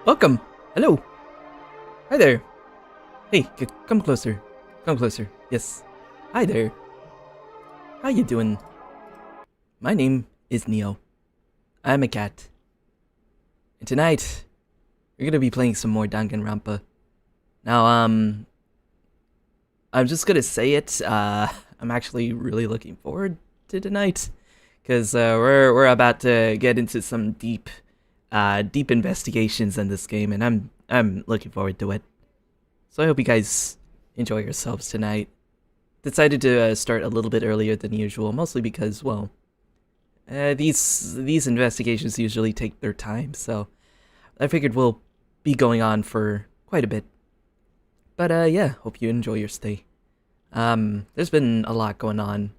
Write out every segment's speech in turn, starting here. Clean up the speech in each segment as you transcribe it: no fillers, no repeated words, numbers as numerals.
Welcome. Hello. Hi there. Hey, come closer. Come closer. Yes. Hi there. How you doing? My name is Neo. I'm a cat. And tonight, we're gonna be playing some more Danganronpa. Now, I'm just gonna say it. I'm actually really looking forward to tonight, cause we're about to get into some deep investigations in this game, and I'm looking forward to it. So I hope you guys enjoy yourselves tonight. Decided to start a little bit earlier than usual, mostly because, well, these investigations usually take their time, so I figured we'll be going on for quite a bit. But yeah, hope you enjoy your stay. There's been a lot going on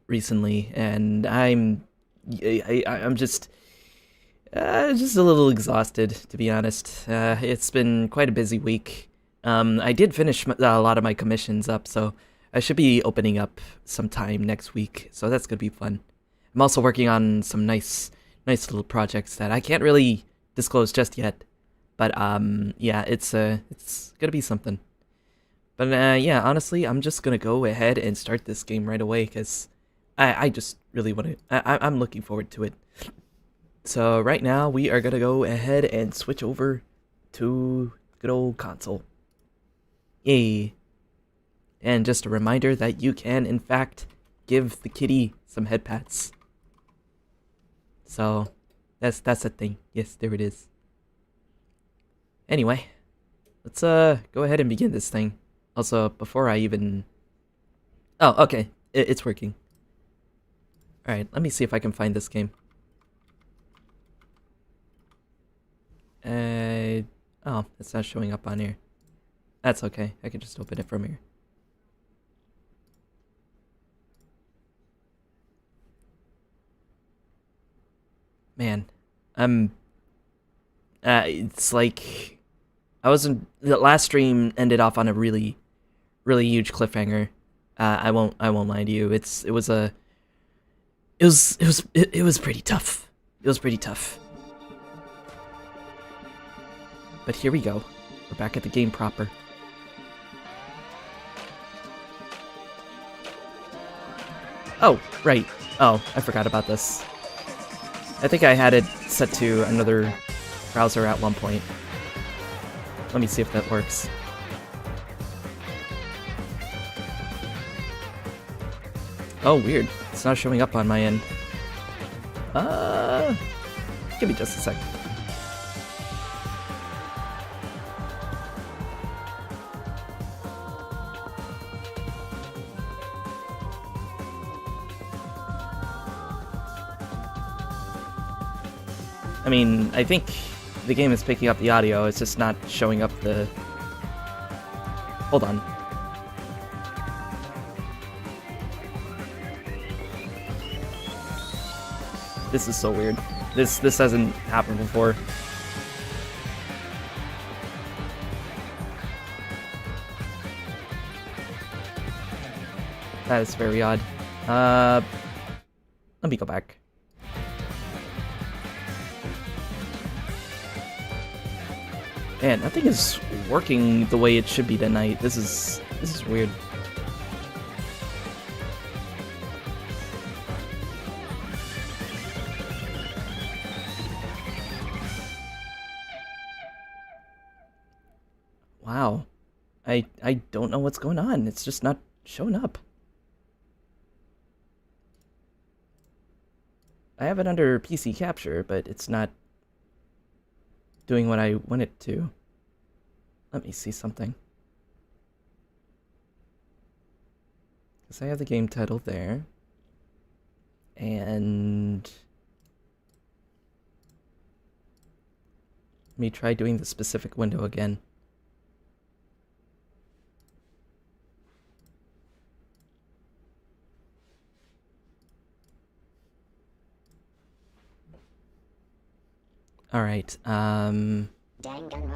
recently, and I'm just a little exhausted, to be honest. It's been quite a busy week. I did finish a lot of my commissions up, so I should be opening up sometime next week, so that's gonna be fun. I'm also working on some nice little projects that I can't really disclose just yet, but yeah, it's gonna be something. But yeah, honestly, I'm just gonna go ahead and start this game right away, because I just really want to. I'm looking forward to it. So right now, we are gonna go ahead and switch over to good old console. Yay! And just a reminder that you can, in fact, give the kitty some head pats. So that's a thing. Yes, there it is. Anyway, let's go ahead and begin this thing. Also, before I even... Oh, okay. It's working. Alright, let me see if I can find this game. Oh, it's not showing up on here. That's okay. I can just open it from here. Man, it's like the last stream ended off on a really huge cliffhanger. I won't lie to you. It was pretty tough. It was pretty tough. But here we go. We're back at the game proper. Oh, right. Oh, I forgot about this. I think I had it set to another browser at one point. Let me see if that works. Oh, weird. It's not showing up on my end. Give me just a sec. I mean, I think the game is picking up the audio, it's just not showing up the... Hold on. This is so weird. This hasn't happened before. That is very odd. Let me go back. Man, nothing is working the way it should be tonight. This is weird. Wow. I don't know what's going on. It's just not showing up. I have it under PC capture, but it's not doing what I want it to. Let me see something. Because I have the game title there. And... let me try doing the specific window again. Alright,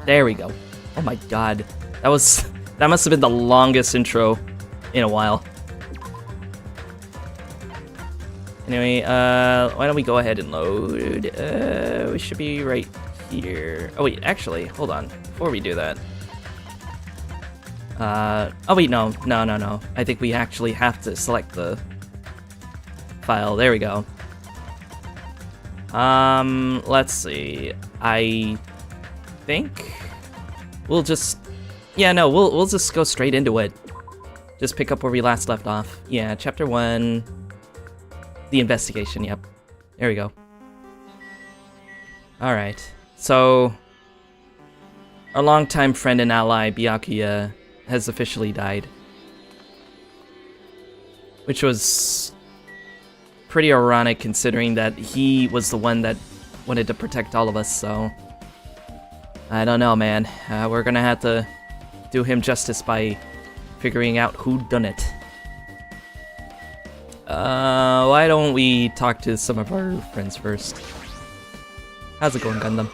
there we go. Oh my god. That must have been the longest intro in a while. Anyway, why don't we go ahead and load? We should be right here. Oh wait, actually, hold on. Before we do that. Oh wait, no. I think we actually have to select the file. There we go. Let's see. I think we'll just, yeah, no, we'll just go straight into it. Just pick up where we last left off. Yeah, chapter 1, the investigation, yep. There we go. Alright, so our longtime friend and ally, Byakuya, has officially died. Which was pretty ironic considering that he was the one that wanted to protect all of us, so I don't know, man. We're gonna have to do him justice by figuring out who done it. Why don't we talk to some of our friends first? How's it going, Gundam?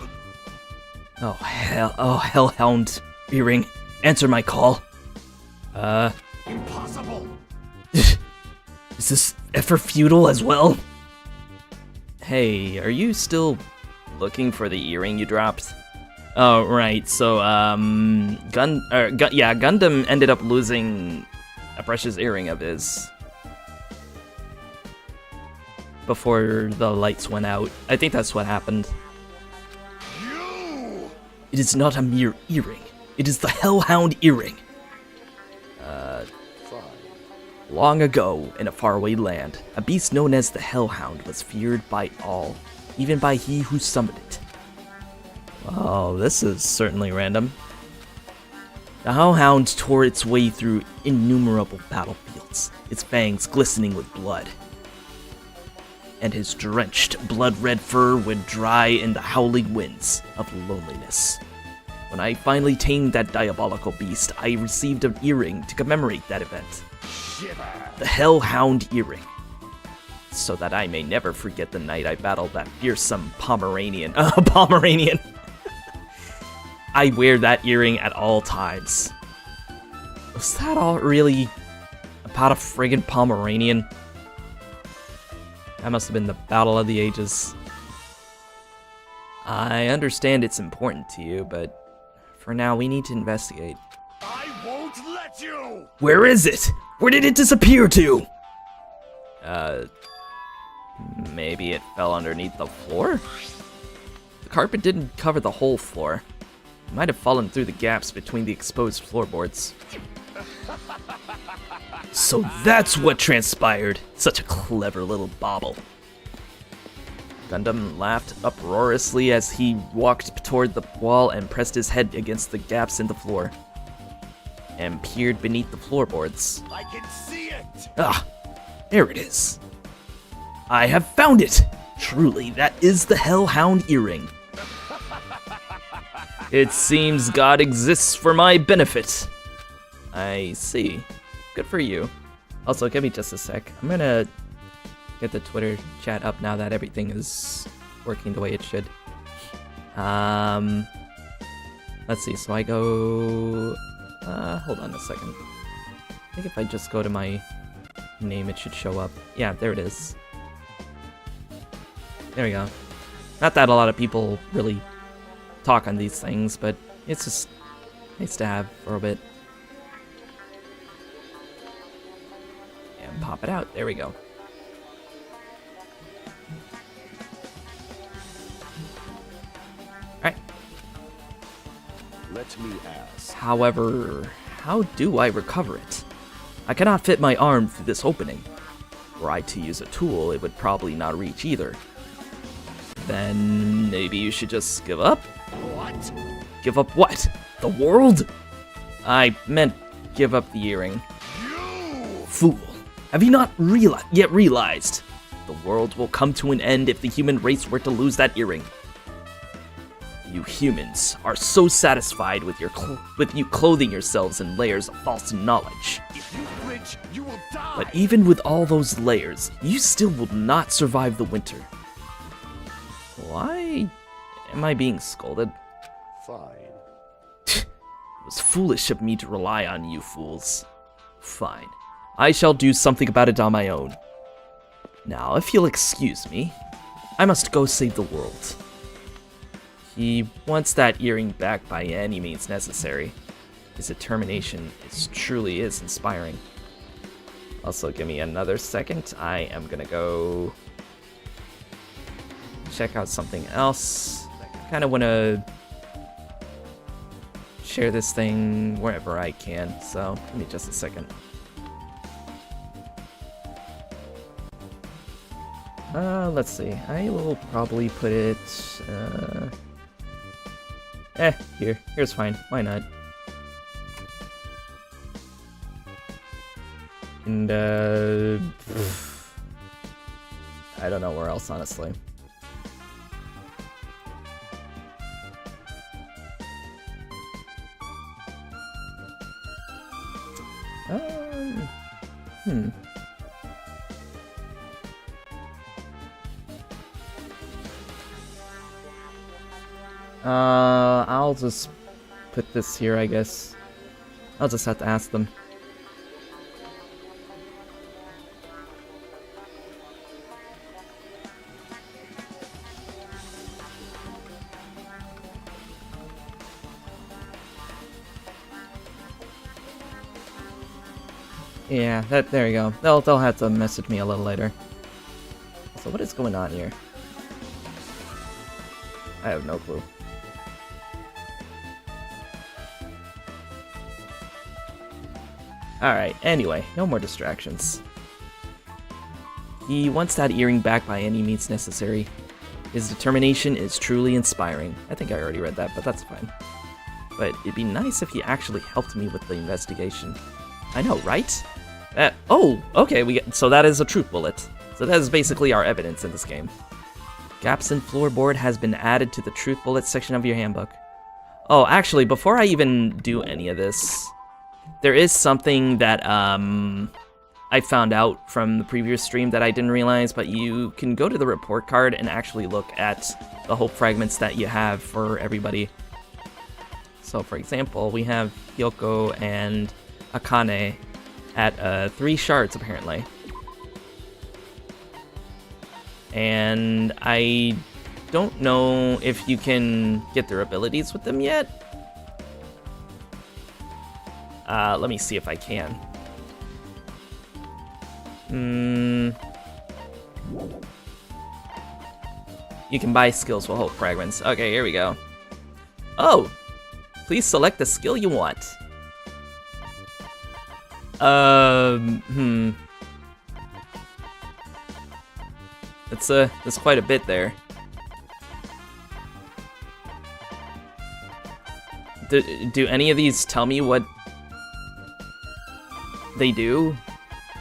Oh, Hellhound earring. Answer my call. Impossible! Is this effort futile as well? Hey, are you still looking for the earring you dropped? Oh, right, so, Gundam ended up losing a precious earring of his before the lights went out. I think that's what happened. You! It is not a mere earring. It is the Hellhound earring. Fine. Long ago, in a faraway land, a beast known as the Hellhound was feared by all, even by he who summoned it. Oh, this is certainly random. The Hellhound tore its way through innumerable battlefields, its fangs glistening with blood. And his drenched, blood-red fur would dry in the howling winds of loneliness. When I finally tamed that diabolical beast, I received an earring to commemorate that event. Shiver. The Hellhound earring. So that I may never forget the night I battled that fearsome Pomeranian. Pomeranian! I wear that earring at all times. Was that all really about a friggin' Pomeranian? That must have been the battle of the ages. I understand it's important to you, but for now we need to investigate. I won't let you! Where is it? Where did it disappear to? Maybe it fell underneath the floor? The carpet didn't cover the whole floor. It might have fallen through the gaps between the exposed floorboards. So that's what transpired. Such a clever little bauble. Gundam laughed uproariously as he walked toward the wall and pressed his head against the gaps in the floor. And peered beneath the floorboards. I can see it! Ah, there it is. I have found it! Truly, that is the Hellhound earring. It seems God exists for my benefit. I see. Good for you. Also, give me just a sec. I'm gonna get the Twitter chat up now that everything is working the way it should. Let's see, so I go... hold on a second. I think if I just go to my name, it should show up. Yeah, there it is. There we go. Not that a lot of people really talk on these things, but it's just nice to have for a bit. And pop it out. There we go. Alright. Let me ask. However, how do I recover it? I cannot fit my arm through this opening. Were I to use a tool, it would probably not reach either. Then maybe you should just give up? What? Give up what? The world? I meant give up the earring. You! Fool. Have you not yet realized? The world will come to an end if the human race were to lose that earring. You humans are so satisfied with you clothing yourselves in layers of false knowledge. If you flinch, you will die! But even with all those layers, you still will not survive the winter. Why am I being scolded? Fine. It was foolish of me to rely on you fools. Fine. I shall do something about it on my own. Now, if you'll excuse me, I must go save the world. He wants that earring back by any means necessary. His determination truly is inspiring. Also, give me another second. I am gonna go check out something else. I kind of want to share this thing wherever I can, so give me just a second. Let's see. I will probably put it, here's fine. Why not? And, I don't know where else, honestly. I'll just put this here, I guess. I'll just have to ask them. Yeah, there you go. They'll have to message me a little later. So what is going on here? I have no clue. Alright, anyway, no more distractions. He wants that earring back by any means necessary. His determination is truly inspiring. I think I already read that, but that's fine. But it'd be nice if he actually helped me with the investigation. I know, right? Oh, okay, so that is a truth bullet. So that is basically our evidence in this game. Gaps in floorboard has been added to the truth bullet section of your handbook. Oh, actually, before I even do any of this, there is something that I found out from the previous stream that I didn't realize, but you can go to the report card and actually look at the hope fragments that you have for everybody. So, for example, we have Yoko and Akane at 3 shards, apparently. And I don't know if you can get their abilities with them yet. Let me see if I can. You can buy skills with hope fragments. Okay, here we go. Oh! Please select the skill you want. That's quite a bit there. Do any of these tell me what they do?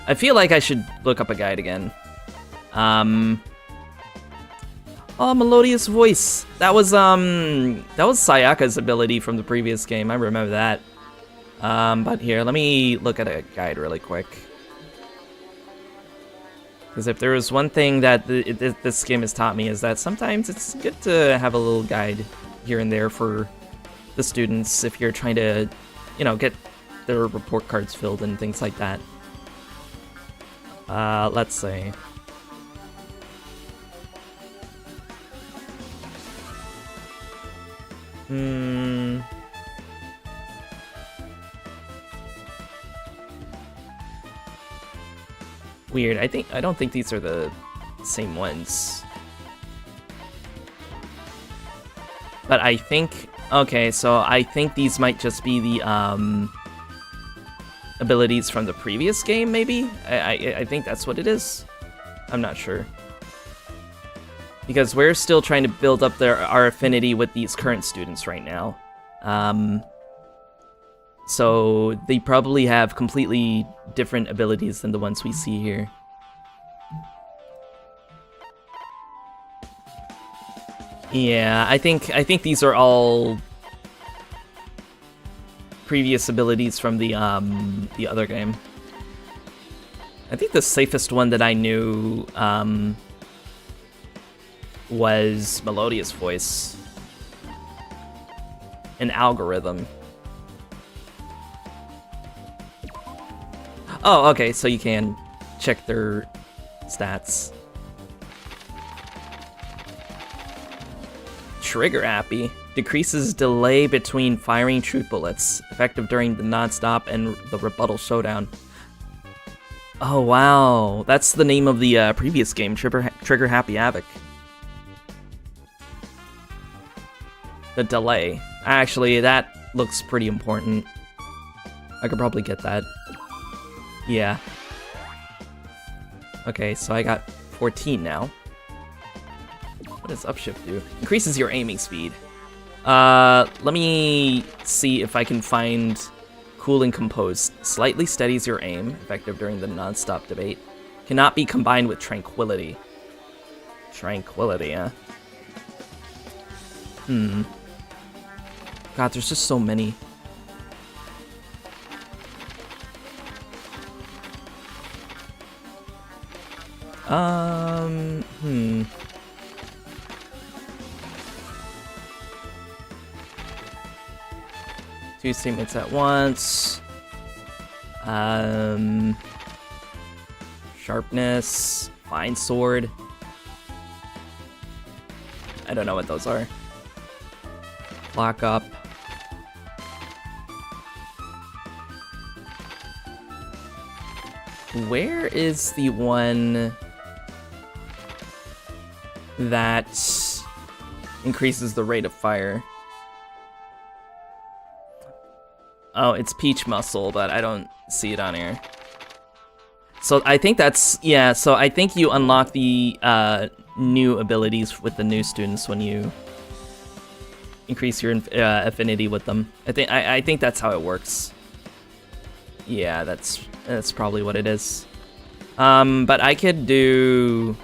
I feel like I should look up a guide again. Oh, melodious voice. That was Sayaka's ability from the previous game. I remember that. But here, let me look at a guide really quick. Because if there was one thing that this game has taught me is that sometimes it's good to have a little guide here and there for the students if you're trying to, you know, get their report cards filled and things like that. Let's see. Weird. I don't think these are the same ones. But I think, okay, so I think these might just be the abilities from the previous game, maybe? I think that's what it is. I'm not sure. Because we're still trying to build up our affinity with these current students right now. So they probably have completely different abilities than the ones we see here. Yeah, I think these are all previous abilities from the other game. I think the safest one that I knew was Melodious Voice. An algorithm. Oh, okay, so you can check their stats. Trigger happy. Decreases delay between firing truth bullets. Effective during the non-stop and the rebuttal showdown. Oh wow, that's the name of the previous game, Trigger Happy Havoc. The delay. Actually, that looks pretty important. I could probably get that. Yeah. Okay, so I got 14 now. What does upshift do? Increases your aiming speed. Let me see if I can find Cool and Composed. Slightly steadies your aim, effective during the non-stop debate. Cannot be combined with Tranquility. Tranquility, huh? God, there's just so many. Two statements at once. Sharpness. Fine sword. I don't know what those are. Lock up. Where is the one that increases the rate of fire? Oh, it's Peach Muscle, but I don't see it on here. So I think that's, yeah, so I think you unlock the new abilities with the new students when you increase your affinity with them. I think that's how it works. Yeah, that's probably what it is. But I could do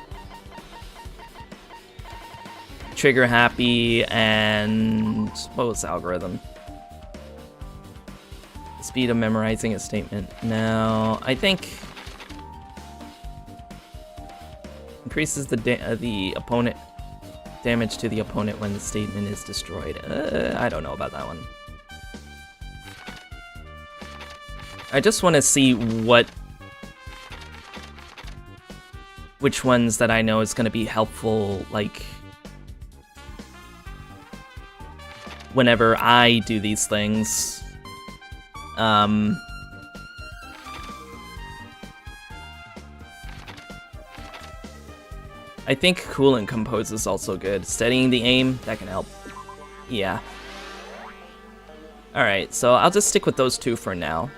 Trigger Happy and what was the algorithm? Speed of memorizing a statement. Now, I think increases the opponent damage to the opponent when the statement is destroyed. I don't know about that one. I just want to see which ones that I know is going to be helpful, like, whenever I do these things. I think Cool and Compose is also good. Steadying the aim, that can help. Yeah. Alright, so I'll just stick with those two for now.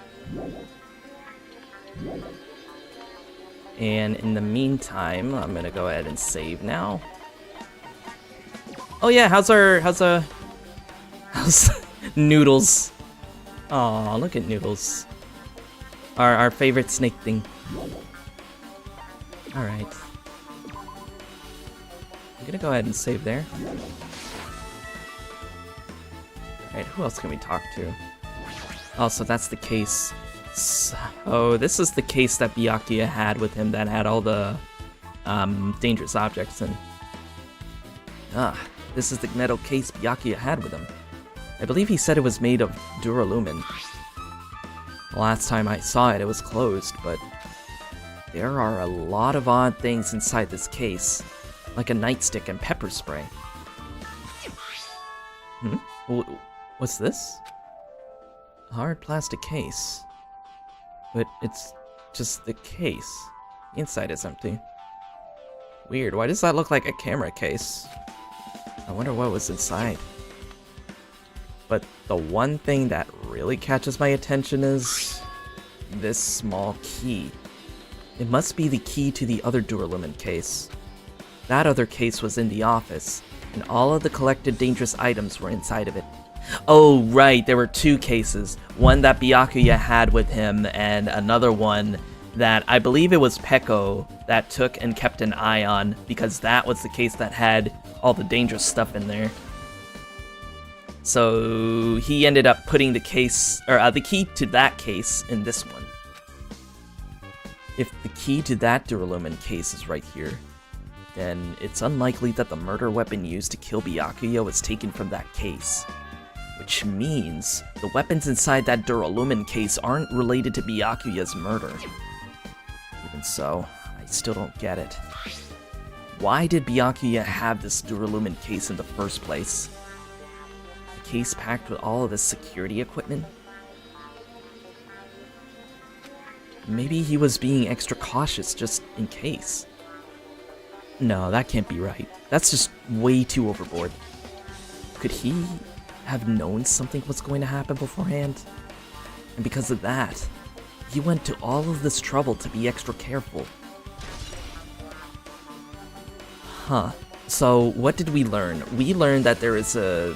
And in the meantime, I'm gonna go ahead and save now. Oh yeah, how's Noodles? Aw, look at Noodles. Our favorite snake thing. Alright. I'm gonna go ahead and save there. Alright, who else can we talk to? Oh, so that's the case. So, this is the case that Byakuya had with him that had all the dangerous objects in. This is the metal case Byakuya had with him. I believe he said it was made of duralumin. The last time I saw it, it was closed, but there are a lot of odd things inside this case, like a nightstick and pepper spray. What's this? A hard plastic case. But it's just the case. The inside is empty. Weird, why does that look like a camera case? I wonder what was inside. But the one thing that really catches my attention is this small key. It must be the key to the other duralumin case. That other case was in the office, and all of the collected dangerous items were inside of it. Oh, right, there were two cases. One that Byakuya had with him, and another one that I believe it was Peko that took and kept an eye on, because that was the case that had all the dangerous stuff in there. So he ended up putting the case, or the key to that case in this one. If the key to that duralumin case is right here, then it's unlikely that the murder weapon used to kill Byakuya was taken from that case. Which means the weapons inside that duralumin case aren't related to Byakuya's murder. Even so, I still don't get it. Why did Byakuya have this Duralumin case in the first place? A case packed with all of his security equipment? Maybe he was being extra cautious just in case. No, that can't be right. That's just way too overboard. Could he have known something was going to happen beforehand? And because of that, he went to all of this trouble to be extra careful. Huh. So, what did we learn? We learned that there is a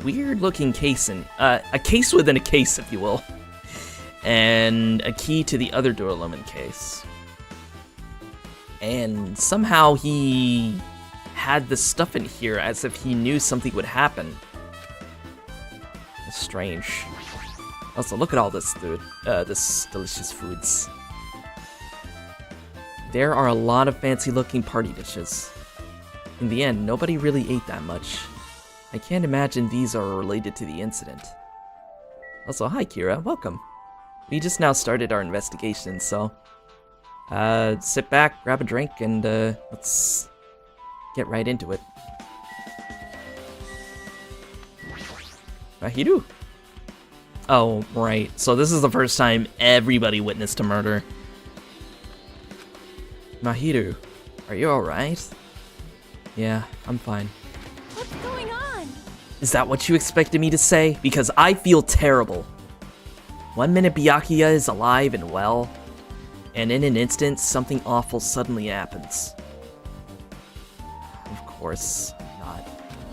weird-looking case in... a case within a case, if you will. And a key to the other Duralumin case. And somehow he had the stuff in here as if he knew something would happen. It's strange. Also, look at all this, dude. This delicious foods. There are a lot of fancy-looking party dishes. In the end, nobody really ate that much. I can't imagine these are related to the incident. Also, hi Kira, welcome. We just now started our investigation, so... sit back, grab a drink, and let's get right into it. Mahiru? Oh, right. So this is the first time everybody witnessed a murder. Mahiru, are you alright? Yeah, I'm fine. What's going on? Is that what you expected me to say? Because I feel terrible. 1 minute Byakuya is alive and well, and in an instant, something awful suddenly happens. Of course not.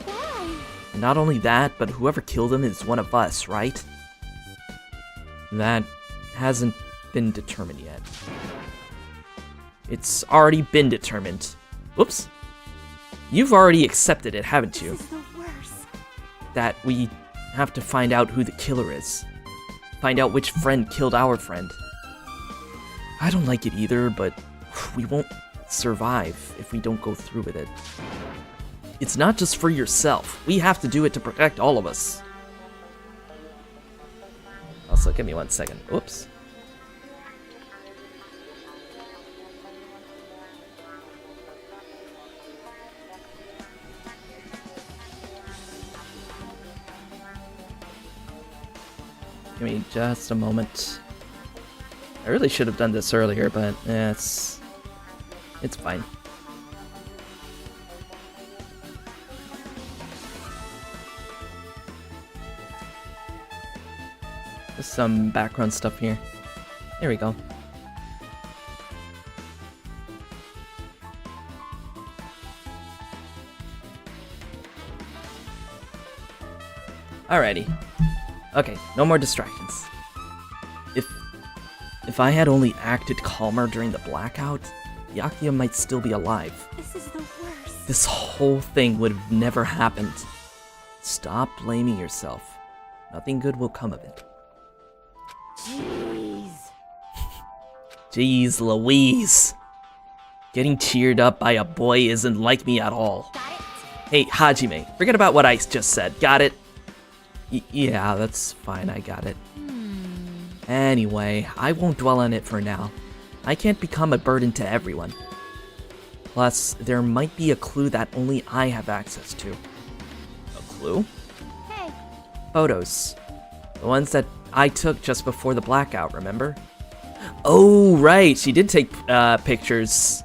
Why? And not only that, but whoever killed him is one of us, right? That hasn't been determined yet. It's already been determined. Whoops. You've already accepted it, haven't you? This is the worst. That we have to find out who the killer is. Find out which friend killed our friend. I don't like it either, but we won't survive if we don't go through with it. It's not just for yourself. We have to do it to protect all of us. Also, give me 1 second. Oops. Give me just a moment. I really should have done this earlier, but it's fine. Just some background stuff here. There we go. Alrighty. Okay, no more distractions. If I had only acted calmer during the blackout, Byakuya might still be alive. This is the worst. This whole thing would have never happened. Stop blaming yourself. Nothing good will come of it. Jeez. Jeez Louise. Getting cheered up by a boy isn't like me at all. Got it? Hey, Hajime, forget about what I just said. Got it? Yeah, that's fine, I got it. Anyway, I won't dwell on it for now. I can't become a burden to everyone. Plus, there might be a clue that only I have access to. A clue? Hey. Photos. The ones that I took just before the blackout, remember? Oh, right, she did take pictures.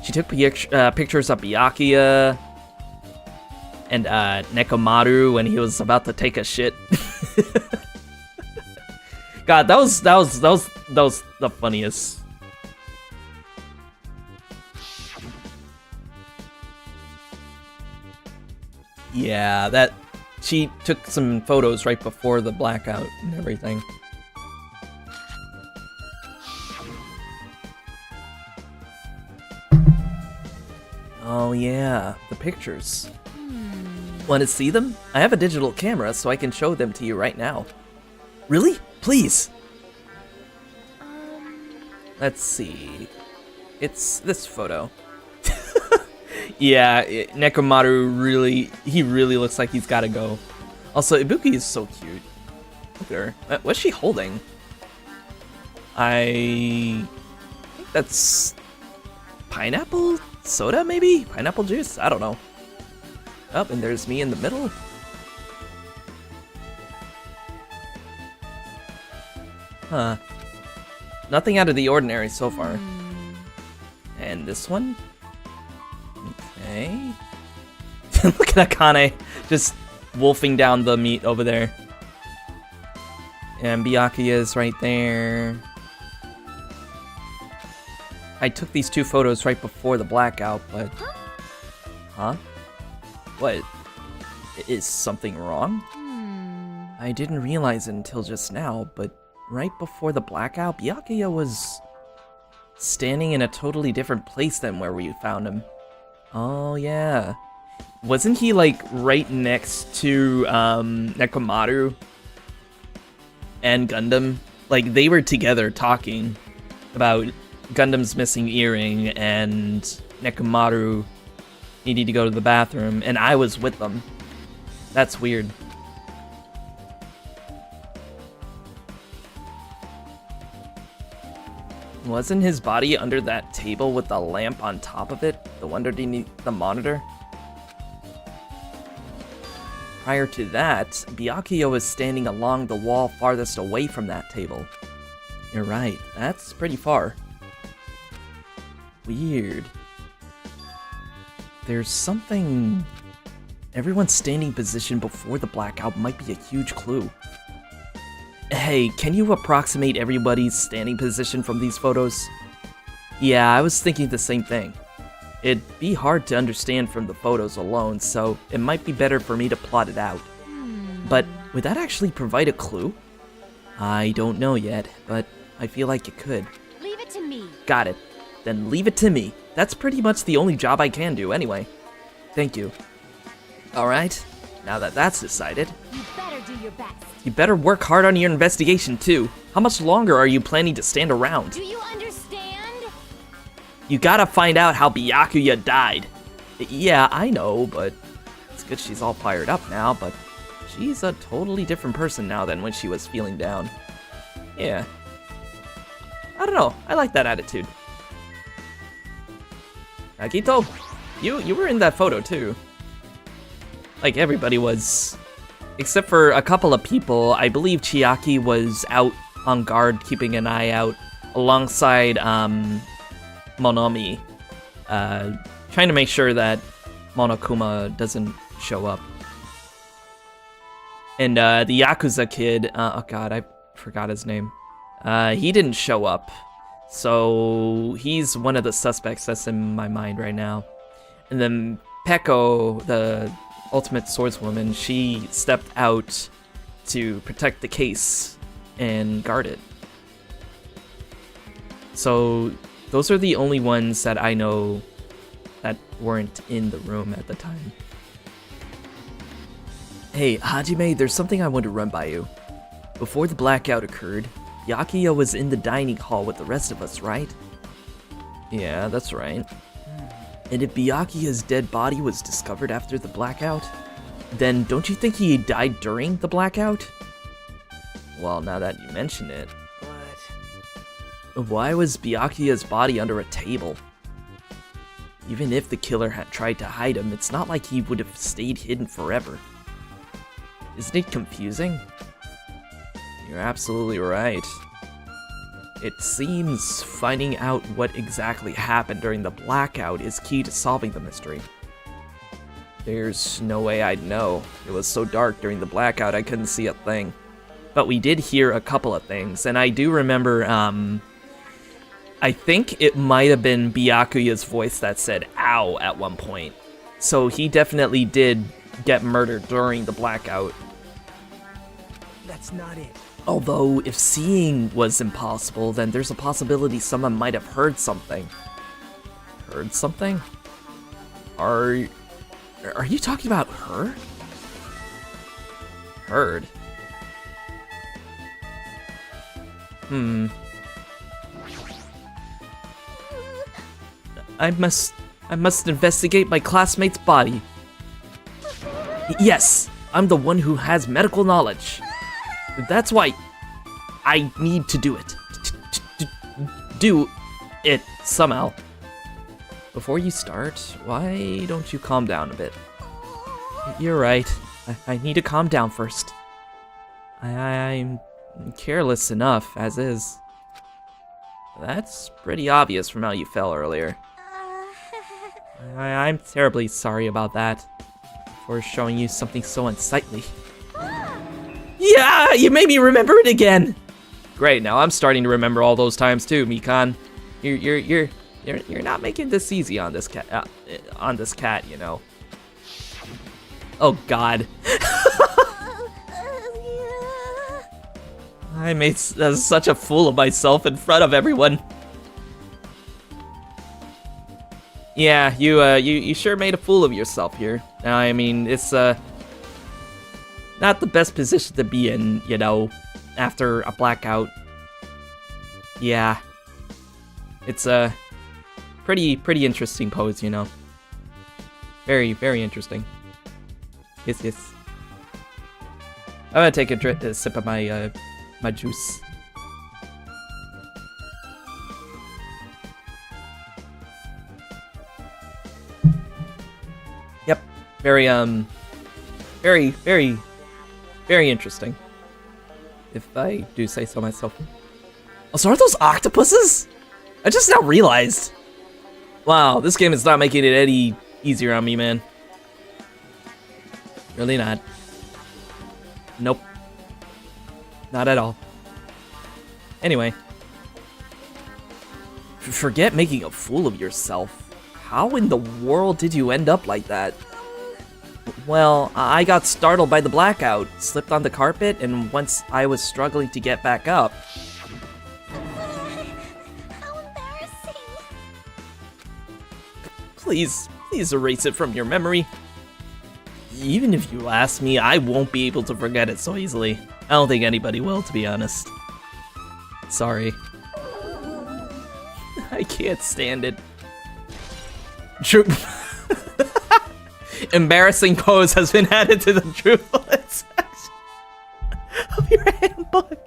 She took pictures of Byakuya and Nekomaru when he was about to take a shit. God, that was the funniest. Yeah, that she took some photos right before the blackout and everything. Oh yeah, the pictures. Want to see them? I have a digital camera, so I can show them to you right now. Really? Please. Let's see. It's this photo. Yeah, Nekomaru really looks like he's gotta go. Also, Ibuki is so cute. Look at her. What's she holding? I think that's pineapple soda, maybe? Pineapple juice? I don't know. Oh, and there's me in the middle. Huh. Nothing out of the ordinary so far. And this one? Okay. Look at Akane just wolfing down the meat over there. And Byakuya is right there. I took these 2 photos right before the blackout, but... Huh? What? Is something wrong? I didn't realize it until just now, but right before the blackout, Byakuya was standing in a totally different place than where we found him. Oh, yeah. Wasn't he, like, right next to, Nekomaru and Gundam? Like, they were together talking about Gundam's missing earring and Nekomaru needing to go to the bathroom, and I was with them. That's weird. Wasn't his body under that table with the lamp on top of it? The one underneath the monitor? Prior to that, Byakuya was standing along the wall farthest away from that table. You're right, that's pretty far. Weird. There's something... Everyone's standing position before the blackout might be a huge clue. Hey, can you approximate everybody's standing position from these photos? Yeah, I was thinking the same thing. It'd be hard to understand from the photos alone, so it might be better for me to plot it out. But would that actually provide a clue? I don't know yet, but I feel like it could. Leave it to me. Got it. Then leave it to me. That's pretty much the only job I can do anyway. Thank you. Alright, now that that's decided, You better do your best. you better work hard on your investigation too. How much longer are you planning to stand around? Do you understand? You gotta find out how Byakuya died. Yeah, I know, but it's good she's all fired up now, but she's a totally different person now than when she was feeling down. Yeah. I don't know, I like that attitude. Akito, you were in that photo too. Like everybody was. Except for a couple of people. I believe Chiaki was out on guard, keeping an eye out, alongside Monomi, trying to make sure that Monokuma doesn't show up. And the Yakuza kid, oh god, I forgot his name. He didn't show up, so he's one of the suspects that's in my mind right now. And then Peko, the Ultimate Swordswoman, she stepped out to protect the case and guard it. So those are the only ones that I know that weren't in the room at the time. Hey, Hajime, there's something I want to run by you. Before the blackout occurred, Byakuya was in the dining hall with the rest of us, right? Yeah, that's right. And if Byakuya's dead body was discovered after the blackout, then don't you think he died during the blackout? Well, now that you mention it, but why was Byakuya's body under a table? Even if the killer had tried to hide him, it's not like he would have stayed hidden forever. Isn't it confusing? You're absolutely right. It seems finding out what exactly happened during the blackout is key to solving the mystery. There's no way I'd know. It was so dark during the blackout I couldn't see a thing. But we did hear a couple of things, and I do remember, I think it might have been Byakuya's voice that said ow at one point. So he definitely did get murdered during the blackout. That's not it. Although, if seeing was impossible, then there's a possibility someone might have heard something. Heard something? Are you talking about her? Heard? I must investigate my classmate's body. Yes, I'm the one who has medical knowledge. That's why I need to do it. Do it somehow. Before you start, why don't you calm down a bit? You're right. I need to calm down first. I'm careless enough, as is. That's pretty obvious from how you fell earlier. I'm terribly sorry about that. For showing you something so unsightly. Yeah, you made me remember it again! Great, now I'm starting to remember all those times too, Mikan. You're not making this easy on this cat, you know. Oh God. I made such a fool of myself in front of everyone. Yeah, you sure made a fool of yourself here. I mean, it's not the best position to be in, you know, after a blackout. Yeah. It's a pretty interesting pose, you know. Very interesting. Yes. I'm gonna take a sip of my my juice. Yep. Very interesting. If I do say so myself. Oh, so are those octopuses? I just now realized. Wow, this game is not making it any easier on me, man. Really not. Nope. Not at all. Anyway. Forget making a fool of yourself. How in the world did you end up like that? Well, I got startled by the blackout, slipped on the carpet, and once I was struggling to get back up. How embarrassing. Please erase it from your memory. Even if you ask me, I won't be able to forget it so easily. I don't think anybody will, to be honest. Sorry. I can't stand it. True. Embarrassing pose has been added to the truthfulness section of your handbook.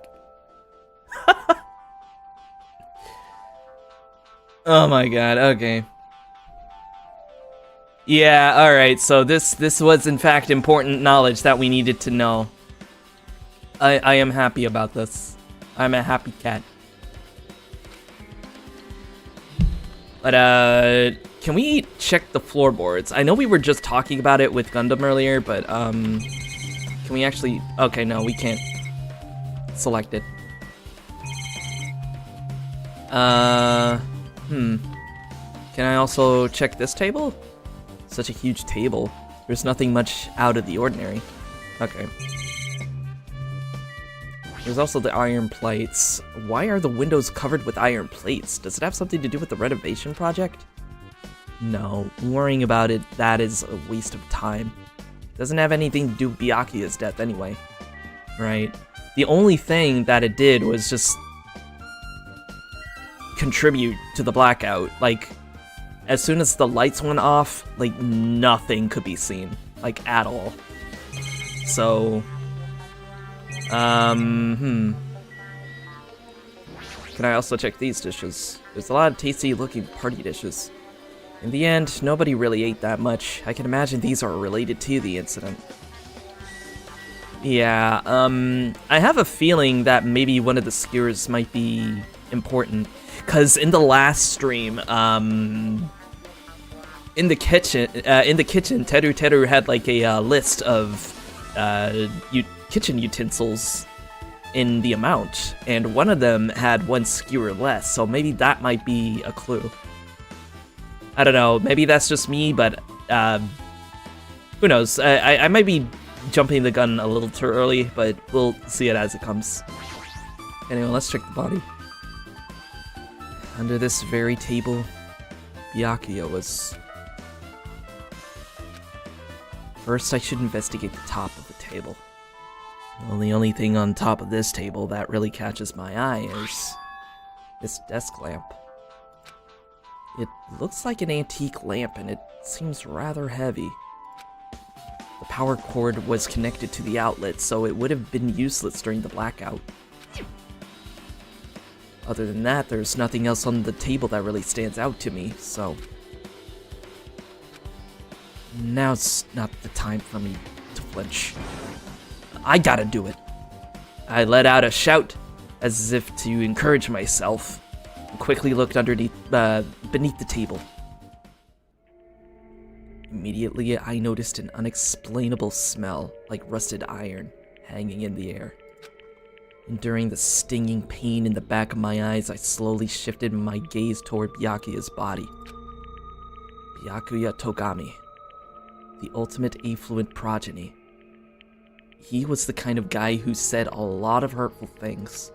Oh my god, okay. Yeah, alright, so this was in fact important knowledge that we needed to know. I am happy about this. I'm a happy cat. But, can we check the floorboards? I know we were just talking about it with Gundam earlier, but, can we actually... Okay, no, we can't select it. Can I also check this table? Such a huge table. There's nothing much out of the ordinary. Okay. There's also the iron plates. Why are the windows covered with iron plates? Does it have something to do with the renovation project? No, worrying about it, that is a waste of time. Doesn't have anything to do with Byakuya's death anyway. Right? The only thing that it did was just contribute to the blackout. Like, as soon as the lights went off, like, nothing could be seen. Like, at all. So... Can I also check these dishes? There's a lot of tasty looking party dishes. In the end, nobody really ate that much. I can imagine these are related to the incident. Yeah, I have a feeling that maybe one of the skewers might be important. Cause in the last stream, in the kitchen, Teru had like a list of kitchen utensils in the amount, and one of them had one skewer less, so maybe that might be a clue. I don't know, maybe that's just me, but who knows? I might be jumping the gun a little too early, but we'll see it as it comes. Anyway, let's check the body. Under this very table, Byakuya was... First, I should investigate the top of the table. Well, the only thing on top of this table that really catches my eye is this desk lamp. It looks like an antique lamp, and it seems rather heavy. The power cord was connected to the outlet, so it would have been useless during the blackout. Other than that, there's nothing else on the table that really stands out to me, so Now's not the time for me to flinch. I gotta do it. I let out a shout, as if to encourage myself, and quickly looked beneath the table. Immediately, I noticed an unexplainable smell like rusted iron hanging in the air. Enduring the stinging pain in the back of my eyes, I slowly shifted my gaze toward Byakuya's body. Byakuya Togami, the ultimate affluent progeny. He was the kind of guy who said a lot of hurtful things,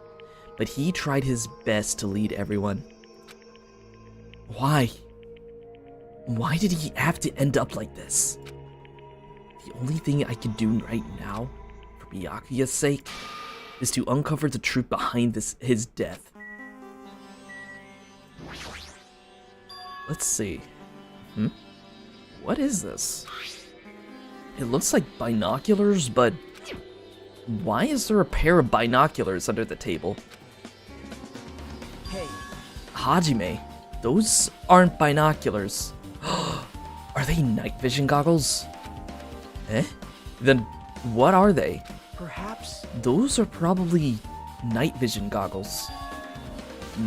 but he tried his best to lead everyone. Why? Why did he have to end up like this? The only thing I can do right now, for Byakuya's sake, is to uncover the truth behind his death. Let's see. What is this? It looks like binoculars, but why is there a pair of binoculars under the table? Hey, Hajime, those aren't binoculars. Are they night vision goggles? Eh? Then what are they? perhaps? Those are probably night vision goggles.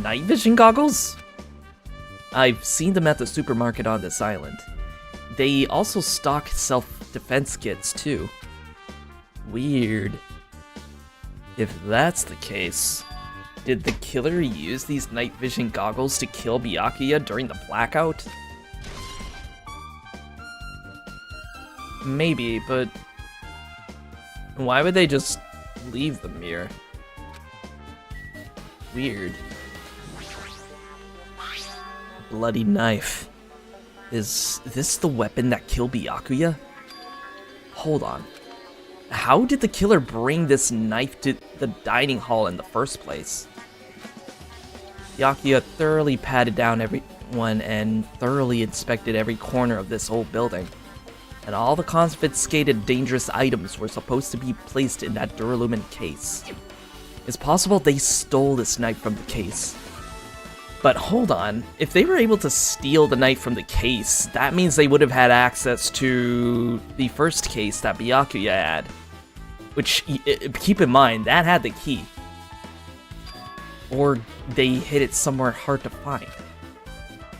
Night vision goggles? I've seen them at the supermarket on this island. They also stock self-defense kits too. Weird. If that's the case, did the killer use these night vision goggles to kill Byakuya during the blackout? Maybe, but why would they just leave them here? Weird. Bloody knife. Is this the weapon that killed Byakuya? Hold on. How did the killer bring this knife to the dining hall in the first place? Byakuya thoroughly patted down everyone and thoroughly inspected every corner of this old building. And all the confiscated dangerous items were supposed to be placed in that duralumin case. It's possible they stole this knife from the case. But hold on, if they were able to steal the knife from the case, that means they would have had access to the first case that Byakuya had. Which, keep in mind, that had the key. Or they hid it somewhere hard to find.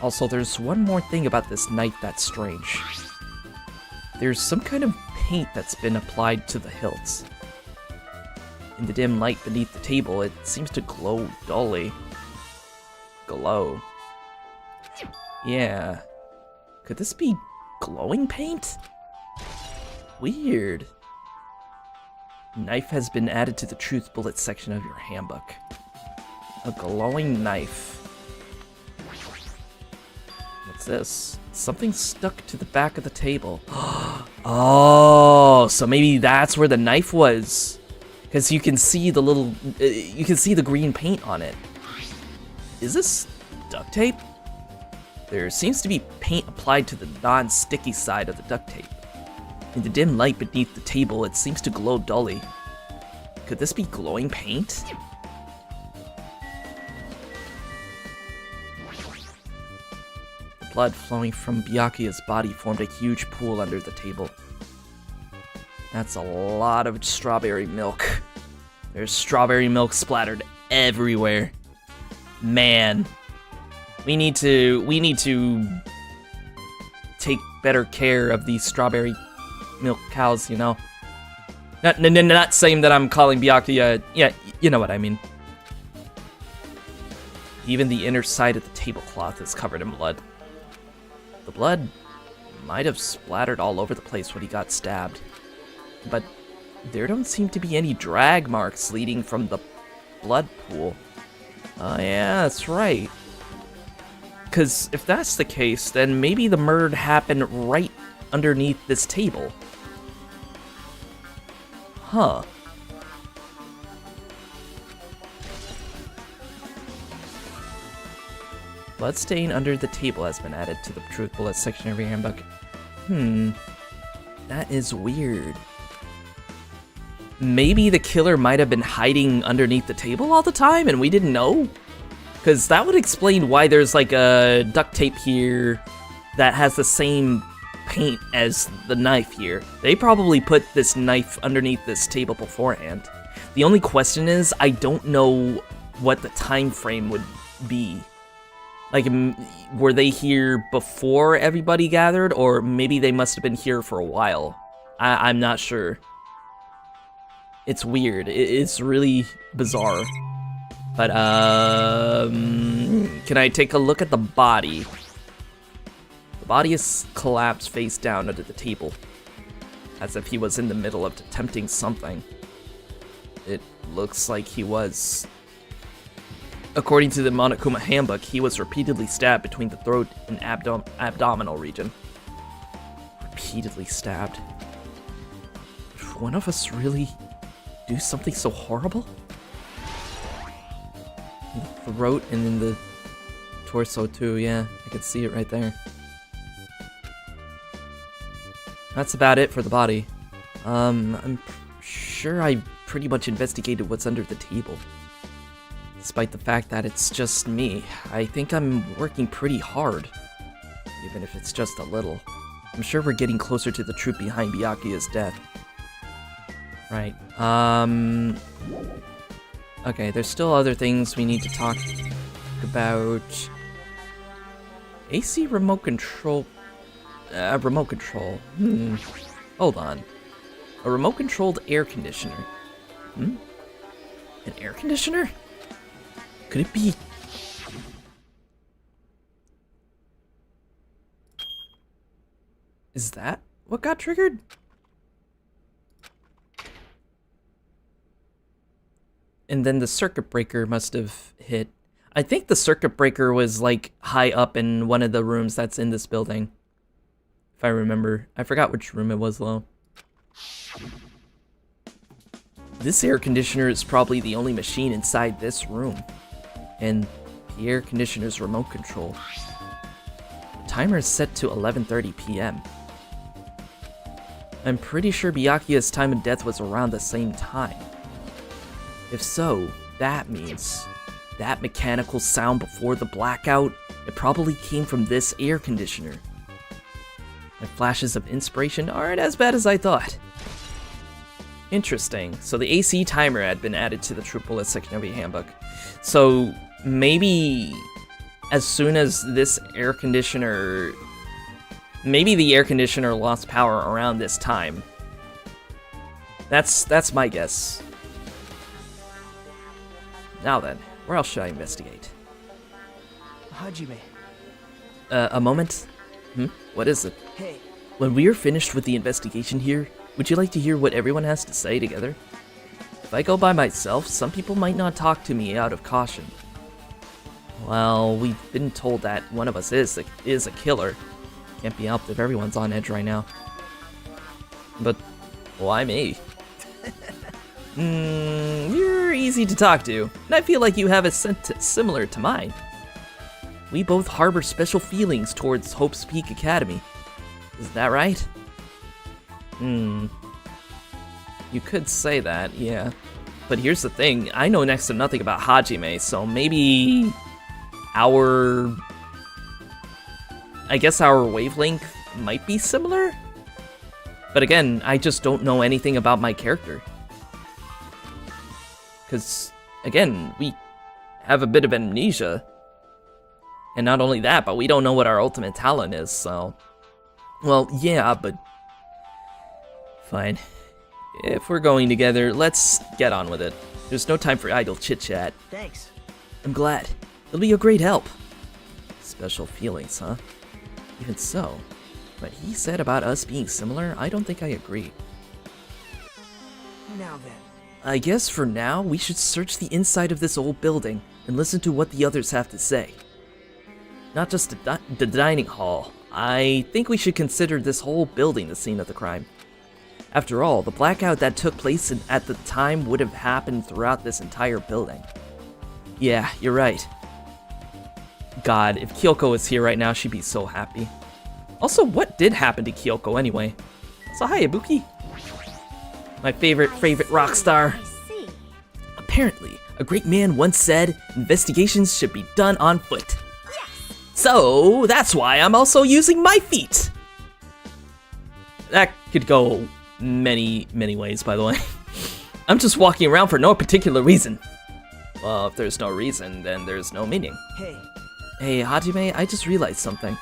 Also, there's one more thing about this knife that's strange. There's some kind of paint that's been applied to the hilts. In the dim light beneath the table, it seems to glow dully. Glow. Yeah. Could this be glowing paint? Weird. Knife has been added to the truth bullet section of your handbook. A glowing knife. What's this? Something stuck to the back of the table. Oh, so maybe that's where the knife was. Because you can see the little, you can see the green paint on it. Is this duct tape? There seems to be paint applied to the non-sticky side of the duct tape. In the dim light beneath the table, it seems to glow dully. Could this be glowing paint? The blood flowing from Byakuya's body formed a huge pool under the table. That's a lot of strawberry milk. There's strawberry milk splattered everywhere. Man, we need to take better care of these strawberry milk cows, you know. Not saying that I'm calling Byakuya, yeah, you know what I mean. Even the inner side of the tablecloth is covered in blood. The blood might have splattered all over the place when he got stabbed, but there don't seem to be any drag marks leading from the blood pool. Oh yeah, that's right. Because if that's the case, then maybe the murder happened right underneath this table. Huh. Blood stain under the table has been added to the truth bullet section of your handbook. That is weird. Maybe the killer might have been hiding underneath the table all the time and we didn't know? Because that would explain why there's like a duct tape here that has the same paint as the knife here. They probably put this knife underneath this table beforehand. The only question is, I don't know what the time frame would be. Like, were they here before everybody gathered, or maybe they must have been here for a while? I'm not sure. It's weird. It's really bizarre. But, can I take a look at the body? The body is collapsed face down under the table, as if he was in the middle of attempting something. It looks like he was. According to the Monokuma handbook, he was repeatedly stabbed between the throat and abdominal region. Repeatedly stabbed. Did one of us really do something so horrible? In the throat and in the torso too, yeah. I can see it right there. That's about it for the body. I'm sure I pretty much investigated what's under the table. Despite the fact that it's just me, I think I'm working pretty hard. Even if it's just a little. I'm sure we're getting closer to the truth behind Byakuya's death. Right, okay, there's still other things we need to talk about. AC remote control... remote control. Hold on. A remote-controlled air conditioner. An air conditioner? Could it be... Is that what got triggered? And then the circuit breaker must have hit. I think the circuit breaker was like high up in one of the rooms that's in this building. If I remember. I forgot which room it was though. This air conditioner is probably the only machine inside this room. And the air conditioner's remote control. The timer is set to 11:30 p.m. I'm pretty sure Byakuya's time of death was around the same time. If so, that means that mechanical sound before the blackout, it probably came from this air conditioner. My flashes of inspiration aren't as bad as I thought. Interesting. So the AC timer had been added to the True Bullet Secondary Handbook. So maybe as soon as this air conditioner... Maybe the air conditioner lost power around this time. That's my guess. Now then, where else should I investigate? Hajime. A moment? What is it? Hey. When we are finished with the investigation here, would you like to hear what everyone has to say together? If I go by myself, some people might not talk to me out of caution. Well, we've been told that one of us is a killer. Can't be helped if everyone's on edge right now. But why me? You're easy to talk to, and I feel like you have a sentiment similar to mine. We both harbor special feelings towards Hope's Peak Academy. Is that right? You could say that, yeah. But here's the thing, I know next to nothing about Hajime, so maybe I guess our wavelength might be similar? But again, I just don't know anything about my character. Because, again, we have a bit of amnesia. And not only that, but we don't know what our ultimate talent is, so... Well, yeah, but... Fine. If we're going together, let's get on with it. There's no time for idle chit-chat. Thanks. I'm glad. It'll be a great help. Special feelings, huh? Even so, what he said about us being similar, I don't think I agree. Now then. I guess for now, we should search the inside of this old building and listen to what the others have to say. Not just the dining hall. I think we should consider this whole building the scene of the crime. After all, the blackout that took place at the time would have happened throughout this entire building. Yeah, you're right. God, if Kyoko was here right now, she'd be so happy. Also, what did happen to Kyoko anyway? So hi, Ibuki. My favorite rock star. I see. Apparently, a great man once said, investigations should be done on foot. Yes. So, that's why I'm also using my feet. that could go many, many ways, by the way. I'm just walking around for no particular reason. Well, if there's no reason, then there's no meaning. Hey. Hey, Hajime, I just realized something.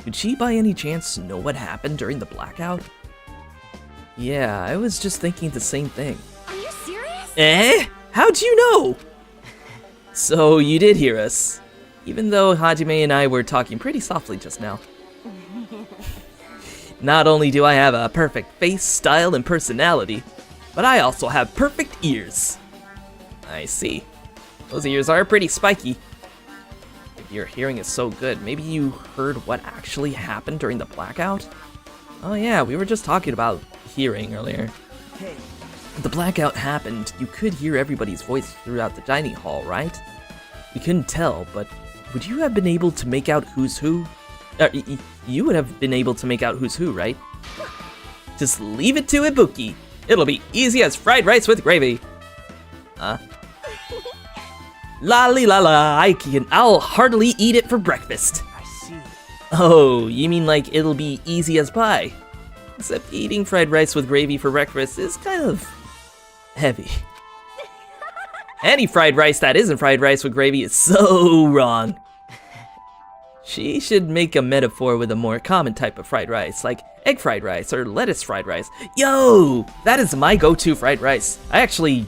Did she by any chance know what happened during the blackout? Yeah, I was just thinking the same thing. Are you serious? Eh? How'd you know? So you did hear us. Even though Hajime and I were talking pretty softly just now. Not only do I have a perfect face, style, and personality, but I also have perfect ears. I see. Those ears are pretty spiky. If your hearing is so good, maybe you heard what actually happened during the blackout? Oh yeah, we were just talking about hearing earlier. Hey. The blackout happened, you could hear everybody's voice throughout the dining hall, right? We couldn't tell, but would you have been able to make out who's who? You would have been able to make out who's who, right? Just leave it to Ibuki. It'll be easy as fried rice with gravy. Huh? Lolly la la, I'll heartily eat it for breakfast. I see. Oh, you mean like it'll be easy as pie? Except eating fried rice with gravy for breakfast is kind of heavy. Any fried rice that isn't fried rice with gravy is so wrong. She should make a metaphor with a more common type of fried rice, like egg fried rice or lettuce fried rice. Yo, that is my go-to fried rice. I actually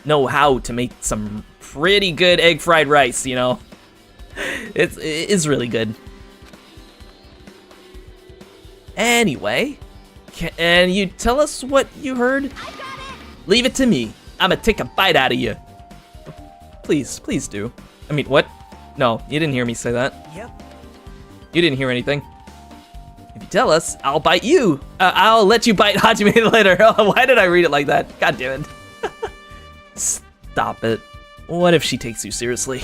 know how to make some pretty good egg fried rice, you know? It's really good. Anyway, can you tell us what you heard? I got it. Leave it to me. I'ma take a bite out of you. Please do. I mean, what? No, you didn't hear me say that. Yep. You didn't hear anything. If you tell us, I'll bite you. I'll let you bite Hajime later. Why did I read it like that? God damn it. Stop it. What if she takes you seriously?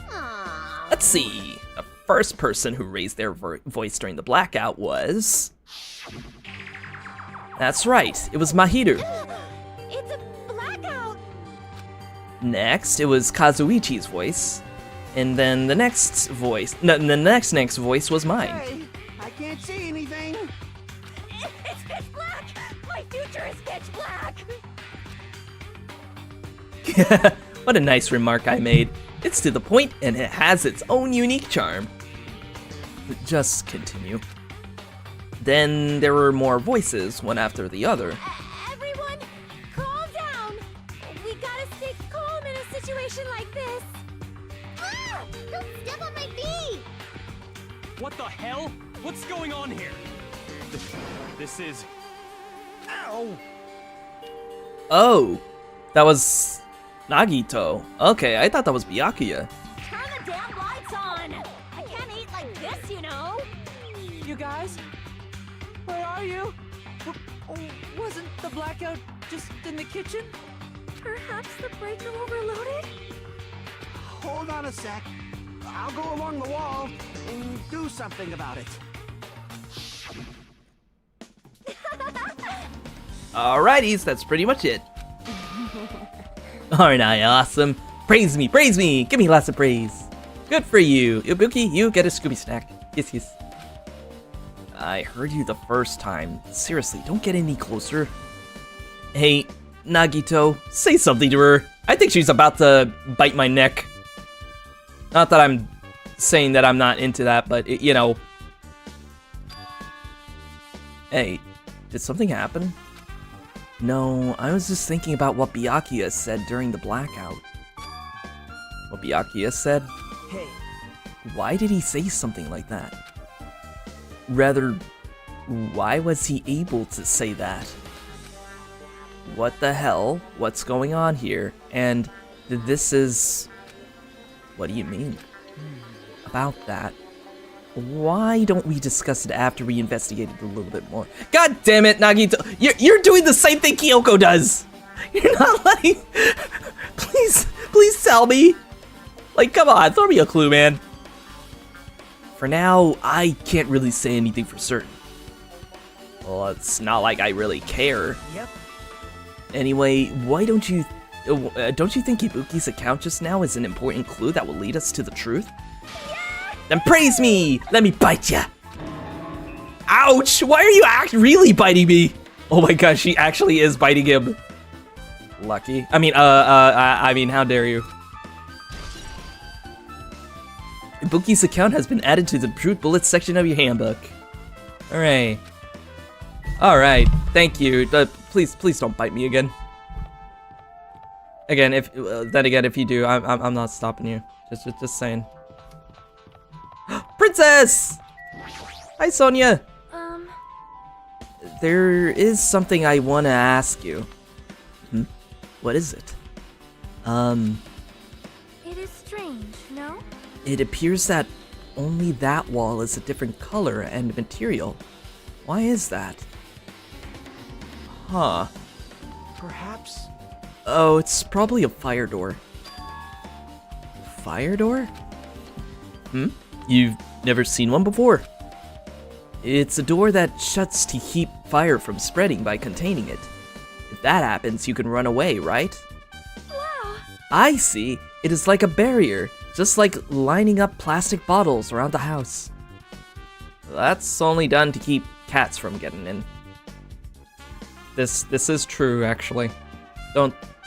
Aww. Let's see. The first person who raised their voice during the blackout was... That's right, it was Mahiru. It's a blackout. Next, it was Kazuichi's voice. And then the next voice, no, the next voice was mine. Hey, I can't see anything. It's pitch black. My future is pitch black. What a nice remark I made. It's to the point and it has its own unique charm. Just continue. Then there were more voices, one after the other. Everyone, calm down. We gotta stay calm in a situation like this. Ah! Don't step on my feet. What the hell? What's going on here? This is... Ow! Oh, that was Nagito. Okay, I thought that was Byakuya. Turn the damn lights on. I can't eat like this, you know. You guys? Where are you? Wasn't the blackout just in the kitchen? Perhaps the breaker overloaded? Hold on a sec. I'll go along the wall and do something about it. Alrighties, that's pretty much it. Aren't I awesome? Praise me, give me lots of praise. Good for you. Ibuki, you get a Scooby snack. Yes. I heard you the first time. Seriously, don't get any closer. Hey, Nagito, say something to her. I think she's about to bite my neck. Not that I'm saying that I'm not into that, but, you know. Hey, did something happen? No, I was just thinking about what Byakuya said during the blackout. What Byakuya said? Hey. Why did he say something like that? Rather, why was he able to say that? What the hell? What's going on here? And this is... What do you mean? About that. Why don't we discuss it after we investigate it a little bit more? God damn it, Nagito! You're doing the same thing Kyoko does! You're not letting... Please tell me! Like, come on, throw me a clue, man. For now, I can't really say anything for certain. Well, it's not like I really care. Yep. Anyway, why don't you think Ibuki's account just now is an important clue that will lead us to the truth? Then praise me! Let me bite ya! Ouch! Why are you really biting me? Oh my gosh, she actually is biting him. Lucky. I mean, how dare you? Buki's account has been added to the Brute Bullets section of your handbook. Alright. Alright, thank you. Please don't bite me again. Again, if you do, I'm not stopping you. Just saying. Princess! Hi, Sonia. There is something I want to ask you. What is it? It is strange, no? It appears that only that wall is a different color and material. Why is that? Huh. Perhaps. Oh, it's probably a fire door. Fire door? You've never seen one before? It's a door that shuts to keep fire from spreading by containing it. If that happens, you can run away, right? Wow. I see. It is like a barrier, just like lining up plastic bottles around the house. That's only done to keep cats from getting in. This is true, actually.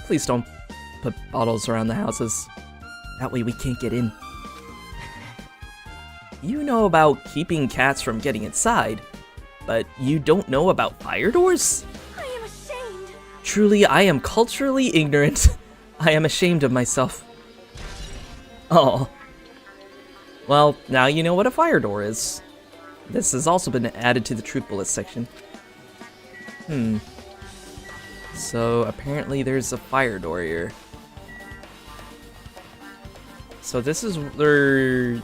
Please don't put bottles around the houses. That way we can't get in. You know about keeping cats from getting inside, but you don't know about fire doors? I am ashamed. Truly, I am culturally ignorant. I am ashamed of myself. Oh. Well, now you know what a fire door is. This has also been added to the Truth Bullet section. So, apparently there's a fire door here. So this is where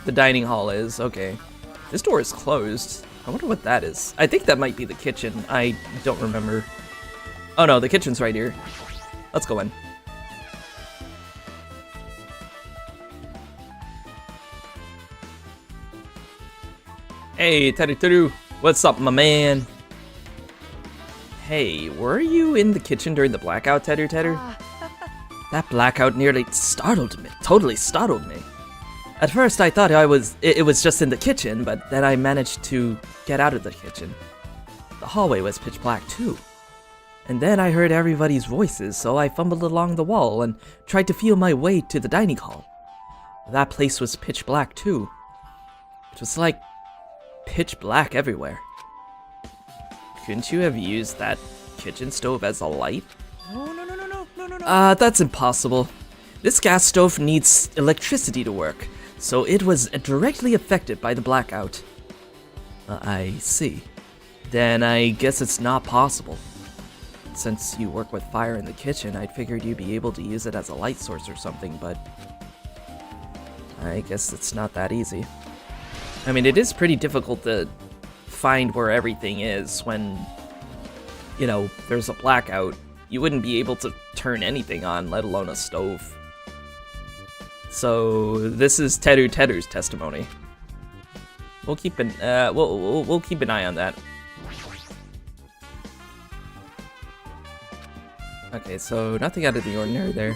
the dining hall is. Okay. This door is closed. I wonder what that is. I think that might be the kitchen. I don't remember. Oh no, the kitchen's right here. Let's go in. Hey, Teru, what's up, my man? Hey, were you in the kitchen during the blackout, Teru? That blackout nearly startled me. Totally startled me. At first, I thought it was just in the kitchen, but then I managed to get out of the kitchen. The hallway was pitch black too. And then I heard everybody's voices, so I fumbled along the wall and tried to feel my way to the dining hall. That place was pitch black too. It was like pitch black everywhere. Couldn't you have used that kitchen stove as a light? No. That's impossible. This gas stove needs electricity to work, so it was directly affected by the blackout. I see. Then I guess it's not possible. Since you work with fire in the kitchen, I figured you'd be able to use it as a light source or something, but I guess it's not that easy. I mean, it is pretty difficult to find where everything is when, you know, there's a blackout. You wouldn't be able to turn anything on, let alone a stove. So this is Teru's testimony. We'll keep an we'll keep an eye on that. Okay, so nothing out of the ordinary there.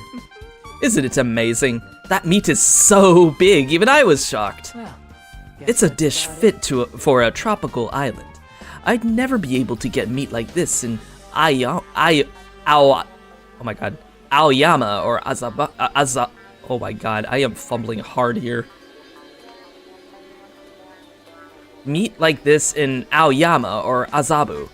Isn't it amazing? That meat is so big, even I was shocked. Well, It's a dish fit for a tropical island. I'd never be able to get meat like this in Aoyama or Azaba. Oh my god, I am fumbling hard here. Meat like this in Aoyama or Azabu.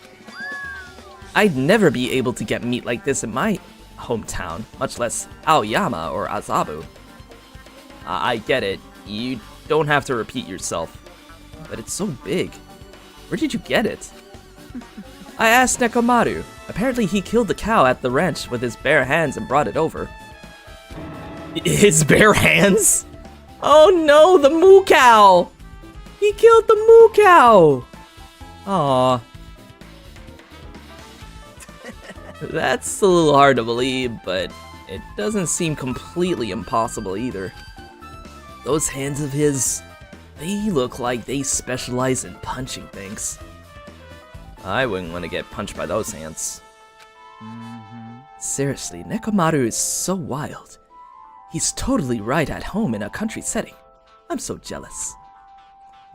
I'd never be able to get meat like this in my hometown, much less Aoyama or Azabu. I get it. You don't have to repeat yourself. But it's so big. Where did you get it? I asked Nekomaru. Apparently he killed the cow at the ranch with his bare hands and brought it over. His bare hands? Oh no, the moo cow! He killed the moo cow! Aww. That's a little hard to believe, but it doesn't seem completely impossible either. Those hands of his, they look like they specialize in punching things. I wouldn't want to get punched by those hands. Seriously, Nekomaru is so wild. He's totally right at home in a country setting. I'm so jealous.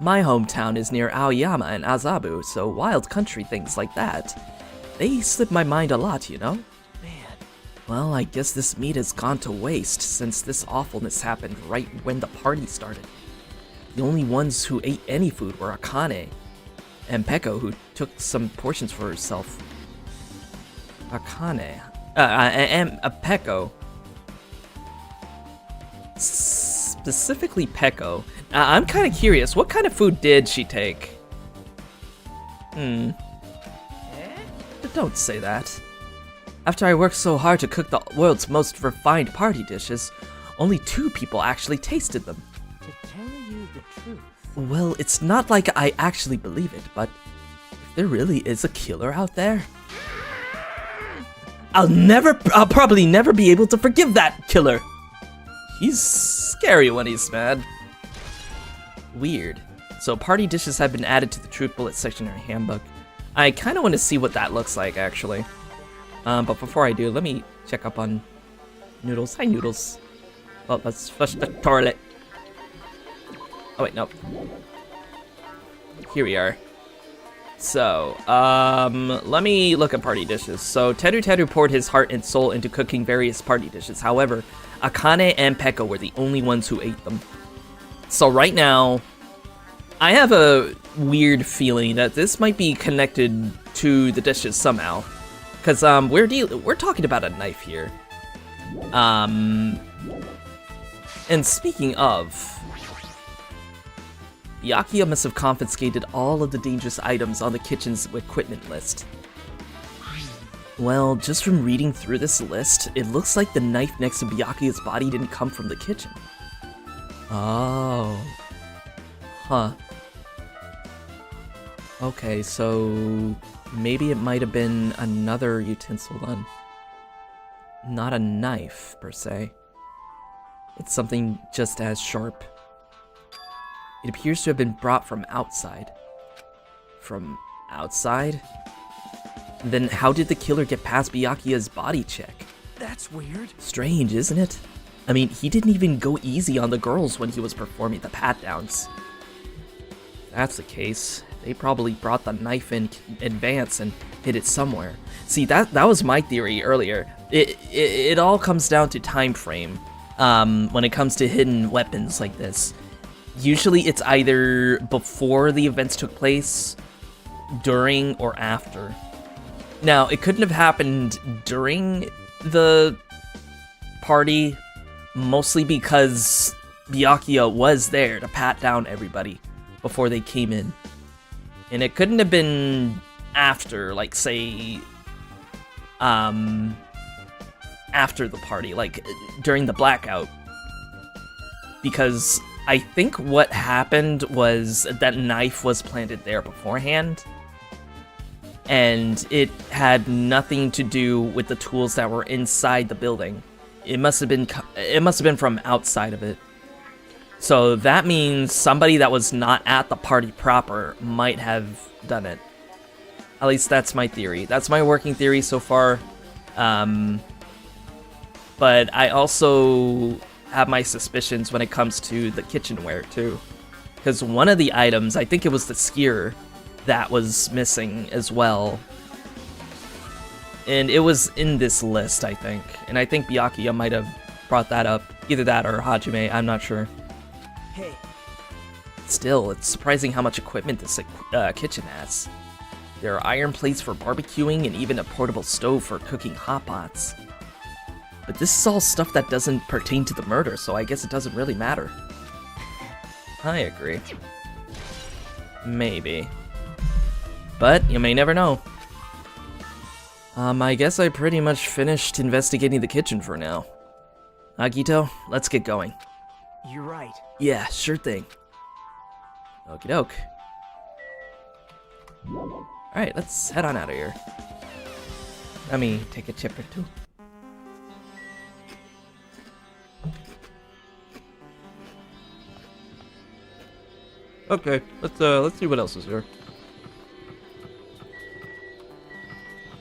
My hometown is near Aoyama and Azabu, so wild country things like that, they slip my mind a lot, you know? Man, Well, I guess this meat has gone to waste since this awfulness happened right when the party started. The only ones who ate any food were Akane and Peko, who took some portions for herself. Akane, and Peko. Specifically Peko. I'm kind of curious, what kind of food did she take? But don't say that. After I worked so hard to cook the world's most refined party dishes, only 2 people actually tasted them. to tell you the truth, Well, it's not like I actually believe it, but if there really is a killer out there, I'll probably never be able to forgive that killer. He's scary when he's mad. Weird. So party dishes have been added to the Truth Bullet sectionary handbook. I kind of want to see what that looks like, actually. But before I do, let me check up on Noodles. Hi, Noodles. Well, let's flush the toilet. Oh, wait, no. Here we are. So, let me look at party dishes. So, Teru poured his heart and soul into cooking various party dishes. However, Akane and Peko were the only ones who ate them. So right now, I have a weird feeling that this might be connected to the dishes somehow. Because, we're talking about a knife here. And speaking of, Byakuya must have confiscated all of the dangerous items on the kitchen's equipment list. Well, just from reading through this list, it looks like the knife next to Byakuya's body didn't come from the kitchen. Oh. Huh. Okay, so maybe it might have been another utensil then. Not a knife, per se. It's something just as sharp. It appears to have been brought from outside. From outside? Then how did the killer get past Byakuya's body check? that's weird. Strange, isn't it? I mean, he didn't even go easy on the girls when he was performing the pat-downs. If that's the case, they probably brought the knife in advance and hid it somewhere. See, that was my theory earlier. It all comes down to time frame when it comes to hidden weapons like this. Usually it's either before the events took place, during, or after. Now, it couldn't have happened during the party, mostly because Byakuya was there to pat down everybody before they came in. And it couldn't have been after, like, say, after the party, like, during the blackout. Because I think what happened was that knife was planted there beforehand, and it had nothing to do with the tools that were inside the building. It must have been from outside of it. So that means somebody that was not at the party proper might have done it. At least that's my theory. That's my working theory so far. But I also have my suspicions when it comes to the kitchenware too. Because one of the items, I think it was the skewer, that was missing as well. And it was in this list, I think. And I think Byakuya might have brought that up. Either that or Hajime, I'm not sure. Hey, Still, it's surprising how much equipment this kitchen has. There are iron plates for barbecuing and even a portable stove for cooking hot pots. But this is all stuff that doesn't pertain to the murder, so I guess it doesn't really matter. I agree. Maybe. But you may never know. I guess I pretty much finished investigating the kitchen for now. Agito, let's get going. you're right. Yeah, sure thing. Okie doke. Alright, let's head on out of here. Let me take a chip or two. Okay, let's see what else is here.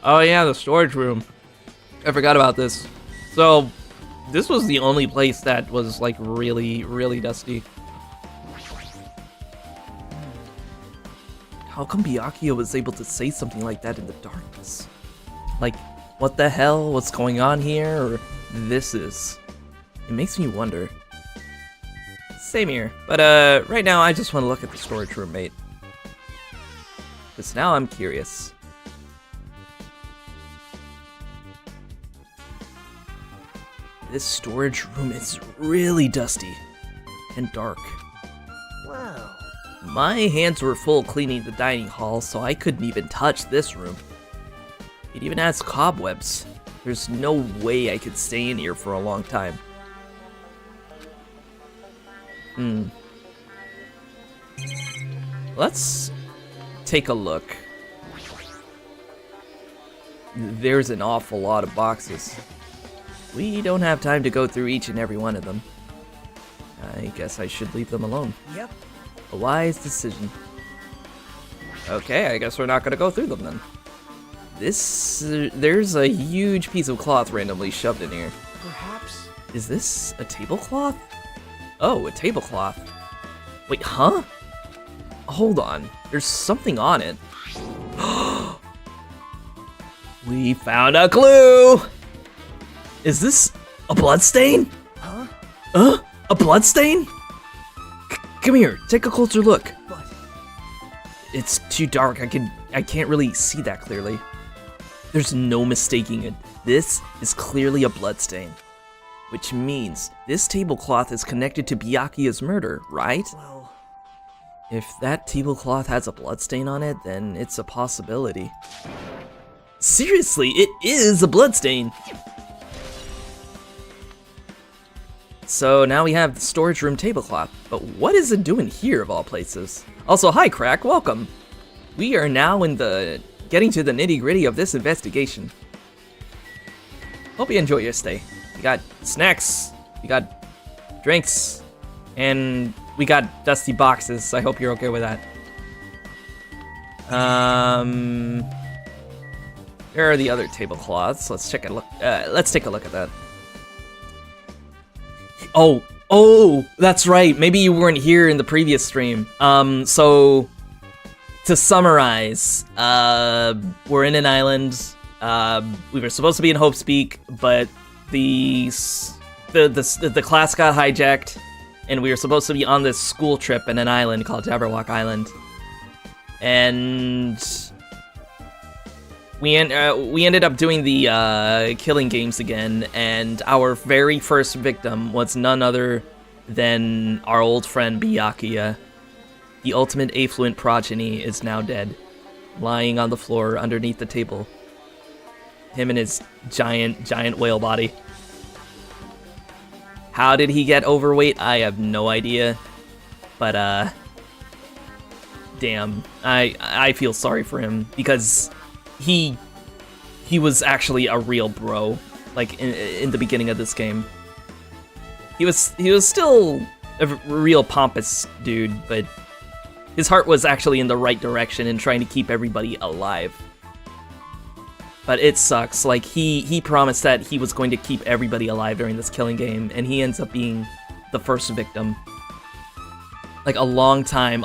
Oh yeah, the storage room. I forgot about this. So, this was the only place that was like really, really dusty. How come Byakuya was able to say something like that in the darkness? Like, what the hell? What's going on here? Or this is? It makes me wonder. Same here. But right now I just want to look at the storage room, mate. Because now I'm curious. This storage room is really dusty and dark. Wow. My hands were full cleaning the dining hall, so I couldn't even touch this room. It even has cobwebs. There's no way I could stay in here for a long time. Let's take a look. There's an awful lot of boxes. We don't have time to go through each and every one of them. I guess I should leave them alone. Yep. A wise decision. Okay, I guess we're not gonna go through them then. There's a huge piece of cloth randomly shoved in here. Perhaps. Is this a tablecloth? Oh, a tablecloth. Wait, huh? Hold on, there's something on it. We found a clue! Is this a bloodstain? Huh? A bloodstain? Come here, take a closer look. But It's too dark, I can't really see that clearly. There's no mistaking it. This is clearly a bloodstain. Which means this tablecloth is connected to Byakuya's murder, right? well, If that tablecloth has a bloodstain on it, then it's a possibility. Seriously, it is a bloodstain! So now we have the storage room tablecloth, but what is it doing here of all places? Also, hi Crack, welcome! We are now getting to the nitty-gritty of this investigation. Hope you enjoy your stay. We got snacks, we got drinks, and we got dusty boxes. I hope you're okay with that. Here are the other tablecloths. Let's take a look at that. Oh, that's right. Maybe you weren't here in the previous stream. So to summarize, we're in an island. We were supposed to be in Hope's Peak, but the class got hijacked, and we were supposed to be on this school trip in an island called Jabberwock Island. And we ended up doing the killing games again, and our very first victim was none other than our old friend Byakuya. The ultimate affluent progeny is now dead, lying on the floor underneath the table. Him and his giant whale body. How did he get overweight? I have no idea. But damn, I feel sorry for him because he was actually a real bro, like in the beginning of this game. He was still a real pompous dude, but his heart was actually in the right direction and trying to keep everybody alive. But it sucks, like he promised that he was going to keep everybody alive during this killing game, and he ends up being the first victim. Like a long time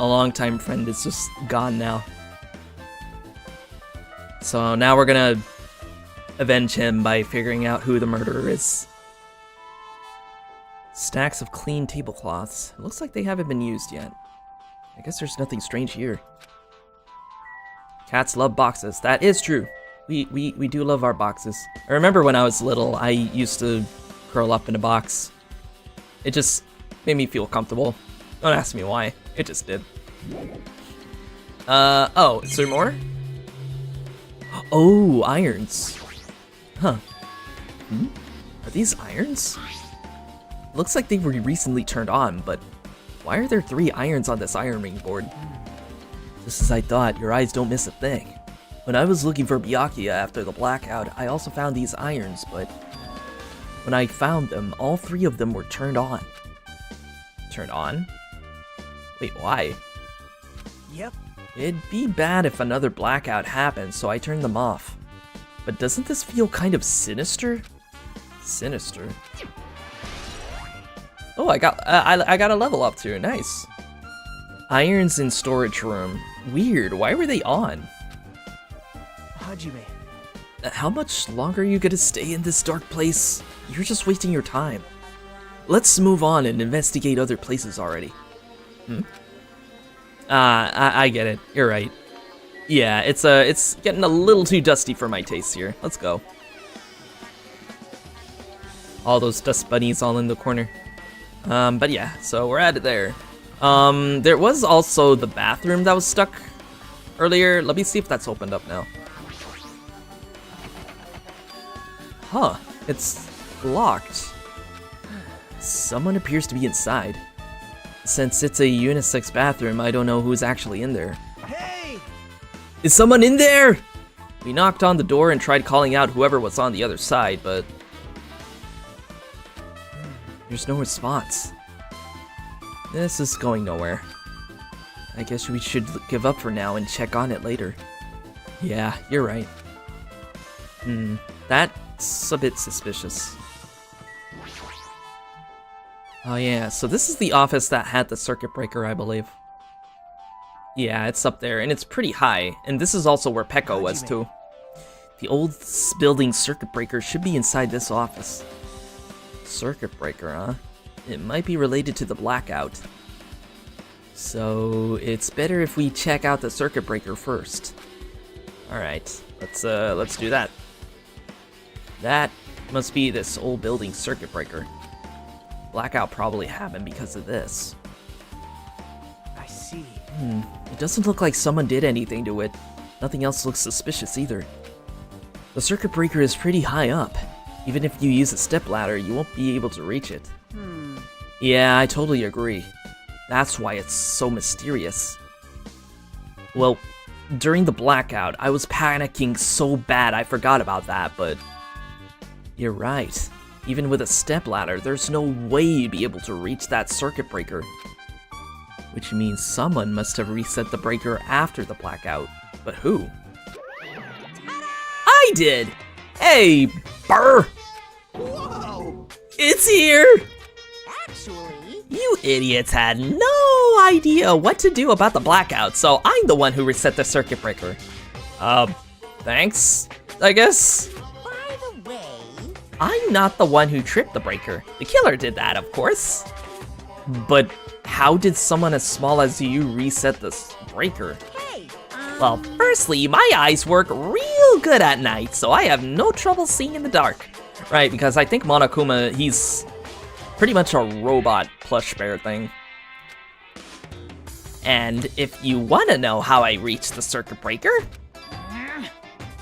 friend is just gone now. So now we're gonna avenge him by figuring out who the murderer is. Stacks of clean tablecloths. It looks like they haven't been used yet. I guess there's nothing strange here. Cats love boxes. That is true. We do love our boxes. I remember when I was little, I used to curl up in a box. It just made me feel comfortable. Don't ask me why. It just did. Oh, is there more? Oh, irons. Huh. Are these irons? Looks like they were recently turned on, but why are there 3 irons on this iron ring board? Just as I thought, your eyes don't miss a thing. When I was looking for Byakuya after the blackout, I also found these irons, but when I found them, all 3 of them were turned on. Turned on? Wait, why? yep. It'd be bad if another blackout happened, so I turned them off. But doesn't this feel kind of sinister? Sinister? Oh, I got a level up too. Nice. Irons in storage room. Weird, why were they on? Hajime. How much longer are you gonna stay in this dark place? You're just wasting your time. Let's move on and investigate other places already. I get it. You're right. Yeah, it's getting a little too dusty for my taste here. Let's go. All those dust bunnies all in the corner. But yeah, so we're at it there. There was also the bathroom that was stuck earlier. Let me see if that's opened up now. Huh, it's locked. Someone appears to be inside. Since it's a unisex bathroom, I don't know who's actually in there. Hey! Is someone in there? We knocked on the door and tried calling out whoever was on the other side, but there's no response. This is going nowhere. I guess we should give up for now and check on it later. Yeah, you're right. That's a bit suspicious. Oh yeah, so this is the office that had the circuit breaker, I believe. Yeah, it's up there, and it's pretty high. And this is also where Peko was, too. The old building circuit breaker should be inside this office. Circuit breaker, huh? It might be related to the blackout. So it's better if we check out the circuit breaker first. Alright, let's do that. That must be this old building circuit breaker. Blackout probably happened because of this. I see. It doesn't look like someone did anything to it. Nothing else looks suspicious either. The circuit breaker is pretty high up. Even if you use a stepladder, you won't be able to reach it. Yeah, I totally agree. That's why it's so mysterious. Well, during the blackout, I was panicking so bad I forgot about that, but you're right. Even with a stepladder, there's no way you'd be able to reach that circuit breaker. Which means someone must have reset the breaker after the blackout. But who? I did! Hey, Burr! Whoa! It's here! Actually, You idiots had no idea what to do about the blackout, so I'm the one who reset the circuit breaker. Thanks, I guess? by the way, I'm not the one who tripped the breaker. The killer did that, of course. But how did someone as small as you reset this breaker? hey, Well, firstly, my eyes work real good at night, so I have no trouble seeing in the dark. Right, because I think Monokuma, he's pretty much a robot plush bear thing. And if you want to know how I reached the circuit breaker,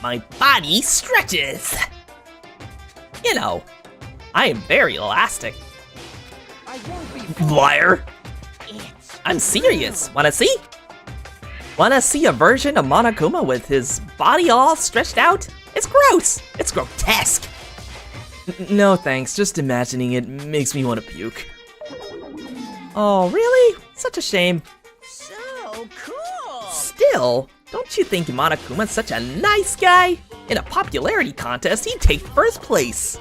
my body stretches. You know, I am very elastic. I won't be Liar! it's I'm serious. Wanna see? Wanna see a version of Monokuma with his body all stretched out? It's gross! It's grotesque! No thanks, just imagining it makes me want to puke. Oh, really? Such a shame. so cool. Still, don't you think Monokuma's such a nice guy? In a popularity contest, he'd take first place.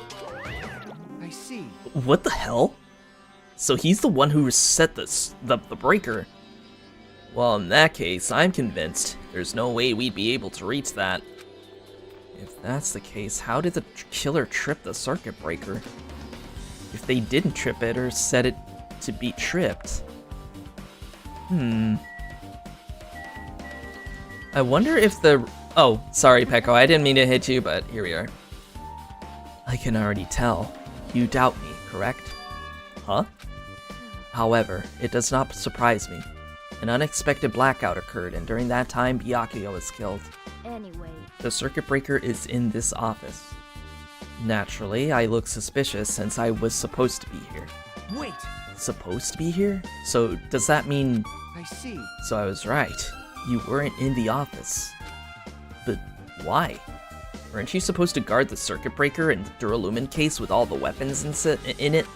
I see. What the hell? So he's the one who reset the breaker. Well, in that case, I'm convinced there's no way we'd be able to reach that. If that's the case, how did the killer trip the circuit breaker? If they didn't trip it or set it to be tripped. I wonder if the... Oh, sorry, Peko, I didn't mean to hit you, but here we are. I can already tell. You doubt me, correct? Huh? However, it does not surprise me. An unexpected blackout occurred, and during that time, Byakuya was killed. Anyway, The circuit breaker is in this office. Naturally, I look suspicious since I was supposed to be here. Wait! Supposed to be here? So, does that mean... I see. So I was right. You weren't in the office. But why? Weren't you supposed to guard the circuit breaker and Duralumin case with all the weapons in it?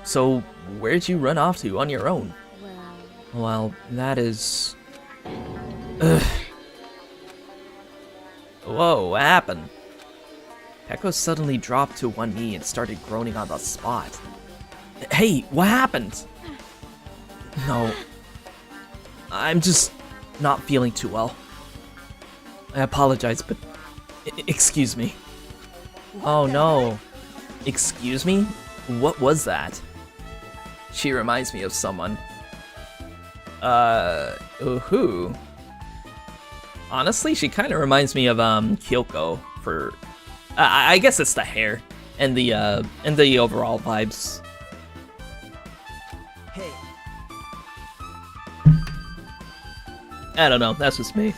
So, where'd you run off to on your own? Well, that is... Ugh. Whoa, what happened? Peko suddenly dropped to one knee and started groaning on the spot. Hey, what happened? No. I'm just not feeling too well. I apologize, but excuse me. Oh no. Excuse me? What was that? She reminds me of someone. Who? Honestly, she kind of reminds me of Kyoko for I guess it's the hair and the overall vibes. Hey, I don't know, that's just me.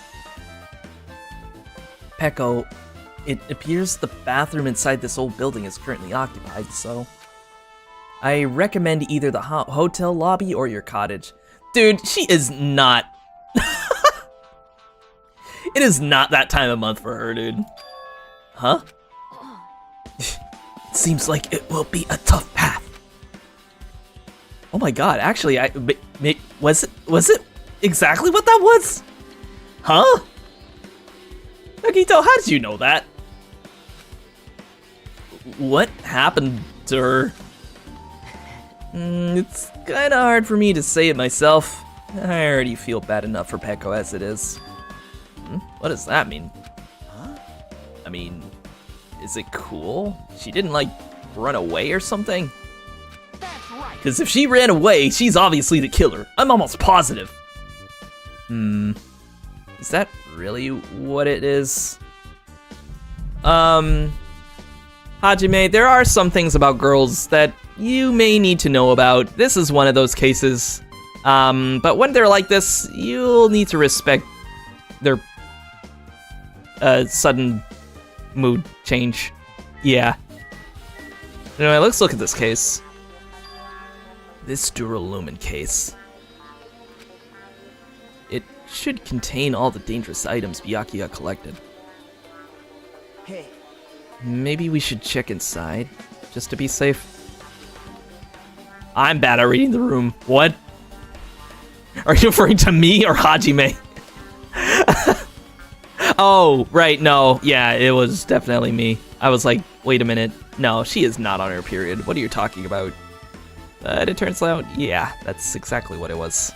Peko, it appears the bathroom inside this old building is currently occupied, so I recommend either the hotel lobby or your cottage. Dude, she is not. It is not that time of month for her, dude. Huh? It seems like it will be a tough path. Oh my god, actually, was it exactly what that was? Huh? Nagito, how did you know that? What happened to her? It's kinda hard for me to say it myself. I already feel bad enough for Peko as it is. What does that mean? huh? I mean, is it cool? She didn't, like, run away or something? That's right. Because if she ran away, she's obviously the killer. I'm almost positive. Is that really what it is? Hajime, there are some things about girls that you may need to know about. This is one of those cases. But when they're like this, you'll need to respect their sudden mood change. Yeah. Anyway, let's look at this case. This Duralumin case. It should contain all the dangerous items Byakuya collected. Hey, Maybe we should check inside, just to be safe. I'm bad at reading the room. What? Are you referring to me or Hajime? Oh, right, no. Yeah, it was definitely me. I was like, wait a minute. No, she is not on her period. What are you talking about? But it turns out, yeah, that's exactly what it was.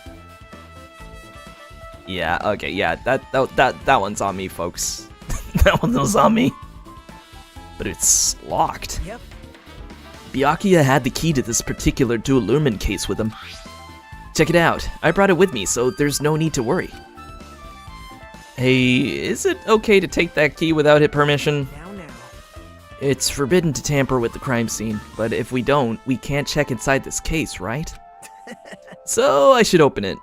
Yeah, okay, yeah, that one's on me, folks. That one was on me. But it's locked. yep. Byakuya had the key to this particular Duralumin case with him. Check it out. I brought it with me, so there's no need to worry. Hey, is it okay to take that key without his permission? Now. It's forbidden to tamper with the crime scene, but if we don't, we can't check inside this case, right? So I should open it.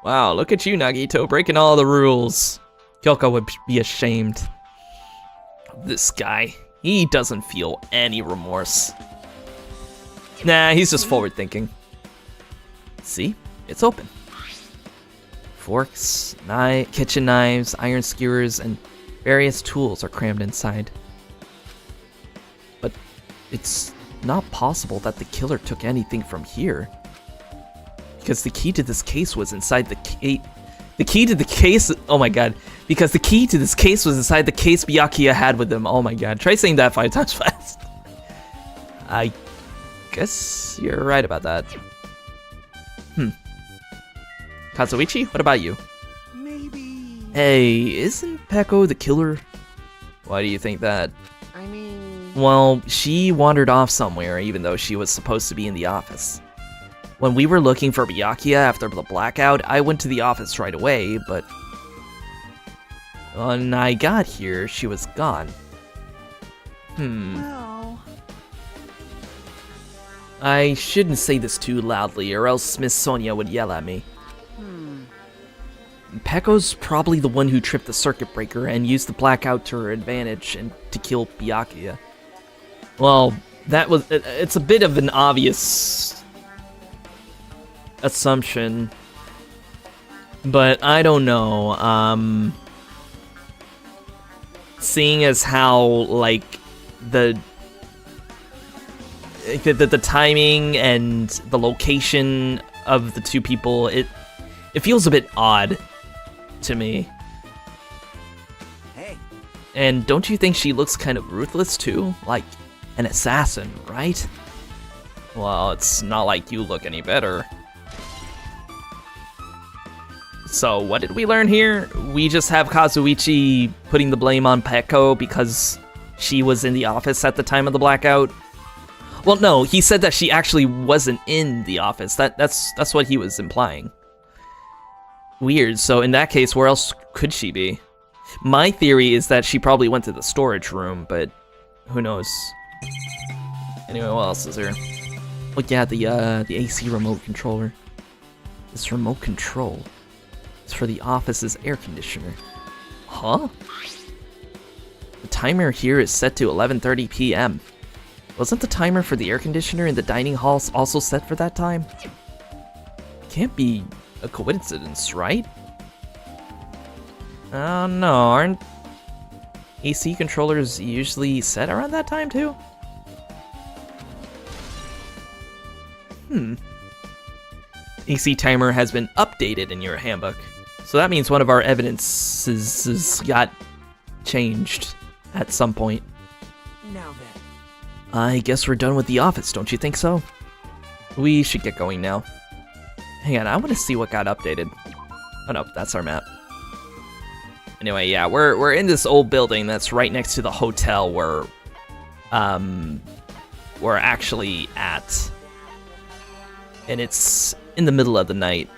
Wow, look at you, Nagito, breaking all the rules. Kyoko would be ashamed. This guy, he doesn't feel any remorse. Nah, he's just forward-thinking. See? It's open. Forks, kitchen knives, iron skewers, and various tools are crammed inside. But it's not possible that the killer took anything from here. Because the key to this case was inside the case. The key to the case. Oh my god. Because the key to this case was inside the case Byakuya had with him. Oh my god. Try saying that 5 times fast. I guess you're right about that. Kazuichi, what about you? Maybe. Hey, isn't Peko the killer? Why do you think that? I mean, Well, she wandered off somewhere even though she was supposed to be in the office. When we were looking for Byakuya after the blackout, I went to the office right away, but when I got here, she was gone. well, I shouldn't say this too loudly or else Miss Sonia would yell at me. Peko's probably the one who tripped the circuit breaker and used the blackout to her advantage and to kill Byakuya. Well, it's a bit of an obvious assumption, but I don't know. Seeing as how, like, the timing and the location of the two people, it feels a bit odd to me. hey, And don't you think she looks kind of ruthless too? Like an assassin, right? Well, it's not like you look any better. So what did we learn here? We just have Kazuichi putting the blame on Peko because she was in the office at the time of the blackout. Well, no, he said that she actually wasn't in the office. That's what he was implying. Weird. So in that case, where else could she be? My theory is that she probably went to the storage room, but who knows? Anyway, what else is there? Oh yeah, the AC remote controller. This remote control is for the office's air conditioner. Huh? The timer here is set to 11:30 p.m. Wasn't the timer for the air conditioner in the dining hall also set for that time? Can't be a coincidence, right? No, aren't AC controllers usually set around that time too? AC timer has been updated in your handbook. So that means one of our evidences got changed at some point. Now then. I guess we're done with the office, don't you think so? We should get going now. Hang on, I want to see what got updated. Oh no, that's our map. Anyway, yeah, we're in this old building that's right next to the hotel where we're actually at. And it's in the middle of the night.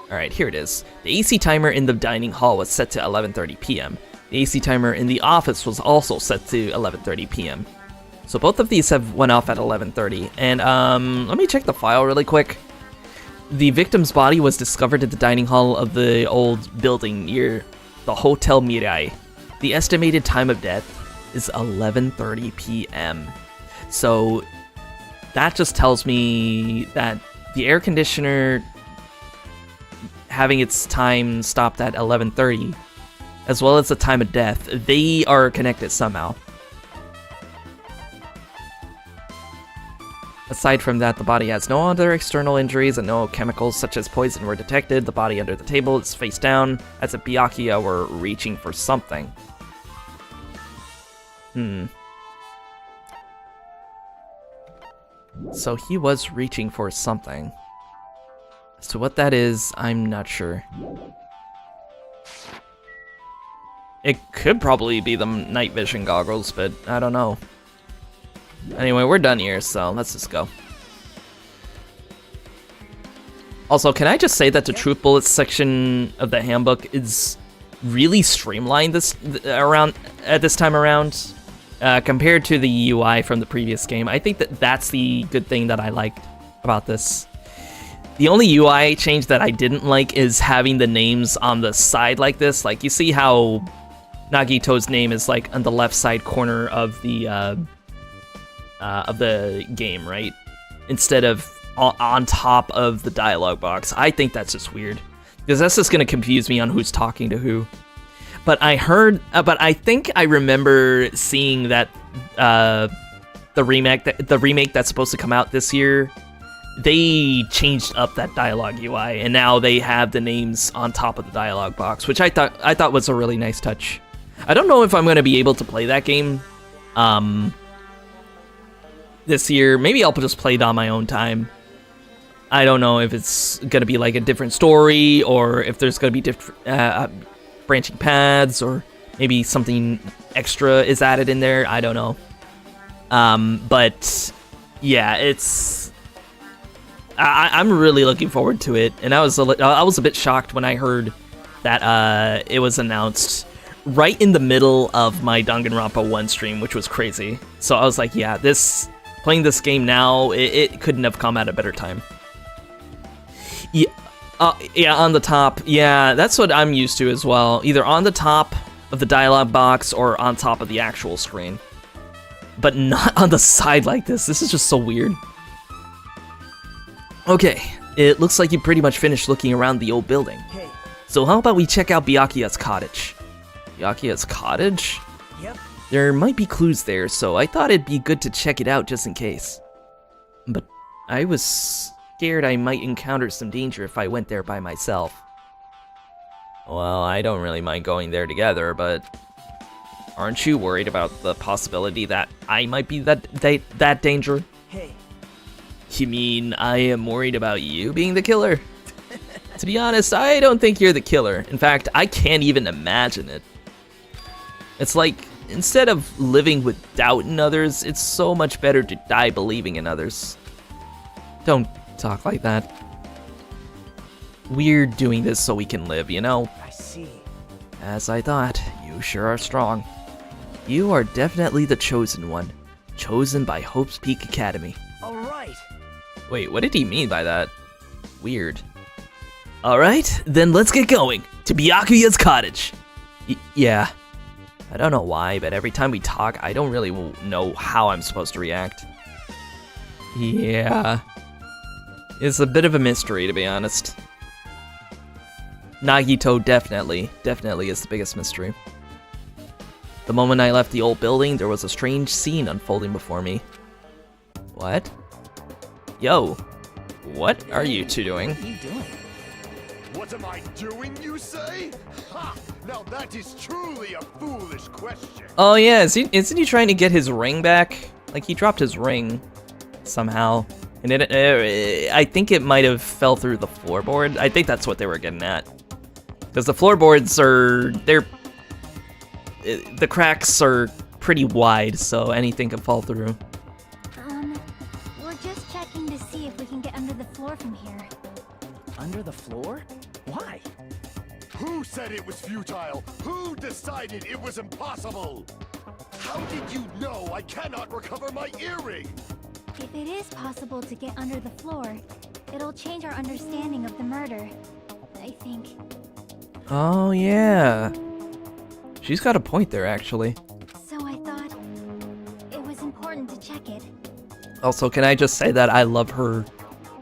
Alright, here it is. The AC timer in the dining hall was set to 11:30 p.m. The AC timer in the office was also set to 11:30 p.m. So both of these have went off at 11:30. And let me check the file really quick. The victim's body was discovered at the dining hall of the old building near the Hotel Mirai. The estimated time of death is 11:30 p.m. So that just tells me that the air conditioner having its time stopped at 11:30, as well as the time of death, they are connected somehow. Aside from that, the body has no other external injuries and no chemicals such as poison were detected. The body under the table is face down, as if Byakuya were reaching for something. So he was reaching for something. So what that is, I'm not sure. It could probably be the night vision goggles, but I don't know. Anyway, we're done here, so let's just go. Also, can I just say that the truth bullets section of the handbook is really streamlined at this time around, compared to the UI from the previous game. I think that's the good thing that I liked about this. The only UI change that I didn't like is having the names on the side like this. Like, you see how Nagito's name is like on the left side corner of the game, right? Instead of on top of the dialogue box. I think that's just weird, because that's just gonna confuse me on who's talking to who. But I think I remember seeing that the remake that's supposed to come out this year, they changed up that dialogue UI, and now they have the names on top of the dialogue box, which I thought was a really nice touch. I don't know if I'm gonna be able to play that game this year. Maybe I'll just play it on my own time. I don't know if it's gonna be like a different story, or if there's gonna be different branching paths, or maybe something extra is added in there. I don't know. But yeah, it's. I'm really looking forward to it, and I was a bit shocked when I heard that it was announced right in the middle of my Danganronpa 1 stream, which was crazy. So I was like, yeah, playing this game now, it couldn't have come at a better time. Yeah, on the top. Yeah, that's what I'm used to as well. Either on the top of the dialogue box or on top of the actual screen. But not on the side like this. This is just so weird. Okay, it looks like you pretty much finished looking around the old building. Hey. So how about we check out Byakuya's cottage? Byakuya's cottage? Yep. There might be clues there, so I thought it'd be good to check it out just in case. But I was scared I might encounter some danger if I went there by myself. Well, I don't really mind going there together, but aren't you worried about the possibility that I might be that danger? Hey. You mean I am worried about you being the killer? To be honest, I don't think you're the killer. In fact, I can't even imagine it. It's like, instead of living with doubt in others, it's so much better to die believing in others. Don't talk like that. We're doing this so we can live, you know? I see. As I thought, you sure are strong. You are definitely the chosen one. Chosen by Hope's Peak Academy. All right. Wait, what did he mean by that? Weird. Alright, then let's get going. To Byakuya's cottage. Yeah. I don't know why, but every time we talk, I don't really know how I'm supposed to react. Yeah. It's a bit of a mystery, to be honest. Nagito definitely is the biggest mystery. The moment I left the old building, there was a strange scene unfolding before me. What? Yo, what are you two doing? What are you doing? What am I doing, you say? Ha! Now that is truly a foolish question. Oh yeah, isn't he trying to get his ring back? Like, he dropped his ring somehow. And I think it might have fell through the floorboard. I think that's what they were getting at. Because the floorboards are, the cracks are pretty wide, so anything can fall through. We're just checking to see if we can get under the floor from here. Under the floor? Why? Who said it was futile? Who decided it was impossible? How did you know I cannot recover my earring? If it is possible to get under the floor, it'll change our understanding of the murder, I think. Oh yeah. She's got a point there, actually. So I thought it was important to check it. Also, can I just say that I love her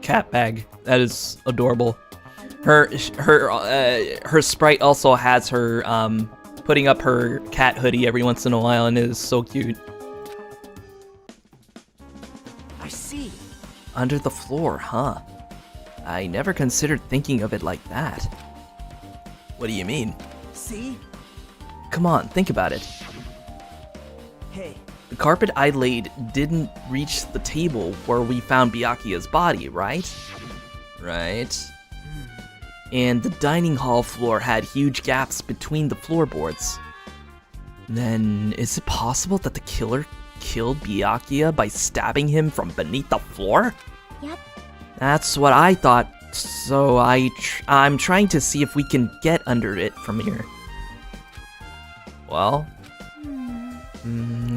cat bag? That is adorable. Her sprite also has her putting up her cat hoodie every once in a while, and it is so cute. I see. Under the floor, huh? I never considered thinking of it like that. What do you mean? See? Come on, think about it. Hey, The carpet I laid didn't reach the table where we found Byakuya's body, right? Right. And the dining hall floor had huge gaps between the floorboards. Then, is it possible that the killer killed Byakuya by stabbing him from beneath the floor? Yep. That's what I thought, so I'm trying to see if we can get under it from here. Well,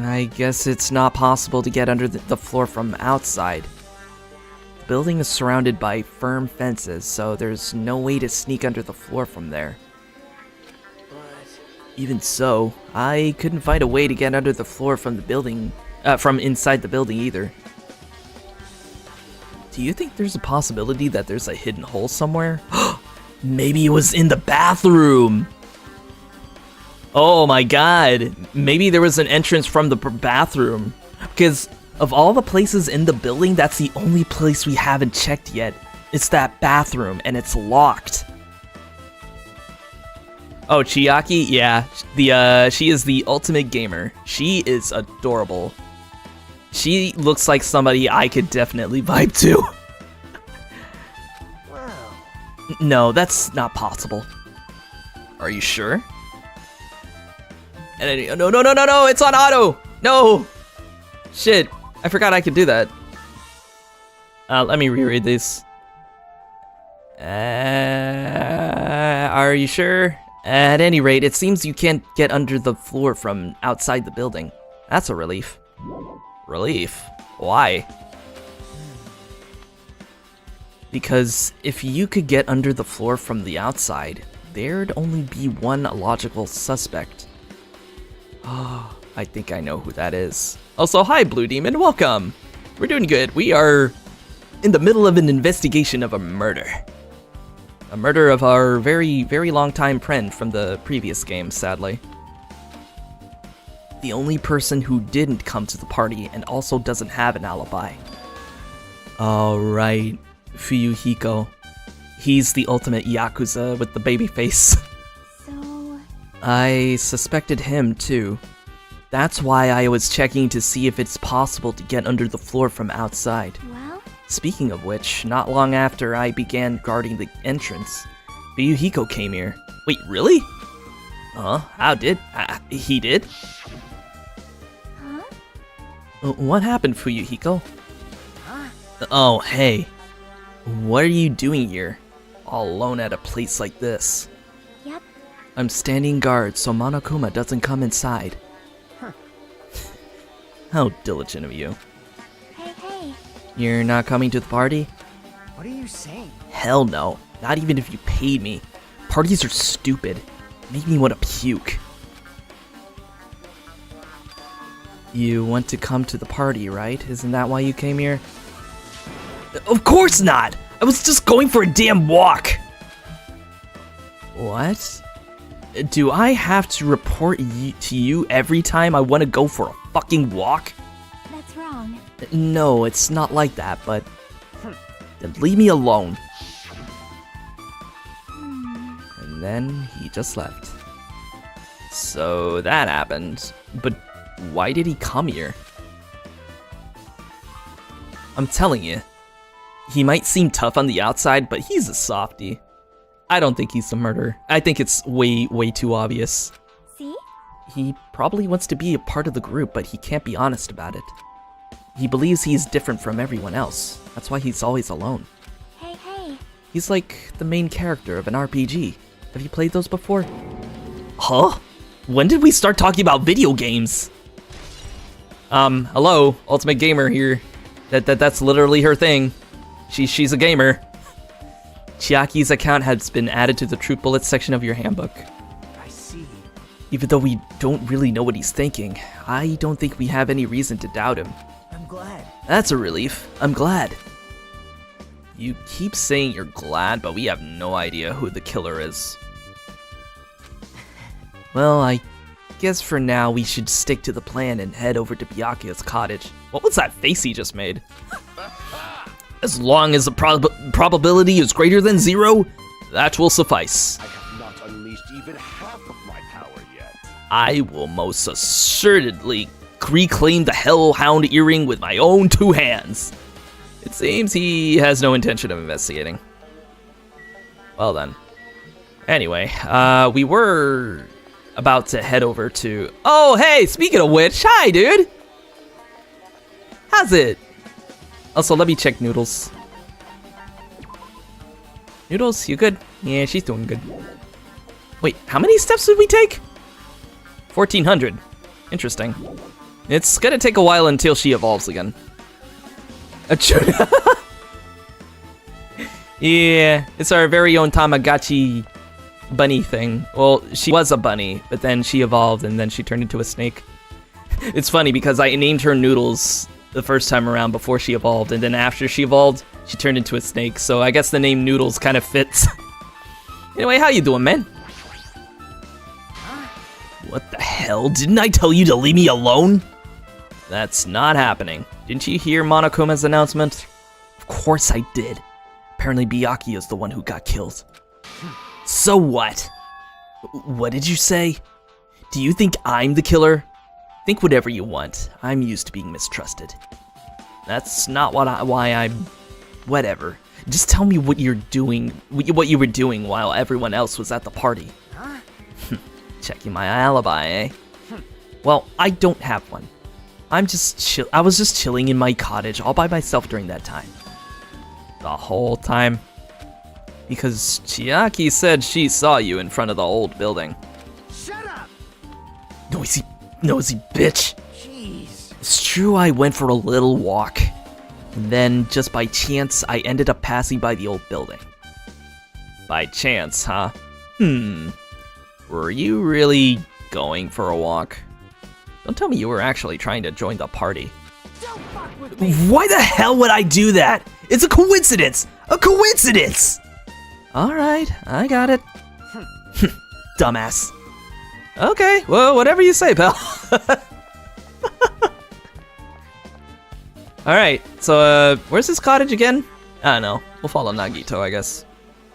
I guess it's not possible to get under the floor from outside. The building is surrounded by firm fences, so there's no way to sneak under the floor from there. Even so, I couldn't find a way to get under the floor from the building, from inside the building either. Do you think there's a possibility that there's a hidden hole somewhere? Maybe it was in the bathroom! Oh my god, maybe there was an entrance from the bathroom. Because of all the places in the building, that's the only place we haven't checked yet. It's that bathroom, and it's locked. Oh, Chiaki? Yeah, she is the ultimate gamer. She is adorable. She looks like somebody I could definitely vibe to. well, No, that's not possible. Are you sure? And no, it's on auto! No! Shit, I forgot I could do that. Let me reread this. Are you sure? At any rate, it seems you can't get under the floor from outside the building. That's a relief. Relief? Why? Because if you could get under the floor from the outside, there'd only be one logical suspect. Oh, I think I know who that is. Also, hi Blue Demon, welcome! We're doing good. We are in the middle of an investigation of a murder. A murder of our very, very long-time friend from the previous game, sadly. The only person who didn't come to the party and also doesn't have an alibi. Alright, Fuyuhiko. He's the ultimate Yakuza with the baby face. So, I suspected him too. That's why I was checking to see if it's possible to get under the floor from outside. well, Speaking of which, not long after I began guarding the entrance, Fuyuhiko came here. Wait, really? How did? He did? Huh? What happened, Fuyuhiko? Oh, hey. What are you doing here? All alone at a place like this? Yep. I'm standing guard so Monokuma doesn't come inside. How diligent of you. Hey. You're not coming to the party? What are you saying? Hell no. Not even if you paid me. Parties are stupid. Make me want to puke. You want to come to the party, right? Isn't that why you came here? Of course not! I was just going for a damn walk! What? Do I have to report to you every time I want to go for a fucking walk? That's wrong. No, it's not like that, but... Then leave me alone. And then he just left. So that happened. But why did he come here? I'm telling you, he might seem tough on the outside, but he's a softie. I don't think he's a murderer. I think it's way too obvious. See? He probably wants to be a part of the group, but he can't be honest about it. He believes he's different from everyone else. That's why he's always alone. Hey. He's like the main character of an RPG. Have you played those before? Huh? When did we start talking about video games? Hello, Ultimate Gamer here. That's literally her thing. She's a gamer. Chiaki's account has been added to the Truth Bullets section of your handbook. I see. Even though we don't really know what he's thinking, I don't think we have any reason to doubt him. I'm glad. That's a relief. I'm glad. You keep saying you're glad, but we have no idea who the killer is. Well, I guess for now we should stick to the plan and head over to Byakuya's cottage. What was that face he just made? As long as the probability is greater than 0, that will suffice. I have not unleashed even half of my power yet. I will most assuredly reclaim the Hellhound earring with my own 2 hands. It seems he has no intention of investigating. Well then. Anyway, we were about to head over to... Oh, hey, speaking of which, hi, dude! How's it? Also, let me check Noodles. Noodles, you good? Yeah, she's doing good. Wait, how many steps did we take? 1,400. Interesting. It's gonna take a while until she evolves again. Yeah, it's our very own Tamagotchi bunny thing. Well, she was a bunny, but then she evolved and then she turned into a snake. It's funny because I named her Noodles the first time around before she evolved, and then after she evolved, she turned into a snake, so I guess the name Noodles kind of fits. Anyway, how you doing, man? What the hell? Didn't I tell you to leave me alone? That's not happening. Didn't you hear Monokuma's announcement? Of course I did. Apparently Byakuya is the one who got killed. So what? What did you say? Do you think I'm the killer? Think whatever you want. I'm used to being mistrusted. That's not why I'm... Whatever. Just tell me what you're doing, what you were doing while everyone else was at the party. Huh? Checking my alibi, eh? Well, I don't have one. I was just chilling in my cottage all by myself during that time. The whole time. Because Chiaki said she saw you in front of the old building. Shut up! Noisy bitch. Jeez. It's true I went for a little walk. And then, just by chance, I ended up passing by the old building. By chance, huh? Were you really going for a walk? Don't tell me you were actually trying to join the party. Don't fuck with me! Why the hell would I do that? It's a coincidence! A coincidence! Alright, I got it. Dumbass. Okay, well, whatever you say, pal. Alright, so, where's this cottage again? I don't know. We'll follow Nagito, I guess.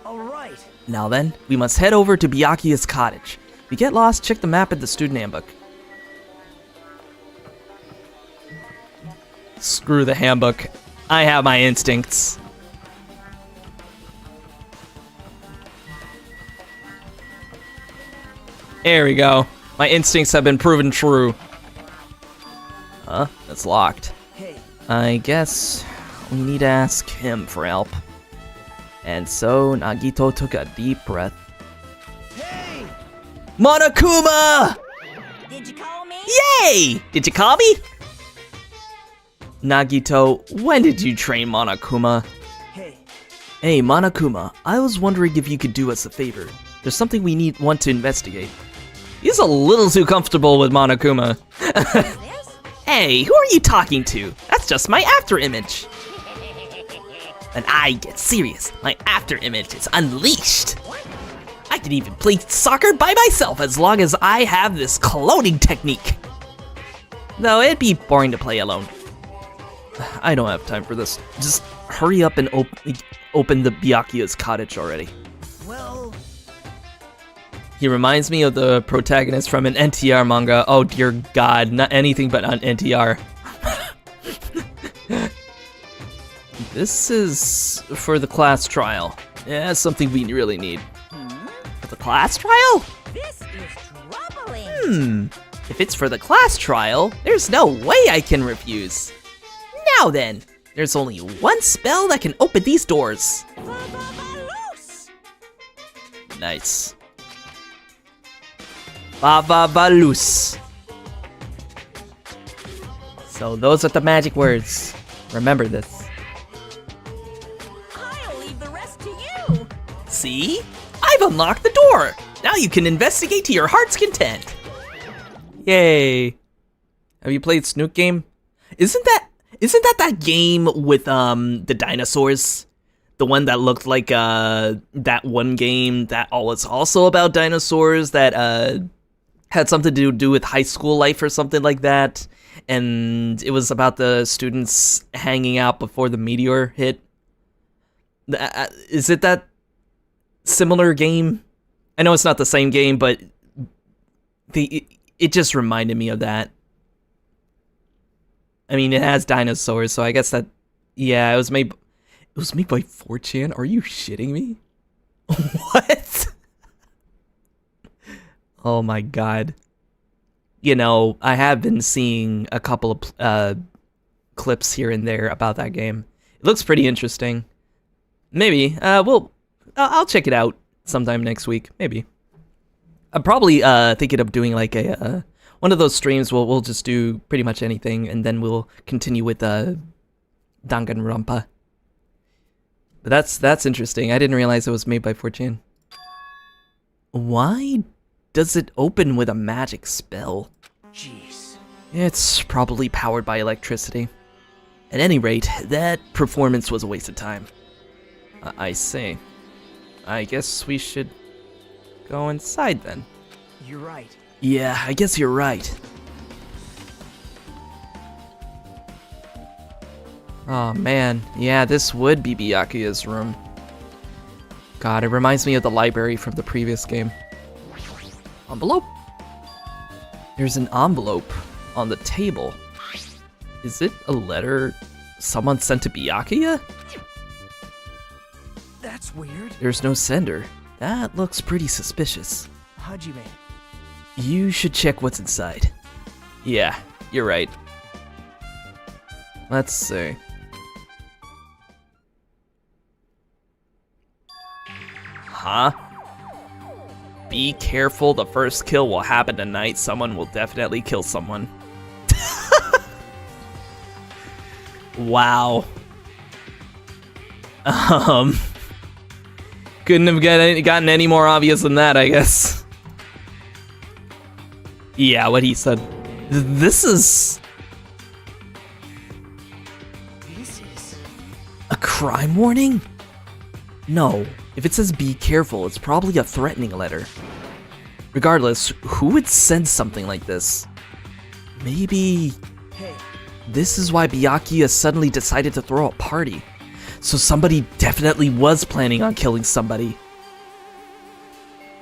Alright. Now then, we must head over to Byakuya's cottage. If you get lost, check the map at the student handbook. Screw the handbook. I have my instincts. There we go. My instincts have been proven true. Huh? It's locked. Hey, I guess we need to ask him for help. And so Nagito took a deep breath. hey! Monokuma! Did you call me? Yay! Did you call me? Nagito, when did you train Monokuma? Hey, Hey, Monokuma, I was wondering if you could do us a favor. There's something we want to investigate. He's a little too comfortable with Monokuma. This? Hey, who are you talking to? That's just my after image. When I get serious, my after image is unleashed. I can even play soccer by myself as long as I have this cloning technique. Though it'd be boring to play alone. I don't have time for this. Just hurry up and open the Byakuya's cottage already. well, He reminds me of the protagonist from an NTR manga. Oh dear god, not anything but on NTR. This is for the class trial. Yeah, something we really need. For the class trial? This is troubling. If it's for the class trial, there's no way I can refuse. Now then, there's only one spell that can open these doors. Loose. Nice. Valus. So those are the magic words. Remember this. I'll leave the rest to you. See? I've unlocked the door! Now you can investigate to your heart's content. Yay. Have you played Snook Game? Isn't that game with the dinosaurs? The one that looked like that one game that was also about dinosaurs that had something to do with high school life or something like that. And it was about the students hanging out before the meteor hit. Is it that similar game? I know it's not the same game, but it just reminded me of that. I mean, it has dinosaurs, so I guess that, yeah, it was made by 4chan. Are you shitting me? What? Oh my god. You know, I have been seeing a couple of clips here and there about that game. It looks pretty interesting. Maybe I'll check it out sometime next week. Maybe. I'm probably thinking of doing like a one of those streams where we'll just do pretty much anything, and then we'll continue with Danganronpa. But that's interesting. I didn't realize it was made by 4chan. Why does it open with a magic spell? jeez. It's probably powered by electricity. At any rate, that performance was a waste of time. I see. I guess we should go inside then. You're right. Yeah, I guess you're right. Oh man, yeah, this would be Byakuya's room. God, it reminds me of the library from the previous game. Envelope? There's an envelope on the table. Is it a letter someone sent to Byakuya? That's weird. There's no sender. That looks pretty suspicious. Hajime. You should check what's inside. Yeah, you're right. Let's see. Huh? Be careful, the first kill will happen tonight. Someone will definitely kill someone. Wow. Couldn't have gotten any more obvious than that, I guess. Yeah, what he said. This is a crime warning? No. If it says be careful, it's probably a threatening letter. Regardless, who would send something like this? Maybe Hey, this is why Byakuya suddenly decided to throw a party. So somebody definitely was planning on killing somebody.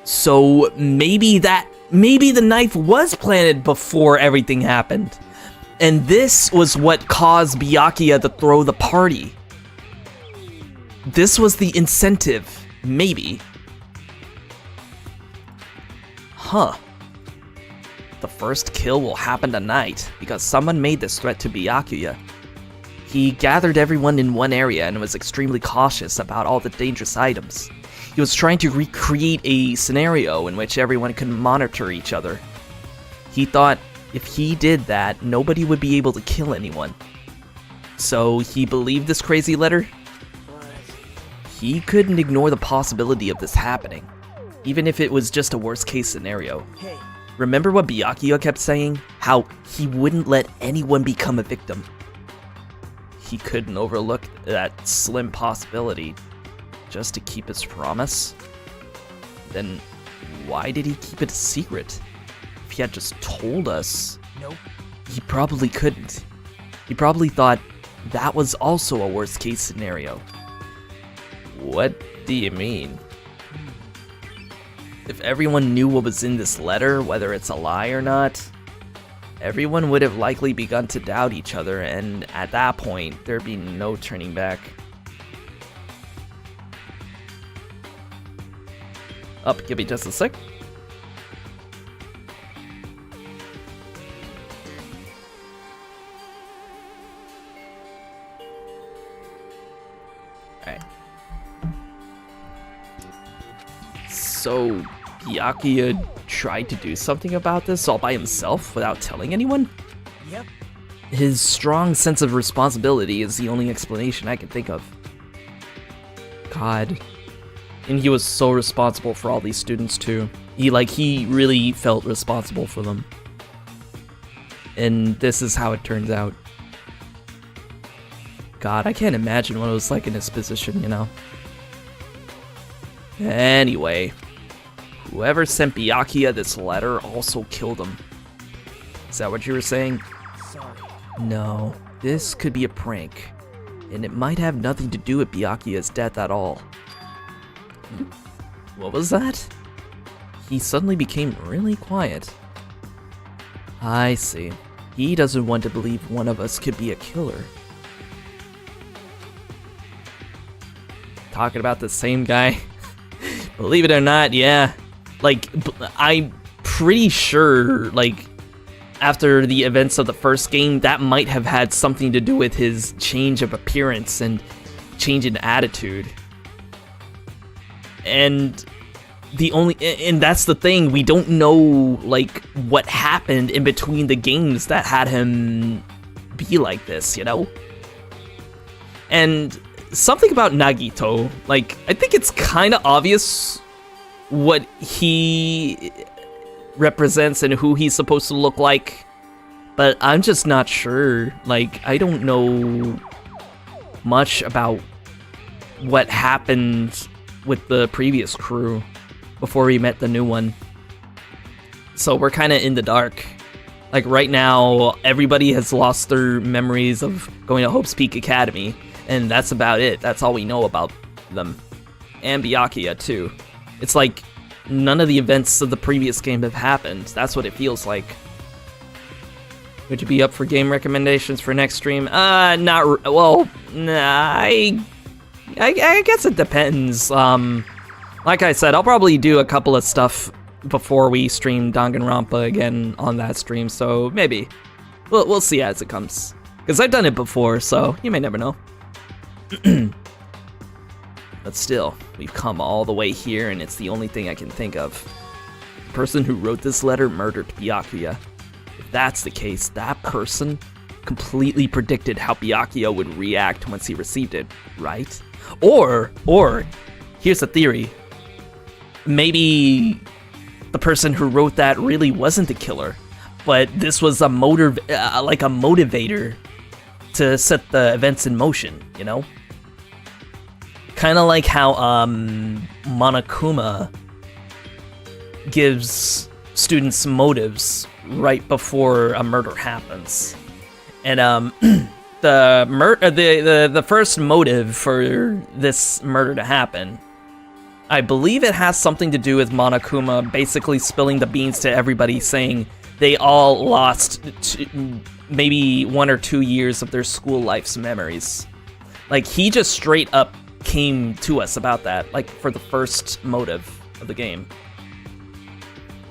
So maybe the knife was planted before everything happened. And this was what caused Byakuya to throw the party. This was the incentive, maybe. Huh. The first kill will happen tonight because someone made this threat to Byakuya. He gathered everyone in one area and was extremely cautious about all the dangerous items. He was trying to recreate a scenario in which everyone could monitor each other. He thought if he did that, nobody would be able to kill anyone. So he believed this crazy letter? He couldn't ignore the possibility of this happening, even if it was just a worst-case scenario. Hey, Remember what Byakuya kept saying? How he wouldn't let anyone become a victim. He couldn't overlook that slim possibility just to keep his promise? Then why did he keep it a secret? If he had just told us, nope. he probably couldn't. He probably thought that was also a worst-case scenario. What do you mean? If everyone knew what was in this letter, whether it's a lie or not, everyone would have likely begun to doubt each other, and at that point, there'd be no turning back. Up, give me just a sec. Alright. So, Byakuya tried to do something about this all by himself without telling anyone? Yep. His strong sense of responsibility is the only explanation I can think of. God. And he was so responsible for all these students too. He really felt responsible for them. And this is how it turns out. God, I can't imagine what it was like in his position, you know? Anyway, whoever sent Byakuya this letter also killed him. Is that what you were saying? Sorry. No, this could be a prank, and it might have nothing to do with Byakuya's death at all. What was that? He suddenly became really quiet. I see. He doesn't want to believe one of us could be a killer. Talking about the same guy? Believe it or not, yeah. I'm pretty sure, after the events of the first game, that might have had something to do with his change of appearance and change in attitude. And that's the thing, we don't know, what happened in between the games that had him be like this, you know? And something about Nagito, I think it's kind of obvious what he represents and who he's supposed to look like, but I'm just not sure. I don't know much about what happened with the previous crew before we met the new one. So we're kind of in the dark. Right now, everybody has lost their memories of going to Hope's Peak Academy, and that's about it. That's all we know about them. And Byakuya, too. It's none of the events of the previous game have happened. That's what it feels like. Would you be up for game recommendations for next stream? Well, nah, I guess it depends. Like I said, I'll probably do a couple of stuff before we stream Danganronpa again on that stream, so maybe. We'll see as it comes. Because I've done it before, so you may never know. But still, we've come all the way here, and it's the only thing I can think of. The person who wrote this letter murdered Byakuya. If that's the case, that person completely predicted how Byakuya would react once he received it, right? Or, here's a theory. Maybe the person who wrote that really wasn't the killer, but this was a motivator to set the events in motion, you know? Kind of like how Monokuma gives students motives right before a murder happens. And the first motive for this murder to happen, I believe it has something to do with Monokuma basically spilling the beans to everybody, saying they all lost maybe 1 or 2 years of their school life's memories. Like, he just straight up came to us about that, like, for the first motive of the game.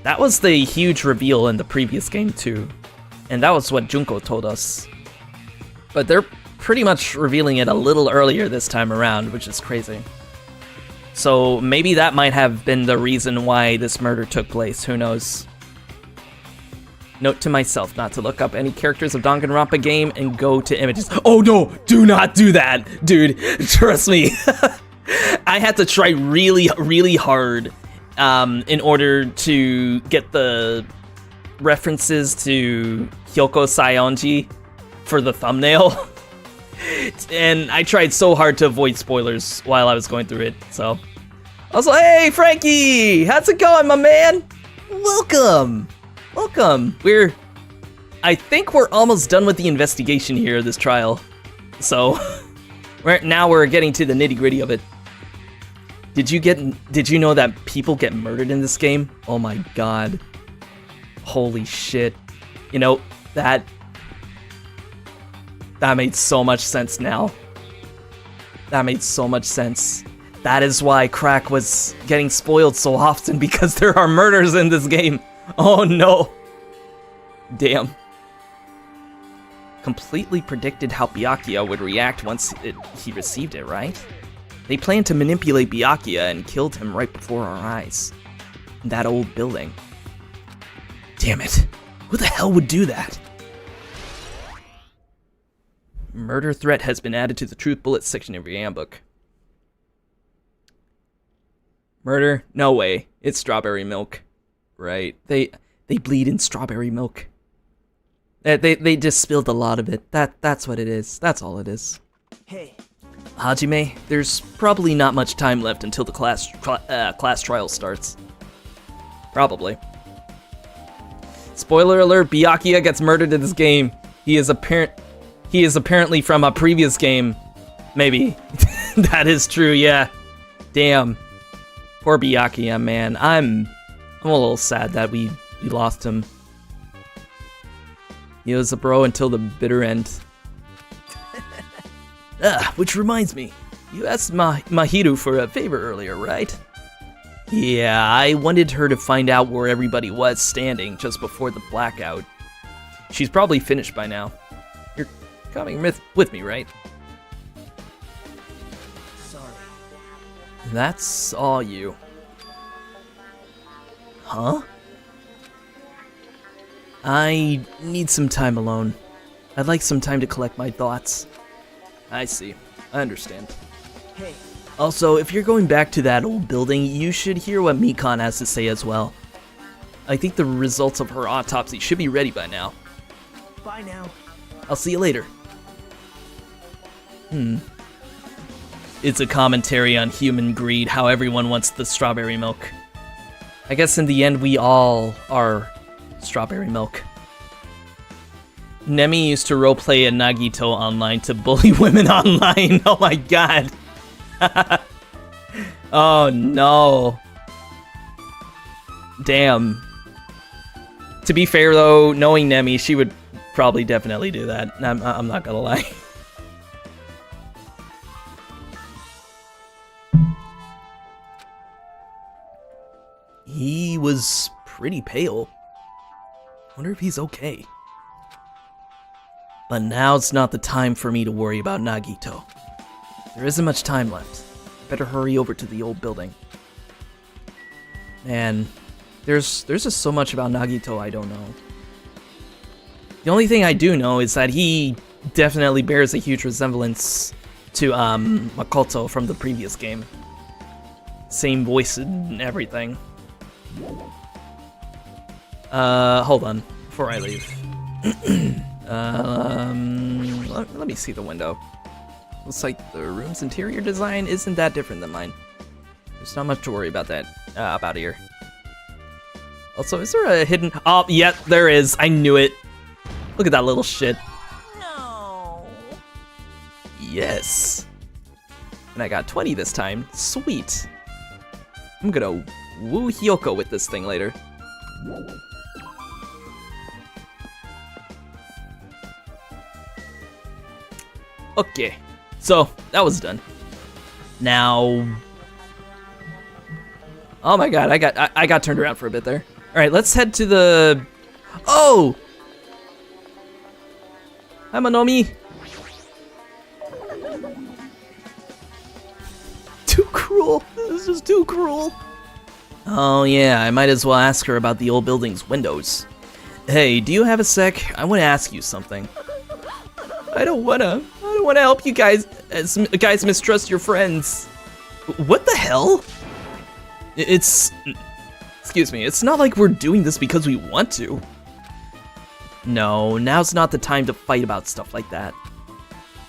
That was the huge reveal in the previous game, too. And that was what Junko told us. But they're pretty much revealing it a little earlier this time around, which is crazy. So maybe that might have been the reason why this murder took place, who knows. Note to myself not to look up any characters of Danganronpa game and go to images. Oh no, do not do that, dude. Trust me. I had to try really, really hard in order to get the references to Hyoko Saionji for the thumbnail. And I tried so hard to avoid spoilers while I was going through it, so. Also, hey, Frankie! How's it going, my man? Welcome! Welcome! I think we're almost done with the investigation here of this trial. So, now we're getting to the nitty-gritty of it. Did you know that people get murdered in this game? Oh my god. Holy shit. You know, that made so much sense now. That made so much sense. That is why crack was getting spoiled so often, because there are murders in this game. Oh no. Damn. Completely predicted how Byakuya would react once he received it, right? They planned to manipulate Byakuya and killed him right before our eyes. In that old building. Damn it. Who the hell would do that? Murder threat has been added to the truth bullet section of your handbook. Murder? No way. It's strawberry milk. Right. They bleed in strawberry milk. They just spilled a lot of it. That's what it is. That's all it is. Hey. Hajime, there's probably not much time left until the class trial starts. Probably. Spoiler alert, Byakuya gets murdered in this game. He is apparently from a previous game. Maybe. That is true, yeah. Damn. Poor Byakuya, man. I'm a little sad that we lost him. He was a bro until the bitter end. Which reminds me, you asked Mahiru for a favor earlier, right? Yeah, I wanted her to find out where everybody was standing just before the blackout. She's probably finished by now. You're coming with me, right? Sorry. That's all you. Huh? I need some time alone. I'd like some time to collect my thoughts. I see. I understand. Hey. Also, if you're going back to that old building, you should hear what Mikan has to say as well. I think the results of her autopsy should be ready by now. Bye now. I'll see you later. It's a commentary on human greed, how everyone wants the strawberry milk. I guess in the end, we all are strawberry milk. Nemi used to roleplay a Nagito online to bully women online. Oh my god. Oh no. Damn. To be fair though, knowing Nemi, she would probably definitely do that. I'm not gonna lie. He was pretty pale. Wonder if he's okay. But now's not the time for me to worry about Nagito. There isn't much time left. Better hurry over to the old building. Man, there's just so much about Nagito I don't know. The only thing I do know is that he definitely bears a huge resemblance to Makoto from the previous game. Same voice and everything. Hold on, before I leave. Let me see the window. Looks like the room's interior design isn't that different than mine. There's not much to worry about that, about here. Also, is there a hidden... Oh, yep, there is. I knew it. Look at that little shit. No. Yes. And I got 20 this time. Sweet. I'm gonna woo Hyoko with this thing later. Okay, so that was done. Now, oh my god, I got turned around for a bit there. All right, let's head to the. Oh, hi Monomi. Too cruel. This is just too cruel. Oh yeah, I might as well ask her about the old building's windows. Hey, do you have a sec? I want to ask you something. I don't wanna help you guys. Guys mistrust your friends. What the hell? Excuse me, it's not like we're doing this because we want to. No, now's not the time to fight about stuff like that.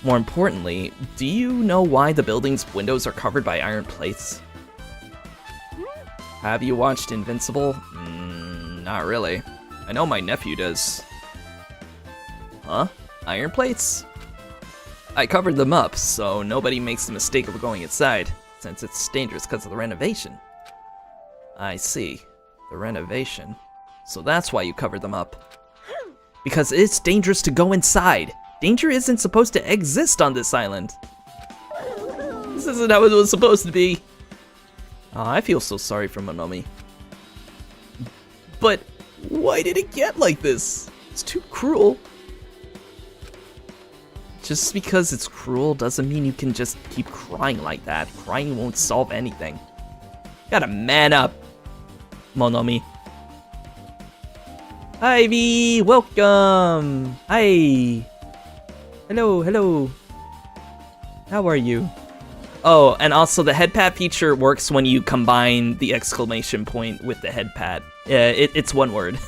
More importantly, do you know why the building's windows are covered by iron plates? Have you watched Invincible? Not really. I know my nephew does. Huh? Iron plates? I covered them up, so nobody makes the mistake of going inside, since it's dangerous because of the renovation. I see. The renovation. So that's why you covered them up. Because it's dangerous to go inside. Danger isn't supposed to exist on this island. This isn't how it was supposed to be. Oh, I feel so sorry for Monomi. But why did it get like this? It's too cruel. Just because it's cruel doesn't mean you can just keep crying like that. Crying won't solve anything. Gotta man up, Monomi. Hi, V, welcome. Hi. Hello, hello. How are you? Oh, and also the head pat feature works when you combine the exclamation point with the head pat. Yeah, it's one word.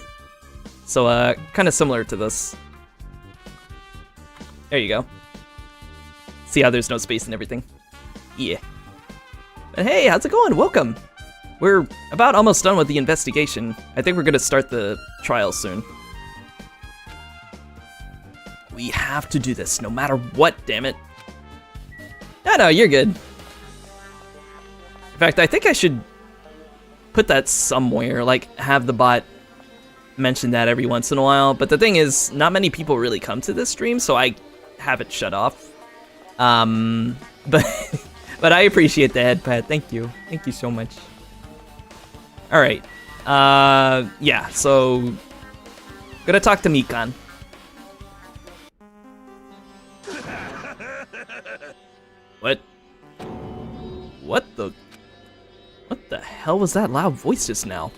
So, kind of similar to this. There you go. See how there's no space and everything? Yeah. But hey, how's it going? Welcome. We're about almost done with the investigation. I think we're gonna start the trial soon. We have to do this no matter what, damn it. No, you're good. In fact, I think I should put that somewhere, like have the bot mention that every once in a while. But the thing is, not many people really come to this stream, so I have it shut off. But I appreciate the head pat. Thank you so much. All right, yeah. So gonna talk to Mikan. What the hell was that loud voice just now?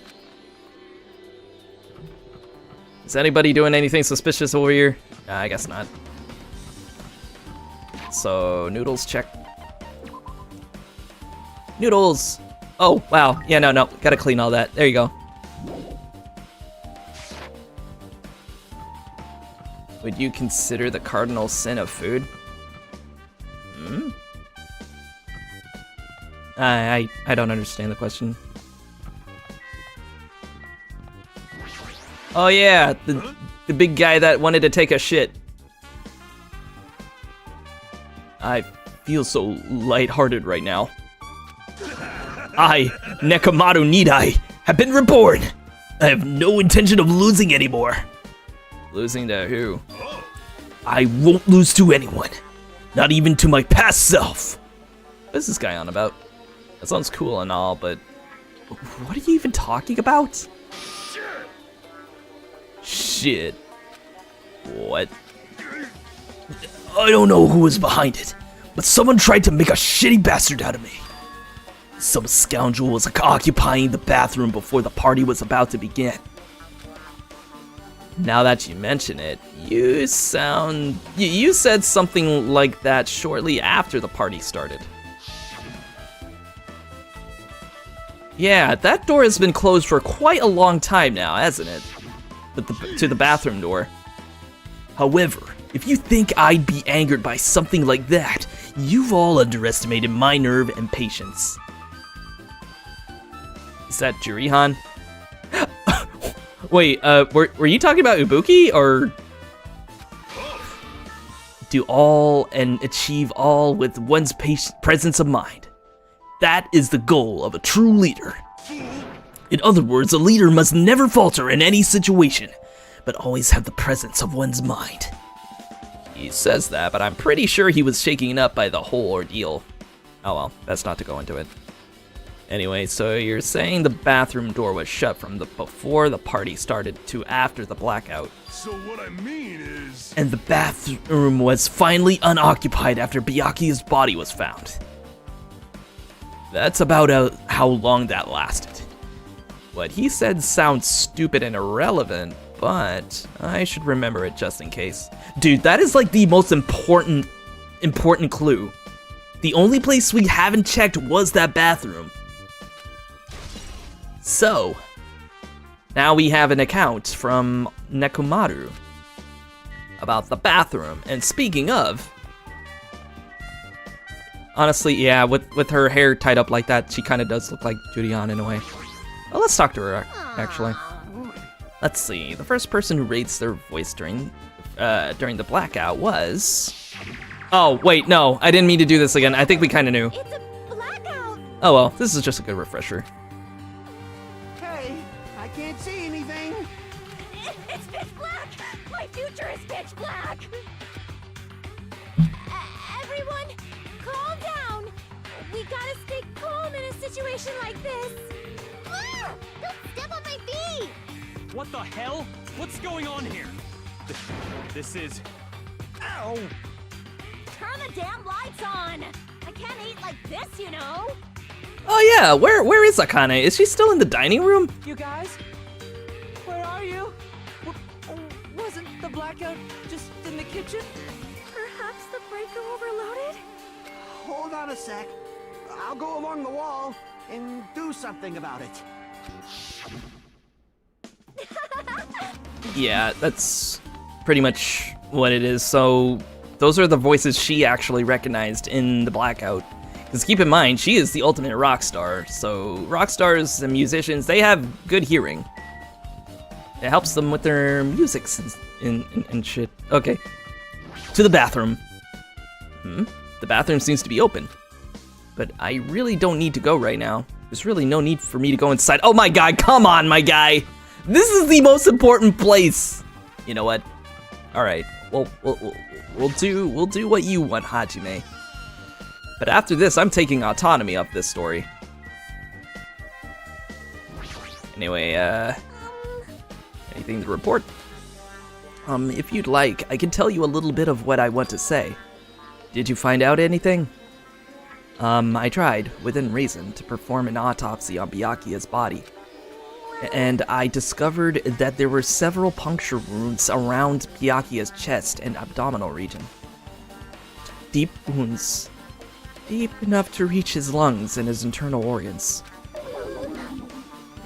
Is anybody doing anything suspicious over here? Nah, I guess not. So, Noodles, check. Noodles! Oh, wow. Yeah, no. Gotta clean all that. There you go. Would you consider the cardinal sin of food? Hmm? I don't understand the question. Oh yeah, the big guy that wanted to take a shit. I feel so lighthearted right now. I, Nekomaru Nidai, have been reborn. I have no intention of losing anymore. Losing to who? I won't lose to anyone. Not even to my past self. What's this guy on about? That sounds cool and all, but what are you even talking about? Shit. What? I don't know who was behind it, but someone tried to make a shitty bastard out of me. Some scoundrel was occupying the bathroom before the party was about to begin. Now that you mention it, you said something like that shortly after the party started. Yeah, that door has been closed for quite a long time now, hasn't it? To the bathroom door. However, if you think I'd be angered by something like that, you've all underestimated my nerve and patience. Is that Jurihan? Wait, were you talking about Ibuki, or? Do all and achieve all with one's presence of mind. That is the goal of a true leader. In other words, a leader must never falter in any situation, but always have the presence of one's mind. He says that, but I'm pretty sure he was shaken up by the whole ordeal. Oh well, best not to go into it. Anyway, so you're saying the bathroom door was shut from before the party started to after the blackout. So what I mean is... And the bathroom was finally unoccupied after Byakuya's body was found. That's about how long that lasted. What he said sounds stupid and irrelevant, but I should remember it just in case. Dude, that is like the most important clue. The only place we haven't checked was that bathroom. So, now we have an account from Nekomaru about the bathroom. And speaking of, honestly, yeah, with her hair tied up like that, she kind of does look like Julian in a way. Well, let's talk to her, actually. Let's see. The first person who rates their voice during the blackout was... Oh, wait, no. I didn't mean to do this again. I think we kind of knew. It's a blackout. Oh, well. This is just a good refresher. Hey, I can't see anything. It's pitch black. My future is pitch black. Everyone, calm down. We gotta stay calm in a situation like this. Ah! Don't step on my feet. What the hell? What's going on here? This is... Ow! Turn the damn lights on. I can't eat like this, you know. Oh, yeah. Where is Akane? Is she still in the dining room? You guys? Where are you? Wasn't the blackout just in the kitchen? Perhaps the breaker overloaded? Hold on a sec. I'll go along the wall and do something about it. Yeah, that's pretty much what it is. So those are the voices she actually recognized in the blackout. Because keep in mind, she is the ultimate rock star. So rock stars and musicians, they have good hearing. It helps them with their music and shit. Okay, to the bathroom. The bathroom seems to be open. But I really don't need to go right now. There's really no need for me to go inside. Oh my god, come on, my guy! This is the most important place! You know what? Alright, we'll do what you want, Hajime. But after this, I'm taking autonomy of this story. Anyway, anything to report? If you'd like, I can tell you a little bit of what I want to say. Did you find out anything? I tried, within reason, to perform an autopsy on Byakuya's body. And I discovered that there were several puncture wounds around Byakuya's chest and abdominal region. Deep wounds. Deep enough to reach his lungs and his internal organs.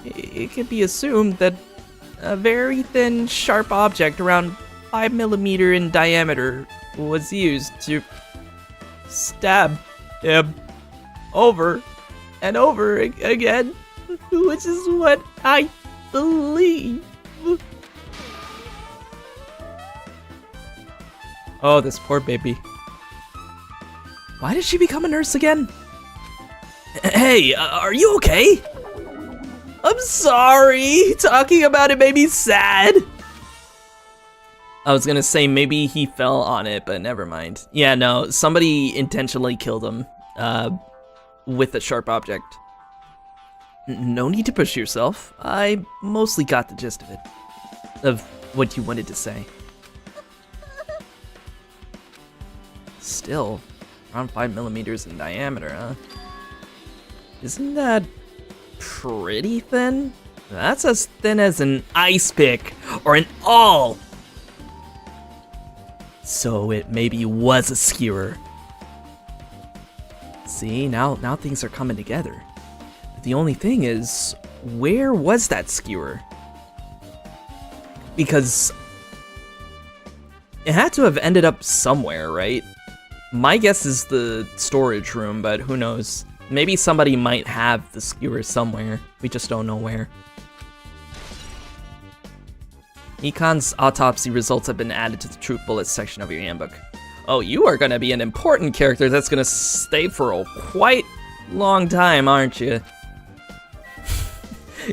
It can be assumed that a very thin, sharp object around 5mm in diameter was used to stab him over and over again, which is what I believe. Oh, this poor baby. Why did she become a nurse again? Hey, are you okay? I'm sorry. Talking about it made me sad. I was gonna say maybe he fell on it, but never mind. Yeah, no, somebody intentionally killed him with a sharp object. No need to push yourself. I mostly got the gist of it. Of what you wanted to say. Still, around 5mm in diameter, huh? Isn't that pretty thin? That's as thin as an ice pick or an awl. So it maybe was a skewer. See, now things are coming together. The only thing is, where was that skewer? Because it had to have ended up somewhere, right? My guess is the storage room, but who knows? Maybe somebody might have the skewer somewhere. We just don't know where. Mikan's autopsy results have been added to the Truth Bullets section of your handbook. Oh, you are gonna be an important character that's gonna stay for a quite long time, aren't you?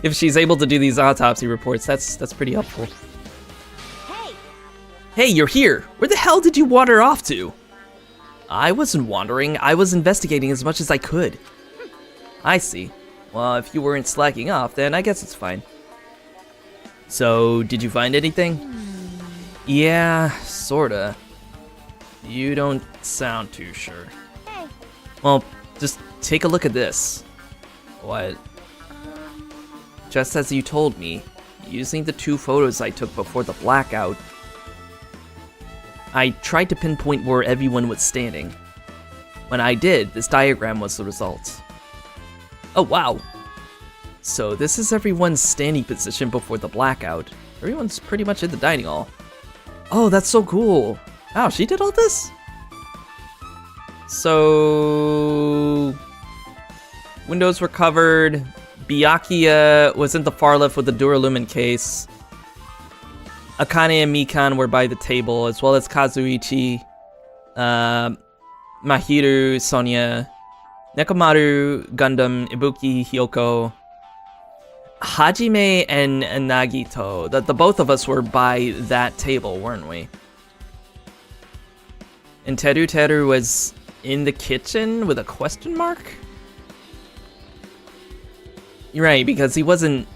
If she's able to do these autopsy reports, that's pretty helpful. Hey, Hey, you're here! Where the hell did you wander off to? I wasn't wandering, I was investigating as much as I could. I see. Well, if you weren't slacking off, then I guess it's fine. So, did you find anything? Yeah, sorta. You don't sound too sure. Hey. Well, just take a look at this. What? Just as you told me, using the 2 photos I took before the blackout, I tried to pinpoint where everyone was standing. When I did, this diagram was the result. Oh wow! So this is everyone's standing position before the blackout. Everyone's pretty much in the dining hall. Oh, that's so cool! Wow, she did all this? So... windows were covered. Byakuya was in the far left with the Duralumin case. Akane and Mikan were by the table, as well as Kazuichi, Mahiru, Sonia, Nekomaru, Gundam, Ibuki, Hyoko, Hajime, and Nagito. The both of us were by that table, weren't we? And Teru was in the kitchen with a question mark? You're right, because he wasn't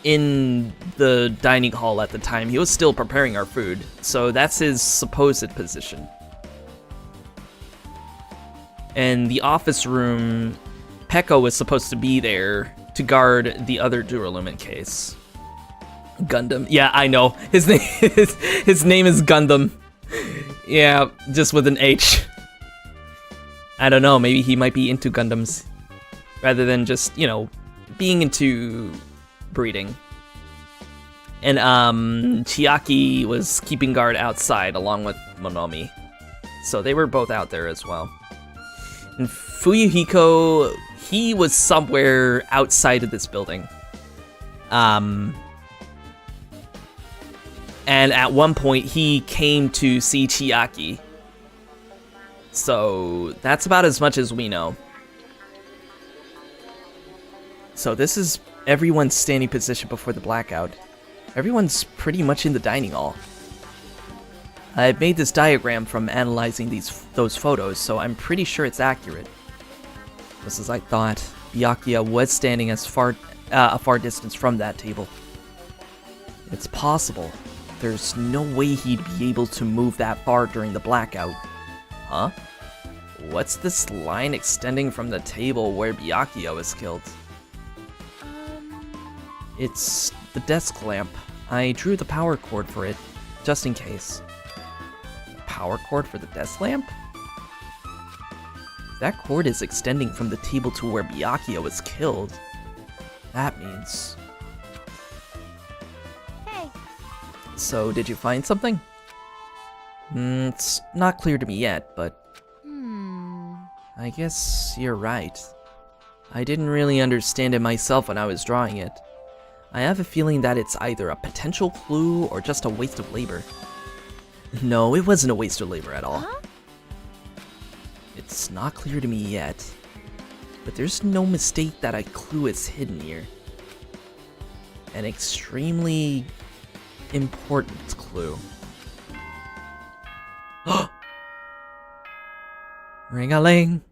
in the dining hall at the time. He was still preparing our food, so that's his supposed position. And the office room, Pekko was supposed to be there to guard the other Duralumin case. Gundam. Yeah, I know. His name is Gundam. Yeah, just with an H. I don't know, maybe he might be into Gundams rather than just, you know, being into breeding. And Chiaki was keeping guard outside along with Monomi. So they were both out there as well. And Fuyuhiko, he was somewhere outside of this building. And at one point he came to see Chiaki. So that's about as much as we know. So this is everyone's standing position before the blackout. Everyone's pretty much in the dining hall. I made this diagram from analyzing those photos, so I'm pretty sure it's accurate. Just as I thought, Byakuya was standing as a far distance from that table. It's possible. There's no way he'd be able to move that far during the blackout. Huh? What's this line extending from the table where Byakuya was killed? It's the desk lamp. I drew the power cord for it, just in case. Power cord for the desk lamp? If that cord is extending from the table to where Byakuya was killed, that means... Hey. So, did you find something? It's not clear to me yet, but... I guess you're right. I didn't really understand it myself when I was drawing it. I have a feeling that it's either a potential clue or just a waste of labor. No, it wasn't a waste of labor at all. Huh? It's not clear to me yet, but there's no mistake that a clue is hidden here. An extremely important clue. Ring-a-ling.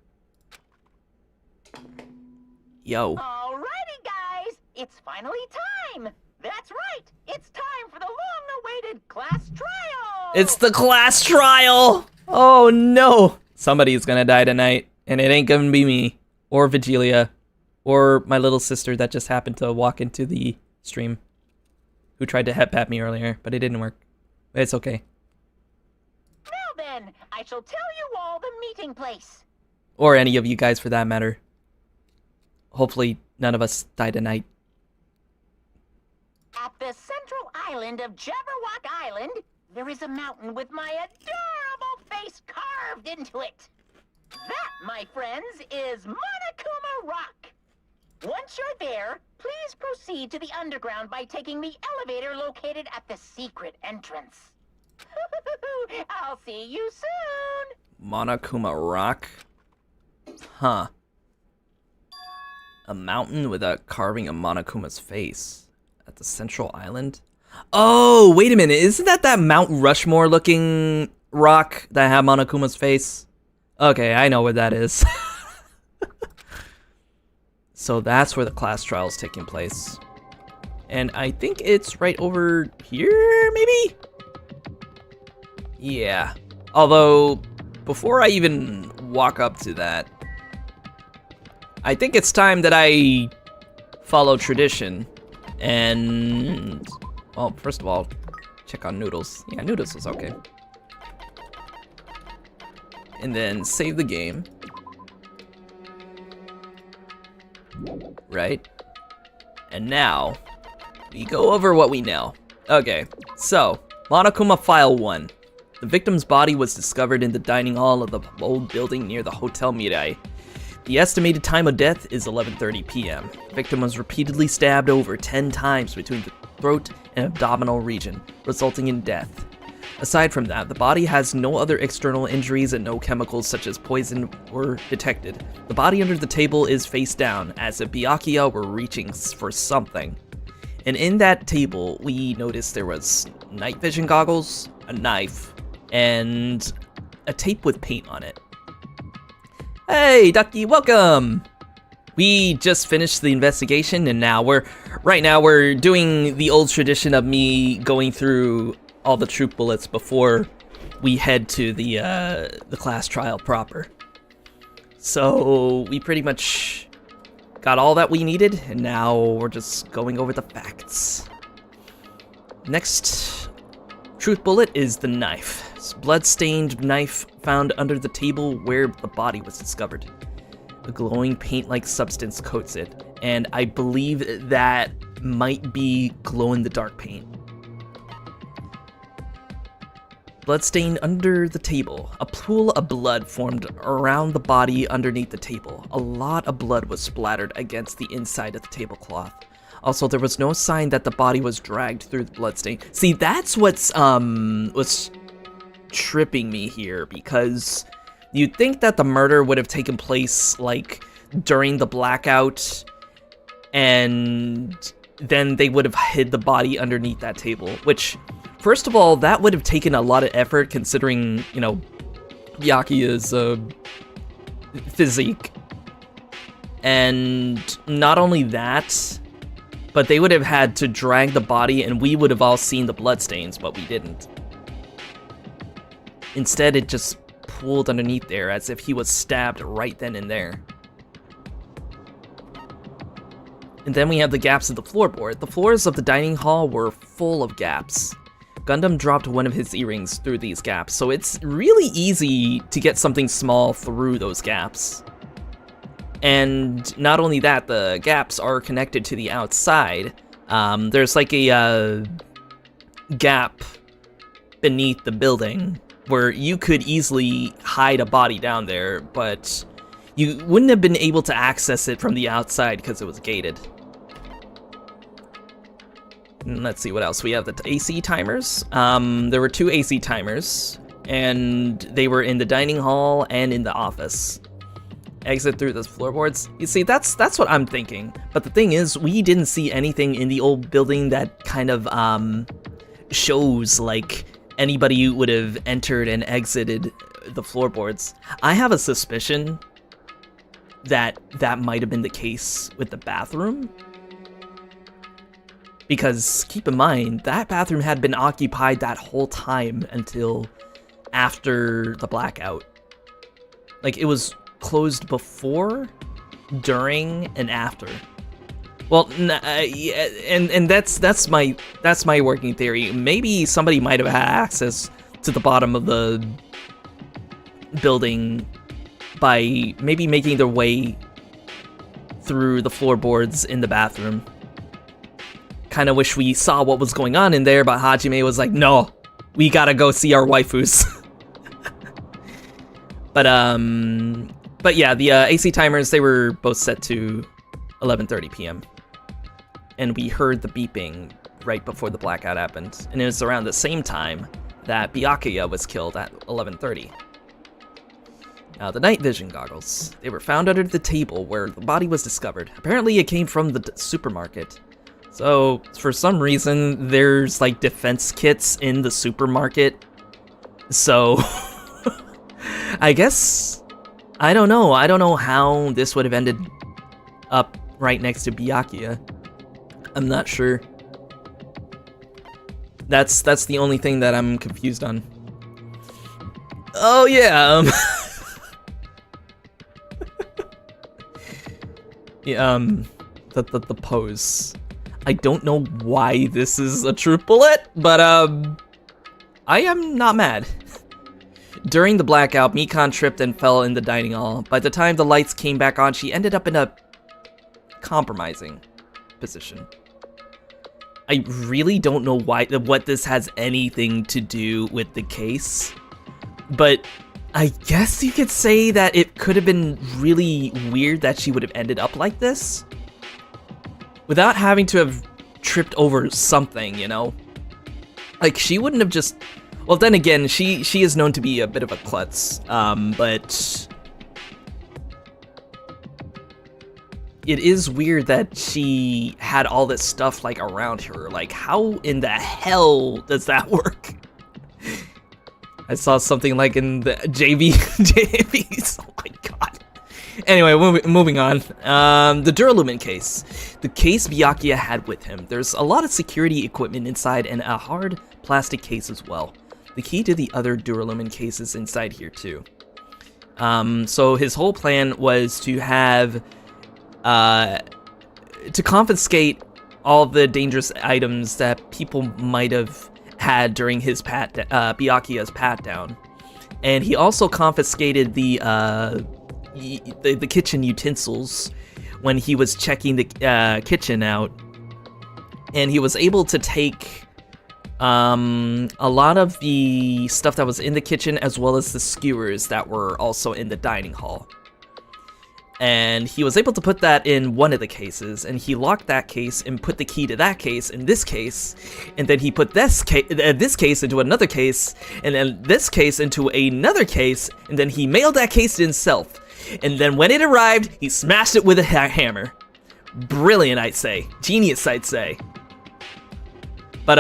Yo. Alrighty, guys! It's finally time! That's right! It's time for the long-awaited class trial! It's the class trial! Oh no! Somebody's gonna die tonight, and it ain't gonna be me, or Vigilia, or my little sister that just happened to walk into the stream, who tried to hep-pat me earlier, but it didn't work. It's okay. Now then, I shall tell you all the meeting place. Or any of you guys for that matter. Hopefully, none of us die tonight. At the central island of Jabberwock Island, there is a mountain with my adorable face carved into it. That, my friends, is Monokuma Rock. Once you're there, please proceed to the underground by taking the elevator located at the secret entrance. I'll see you soon. Monokuma Rock? Huh. A mountain with a carving of Monokuma's face. At the central island? Oh, wait a minute. Isn't that Mount Rushmore looking rock that had Monokuma's face? Okay, I know where that is. So that's where the class trial is taking place. And I think it's right over here, maybe? Yeah. Although, before I even walk up to that, I think it's time that I follow tradition. And, well, first of all, check on Noodles. Yeah, Noodles was okay. And then save the game. Right? And now, we go over what we know. Okay, so, Monokuma File 1. The victim's body was discovered in the dining hall of the old building near the Hotel Mirai. The estimated time of death is 11:30 p.m. The victim was repeatedly stabbed over 10 times between the throat and abdominal region, resulting in death. Aside from that, the body has no other external injuries and no chemicals such as poison were detected. The body under the table is face down, as if Byakuya were reaching for something. And in that table, we noticed there was night vision goggles, a knife, and a tape with paint on it. Hey, Ducky, welcome! We just finished the investigation, and now we're doing the old tradition of me going through all the truth bullets before we head to the class trial proper. So we pretty much got all that we needed, and now we're just going over the facts. Next truth bullet is the knife. It's a blood-stained knife found under the table where the body was discovered. A glowing paint-like substance coats it, and I believe that might be glow-in-the-dark paint. Bloodstain under the table. A pool of blood formed around the body underneath the table. A lot of blood was splattered against the inside of the tablecloth. Also, there was no sign that the body was dragged through the bloodstain. See, that's what's tripping me here, because you'd think that the murder would have taken place, like, during the blackout, and then they would have hid the body underneath that table, which, first of all, that would have taken a lot of effort considering, you know, Byakuya's physique. And not only that, but they would have had to drag the body and we would have all seen the bloodstains, but we didn't. Instead, it just pooled underneath there as if he was stabbed right then and there. And then we have the gaps of the floorboard. The floors of the dining hall were full of gaps. Gundam dropped one of his earrings through these gaps, so it's really easy to get something small through those gaps. And not only that, the gaps are connected to the outside. There's like a gap beneath the building where you could easily hide a body down there, but you wouldn't have been able to access it from the outside because it was gated. And let's see what else. We have the AC timers. There were 2 AC timers, and they were in the dining hall and in the office. Exit through the floorboards. You see, that's what I'm thinking. But the thing is, we didn't see anything in the old building that kind of shows like anybody would have entered and exited the floorboards. I have a suspicion that that might have been the case with the bathroom. Because keep in mind, that bathroom had been occupied that whole time until after the blackout. Like, it was closed before, during, and after. Well, and that's my working theory. Maybe somebody might have had access to the bottom of the building by maybe making their way through the floorboards in the bathroom. Kind of wish we saw what was going on in there, but Hajime was like, no, we gotta go see our waifus. But yeah, the AC timers, they were both set to 11:30 p.m. And we heard the beeping right before the blackout happened. And it was around the same time that Byakuya was killed at 11:30. Now, the night vision goggles. They were found under the table where the body was discovered. Apparently, it came from the supermarket. So, for some reason, there's like defense kits in the supermarket. So, I guess, I don't know. I don't know how this would have ended up right next to Byakuya. I'm not sure. That's the only thing that I'm confused on. Oh yeah, yeah, the pose. I don't know why this is a true bullet, but I am not mad. During the blackout, Mikan tripped and fell in the dining hall. By the time the lights came back on, she ended up in a compromising position. I really don't know what this has anything to do with the case, but I guess you could say that it could have been really weird that she would have ended up like this without having to have tripped over something, you know? Like, she wouldn't have just... Well, then again, she is known to be a bit of a klutz, but... It is weird that she had all this stuff, like, around her. Like, how in the hell does that work? I saw something, like, in the JVs. Oh my god. Anyway, moving on. The Duralumin case. The case Byakuya had with him. There's a lot of security equipment inside and a hard plastic case as well. The key to the other Duralumin cases inside here, too. So his whole plan was to have... to confiscate all the dangerous items that people might have had during his Byakuya's pat down, and he also confiscated the kitchen utensils when he was checking the kitchen out, and he was able to take a lot of the stuff that was in the kitchen as well as the skewers that were also in the dining hall. And he was able to put that in one of the cases, and he locked that case and put the key to that case in this case, and then he put this case into another case, and then this case into another case, and then he mailed that case to himself. And then when it arrived, he smashed it with a hammer. Brilliant, I'd say. Genius, I'd say. But,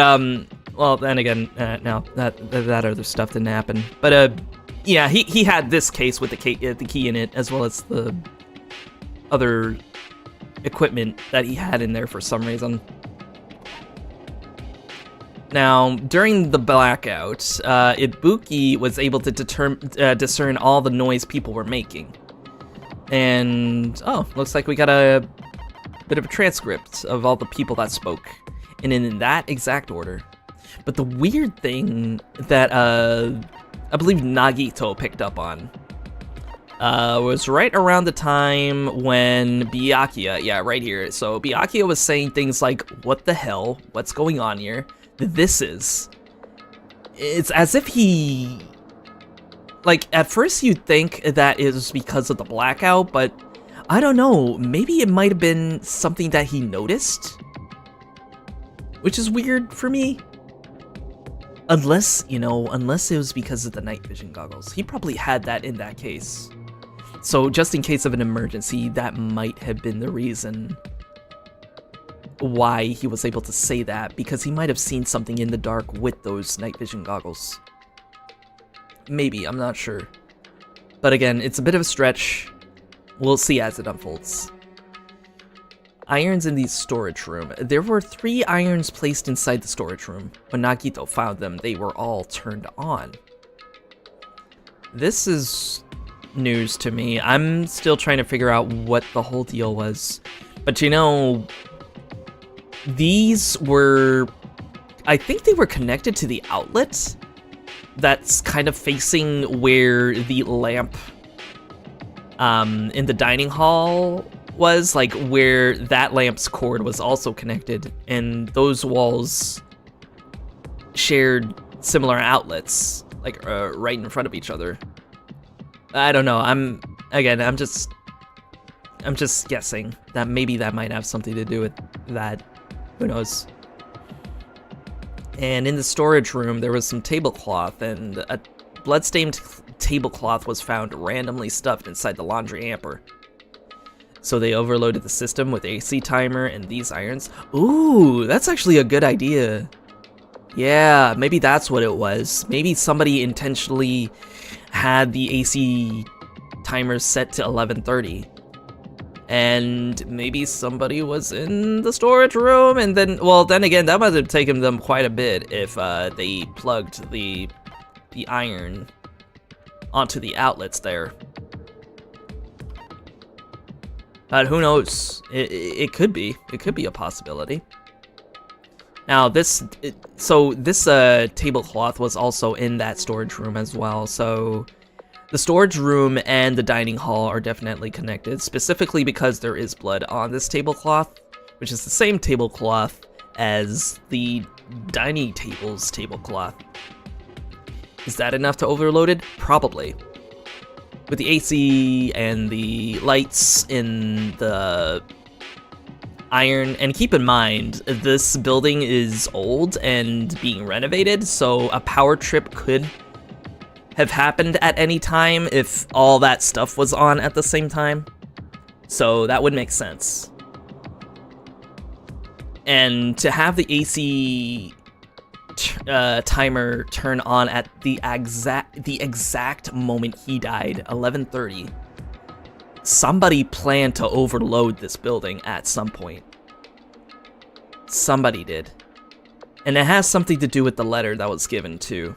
well, then again, no, that other stuff didn't happen. But, yeah, he had this case with the key in it, as well as the other equipment that he had in there for some reason. Now, during the blackout, Ibuki was able to discern all the noise people were making. And, oh, looks like we got a bit of a transcript of all the people that spoke, and in that exact order. But the weird thing that, I believe Nagito picked up on, was right around the time when Byakuya, yeah, right here. So Byakuya was saying things like, what the hell? What's going on here? This is. It's as if he... Like, at first you'd think that it was because of the blackout, but I don't know. Maybe it might have been something that he noticed? Which is weird for me. Unless, you know, unless it was because of the night vision goggles. He probably had that in that case. So just in case of an emergency, that might have been the reason why he was able to say that, because he might have seen something in the dark with those night vision goggles. Maybe, I'm not sure. But again, it's a bit of a stretch. We'll see as it unfolds. Irons in the storage room. There were 3 irons placed inside the storage room. When Nagito found them, they were all turned on. This is news to me. I'm still trying to figure out what the whole deal was. But you know, these were... I think they were connected to the outlet that's kind of facing where the lamp in the dining hall was, like where that lamp's cord was also connected, and those walls shared similar outlets, like right in front of each other. I don't know. I'm just guessing that maybe that might have something to do with that. Who knows? And in the storage room, there was some tablecloth, and a bloodstained tablecloth was found randomly stuffed inside the laundry hamper. So they overloaded the system with AC timer and these irons. Ooh, that's actually a good idea. Yeah, maybe that's what it was. Maybe somebody intentionally had the AC timer set to 11:30. And maybe somebody was in the storage room, and then, well, then again, that must have taken them quite a bit if they plugged the iron onto the outlets there. But who knows? It could be. It could be a possibility. Now this tablecloth was also in that storage room as well, so the storage room and the dining hall are definitely connected, specifically because there is blood on this tablecloth, which is the same tablecloth as the dining table's tablecloth. Is that enough to overload it? Probably. With the AC and the lights in the iron, and keep in mind, this building is old and being renovated, so a power trip could have happened at any time if all that stuff was on at the same time. So that would make sense. And to have the AC timer turn on at the exact moment he died, 11:30, somebody planned to overload this building at some point. Somebody did. And it has something to do with the letter that was given too.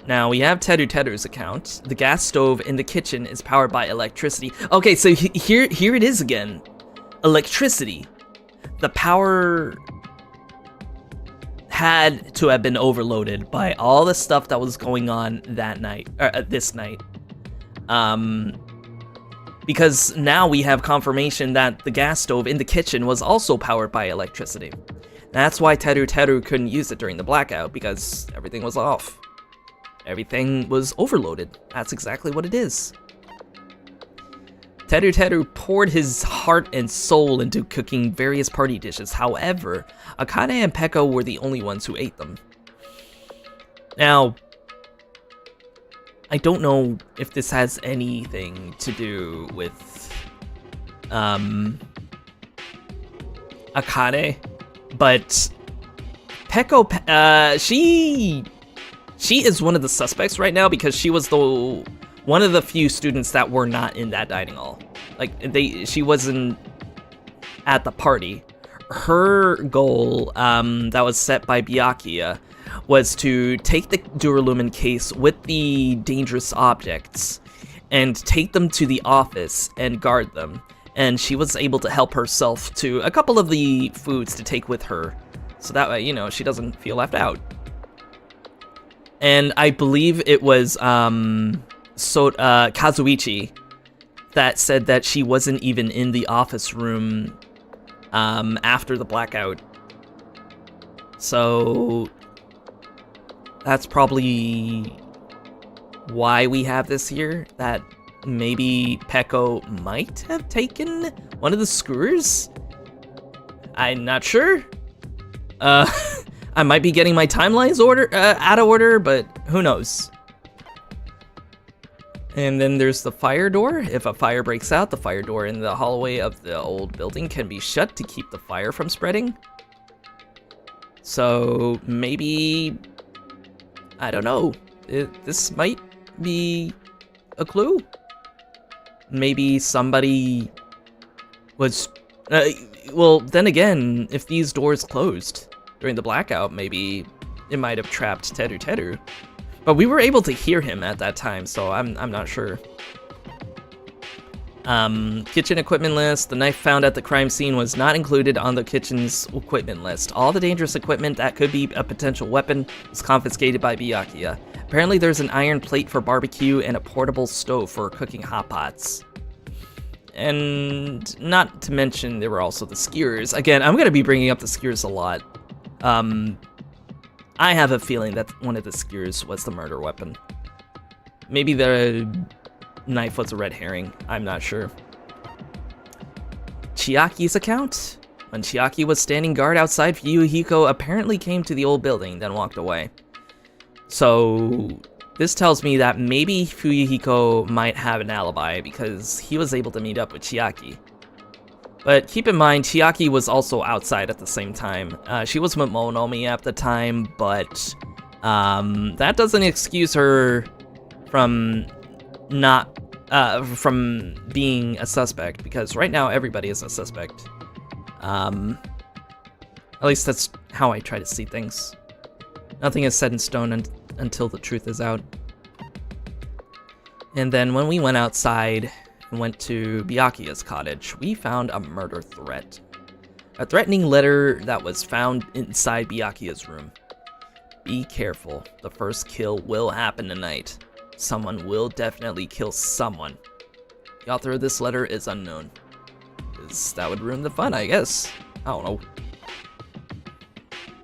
Now, we have Teru's account. The gas stove in the kitchen is powered by electricity. Okay, so here it is again. Electricity. The power had to have been overloaded by all the stuff that was going on that night, or this night. Because now we have confirmation that the gas stove in the kitchen was also powered by electricity. That's why Teru couldn't use it during the blackout, because everything was off. Everything was overloaded. That's exactly what it is. Teru poured his heart and soul into cooking various party dishes. However, Akane and Peko were the only ones who ate them. Now, I don't know if this has anything to do with Akane, but Peko, she is one of the suspects right now because she was one of the few students that were not in that dining hall. Like, she wasn't at the party. Her goal, that was set by Byakuya, was to take the Duralumin case with the dangerous objects and take them to the office and guard them. And she was able to help herself to a couple of the foods to take with her, so that way, you know, she doesn't feel left out. And I believe it was Kazuichi that said that she wasn't even in the office room after the blackout. So that's probably why we have this here, that maybe Peko might have taken one of the skewers? I'm not sure. I might be getting my timelines out of order, but who knows. And then there's the fire door. If a fire breaks out, the fire door in the hallway of the old building can be shut to keep the fire from spreading. So maybe, I don't know, this might be a clue. Maybe somebody was, well, then again, if these doors closed during the blackout, maybe it might have trapped Teru. But we were able to hear him at that time, so I'm not sure. Kitchen equipment list. The knife found at the crime scene was not included on the kitchen's equipment list. All the dangerous equipment that could be a potential weapon was confiscated by Byakuya. Apparently there's an iron plate for barbecue and a portable stove for cooking hot pots. And not to mention there were also the skewers. Again, I'm going to be bringing up the skewers a lot. I have a feeling that one of the skewers was the murder weapon. Maybe the knife was a red herring. I'm not sure. Chiaki's account? When Chiaki was standing guard outside, Yuhiko apparently came to the old building, then walked away. So this tells me that maybe Fuyuhiko might have an alibi because he was able to meet up with Chiaki. But keep in mind, Chiaki was also outside at the same time. She was with Monomi at the time, but that doesn't excuse her from from being a suspect, because right now everybody is a suspect. At least that's how I try to see things. Nothing is set in stone until the truth is out. And then when we went outside and went to Byakuya's cottage, we found a murder threat. A threatening letter that was found inside Byakuya's room. Be careful, the first kill will happen tonight. Someone will definitely kill someone. The author of this letter is unknown. 'Cause that would ruin the fun, I guess. I don't know.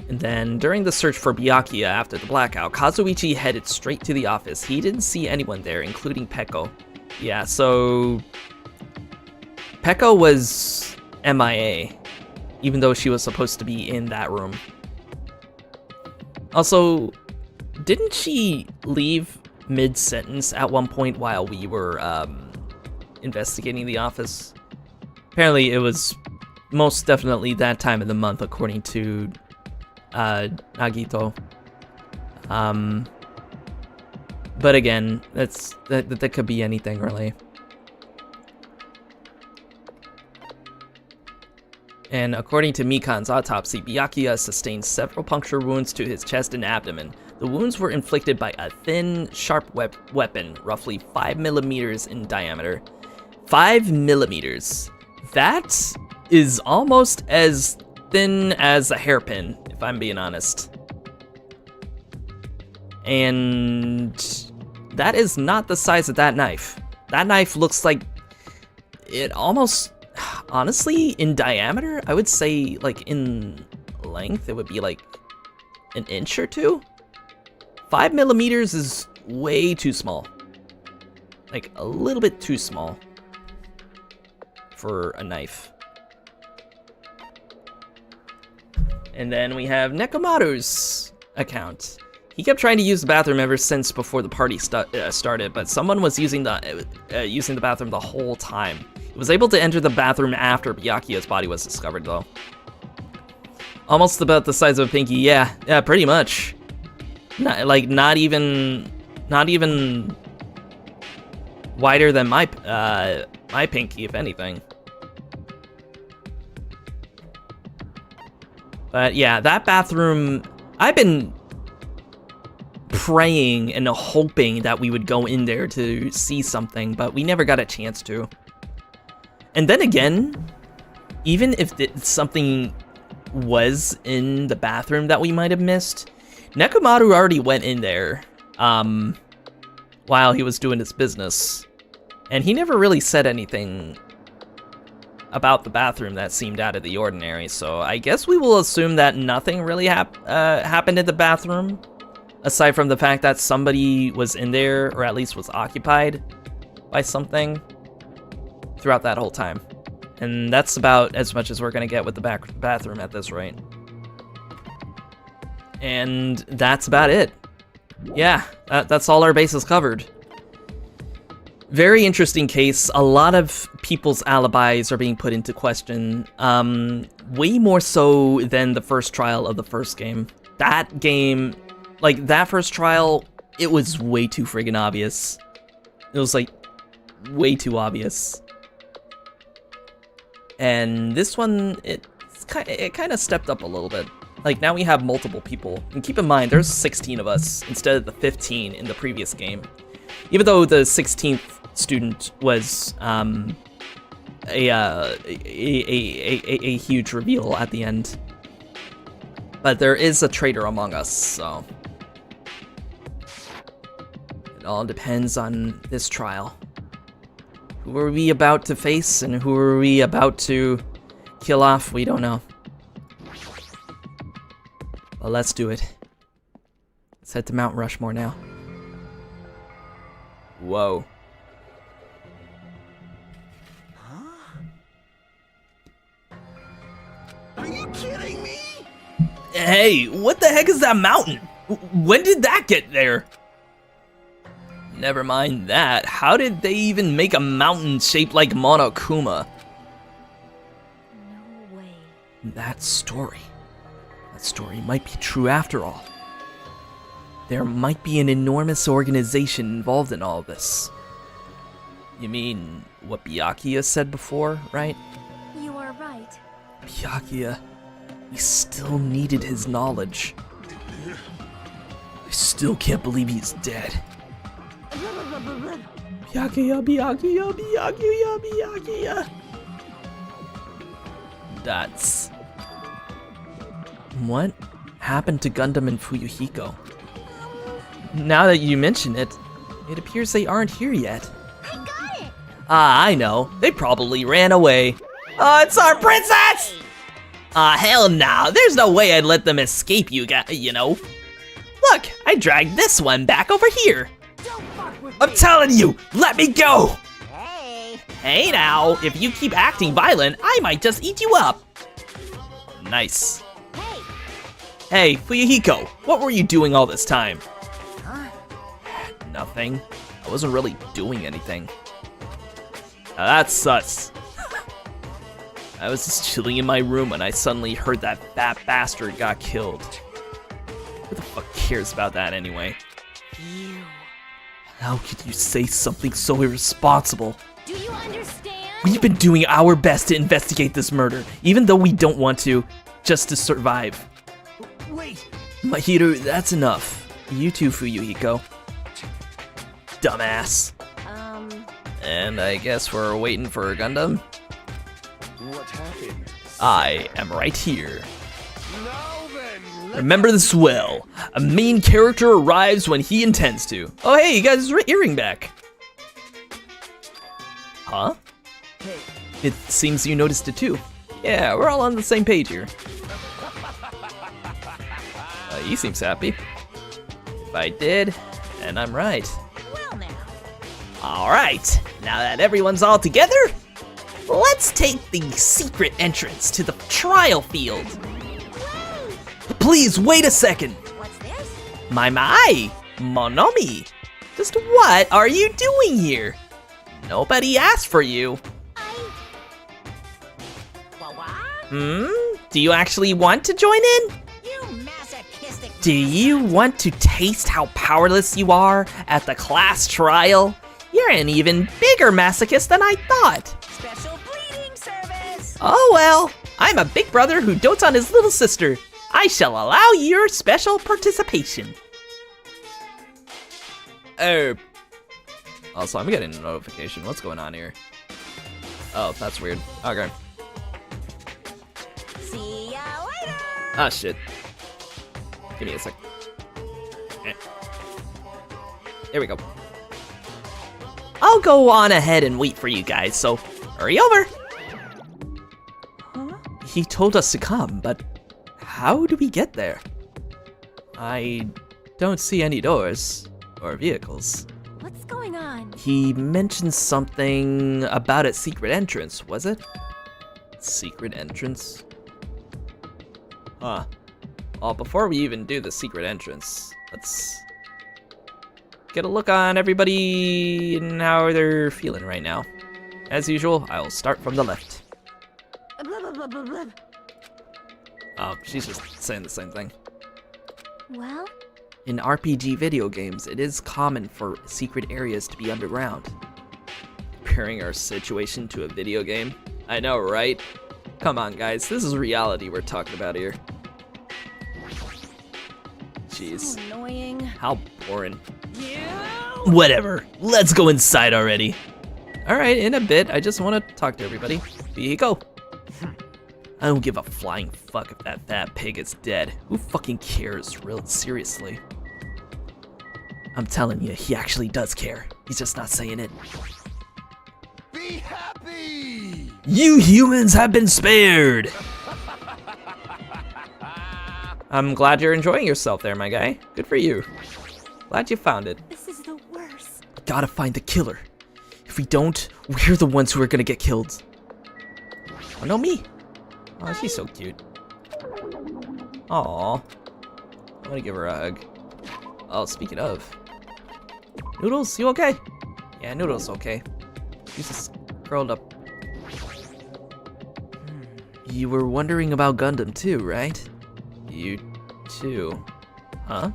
And then, during the search for Byakuya after the blackout, Kazuichi headed straight to the office. He didn't see anyone there, including Peko. Yeah, so... Peko was MIA, even though she was supposed to be in that room. Also, didn't she leave mid-sentence at one point while we were investigating the office? Apparently it was most definitely that time of the month, according to Nagito. But again, that could be anything, really. And according to Mikan's autopsy, Byakuya sustained several puncture wounds to his chest and abdomen. The wounds were inflicted by a thin, sharp weapon, roughly 5 millimeters in diameter. 5 millimeters. That is almost as thin as a hairpin, if I'm being honest. And that is not the size of that knife. That knife looks like it almost, honestly, in diameter, I would say, like, in length, it would be like an inch or two. 5 millimeters is way too small. Like, a little bit too small for a knife. And then we have Nekomaru's account. He kept trying to use the bathroom ever since before the party started, but someone was using the bathroom the whole time. He was able to enter the bathroom after Byakuya's body was discovered, though. Almost about the size of a pinky. Yeah, pretty much. Not even wider than my pinky, if anything. But yeah, that bathroom, I've been praying and hoping that we would go in there to see something, but we never got a chance to. And then again, even if something was in the bathroom that we might have missed, Nekomaru already went in there while he was doing his business, and he never really said anything about the bathroom that seemed out of the ordinary, so I guess we will assume that nothing really happened in the bathroom, aside from the fact that somebody was in there, or at least was occupied by something throughout that whole time. And that's about as much as we're gonna get with the bathroom at this rate. And that's about it. Yeah, that's all our bases covered. Very interesting case. A lot of people's alibis are being put into question. Way more so than the first trial of the first game. That game, like that first trial, it was way too friggin' obvious. It was like way too obvious. And this one, it kind of stepped up a little bit. Like, now we have multiple people. And keep in mind, there's 16 of us instead of the 15 in the previous game. Even though the 16th student was a huge reveal at the end. But there is a traitor among us, so it all depends on this trial. Who are we about to face, and who are we about to kill off? We don't know. Well, let's do it. Let's head to Mount Rushmore now. Whoa. Are you kidding me? Hey, what the heck is that mountain? When did that get there? never mind that. How did they even make a mountain shaped like Monokuma? No way. That story might be true after all. There might be an enormous organization involved in all this. You mean what Byakuya said before, right? You are right. Byakuya, we still needed his knowledge. I still can't believe he's dead. Byakuya. That's... What happened to Gundam and Fuyuhiko? Now that you mention it, it appears they aren't here yet. I got it! Ah, I know. They probably ran away. Oh, it's our princess! Ah, hell no. There's no way I'd let them escape you know. Look, I dragged this one back over here. Don't fuck with I'm me. telling you, let me go! Hey. Hey now, if you keep acting violent, I might just eat you up. Nice. Hey! Hey, Fuyuhiko, what were you doing all this time? Nothing. I wasn't really doing anything. Now that's sus. I was just chilling in my room when I suddenly heard that fat bastard got killed. Who the fuck cares about that anyway? You. How could you say something so irresponsible? Do you understand? We've been doing our best to investigate this murder, even though we don't want to, just to survive. Wait, Mahiru, that's enough. You too, Fuyuhiko. Dumbass. And I guess we're waiting for a Gundam? What happened? I am right here. Now then, Remember this well. A main character arrives when he intends to. Oh hey, you got his earring back. Huh? Hey, It seems you noticed it too. Yeah, we're all on the same page here. He seems happy. If I did, then I'm right. Well now. Alright, now that everyone's all together, let's take the secret entrance to the trial field. Please wait a second. What's this? My, Monomi. Just what are you doing here? Nobody asked for you. What? Do you actually want to join in? You masochistic. Do you want to taste how powerless you are at the class trial? You're an even bigger masochist than I thought. Special bleeding service. Oh well, I'm a big brother who dotes on his little sister. I shall allow your special participation. Also, I'm getting a notification. What's going on here? Oh, that's weird. Okay. See ya later. Ah, shit. Give me a sec. There we go. I'll go on ahead and wait for you guys, so hurry over. huh? He told us to come, but how do we get there? I don't see any doors or vehicles. What's going on? He mentioned something about a secret entrance, was it? Secret entrance? Huh. Well, before we even do the secret entrance, let's get a look on everybody and how they're feeling right now. As usual, I'll start from the left. Oh, she's just saying the same thing. Well, In RPG video games, it is common for secret areas to be underground. Comparing our situation to a video game? I know, right? Come on, guys, this is reality we're talking about here. Jeez, annoying. how boring. Whatever, let's go inside already. Alright, in a bit, I just want to talk to everybody. Here you go. I don't give a flying fuck if that fat pig is dead. Who fucking cares, real seriously? I'm telling you, he actually does care. He's just not saying it. be happy! You humans have been spared! I'm glad you're enjoying yourself there, my guy. Good for you. Glad you found it. This is the worst. Gotta find the killer. If we don't, we're the ones who are gonna get killed. Oh, no, me. Oh, she's so cute. Aw. I wanna give her a hug. Oh, speaking of. Noodles, you okay? Yeah, Noodles okay. He's just curled up. You were wondering about Gundam too, right? You too. Huh?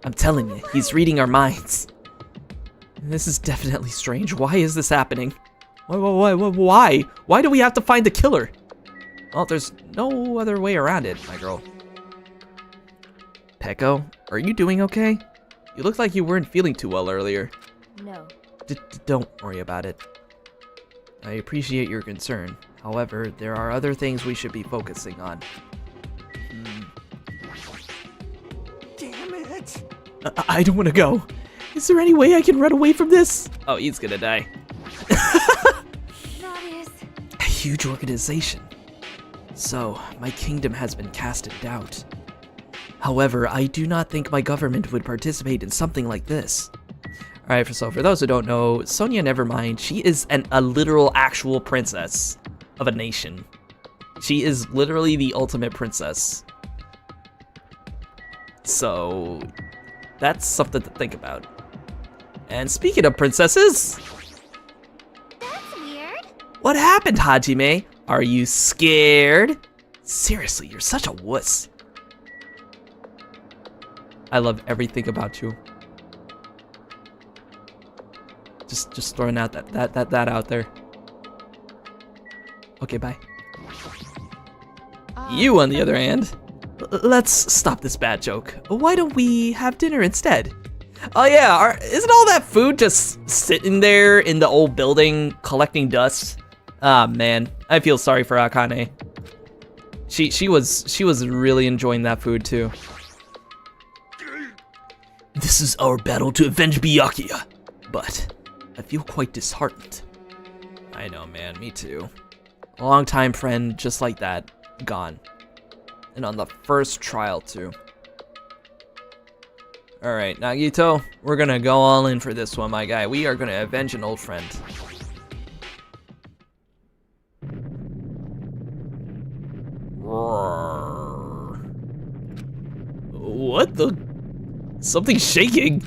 I'm telling you, he's reading our minds. This is definitely strange. Why is this happening? Why? Why do we have to find the killer? Well, there's no other way around it, my girl. Peko, are you doing okay? You looked like you weren't feeling too well earlier. No. Don't worry about it. I appreciate your concern. However, there are other things we should be focusing on. Damn it! I don't want to go. Is there any way I can run away from this? Oh, he's gonna die. That is... A huge organization. So, my kingdom has been cast in doubt. However, I do not think my government would participate in something like this. Alright, so for those who don't know, Sonia Nevermind, she is a literal actual princess of a nation. She is literally the ultimate princess. So, that's something to think about. And speaking of princesses, That's weird. what happened, Hajime? Are you scared? Seriously, you're such a wuss. I love everything about you. Just throwing out that out there. Okay, bye. You, on the other hand, let's stop this bad joke. Why don't we have dinner instead? Oh yeah, isn't all that food just sitting there in the old building collecting dust? Ah man, I feel sorry for Akane. She was really enjoying that food too. This is our battle to avenge Byakuya, but I feel quite disheartened. I know, man, me too. A long-time friend just like that, gone. And on the first trial too. Alright, Nagito, we're gonna go all in for this one, my guy. We are gonna avenge an old friend. Roar. What the? Something's shaking.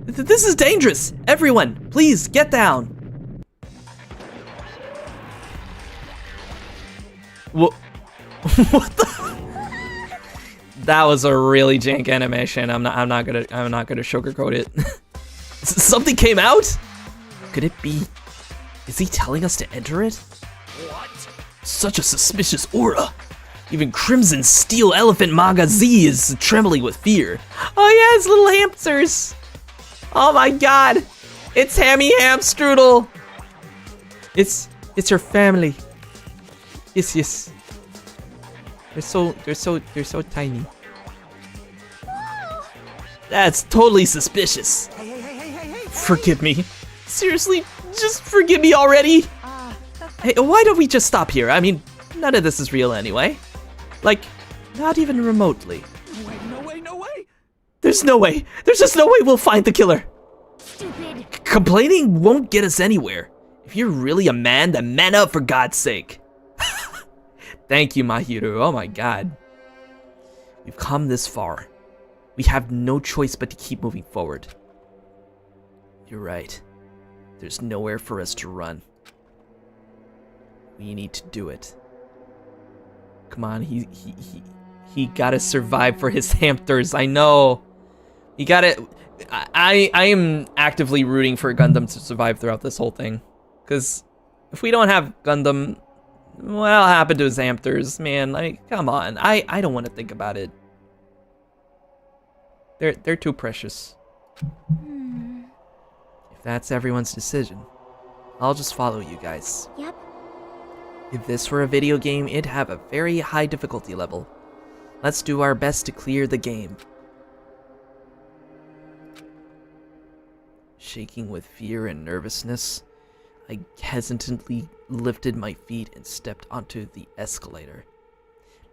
This is dangerous. Everyone, please get down. What? What the? That was a really jank animation. I'm not gonna sugarcoat it. Something came out? Could it be? Is he telling us to enter it? What? Such a suspicious aura. Even Crimson Steel Elephant Maga Z is trembling with fear. Oh yeah, it's little hamsters. Oh my god. It's Hammy Hamstrudel. It's her family. Yes. They're so tiny. That's totally suspicious. Hey. Forgive me. Seriously, just forgive me already. Hey, why don't we just stop here? I mean, none of this is real anyway. Like, not even remotely. No way. There's no way. There's just no way we'll find the killer. Stupid. Complaining won't get us anywhere. If you're really a man, then man up for God's sake. Thank you, Mahiru. Oh my god. We've come this far. We have no choice but to keep moving forward. You're right. There's nowhere for us to run. We need to do it. Come on, he gotta survive for his hamsters. I know. He gotta. I am actively rooting for Gundam to survive throughout this whole thing, because if we don't have Gundam, what'll happen to his hamsters, man? Like, come on. I don't want to think about it. They're too precious. If that's everyone's decision, I'll just follow you guys. Yep. If this were a video game, it'd have a very high difficulty level. Let's do our best to clear the game. Shaking with fear and nervousness, I hesitantly lifted my feet and stepped onto the escalator.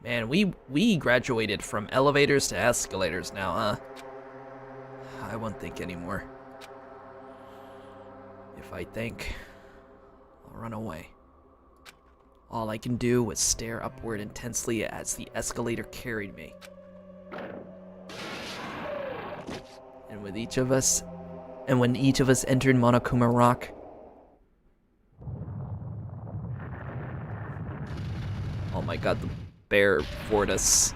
Man, we graduated from elevators to escalators now, huh? I won't think anymore. If I think, I'll run away. All I can do was stare upward intensely as the escalator carried me. And when each of us entered Monokuma Rock, oh my god, the bear bored us.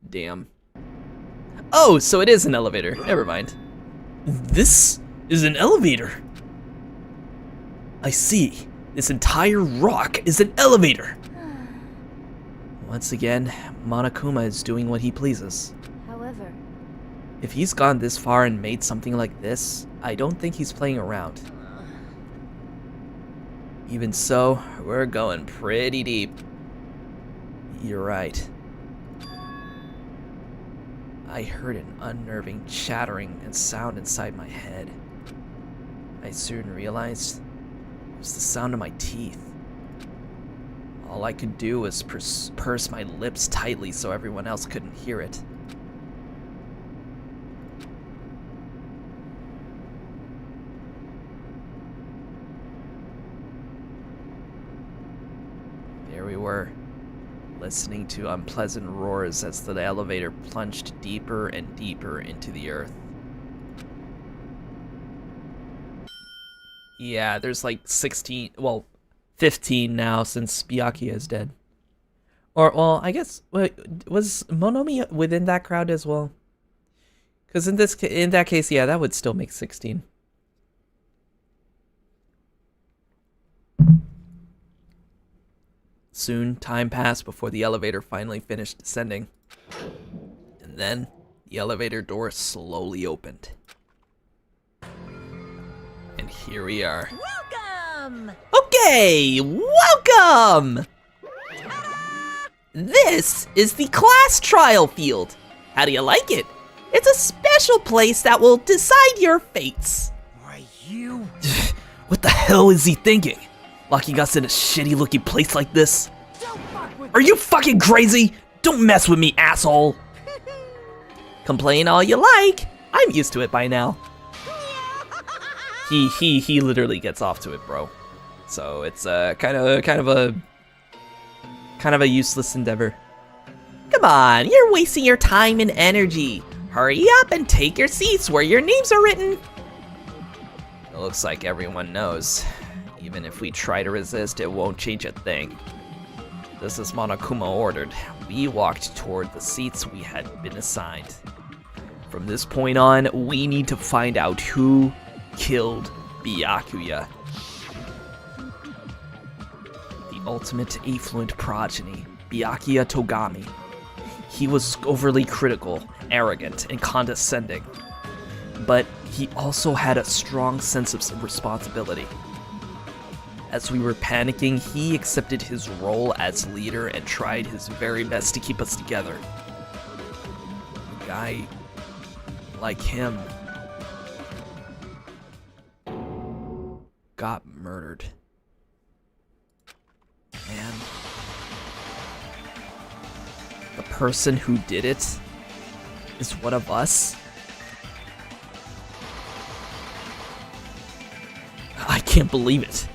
Damn. Oh, so it is an elevator. Never mind. This is an elevator. I see. This entire rock is an elevator. Once again, Monokuma is doing what he pleases. However, If he's gone this far and made something like this, I don't think he's playing around. Even so, we're going pretty deep. You're right. I heard an unnerving chattering and sound inside my head. I soon realized it was the sound of my teeth. All I could do was purse my lips tightly so everyone else couldn't hear it. There we were, listening to unpleasant roars as the elevator plunged deeper and deeper into the earth. Yeah, there's like 16, well, 15 now since Byakuya is dead. Or, well, I guess, was Monomi within that crowd as well? Because in that case, yeah, that would still make 16. Soon, time passed before the elevator finally finished descending. And then, the elevator door slowly opened. And here we are. welcome! Okay, welcome! This is the class trial field. How do you like it? It's a special place that will decide your fates. Why, you... What the hell is he thinking? Locking us in a shitty looking place like this? Don't fuck with Are you fucking crazy? Don't mess with me, asshole! Complain all you like. I'm used to it by now. He literally gets off to it, bro. So it's kind of a useless endeavor. Come on, you're wasting your time and energy. Hurry up and take your seats where your names are written. It looks like everyone knows. Even if we try to resist, it won't change a thing. Just as Monokuma ordered, we walked toward the seats we had been assigned. From this point on, we need to find out who killed Byakuya. The ultimate affluent progeny, Byakuya Togami. He was overly critical, arrogant, and condescending. But he also had a strong sense of responsibility. As we were panicking, he accepted his role as leader and tried his very best to keep us together. A guy like him got murdered. And the person who did it is one of us? I can't believe it.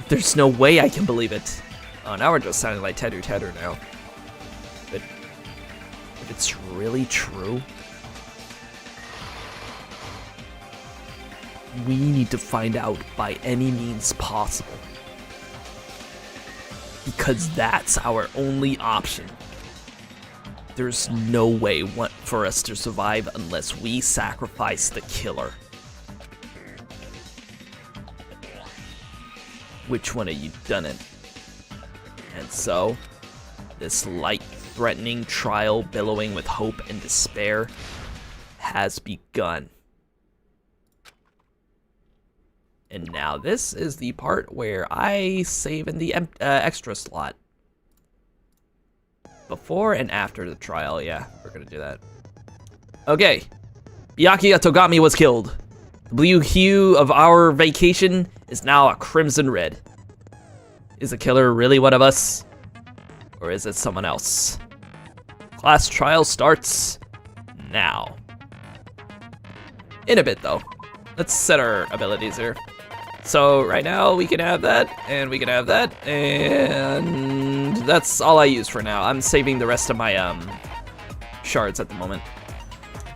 There's no way I can believe it. Oh, now we're just sounding like Tedu now. But if it's really true, we need to find out by any means possible. Because that's our only option. There's no way for us to survive unless we sacrifice the killer. Which one of you done it? And so, this light-threatening trial billowing with hope and despair has begun. And now this is the part where I save in the extra slot. Before and after the trial, yeah, we're gonna do that. Okay, Byakuya Togami was killed. The blue hue of our vacation is now a crimson red. Is the killer really one of us? Or is it someone else? Class trial starts now. In a bit, though. Let's set our abilities here. So right now we can have that, and we can have that, and that's all I use for now. I'm saving the rest of my shards at the moment.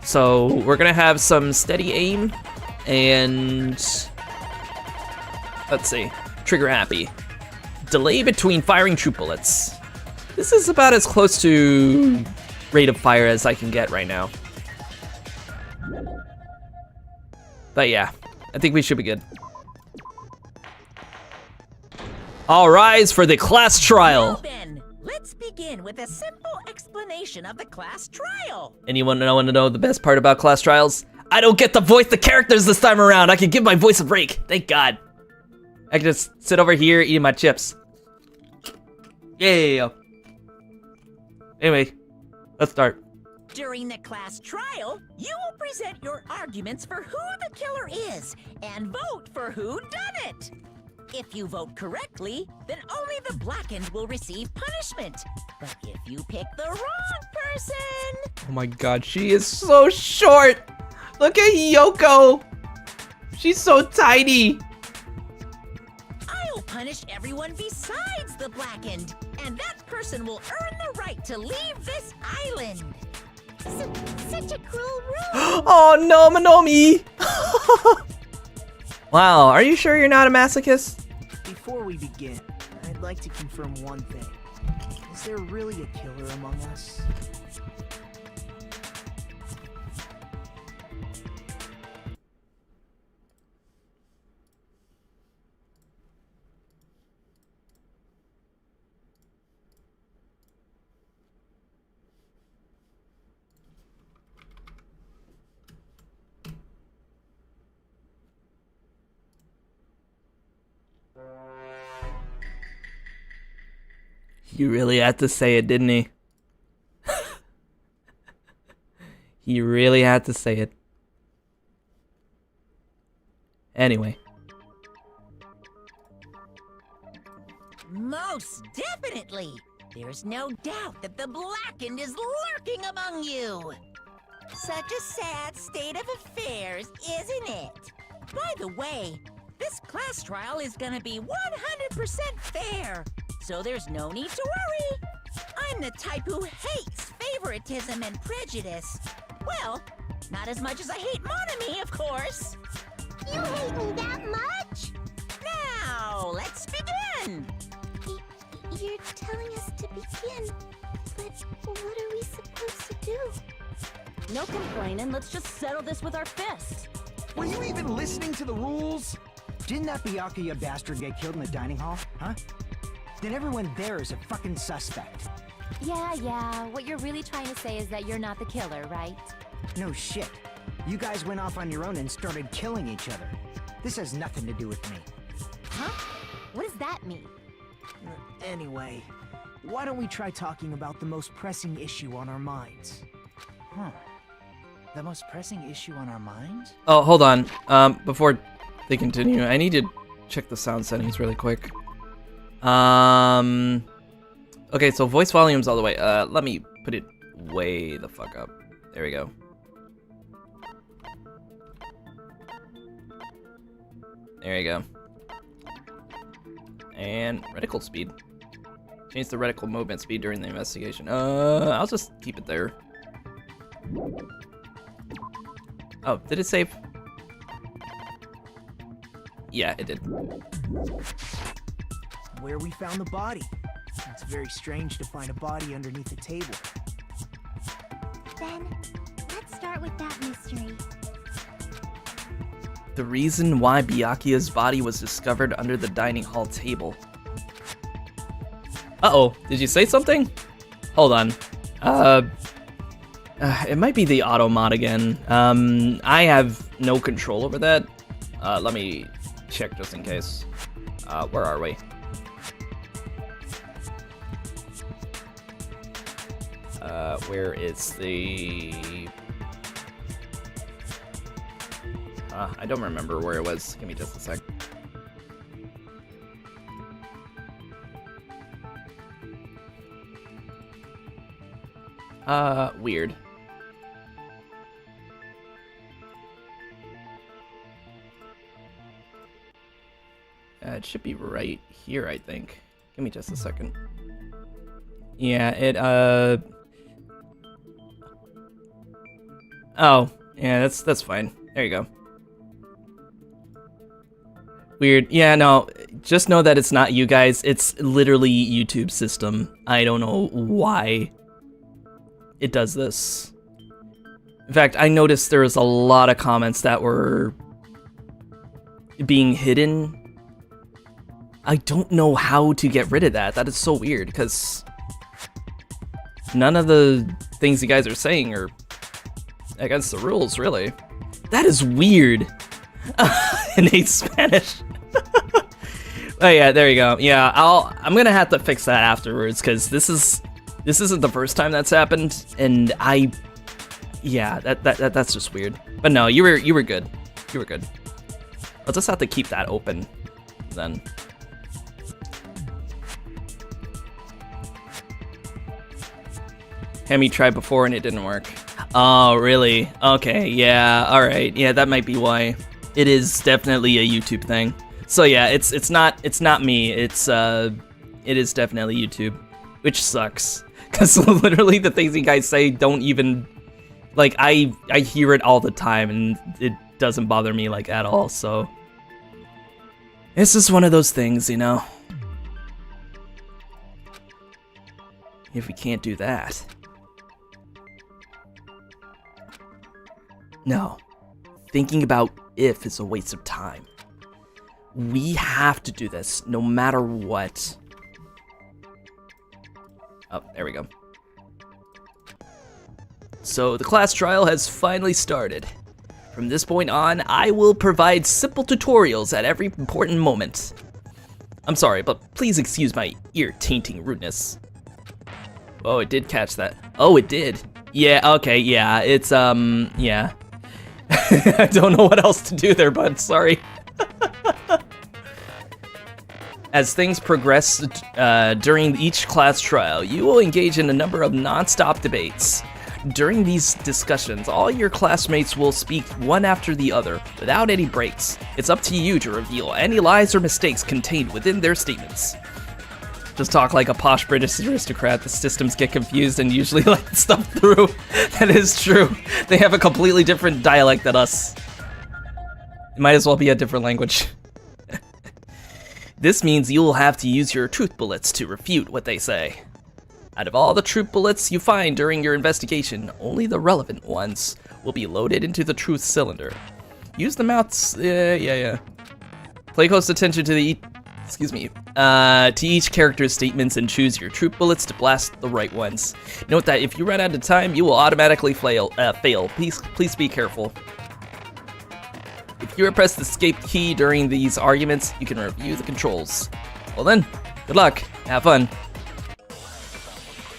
So we're gonna have some steady aim and let's see, trigger happy. Delay between firing troop bullets. This is about as close to rate of fire as I can get right now. But yeah, I think we should be good. All rise for the class trial. Well then, let's begin with a simple explanation of the class trial. Anyone want to know the best part about class trials? I don't get to voice the characters this time around. I can give my voice a break. Thank God. I can just sit over here eating my chips. Yeah. Anyway, let's start. During the class trial, you will present your arguments for who the killer is and vote for who done it. If you vote correctly, then only the blackened will receive punishment. But if you pick the wrong person... Oh my God, she is so short. Look at Yoko. She's so tiny. I'll punish everyone besides the blackened, and that person will earn the right to leave this island. Such a cruel rule. Oh no, Manomi. Wow, are you sure you're not a masochist? Before we begin, I'd like to confirm one thing. Is there really a killer among us? He really had to say it, didn't he? He really had to say it. Anyway. Most definitely. There's no doubt that the blackened is lurking among you. Such a sad state of affairs, isn't it? By the way, this class trial is gonna be 100% fair, so there's no need to worry. I'm the type who hates favoritism and prejudice. Well, not as much as I hate Monami, of course. You hate me that much? Now, let's begin. You're telling us to begin, but what are we supposed to do? No complaining, let's just settle this with our fists. Were you even listening to the rules? Didn't that Byakuya bastard get killed in the dining hall, huh? Then everyone there is a fucking suspect. Yeah, what you're really trying to say is that you're not the killer, right? No shit. You guys went off on your own and started killing each other. This has nothing to do with me. Huh? What does that mean? Anyway, why don't we try talking about the most pressing issue on our minds? Huh. The most pressing issue on our minds? Oh, hold on. Before they continue, I need to check the sound settings really quick. Okay, so voice volume's all the way. Let me put it way the fuck up. There we go. There you go. And reticle speed. Change the reticle movement speed during the investigation. I'll just keep it there. Oh, did it save? Yeah, it did. Where we found the body. It's very strange to find a body underneath a table. Then, let's start with that mystery. The reason why Byakuya's body was discovered under the dining hall table. Uh-oh, did you say something? Hold on. It might be the auto mod again. I have no control over that. Let me check just in case. Where are we? Where is the... I don't remember where it was. Give me just a sec. Weird. It should be right here, I think. Give me just a second. Yeah, it, Oh, yeah, that's fine. There you go. Weird. Yeah, no, just know that it's not you guys. It's literally YouTube's system. I don't know why it does this. In fact, I noticed there was a lot of comments that were being hidden. I don't know how to get rid of that. That is so weird, because none of the things you guys are saying are against the rules, really. That is weird. In Spanish. Oh yeah, there you go. Yeah, I'm gonna have to fix that afterwards, because this isn't the first time that's happened, and yeah, that's just weird. But no, you were good. You were good. I'll just have to keep that open then. Hemi tried before and it didn't work. Oh, really? Okay, yeah, alright. Yeah, that might be why. It is definitely a YouTube thing. So yeah, it's not me. It is definitely YouTube, which sucks. Cause literally the things you guys say don't even, like, I hear it all the time and it doesn't bother me like at all. So it's just one of those things, you know. If we can't do that. No. Thinking about if is a waste of time. We have to do this, no matter what. Oh, there we go. So, the class trial has finally started. From this point on, I will provide simple tutorials at every important moment. I'm sorry, but please excuse my ear-tainting rudeness. Oh, it did catch that. Oh, it did. Yeah, okay, yeah, it's, yeah. I don't know what else to do there, bud, sorry. As things progress during each class trial, you will engage in a number of non-stop debates. During these discussions, all your classmates will speak one after the other, without any breaks. It's up to you to reveal any lies or mistakes contained within their statements. Just talk like a posh British aristocrat. The systems get confused and usually let stuff through. That is true. They have a completely different dialect than us. It might as well be a different language. This means you will have to use your truth bullets to refute what they say. Out of all the truth bullets you find during your investigation, only the relevant ones will be loaded into the truth cylinder. Use the mouths, yeah. Pay close attention to the, to each character's statements and choose your truth bullets to blast the right ones. Note that if you run out of time, you will automatically fail. Please be careful. If you press the escape key during these arguments, you can review the controls. Well then, good luck, have fun.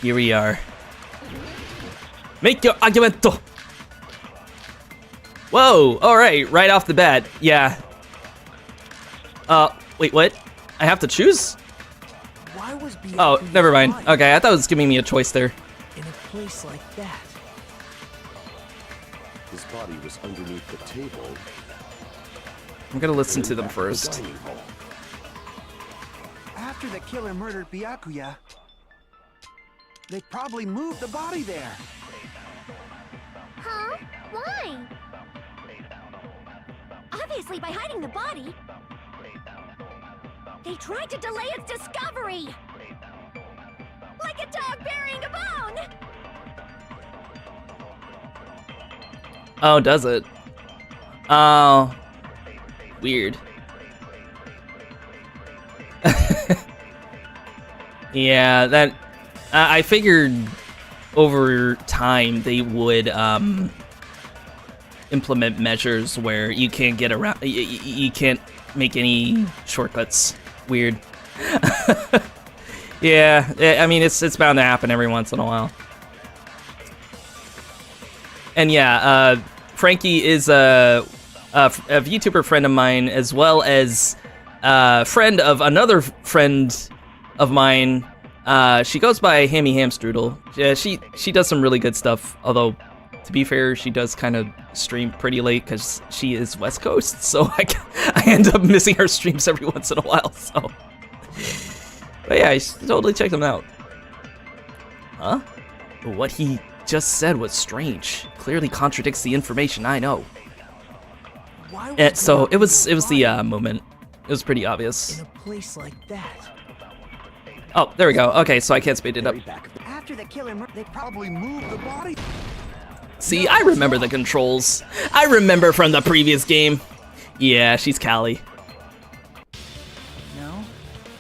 Here we are. Make your argumento! Whoa, alright, right off the bat, yeah. Wait, what? I have to choose? Why was Oh, never mind. Okay, I thought it was giving me a choice there. In a place like that? His body was underneath the table. I'm gonna listen to them first. After the killer murdered Byakuya, they probably moved the body there. Huh? Why? Obviously by hiding the body. They tried to delay its discovery! Like a dog burying a bone! Oh, does it? Oh. Weird. Yeah, that... I figured over time they would implement measures where you can't get around... You can't make any shortcuts. Weird. Yeah, I mean, it's bound to happen every once in a while. And yeah, Frankie is a VTuber friend of mine, as well as a friend of another friend of mine. She goes by Hammy Hamstrudel. Yeah, she does some really good stuff, although, to be fair, she does kind of stream pretty late because she is West Coast, so I end up missing her streams every once in a while, so. But yeah, I should totally check them out. Huh? just said was strange. Clearly contradicts the information I know. Why would And so someone it was leave a the body movement. It was pretty obvious. in a place like that? Oh, there we go. Okay, so I can't speed it up. After the killer, they probably moved the body. See, I remember the controls. I remember from the previous game. Yeah, she's Callie. No,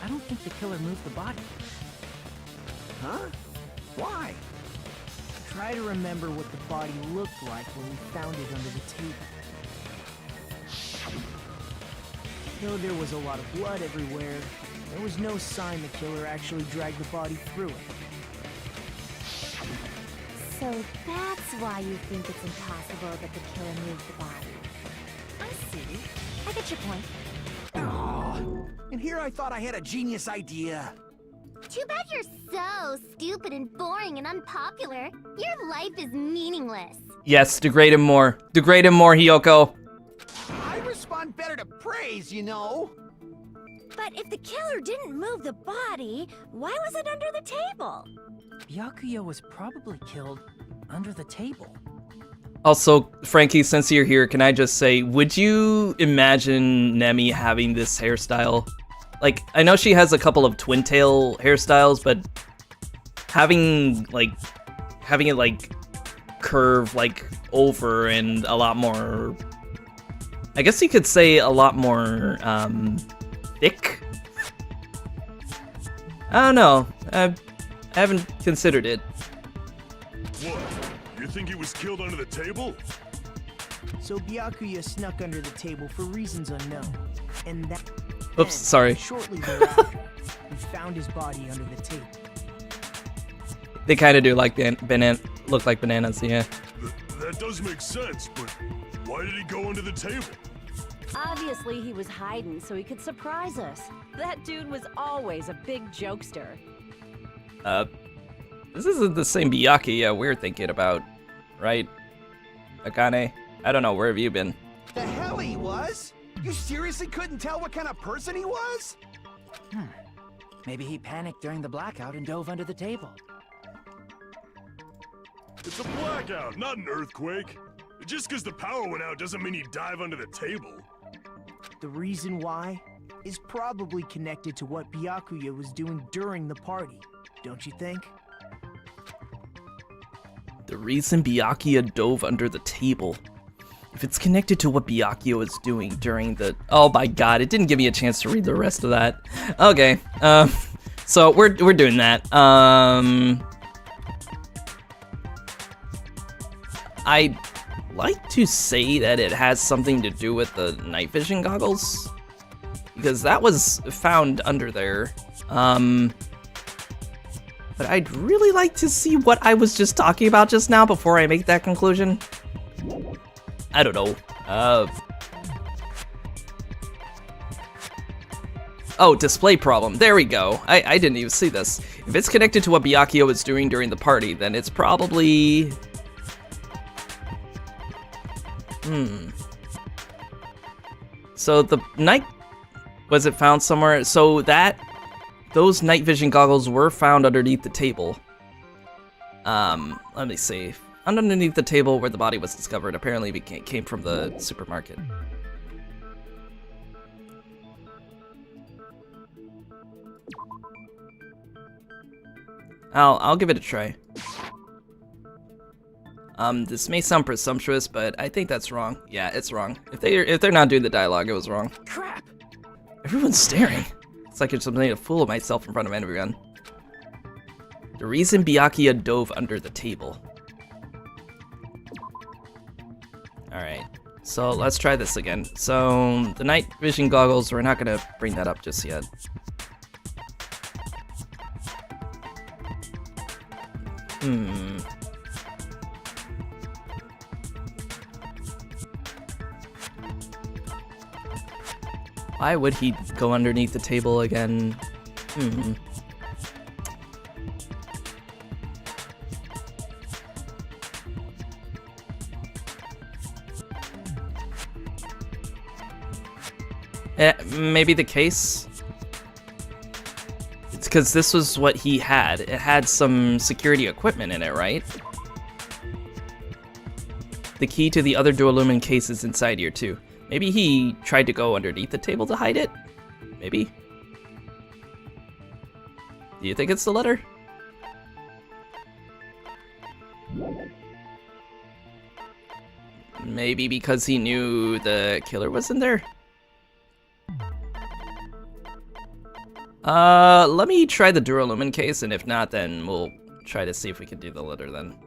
I don't think the killer moved the body. Huh? Why? Try to remember what the body looked like when we found it under the table. Though there was a lot of blood everywhere, there was no sign the killer actually dragged the body through it. So that's why you think it's impossible that the killer moved the body. I see. I get your point. Oh, and here I thought I had a genius idea. Too bad you're so stupid and boring and unpopular. Your life is meaningless. Yes, degrade him more. Degrade him more, Hiyoko. I respond better to praise, you know. But if the killer didn't move the body, why was it under the table? Byakuya was probably killed under the table. Also, Frankie, since you're here, can I just say, would you imagine Nemi having this hairstyle? Like, I know she has a couple of twin tail hairstyles, but having it like curve like over and a lot more, I guess you could say a lot more thick. I don't know. I haven't considered it. What? You think he was killed under the table? So Byakuya snuck under the table for reasons unknown. And that... Oops, sorry. Shortly thereafter, we found his body under the table. They kind of do like look like bananas, yeah. That does make sense, but why did he go under the table? Obviously, he was hiding so he could surprise us. That dude was always a big jokester. This isn't the same Byakuya we're thinking about, right? Akane? I don't know, where have you been? The hell he was? You seriously couldn't tell what kind of person he was? Maybe he panicked during the blackout and dove under the table. It's a blackout, not an earthquake. Just because the power went out doesn't mean you dive under the table. The reason why is probably connected to what Byakuya was doing during the party, don't you think? The reason Byakuya dove under the table. If it's connected to what Byakuya was doing during the... Oh my god, it didn't give me a chance to read the rest of that. Okay, so we're doing that. I'd like to say that it has something to do with the night vision goggles, because that was found under there. But I'd really like to see what I was just talking about just now before I make that conclusion. I don't know. Oh, display problem. There we go. I didn't even see this. If it's connected to what Byakuya was doing during the party, then it's probably... So the night... Was it found somewhere? So those night vision goggles were found underneath the table. Let me see. Underneath the table where the body was discovered, apparently it came from the supermarket. I'll give it a try. This may sound presumptuous, but I think that's wrong. Yeah, it's wrong. If they're not doing the dialogue, it was wrong. Crap! Everyone's staring. It's like it's something to fool myself in front of everyone. The reason Byakuya dove under the table. Alright, so let's try this again. So, the night vision goggles, we're not gonna bring that up just yet. Why would he go underneath the table again? Maybe the case? It's because this was what he had. It had some security equipment in it, right? the key to the other duralumin case is inside here too. Maybe he tried to go underneath the table to hide it? Maybe? Do you think it's the letter? Maybe because he knew the killer was in there? Let me try the duralumin case, and if not, then we'll try to see if we can do the letter then.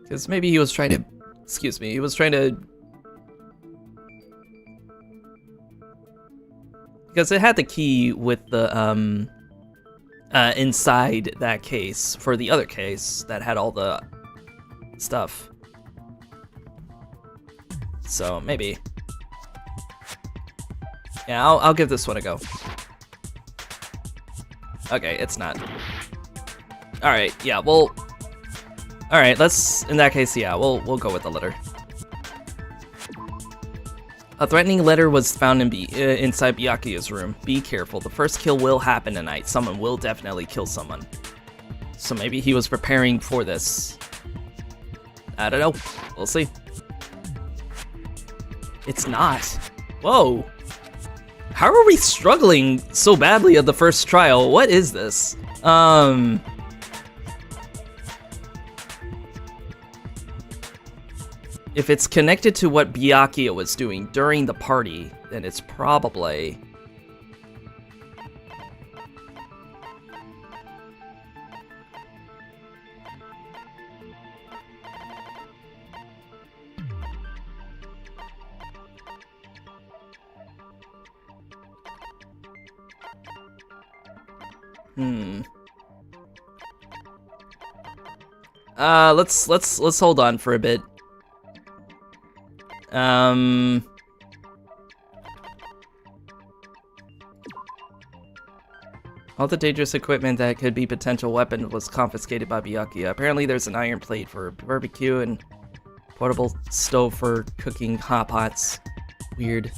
Because maybe he was trying to... Excuse me, he was trying to... Because it had the key with the, inside that case for the other case that had all the stuff. So, maybe. Yeah, I'll give this one a go. Okay, it's not. Alright, yeah, well... Alright, let's... In that case, yeah, we'll go with the letter. A threatening letter was found inside Byakuya's room. Be careful, the first kill will happen tonight. Someone will definitely kill someone. So maybe he was preparing for this. I don't know. We'll see. It's not. Whoa. How are we struggling so badly at the first trial? What is this? If it's connected to what Byakuya was doing during the party, then it's probably... Let's hold on for a bit. All the dangerous equipment that could be potential weapon was confiscated by Byakuya. Apparently there's an iron plate for barbecue and portable stove for cooking hot pots. Weird.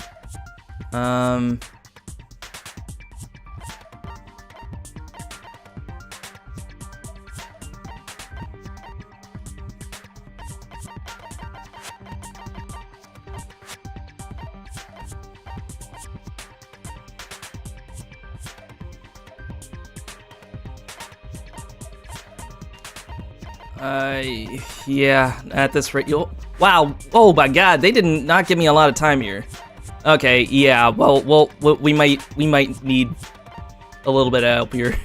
Yeah, at this rate, you'll... Wow, oh my god, they did not give me a lot of time here. Okay, yeah, well, we might need a little bit of help here.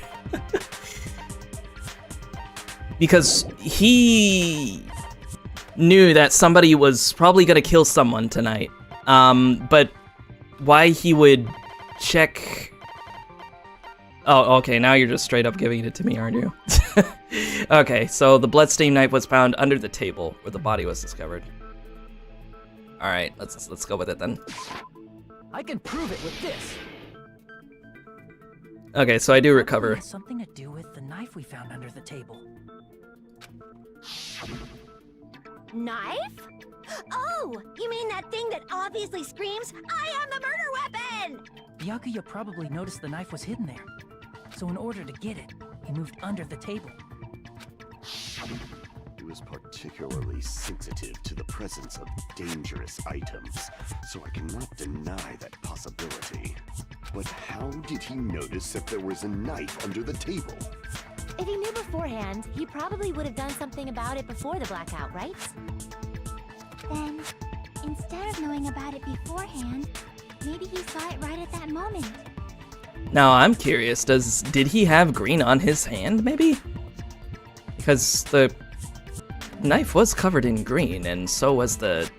Because he knew that somebody was probably gonna kill someone tonight. But why he would check... Oh, okay, now you're just straight up giving it to me, aren't you? Okay, so the bloodstained knife was found under the table where the body was discovered. Alright, let's go with it then. I can prove it with this. Okay, so I do recover. It has something to do with the knife we found under the table. Knife? Oh, you mean that thing that obviously screams, I am the murder weapon! Byakuya probably noticed the knife was hidden there. So in order to get it, he moved under the table. He was particularly sensitive to the presence of dangerous items, so I cannot deny that possibility. But how did he notice that there was a knife under the table? If he knew beforehand, he probably would have done something about it before the blackout, right? Then, instead of knowing about it beforehand, maybe he saw it right at that moment. Now I'm curious, did he have green on his hand, maybe? Because the knife was covered in green, and so was the...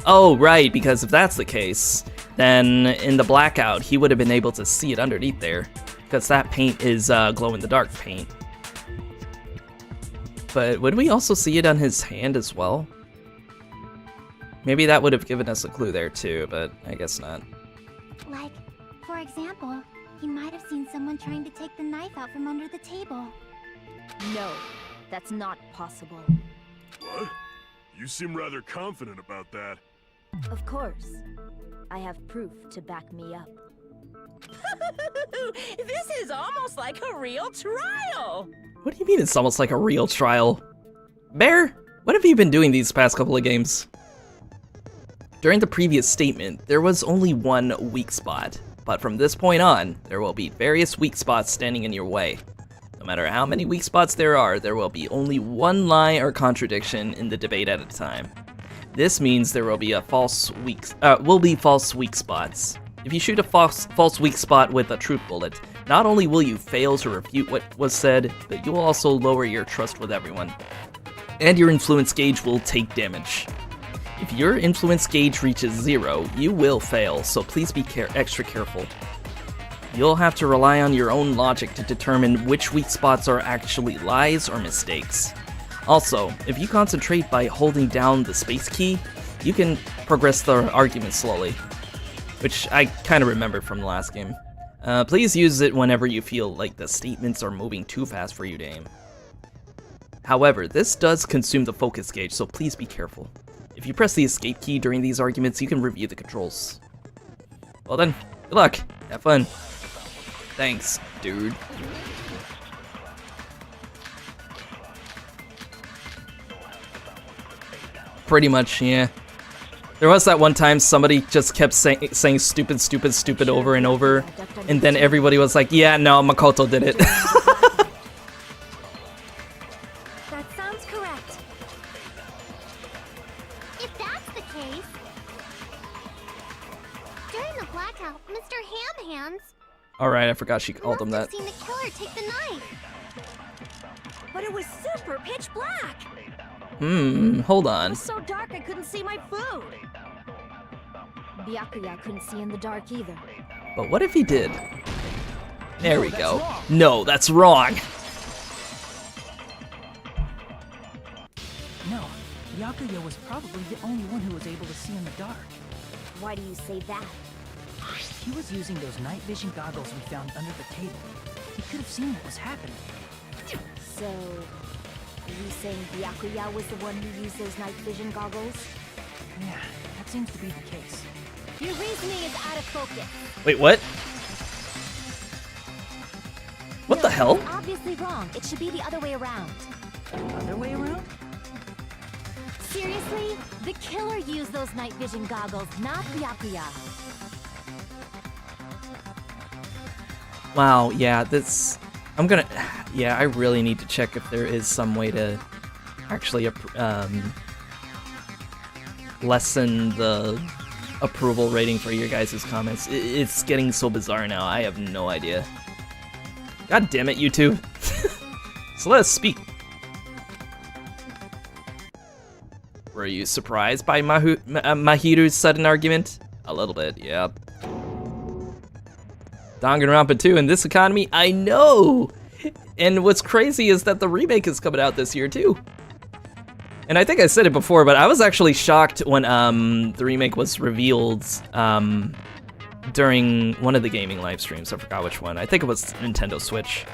Oh, right, because if that's the case, then in the blackout, he would have been able to see it underneath there, because that paint is glow-in-the-dark paint. But would we also see it on his hand as well? Maybe that would have given us a clue there too, but I guess not. Like, for example, he might have seen someone trying to take the knife out from under the table. No, that's not possible. What? You seem rather confident about that. Of course. I have proof to back me up. This is almost like a real trial! What do you mean it's almost like a real trial? Bear, what have you been doing these past couple of games? During the previous statement, there was only one weak spot, but from this point on, there will be various weak spots standing in your way. No matter how many weak spots there will be only one lie or contradiction in the debate at a time. This means there will be false weak spots. If you shoot a false weak spot with a truth bullet, not only will you fail to refute what was said, but you will also lower your trust with everyone. And your influence gauge will take damage. If your influence gauge reaches 0, you will fail, so please be extra careful. You'll have to rely on your own logic to determine which weak spots are actually lies or mistakes. Also, if you concentrate by holding down the space key, you can progress the argument slowly, which I kind of remembered from the last game. Please use it whenever you feel like the statements are moving too fast for you to aim. However, this does consume the focus gauge, so please be careful. If you press the escape key during these arguments, you can review the controls. Well then, good luck. Have fun. Thanks, dude. Pretty much, yeah. There was that one time somebody just kept saying stupid, stupid, stupid over and over, and then everybody was like, yeah, no, Makoto did it. That sounds correct. If that's the case... During the blackout, Mr. Ham Hands... Alright, I forgot she called him that. I've seen the killer take the knife. But it was super pitch black. Hold It on. was so dark I couldn't see my food. Byakuya couldn't see in the dark either. But what if he did? There we go. No, that's wrong. No, Byakuya was probably the only one who was able to see in the dark. Why do you say that? He was using those night vision goggles we found under the table. He could have seen what was happening. So, are you saying Byakuya was the one who used those night vision goggles? Yeah, that seems to be the case. Your reasoning is out of focus. Wait, what? What the No, hell? you're obviously wrong. It should be the other way around. Other way around? Seriously? The killer used those night vision goggles, not Byakuya. Wow, yeah, this... I'm gonna... Yeah, I really need to check if there is some way to actually lessen the approval rating for your guys' comments. It's getting so bizarre now, I have no idea. God damn it, YouTube. So let us speak. Were you surprised by Mahiru's sudden argument? A little bit, yeah. Danganronpa 2 in this economy? I know! And what's crazy is that the remake is coming out this year too. And I think I said it before, but I was actually shocked when the remake was revealed during one of the gaming live streams. I forgot which one. I think it was Nintendo Switch.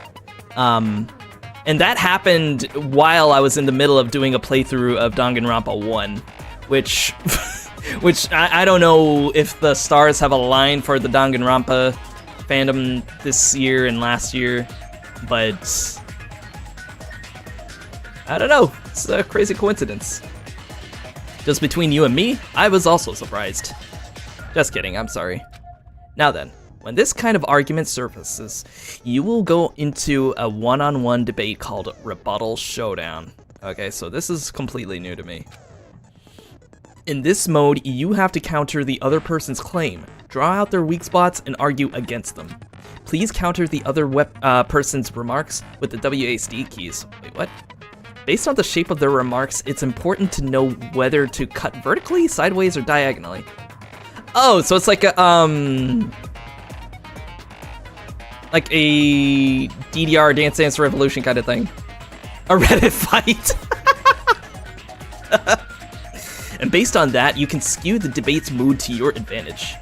And that happened while I was in the middle of doing a playthrough of Danganronpa 1, which I don't know if the stars have aligned for the Danganronpa fandom this year and last year, but I don't know. It's a crazy coincidence. Just between you and me, I was also surprised. Just kidding, I'm sorry. Now then, when this kind of argument surfaces, you will go into a one-on-one debate called Rebuttal Showdown. Okay, so this is completely new to me. In this mode, you have to counter the other person's claim, draw out their weak spots, and argue against them. Please counter the other person's remarks with the WASD keys. Wait, what? Based on the shape of their remarks, it's important to know whether to cut vertically, sideways, or diagonally. Oh, so it's like a, DDR Dance Dance Revolution kind of thing. A Reddit fight. And based on that, you can skew the debate's mood to your advantage.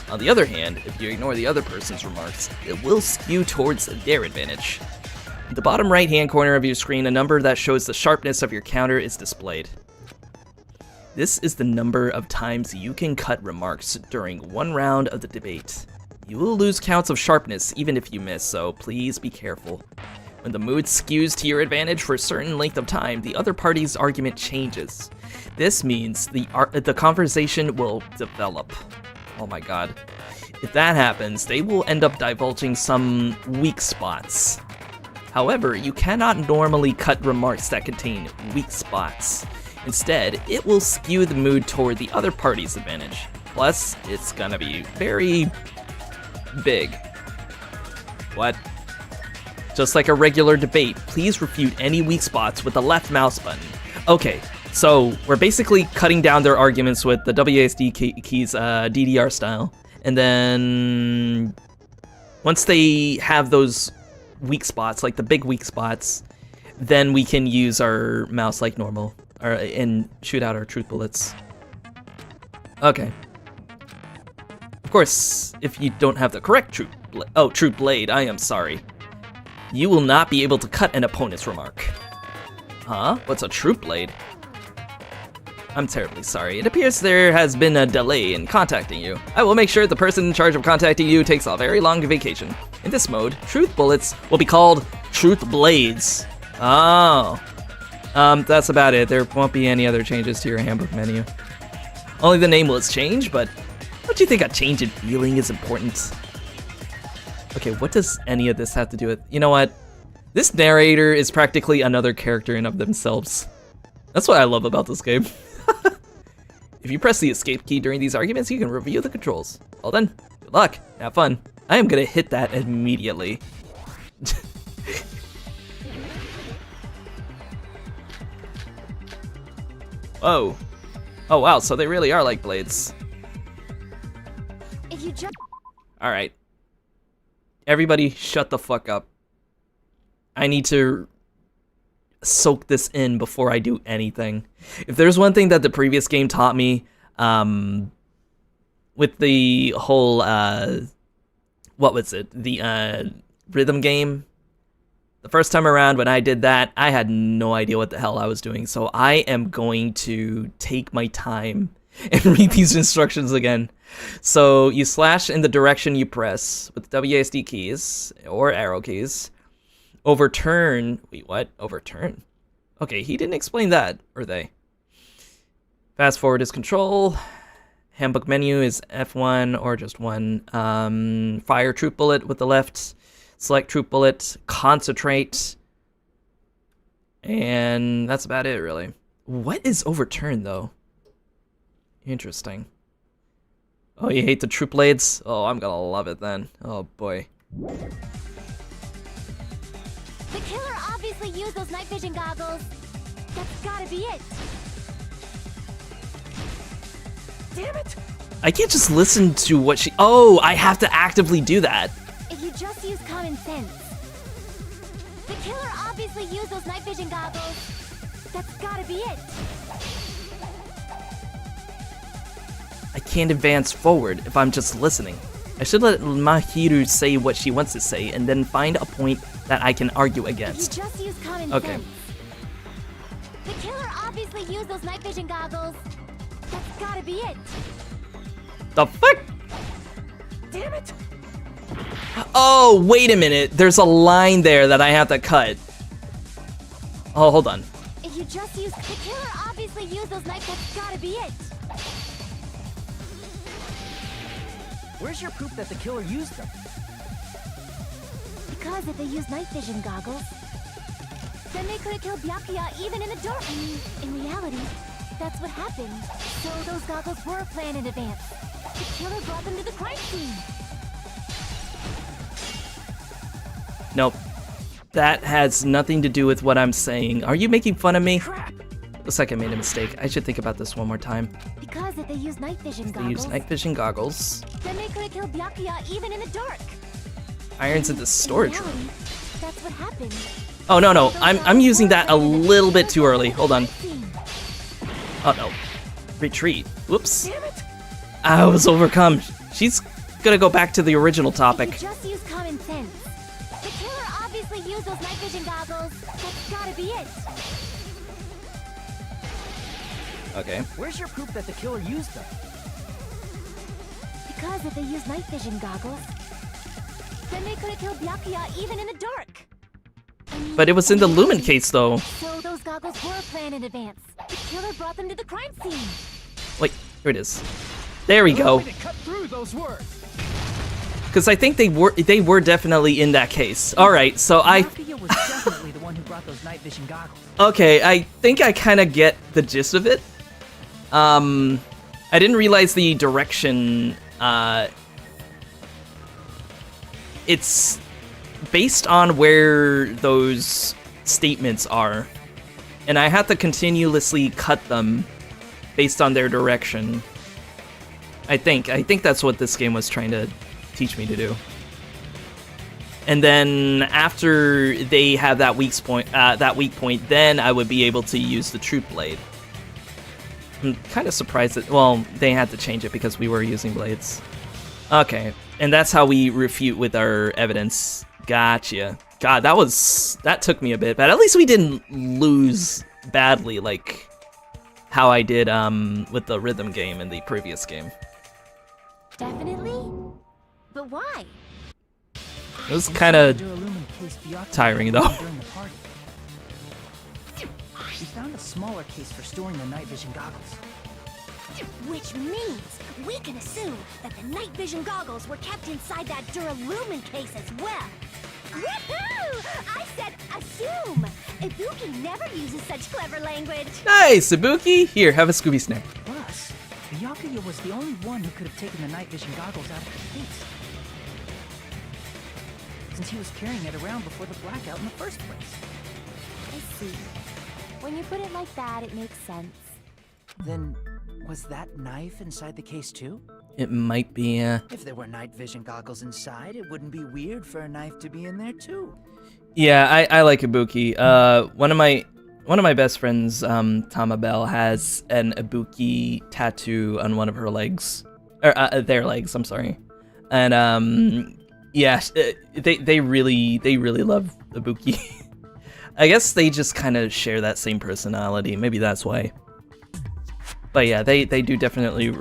On the other hand, if you ignore the other person's remarks, it will skew towards their advantage. In the bottom right-hand corner of your screen, a number that shows the sharpness of your counter is displayed. This is the number of times you can cut remarks during one round of the debate. You will lose counts of sharpness even if you miss, so please be careful. When the mood skews to your advantage for a certain length of time, the other party's argument changes. This means the conversation will develop. Oh my god. If that happens, they will end up divulging some weak spots. However, you cannot normally cut remarks that contain weak spots. Instead, it will skew the mood toward the other party's advantage. Plus, it's gonna be very big. What? Just like a regular debate, please refute any weak spots with the left mouse button. Okay, so we're basically cutting down their arguments with the WASD keys DDR style. And then once they have those weak spots, like the big weak spots, then we can use our mouse like normal and shoot out our truth bullets. Okay. Of course, if you don't have the correct truth blade, I am sorry. You will not be able to cut an opponent's remark. Huh? What's a truth blade? I'm terribly sorry. It appears there has been a delay in contacting you. I will make sure the person in charge of contacting you takes a very long vacation. In this mode, truth bullets will be called truth blades. Oh. That's about it. There won't be any other changes to your handbook menu. Only the name will change, but don't you think a change in feeling is important? Okay, what does any of this have to do with... You know what? This narrator is practically another character in of themselves. That's what I love about this game. If you press the escape key during these arguments, you can review the controls. Well then, good luck, have fun. I am gonna hit that immediately. Whoa. Oh wow, so they really are like blades. If you just... Alright. Everybody shut the fuck up. I need to soak this in before I do anything. If there's one thing that the previous game taught me, with the whole, what was it? The, rhythm game. The first time around when I did that, I had no idea what the hell I was doing, so I am going to take my time and read these instructions again. So you slash in the direction you press with the WASD keys or arrow keys. Overturn. Wait, what? Overturn? Okay, he didn't explain that, or they. Fast forward is control. Handbook menu is F1 or just 1. Fire troop bullet with the left. Select troop bullet. Concentrate. And that's about it, really. What is overturn, though? Interesting. Oh, you hate the troop blades? Oh, I'm gonna love it then. Oh, boy. The killer obviously used those night vision goggles. That's gotta be it. Damn it! I can't just listen to what she... Oh, I have to actively do that. If you just use common sense. The killer obviously used those night vision goggles. That's gotta be it. I can't advance forward if I'm just listening. I should let Mahiru say what she wants to say and then find a point that I can argue against. You just use common Okay. sense. The killer obviously used those night vision goggles. That's gotta be it. The fuck? Damn it! Oh, wait a minute. There's a line there that I have to cut. Oh, hold on. If you just use... The killer obviously used those night... That's gotta be it. Where's your proof that the killer used them? Because if they use night vision goggles, then they could have killed Byakuya even in the dark. In reality, that's what happened. So those goggles were planned in advance. The killer brought them to the crime scene. Nope. That has nothing to do with what I'm saying. Are you making fun of me? Crap! Looks like I made a mistake. I should think about this one more time. Because if they use night vision They goggles, use night vision goggles. then they could have killed Byakuya even in the dark. Irons in the storage room. reality, that's what happened. Oh, no. I'm using that a little bit too early. Hold on. Oh, no. Retreat. Whoops. Damn it! I was overcome. She's gonna go back to the original If topic. you just use common sense. The killer obviously used those night vision goggles. That's gotta be it. Okay. Where's your proof that the killer used them? Because if they use night vision goggles, then they could have killed Byakuya even in the dark. But it was in the Lumen case, though. So those goggles were planned in advance. The killer brought them to the crime scene. Wait, here it is. There we go. Cut through those words. Because I think they were definitely in that case. All right, so Byakuya was definitely the one who brought those night vision goggles. Okay, I think I kind of get the gist of it. I didn't realize the direction. It's based on where those statements are, and I have to continuously cut them based on their direction. I think that's what this game was trying to teach me to do. And then after they have that weak point, then I would be able to use the Truth Blade. I'm kind of surprised that, well, they had to change it because we were using blades. Okay, and that's how we refute with our evidence. Gotcha. God, that took me a bit, but at least we didn't lose badly like how I did with the rhythm game in the previous game. Definitely? But why? It was kind of tiring though. We found a smaller case for storing the night vision goggles. Which means we can assume that the night vision goggles were kept inside that Duralumin case as well. Woohoo! I said assume! Ibuki never uses such clever language. Nice, Ibuki! Here, have a Scooby snack. Plus, Byakuya was the only one who could have taken the night vision goggles out of the case, since he was carrying it around before the blackout in the first place. I see. When you put it like that, it makes sense. Then, was that knife inside the case too? It might be, If there were night vision goggles inside, it wouldn't be weird for a knife to be in there too. Yeah, I like Ibuki. One of my best friends, Tama Bell, has an Ibuki tattoo on one of her legs, or their legs. I'm sorry, and yeah, they really love Ibuki. I guess they just kind of share that same personality. Maybe that's why. But yeah, they do definitely.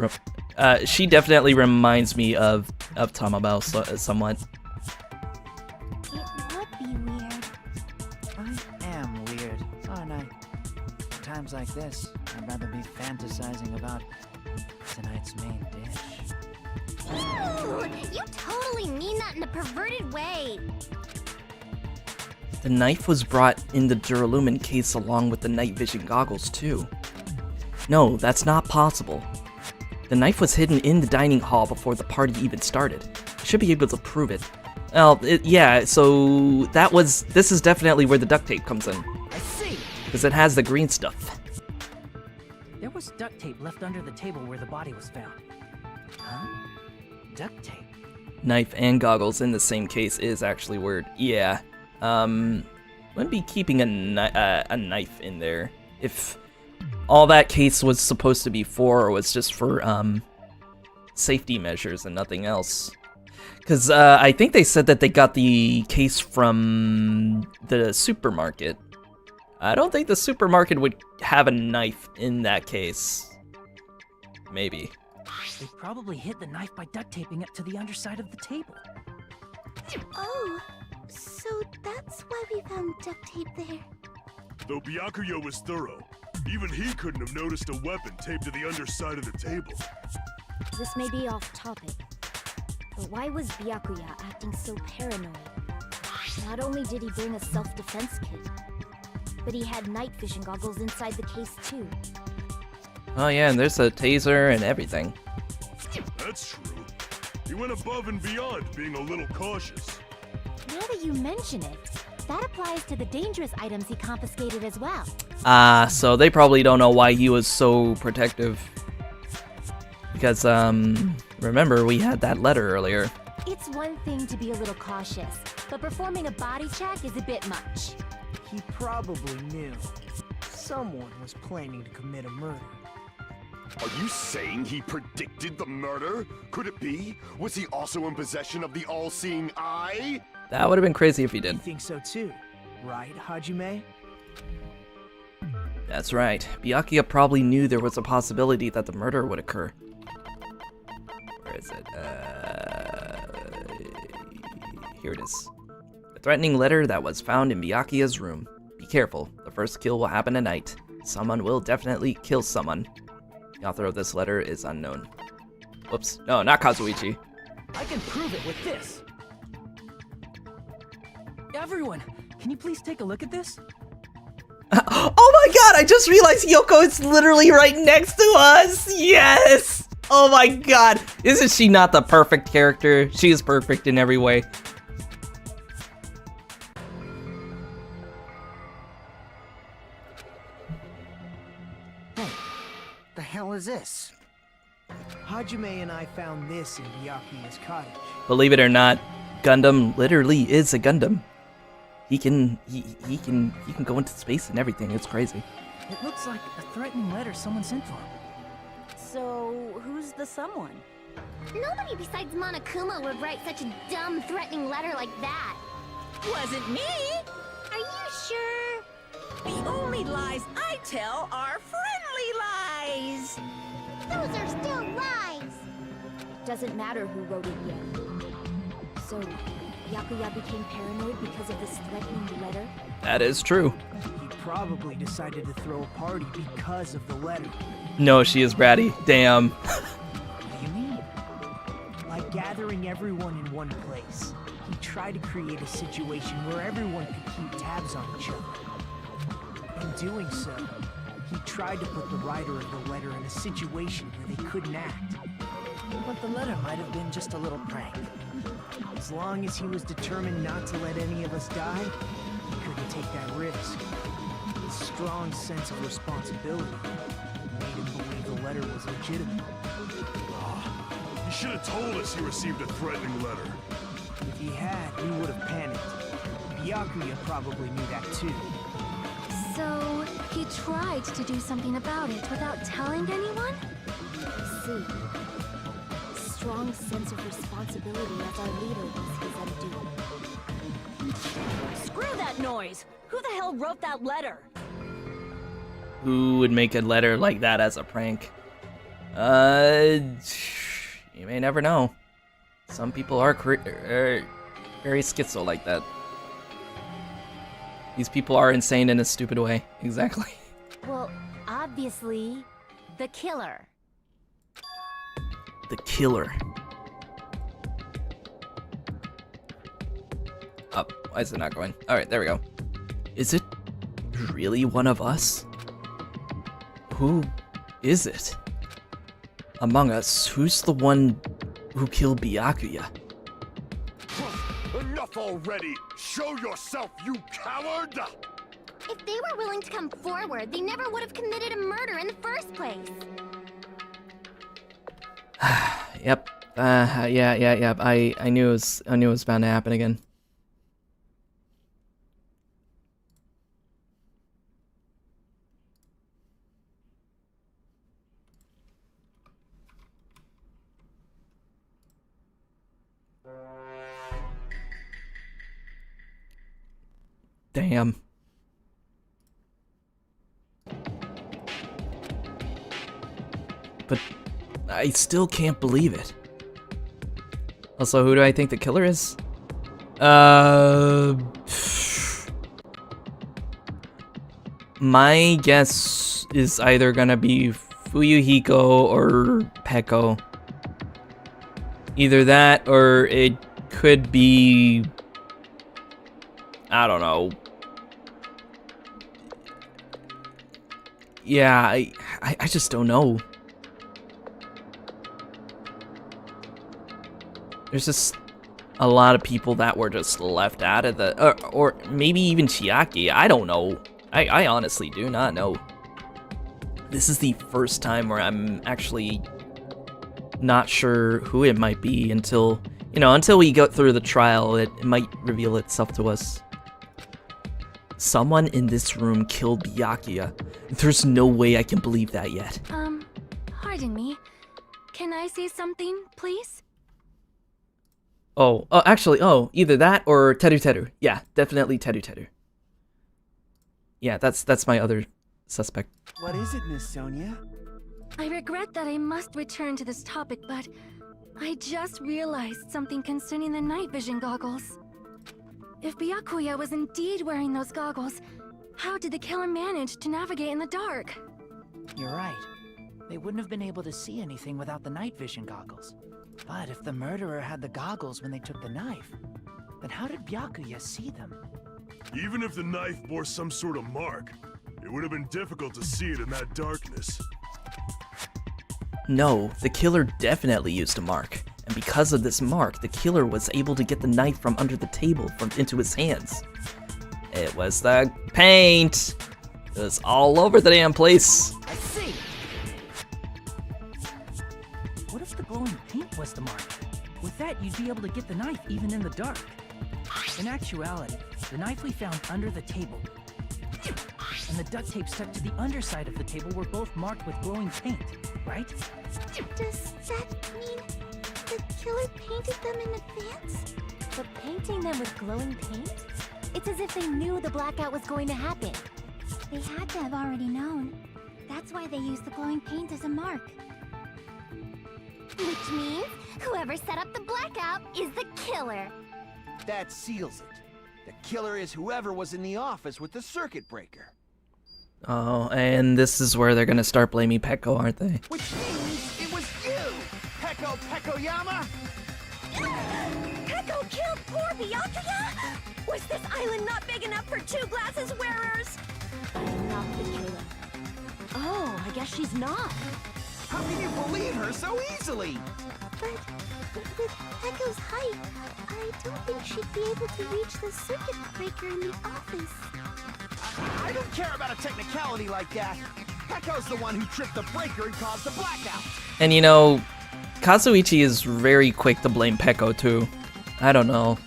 She definitely reminds me of Tama Bell somewhat. It would be weird. I am weird, aren't I? At times like this, I'd rather be fantasizing about tonight's main dish. Ooh, you totally mean that in a perverted way. The knife was brought in the Duralumin case along with the night vision goggles too. No, that's not possible. The knife was hidden in the dining hall before the party even started. I should be able to prove it. Well, yeah, so this is definitely where the duct tape comes in. I see! Because it has the green stuff. There was duct tape left under the table where the body was found. Huh? Duct tape? Knife and goggles in the same case is actually weird. Yeah. Wouldn't be keeping a knife in there if all that case was supposed to be for, or was just for safety measures and nothing else. Because I think they said that they got the case from the supermarket. I don't think the supermarket would have a knife in that case. Maybe. They probably hid the knife by duct taping it to the underside of the table. Oh, so that's why we found duct tape there. Though Byakuya was thorough, even he couldn't have noticed a weapon taped to the underside of the table. This may be off topic, but why was Byakuya acting so paranoid? Not only did he bring a self-defense kit, but he had night vision goggles inside the case too. Oh yeah, and there's a taser and everything. That's true. He went above and beyond, being a little cautious. Now that you mention it, that applies to the dangerous items he confiscated as well. So they probably don't know why he was so protective. Because, remember, we had that letter earlier. It's one thing to be a little cautious, but performing a body check is a bit much. He probably knew someone was planning to commit a murder. Are you saying he predicted the murder? Could it be? Was he also in possession of the all-seeing eye? That would have been crazy if he did. I think so too, right, Hajime? That's right. Byakuya probably knew there was a possibility that the murder would occur. Where is it? Here it is. threatening letter that was found in Byakuya's room. Be careful, the first kill will happen tonight. Someone will definitely kill someone. The author of this letter is unknown. Whoops, no, not Kazuichi. I can prove it with this. Everyone, can you please take a look at this? Oh my god, I just realized Yoko is literally right next to us! Yes! Oh my god, isn't she not the perfect character? She is perfect in every way. Hey, the hell is this? Hajime and I found this in Byakuya's cottage. Believe it or not, Gundam literally is a Gundam. He can go into space and everything. It's crazy. It looks like a threatening letter someone sent for him. So, who's the someone? Nobody besides Monokuma would write such a dumb, threatening letter like that. Wasn't me! Are you sure? The only lies I tell are friendly lies! Those are still lies. Doesn't matter who wrote it yet. So, Byakuya became paranoid because of this threatening letter? That is true. He probably decided to throw a party because of the letter. No, she is bratty. Damn. What do you mean? By gathering everyone in one place, he tried to create a situation where everyone could keep tabs on each other. In doing so, he tried to put the writer of the letter in a situation where they couldn't act. But the letter might have been just a little prank. As long as he was determined not to let any of us die, he couldn't take that risk. His strong sense of responsibility made him believe the letter was legitimate. You should have told us you received a threatening letter. If he had, we would have panicked. Byakuya probably knew that too. So, he tried to do something about it without telling anyone? See. Strong sense of responsibility as our leader was his undoing. Screw that noise! Who the hell wrote that letter? Who would make a letter like that as a prank? You may never know. Some people are very schizo like that. These people are insane in a stupid way. Exactly. Well, obviously, the killer. The killer. Oh, why is it not going? Alright, there we go. Is it really one of us? Who is it? Among us, who's the one who killed Byakuya? Enough already! Show yourself, you coward! If they were willing to come forward, they never would have committed a murder in the first place. Yep. Yeah. I knew it was bound to happen again. Damn. But I still can't believe it. Also, who do I think the killer is? My guess is either gonna be Fuyuhiko or Peko. Either that or it could be... I don't know. Yeah, I just don't know. There's just a lot of people that were just left out of the... Or maybe even Chiaki. I don't know. I honestly do not know. This is the first time where I'm actually not sure who it might be until... You know, until we go through the trial, it might reveal itself to us. Someone in this room killed Byakuya. There's no way I can believe that yet. Pardon me. Can I say something, please? Actually, either that or Teru. Yeah, definitely Teru. Yeah, that's my other suspect. What is it, Miss Sonia? I regret that I must return to this topic, but I just realized something concerning the night vision goggles. If Byakuya was indeed wearing those goggles, how did the killer manage to navigate in the dark? You're right. They wouldn't have been able to see anything without the night vision goggles. But if the murderer had the goggles when they took the knife, then how did Byakuya see them? Even if the knife bore some sort of mark, it would have been difficult to see it in that darkness. No, the killer definitely used a mark. And because of this mark, the killer was able to get the knife from under the table into his hands. It was the paint. It was all over the damn place. I see! What if the glowing paint was the mark? With that, you'd be able to get the knife even in the dark. In actuality, the knife we found under the table and the duct tape stuck to the underside of the table were both marked with glowing paint, right? Does that mean the killer painted them in advance? But painting them with glowing paint? It's as if they knew the blackout was going to happen. They had to have already known. That's why they used the glowing paint as a mark. Which means whoever set up the blackout is the killer. That seals it. The killer is whoever was in the office with the circuit breaker. Oh, and this is where they're gonna start blaming Peko, aren't they? Which means it was you, Peko Pekoyama! Peko killed poor Byakuya? Was this island not big enough for 2 glasses wearers? I'm not the killer. Oh, I guess she's not. How can you believe her so easily? But with Peko's height, I don't think she'd be able to reach the circuit breaker in the office. I don't care about a technicality like that. Peko's the one who tripped the breaker and caused the blackout. And you know, Kazuichi is very quick to blame Peko too. I don't know.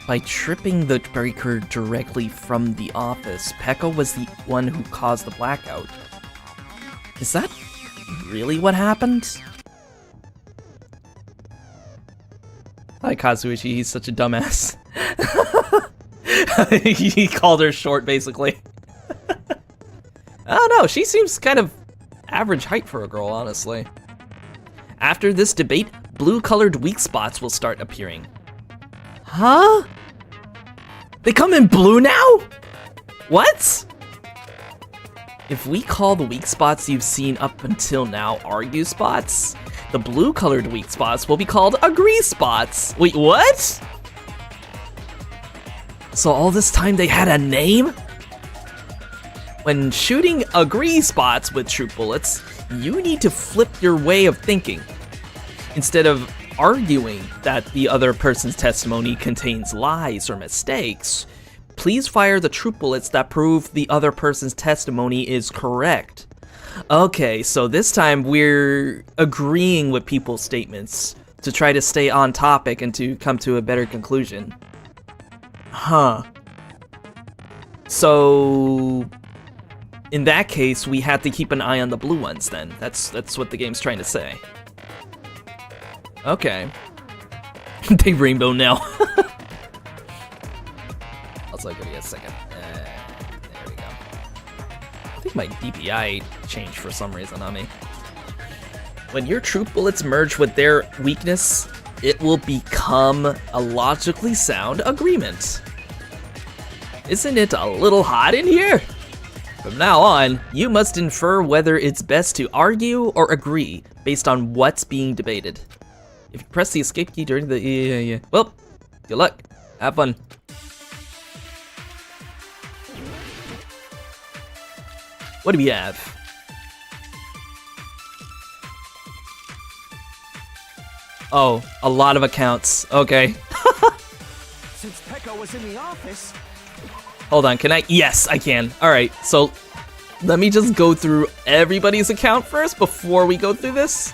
By tripping the breaker directly from the office, Peko was the one who caused the blackout. Is that really what happened? Hi Kazuichi, he's such a dumbass. He called her short, basically. I don't know, she seems kind of average height for a girl, honestly. After this debate, blue-colored weak spots will start appearing. Huh? They come in blue now? What? If we call the weak spots you've seen up until now argue spots, the blue-colored weak spots will be called agree spots. Wait, what? So all this time they had a name? When shooting agree spots with troop bullets, you need to flip your way of thinking. Instead of arguing that the other person's testimony contains lies or mistakes, please fire the troop bullets that prove the other person's testimony is correct. Okay, so this time we're agreeing with people's statements to try to stay on topic and to come to a better conclusion. Huh. So in that case, we have to keep an eye on the blue ones then. That's what the game's trying to say. Okay. They rainbow now. Also, give me a second. There we go. I think my DPI changed for some reason on me. When your troop bullets merge with their weakness, it will become a logically sound agreement. Isn't it a little hot in here? From now on, you must infer whether it's best to argue or agree based on what's being debated. If you press the escape key during the... Well, good luck. Have fun. What do we have? Oh, a lot of accounts. Okay. Since Peko was in the office... Hold on, can I? Yes, I can. Alright, so let me just go through everybody's account first before we go through this.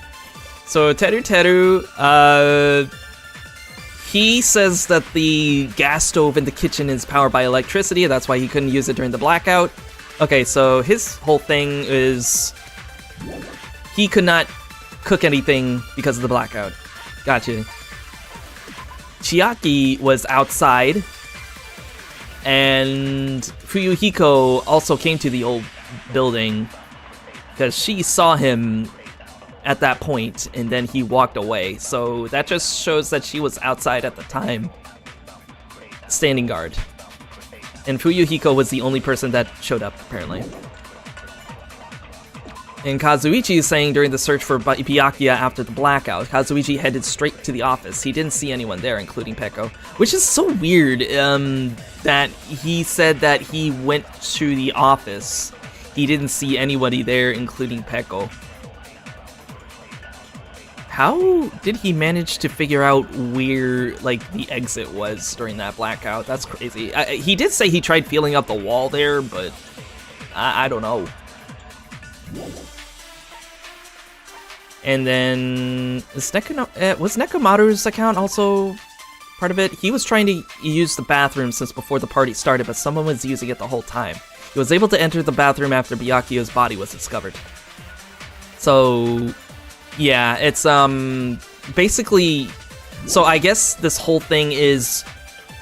So Teru, he says that the gas stove in the kitchen is powered by electricity, that's why he couldn't use it during the blackout. Okay, so his whole thing is he could not cook anything because of the blackout. Gotcha. Chiaki was outside, and Fuyuhiko also came to the old building because she saw him at that point, and then he walked away. So that just shows that she was outside at the time. standing guard. And Fuyuhiko was the only person that showed up, apparently. And Kazuichi is saying during the search for Byakuya after the blackout, Kazuichi headed straight to the office. He didn't see anyone there, including Peko. Which is so weird, that he said that he went to the office. He didn't see anybody there, including Peko. How did he manage to figure out where, like, the exit was during that blackout? That's crazy. He did say he tried feeling up the wall there, but I don't know. And then, was Nekomaru's account also part of it? He was trying to use the bathroom since before the party started, but someone was using it the whole time. He was able to enter the bathroom after Byakuya's body was discovered. So, yeah, it's, basically, so I guess this whole thing is,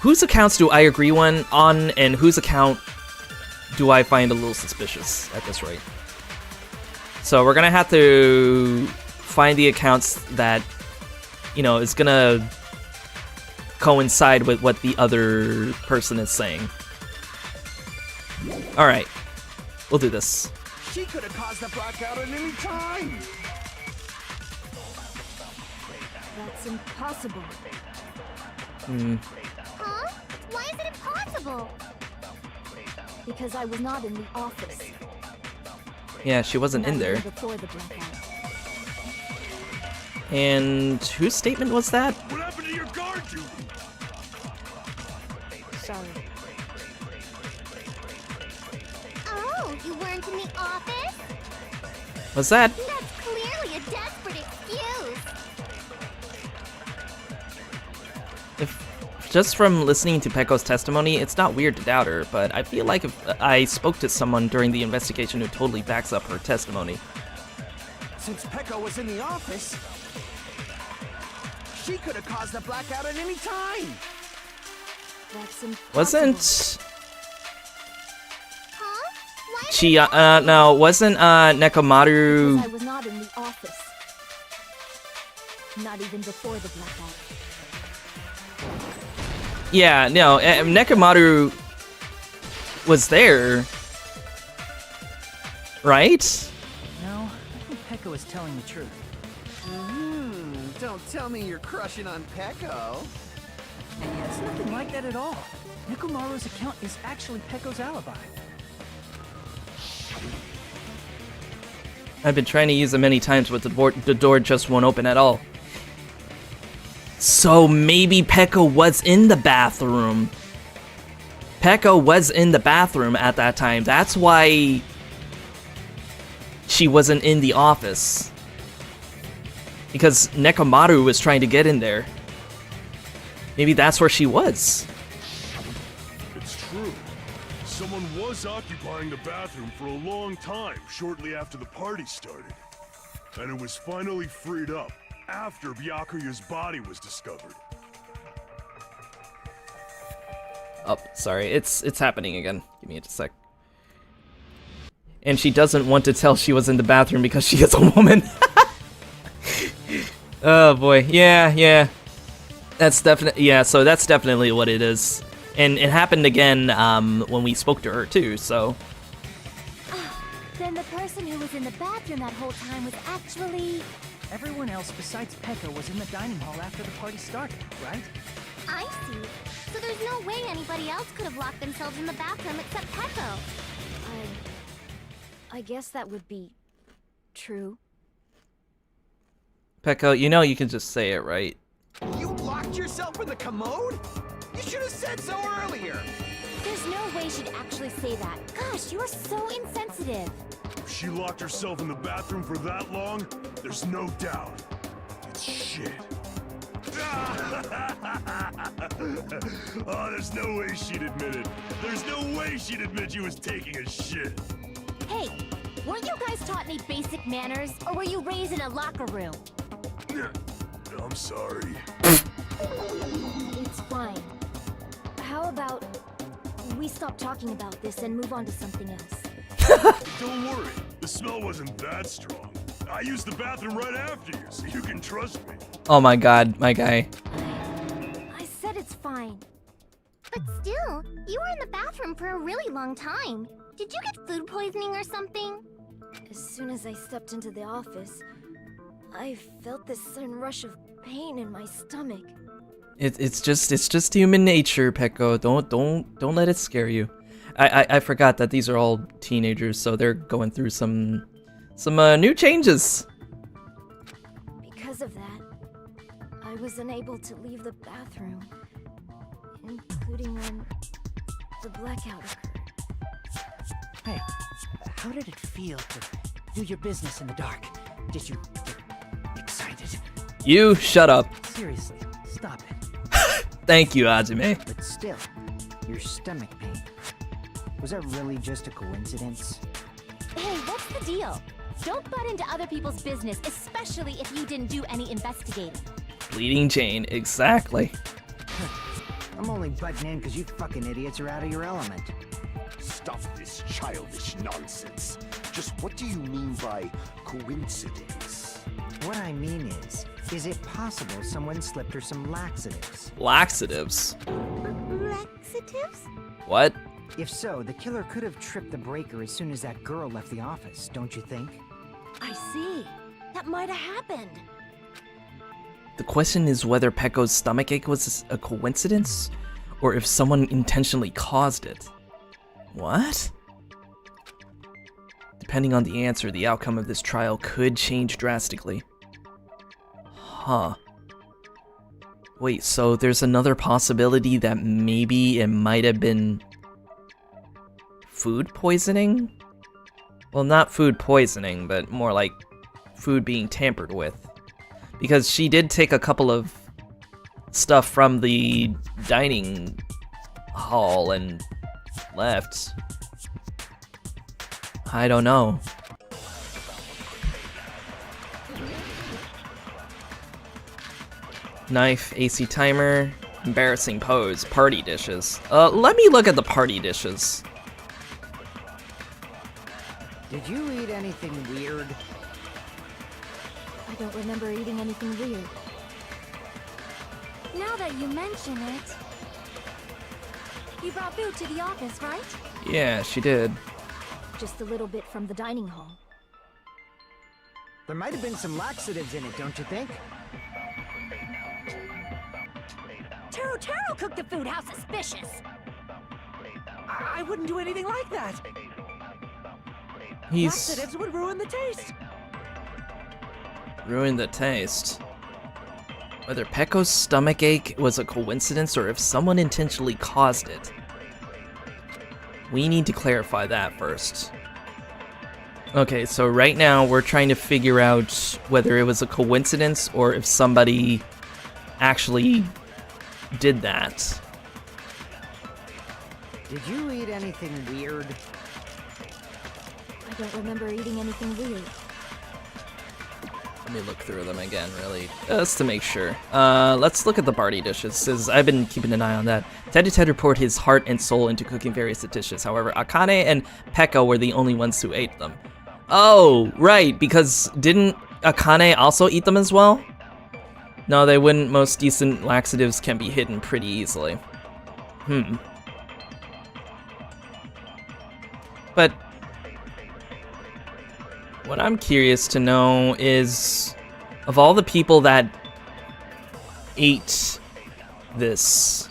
whose accounts do I agree on, and whose account do I find a little suspicious at this rate? So we're gonna have to find the accounts that, you know, is gonna coincide with what the other person is saying. Alright, we'll do this. She could have caused the blackout at any time. That's impossible. Huh? Why is it impossible? Because I was not in the office. Yeah, she wasn't in there. Before the blackout. And whose statement was that? What happened to your guard duty? Sorry. Oh, you weren't in the office? Was that? That's clearly a desperate excuse. Just from listening to Peko's testimony, it's not weird to doubt her, but I feel like if I spoke to someone during the investigation who totally backs up her testimony. Since Peko was in the office, she could have caused the blackout at any time. That's impossible. Wasn't Huh? Why is she, no, wasn't, Nekomaru... Because I was not in the office. Not even before the blackout. Yeah, no, Nekomaru was there, right? No, I think Peko is telling the truth. Don't tell me you're crushing on Peko. It's nothing like that at all. Nekomaru's account is actually Peko's alibi. I've been trying to use it many times, but the door just won't open at all. So maybe Peko was in the bathroom. Peko was in the bathroom at that time. That's why she wasn't in the office. Because Nekomaru was trying to get in there. Maybe that's where she was. It's true. Someone was occupying the bathroom for a long time shortly after the party started. And it was finally freed up after Byakuya's body was discovered. Oh, sorry, it's happening again. Give me a sec. And she doesn't want to tell she was in the bathroom because she is a woman. Oh boy, yeah. That's definitely, yeah, so that's definitely what it is. And it happened again when we spoke to her too, so. Then the person who was in the bathroom that whole time was actually... Everyone else besides Peko was in the dining hall after the party started, right? I see. So there's no way anybody else could have locked themselves in the bathroom except Peko. I guess that would be true. Peko, you know you can just say it, right? You locked yourself in the commode? You should have said so earlier. There's no way she'd actually say that. Gosh, you are so insensitive. If she locked herself in the bathroom for that long, there's no doubt. It's shit. Oh, there's no way she'd admit it. There's no way she'd admit she was taking a shit. Hey, weren't you guys taught any basic manners? Or were you raised in a locker room? I'm sorry. It's fine. How about we stop talking about this and move on to something else? Don't worry, the smell wasn't that strong. I used the bathroom right after you, so you can trust me. Oh my god, my guy. I said it's fine. But bathroom for a really long time. Did you get food poisoning or something? As soon as I stepped into the office, I felt this sudden rush of pain in my stomach. It's just human nature, Peko. Don't let it scare you. I forgot that these are all teenagers, so they're going through some new changes. Because of that, I was unable to leave the bathroom, including when the blackout occurred. Hey, how did it feel to do your business in the dark? Did you get excited? You shut up. Seriously, stop it. Thank you, Hajime. But still, your stomach pain. Was that really just a coincidence? Hey, what's the deal? Don't butt into other people's business, especially if you didn't do any investigating. Bleeding chain, exactly. I'm only butting in because you fucking idiots are out of your element. Stop this childish nonsense. Just what do you mean by coincidence? What I mean is it possible someone slipped her some laxatives? Laxatives? Laxatives? What? If so, the killer could have tripped the breaker as soon as that girl left the office, don't you think? I see. That might have happened. The question is whether Peko's stomachache was a coincidence, or if someone intentionally caused it. What? Depending on the answer, the outcome of this trial could change drastically. Huh. Wait, so there's another possibility that maybe it might have been food poisoning? Well, not food poisoning, but more like food being tampered with. Because she did take a couple of stuff from the dining hall and left. I don't know. Knife, AC timer, embarrassing pose, party dishes. Let me look at the party dishes. Did you eat anything weird? I don't remember eating anything weird. Now that you mention it, you brought food to the office, right? Yeah, she did. Just a little bit from the dining hall. There might have been some laxatives in it, don't you think? Taro cooked the food. How suspicious! I wouldn't do anything like that. He's Laxatives would ruin the taste. ruined the taste. Whether Peko's stomachache was a coincidence or if someone intentionally caused it. We need to clarify that first. Okay, so right now we're trying to figure out whether it was a coincidence or if somebody actually did that. Did you eat anything weird? I don't remember eating anything weird. Let me look through them again, really, just to make sure. Let's look at the party dishes, since I've been keeping an eye on that. Ted poured his heart and soul into cooking various dishes. However, Akane and Peko were the only ones who ate them. Oh, right, because didn't Akane also eat them as well? No, they wouldn't. Most decent laxatives can be hidden pretty easily. But what I'm curious to know is, of all the people that ate this,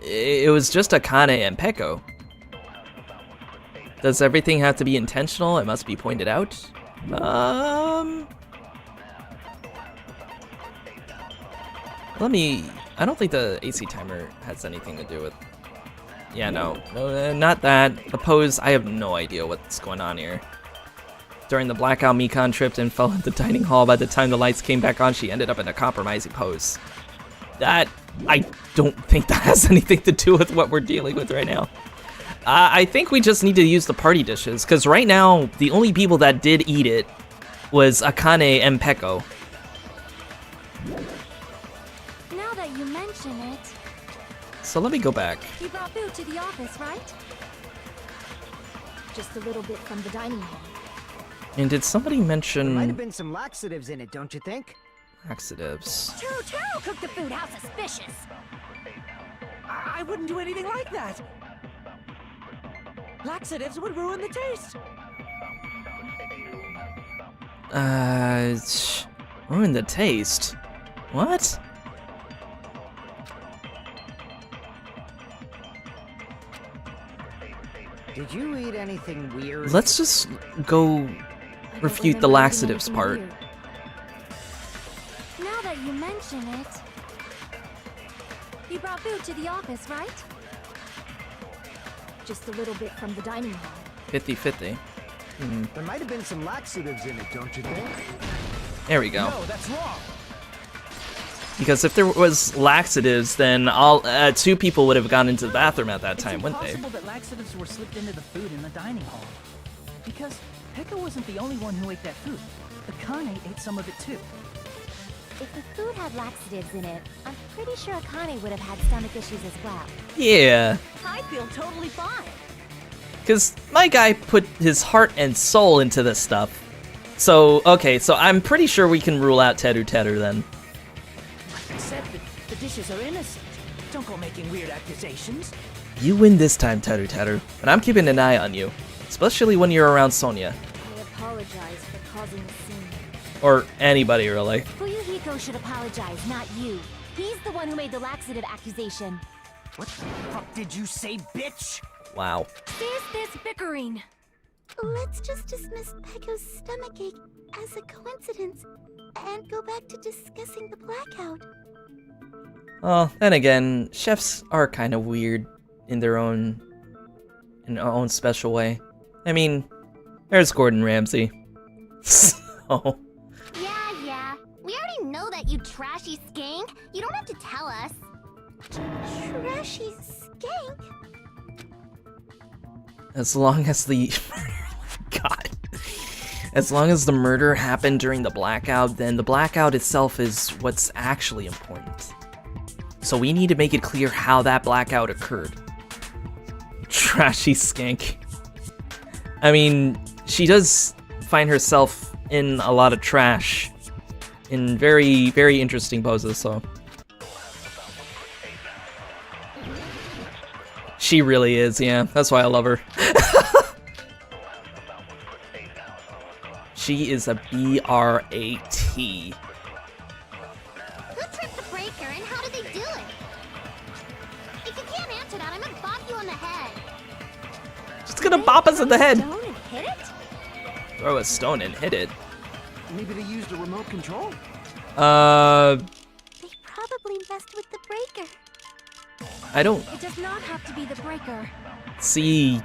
it was just Akane and Peko. Does everything have to be intentional? It must be pointed out? I don't think the AC timer has anything to do with... Yeah, no, not that. The pose, I have no idea what's going on here. During the blackout, Mikan tripped and fell at the dining hall. By the time the lights came back on, she ended up in a compromising pose. That, I don't think that has anything to do with what we're dealing with right now. I think we just need to use the party dishes, because right now, the only people that did eat it was Akane and Peko. Now that you mention it, So let me go back. you brought food to the office, right? Just a little bit from the dining hall. And did somebody There might mention have been some laxatives in it, don't you think? laxatives? Taro cooked the food. How suspicious! I wouldn't do anything like that. Laxatives would ruin the taste. Ruin the taste. What? Did you eat anything weird? Let's just go refute the laxatives part. Now that you mention it, you brought food to the office, right? Just a little bit from the dining hall. 50-50. There might have been some laxatives in it, don't you think? There we go. No, that's wrong. Because if there was laxatives, then all 2 people would have gone into the bathroom at that time, wouldn't they? It's impossible that laxatives were slipped into the food in the dining hall. Because Pekka wasn't the only one who ate that food. Akane ate some of it too. If the food had laxatives in it, I'm pretty sure Akane would have had stomach issues as well. Yeah. I feel totally fine. Because my guy put his heart and soul into this stuff. So, okay, so I'm pretty sure we can rule out Teru Teru then. Like I said, the dishes are innocent. Don't go making weird accusations. You win this time, Teru Teru, but I'm keeping an eye on you. Especially when you're around Sonia. I apologize for causing a scene. Or anybody, really. Fuyuhiko should apologize, not you. He's the one who made the laxative accusation. What the fuck did you say, bitch? Wow. There's this bickering. Let's just dismiss Pekko's stomachache as a coincidence and go back to discussing the blackout. Well, then again, chefs are kind of weird in their own special way. I mean, there's Gordon Ramsay. So... Yeah. We already know that, you trashy skank. You don't have to tell us. Trashy skank? As long as the... God. As long as the murder happened during the blackout, then the blackout itself is what's actually important. So we need to make it clear how that blackout occurred. Trashy skank. I mean, she does find herself in a lot of trash in very, very interesting poses, so... She really is, yeah. That's why I love her. She is a B-R-A-T. Who tripped the breaker and how did they do it? If you can't answer that, I'm gonna bop you on the head. She's gonna bop us in the head. Stone and hit it? Throw a stone and hit it. Maybe they used a remote control? They probably messed with the breaker. I don't It does not have to be the breaker. see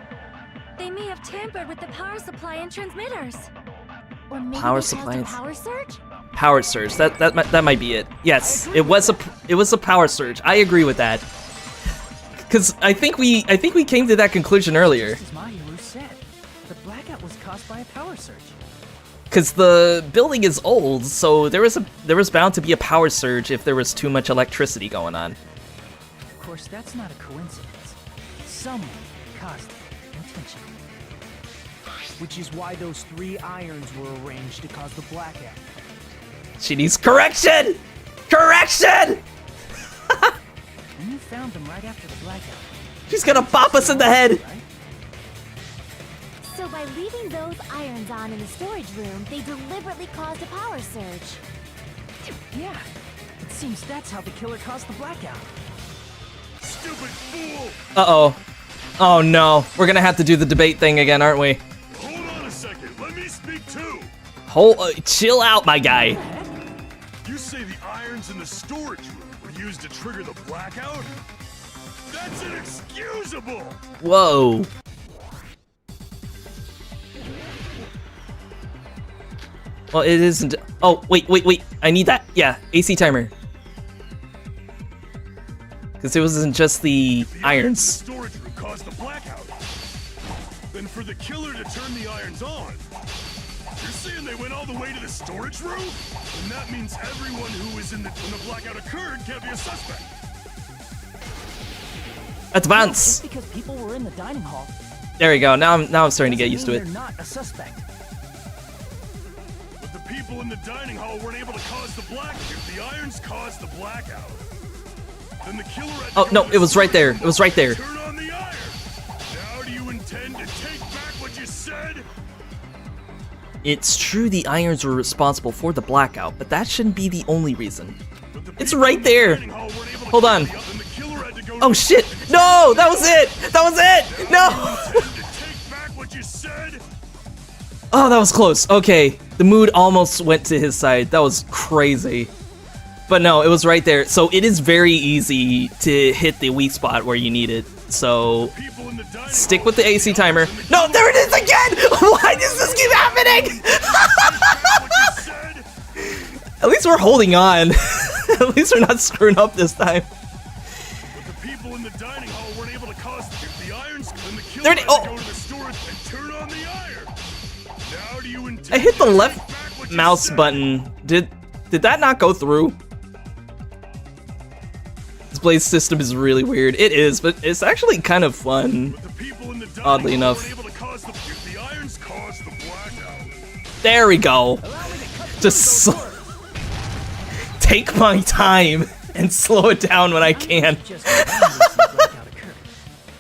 They may have tampered with the power supply and transmitters. Or maybe Power they caused supply a and- power surge? power surge. That might be it. Yes, it was a power surge. I agree with that. Cause I think we came to that conclusion earlier. This is Mahiru said. The blackout was caused by a power surge. Cause the building is old, so there was bound to be a power surge if there was too much electricity going on. Of course, that's not a coincidence. Someone caused it intentionally. Which is why those 3 irons were arranged to cause the blackout. She needs correction! Correction! And you found them right after the blackout. She's gonna bop us in the head! Right? So by leaving those irons on in the storage room, they deliberately caused a power surge. Yeah. It seems that's how the killer caused the blackout. Stupid fool! Uh-oh. Oh no, we're gonna have to do the debate thing again, aren't we? Hold on a second, let me speak too! Chill out, my guy. You say the irons in the storage room were used to trigger the blackout? That's inexcusable! Whoa. Well, it isn't. Oh, wait. I need that. Yeah, AC timer. Because it wasn't just the irons. Storage room caused the blackout. Then for the killer to turn the irons on, you're saying they went all the way to the storage room? And that means everyone who was when the blackout occurred can't be a suspect. Advance. Just because people were in the dining hall. There we go. Now I'm starting to get used to it. They're not a suspect. But the people in the dining hall weren't able to cause the blackout. The irons caused the blackout. Then the killer had to Oh, go no, to it the was right there. It was right there. Turn on the iron. Now do you intend to take back what you said? It's true the irons were responsible for the blackout, but that shouldn't be the only reason. It's right there. Hold on. Oh shit! No! That was it! That was it! No! Oh, that was close. Okay. The mood almost went to his side. That was crazy. But no, it was right there. So it is very easy to hit the weak spot where you need it. So stick with the AC timer. No, there it is again! Why does this keep happening? At least we're holding on. At least we're not screwing up this time. There it is. Oh! I hit the left mouse button. Did that not go through? This blade system is really weird. It is, but it's actually kind of fun. Oddly enough. There we go. Just take my time and slow it down when I can.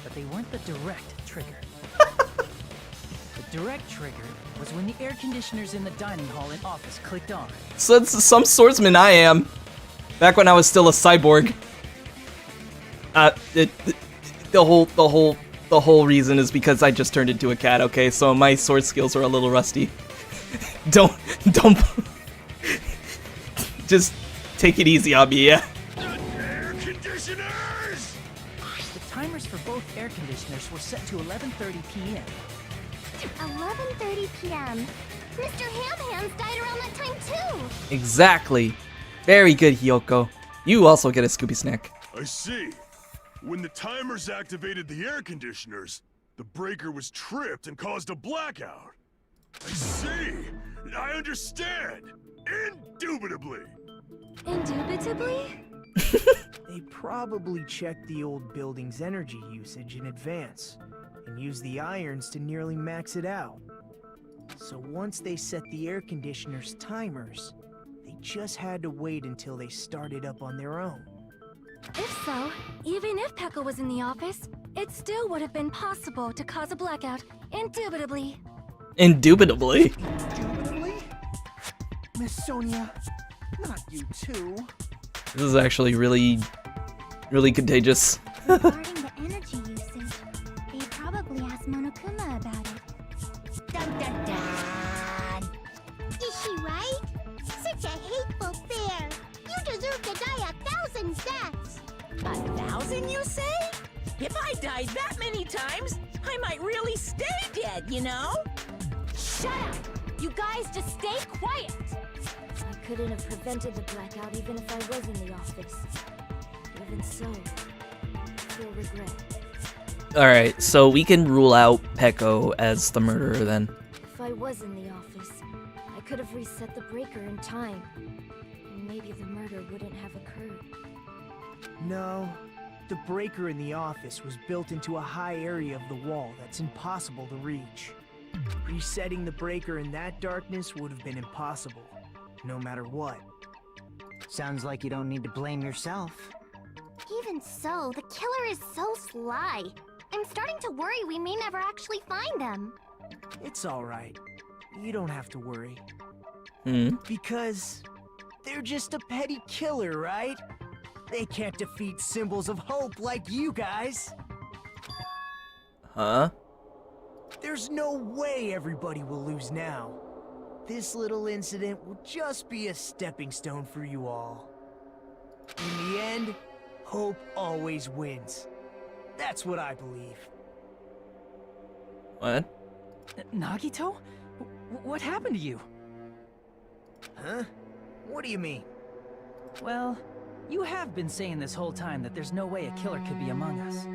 But they weren't the direct trigger. The direct trigger was when the air conditioners in the dining hall and office clicked on. So it's some swordsman I am. Back when I was still a cyborg. The whole reason is because I just turned into a cat. Okay, so my sword skills are a little rusty. Don't just take it easy on me, yeah. Air conditioners! The timers for both air conditioners were set to 11:30 p.m. 11:30 p.m. Mr. Ham died around that time too. Exactly. Very good, Hiyoko. You also get a Scooby snack. I see. When the timers activated the air conditioners, the breaker was tripped and caused a blackout. I see. I understand. Indubitably. Indubitably? They probably checked the old building's energy usage in advance and used the irons to nearly max it out. So once they set the air conditioner's timers, they just had to wait until they started up on their own. If so, even if Pekka was in the office, it still would have been possible to cause a blackout, indubitably. Indubitably? Indubitably? Miss Sonia, not you too. This is actually really contagious. Regarding the energy usage, they probably asked Monokuma about it. Dun dun dun! Is she right? Such a hateful bear! You deserve to die 1,000 deaths! 1,000, you say? If I died that many times, I might really stay dead, you know? Shut up! You guys just stay quiet! I couldn't have prevented the blackout even if I was in the office. Even so, I feel regret. Alright, so we can rule out Peko as the murderer then. If I was in the office, I could have reset the breaker in time. And maybe the murder wouldn't have occurred. No, the breaker in the office was built into a high area of the wall that's impossible to reach. Resetting the breaker in that darkness would have been impossible, no matter what. Sounds like you don't need to blame yourself. Even so, the killer is so sly. I'm starting to worry we may never actually find them. It's alright. You don't have to worry. Hmm? Because they're just a petty killer, right? They can't defeat symbols of hope like you guys. Huh? There's no way everybody will lose now. This little incident will just be a stepping stone for you all. In the end, hope always wins. That's what I believe. What? Nagito? What happened to you? Huh? What do you mean? Well, you have been saying this whole time that there's no way a killer could be among us.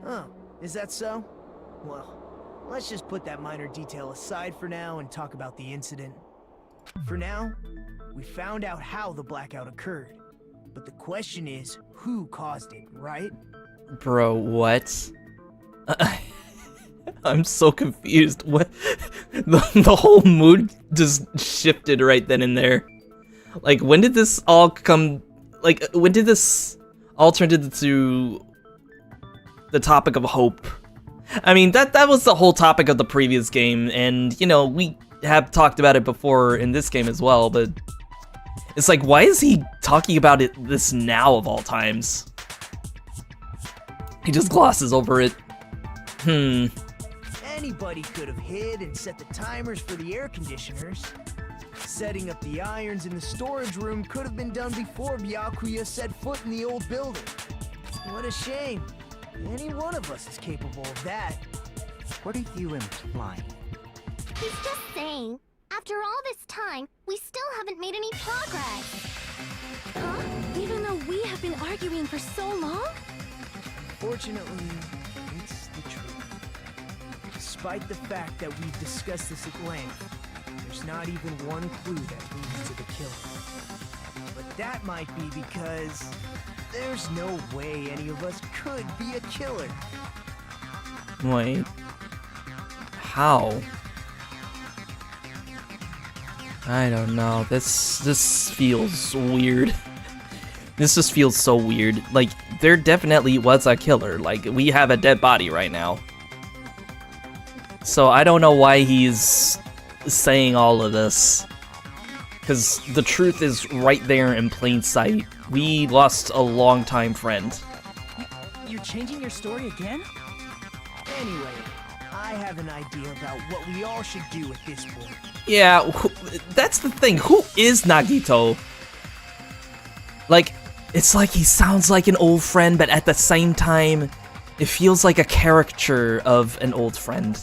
Oh, is that so? Well, let's just put that minor detail aside for now and talk about the incident. For now, we found out how the blackout occurred. But the question is, who caused it, right? Bro, what? I'm so confused. What? The whole mood just shifted right then and there. Like, when did this all come... Like, when did this all turned into the topic of hope. I mean, that was the whole topic of the previous game, and, you know, we have talked about it before in this game as well, but it's like, why is he talking about this now of all times? He just glosses over it. Anybody could have hid and set the timers for the air conditioners. Setting up the irons in the storage room could have been done before Byakuya set foot in the old building. What a shame. Any one of us is capable of that. What are you implying? He's just saying, after all this time, we still haven't made any progress. Huh? Even though we have been arguing for so long? Fortunately, it's the truth. Despite the fact that we've discussed this at length, there's not even one clue that leads to the killer. But that might be because there's no way any of us could be a killer. Wait. How? I don't know. This feels weird. This just feels so weird. Like, there definitely was a killer. Like, we have a dead body right now. So I don't know why he's saying all of this. Because the truth is right there in plain sight. We lost a longtime friend. You're changing your story again? Anyway, I have an idea about what we all should do at this point. Yeah, that's the thing. Who is Nagito? Like, it's like he sounds like an old friend, but at the same time, it feels like a caricature of an old friend.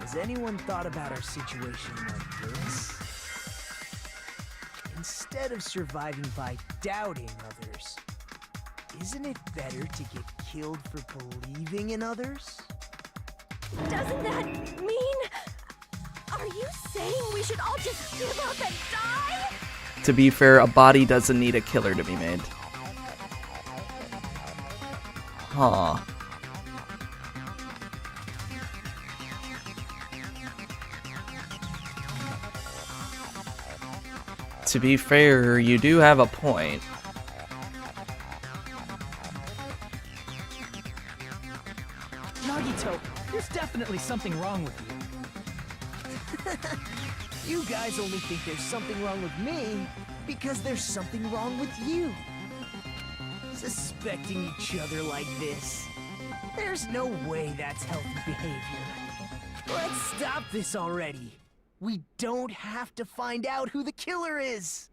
Has anyone thought about our situation like this? Instead of surviving by doubting others, isn't it better to get killed for believing in others? Doesn't that mean... Are you saying we should all just give up and die? To be fair, a body doesn't need a killer to be made. Huh. To be fair, you do have a point. Nagito, there's definitely something wrong with you. You guys only think there's something wrong with me because there's something wrong with you. Suspecting each other like this. There's no way that's healthy behavior. Let's stop this already. We don't have to find out who the killer is.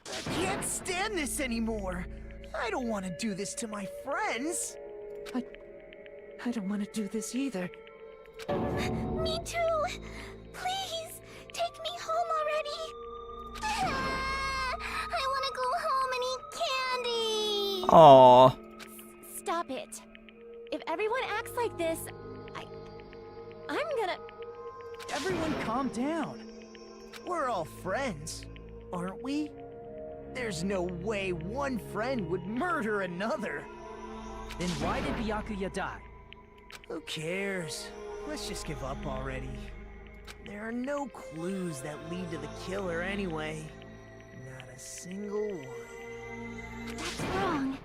I can't stand this anymore. I don't want to do this to my friends. I don't want to do this either. Me too! Please, take me home already! I want to go home and eat candy! Aww. Stop it. If everyone acts like this, I'm gonna... Everyone calm down. We're all friends, aren't we? There's no way one friend would murder another. Then why did Byakuya die? Who cares? Let's just give up already. There are no clues that lead to the killer anyway. Not a single one. That's wrong.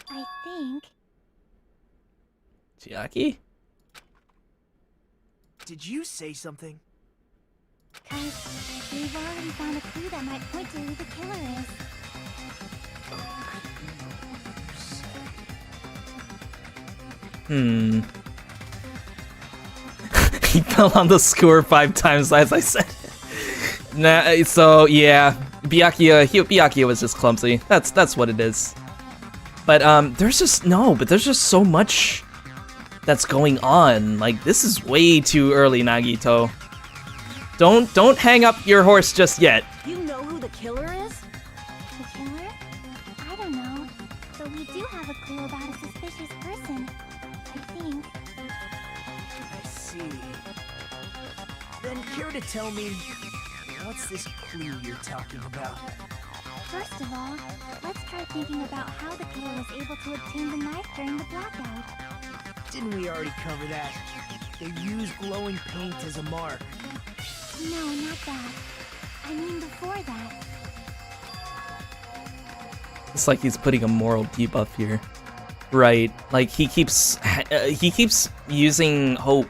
I think... Chiaki? Did you say something? 'Cause we've already found a clue that might point to who the killer is. He fell on the skewer 5 times, as I said. Nah, so yeah, Byakuya was just clumsy. That's what it is. But there's just so much that's going on. Like, this is way too early, Nagito. Don't hang up your horse just yet. You know who the killer is? The killer? I don't know. But we do have a clue about a suspicious person. I think. I see. Then care to tell me, what's this clue you're talking about? First of all, let's try thinking about how the killer was able to obtain the knife during the blackout. Didn't we already cover that? They used glowing paint as a mark. No, not that. I mean before that. It's like he's putting a moral debuff here. Right, like he keeps using hope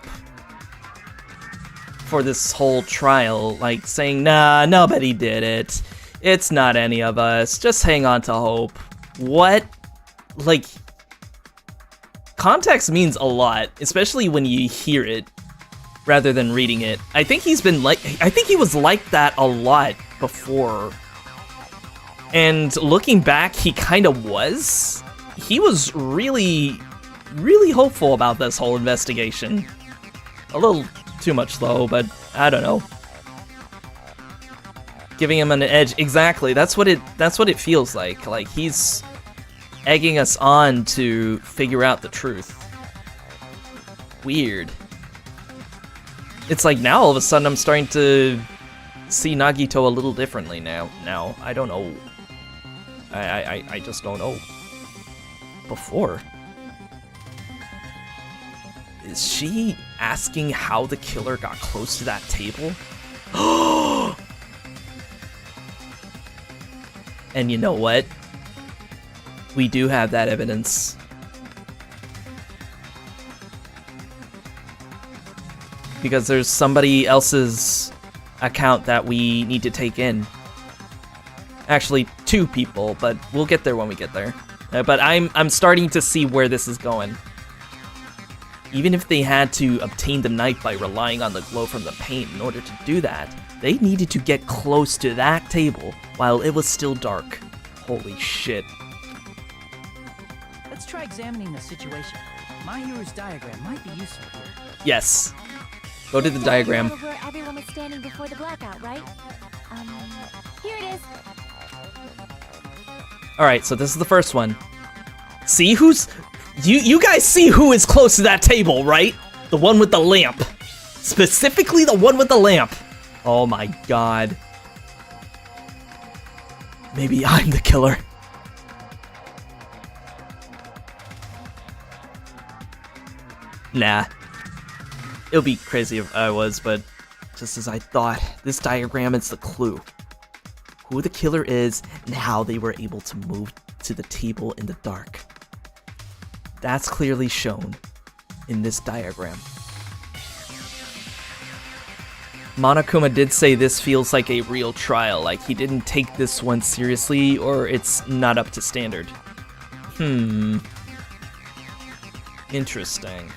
for this whole trial, like saying, nah, nobody did it. It's not any of us. Just hang on to hope. What? Like, context means a lot, especially when you hear it rather than reading it. I think he was like that a lot before. And looking back, he kind of was. He was really, really hopeful about this whole investigation. A little too much though, but I don't know. Giving him an edge, exactly. That's what it feels like. Like he's egging us on to figure out the truth. Weird. It's like now all of a sudden I'm starting to see Nagito a little differently now. I don't know. I just don't know. Before. Is she asking how the killer got close to that table? And you know what? We do have that evidence. Because there's somebody else's account that we need to take in. Actually, 2 people, but we'll get there when we get there. But I'm starting to see where this is going. Even if they had to obtain the knife by relying on the glow from the paint in order to do that, they needed to get close to that table while it was still dark. Holy shit. Let's try examining the situation. My hero's diagram might be useful here. Yes. Go to the diagram. Where everyone was standing before the blackout, right? Here it is. Alright, so this is the first one. See who's... You guys see who is close to that table, right? The one with the lamp. Specifically the one with the lamp. Oh my god. Maybe I'm the killer. Nah. It would be crazy if I was, but just as I thought, this diagram is the clue. Who the killer is and how they were able to move to the table in the dark. That's clearly shown in this diagram. Monokuma did say this feels like a real trial, like he didn't take this one seriously or it's not up to standard. Interesting.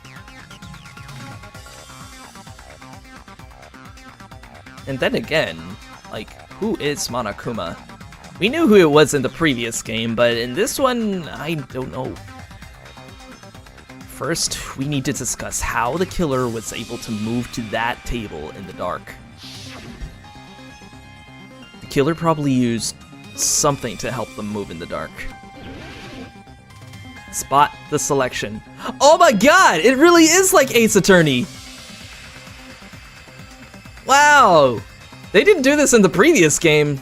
And then again, like, who is Monokuma? We knew who it was in the previous game, but in this one, I don't know. First, we need to discuss how the killer was able to move to that table in the dark. The killer probably used something to help them move in the dark. Spot the selection. Oh my god! It really is like Ace Attorney! Wow! They didn't do this in the previous game.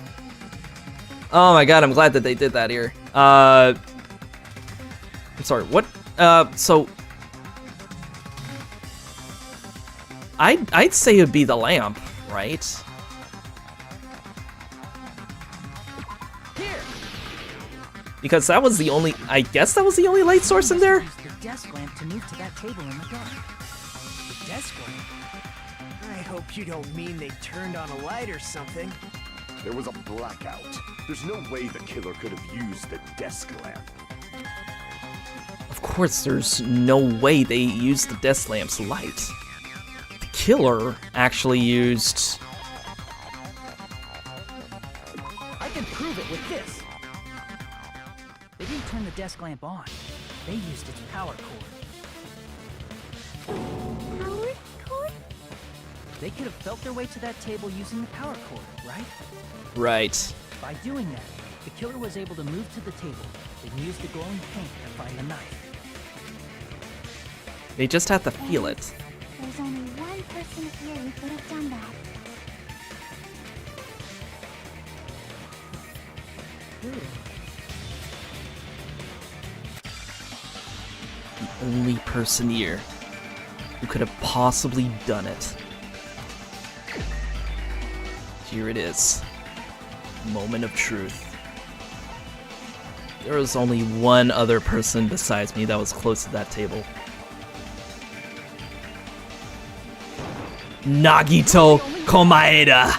Oh my god, I'm glad that they did that here. I'm sorry, what? So... I'd say it would be the lamp, right? Here. Because that was the only, I guess that was the only light source in there? Use the desk lamp to move to that table in the dark. The desk lamp? I hope you don't mean they turned on a light or something. There was a blackout. There's no way the killer could have used the desk lamp. Of course, there's no way they used the desk lamp's light. The killer actually used... I can prove it with this. They didn't turn the desk lamp on. They used its power cord. Power cord? They could have felt their way to that table using the power cord, right? Right. By doing that, the killer was able to move to the table, then use the glowing paint to find the knife. They just have to feel it. There's only one person here who could have done that. The only person here who could have possibly done it. Here it is. Moment of truth. there was only one other person besides me that was close to that table. Nagito Komaeda!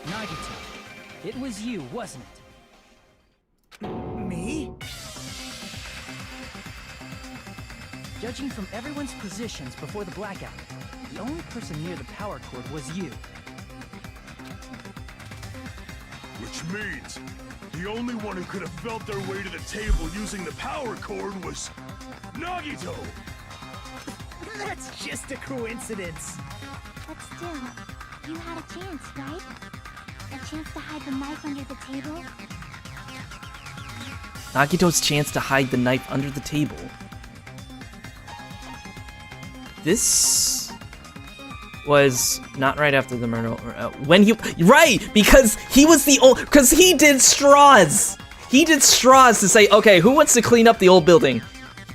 Nagito, it was you, wasn't it? Me? Judging from everyone's positions before the blackout, the only person near the power cord was you. Which means the only one who could have felt their way to the table using the power cord was Nagito! That's just a coincidence. But still, you had a chance, right? A chance to hide the knife under the table? Nagito's chance to hide the knife under the table. This was not right after the murder. When he, right, because he was the old, because he did straws. He did straws to say, okay, who wants to clean up the old building?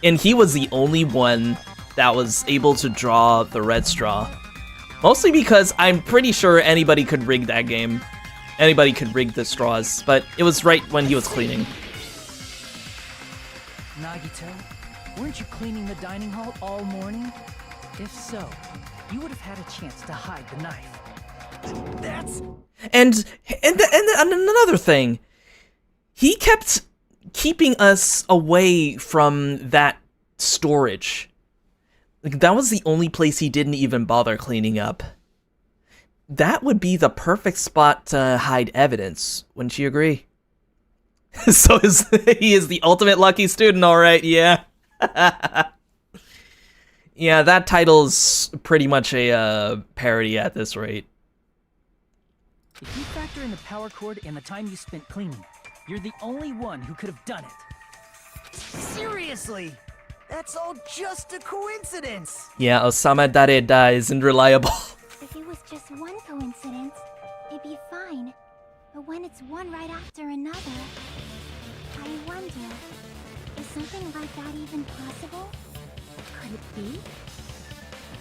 And he was the only one that was able to draw the red straw. Mostly because I'm pretty sure anybody could rig that game. Anybody could rig the straws, but it was right when he was cleaning. Nagito, weren't you cleaning the dining hall all morning? If so, you would have had a chance to hide the knife. That's... And another thing, he kept keeping us away from that storage. Like, that was the only place he didn't even bother cleaning up. That would be the perfect spot to hide evidence, wouldn't you agree? So he is the ultimate lucky student, alright, yeah. Yeah, that title's pretty much a parody at this rate. If you factor in the power cord and the time you spent cleaning, you're the only one who could have done it. Seriously? That's all just a coincidence. Yeah, Osama Dareda isn't reliable. If it was just one coincidence, it'd be fine. But when it's one right after another, I wonder, is something like that even possible? Could it be?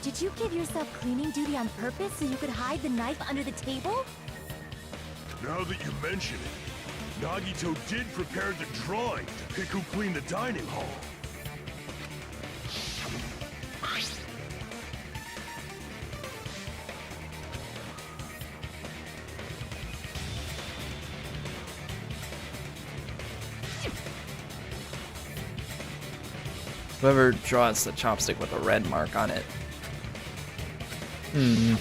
Did you give yourself cleaning duty on purpose so you could hide the knife under the table? Now that you mention it, Nagito did prepare the drawing to pick who cleaned the dining hall. Whoever draws the chopstick with a red mark on it. You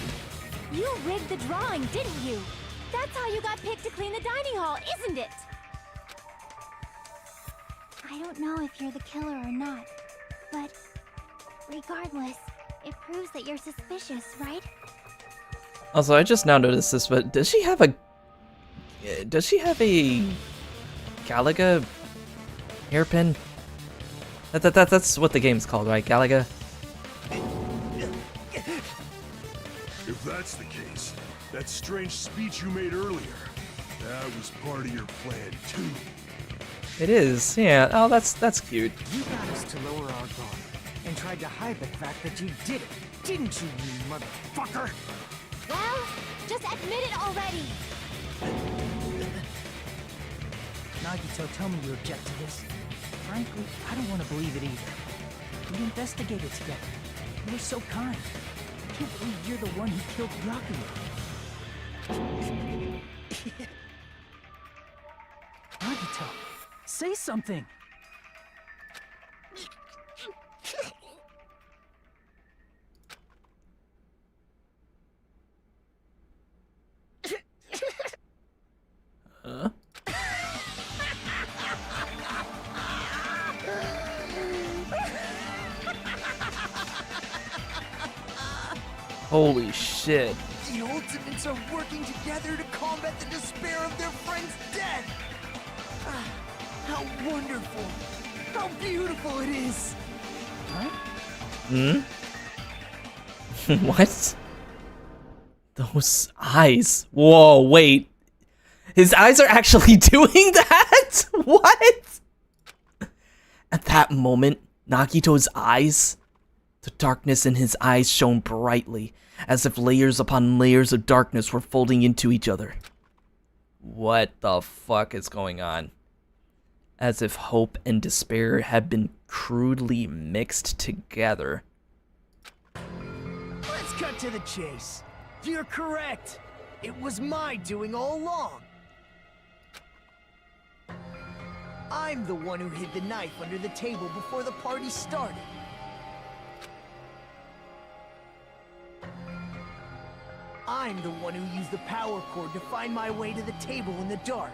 rigged the drawing, didn't you? That's how you got picked to clean the dining hall, isn't it? I don't know if you're the killer or not, but regardless, it proves that you're suspicious, right? Also, I just now noticed this, but does she have a Galaga hairpin? That's what the game's called, right? Galaga? If that's the case, that strange speech you made earlier, that was part of your plan too. It is, yeah. Oh, that's cute. You got us to lower our guard and tried to hide the fact that you did it, didn't you, you motherfucker? Well, just admit it already! Nagito, tell me you object to this. Frankly, I don't want to believe it either. We investigated together. You were so kind. I can't believe you're the one who killed Yakuya. Nagito, say something. Huh? Holy shit. The Ultimates are working together to combat the despair of their friend's death. Ah, how wonderful. How beautiful it is. Huh? What? Those eyes. Whoa, wait. His eyes are actually doing that? What? At that moment, Nagito's eyes, the darkness in his eyes shone brightly, as if layers upon layers of darkness were folding into each other. What the fuck is going on? as if hope and despair had been crudely mixed together. Let's cut to the chase. You're correct. It was my doing all along. I'm the one who hid the knife under the table before the party started. I'm the one who used the power cord to find my way to the table in the dark.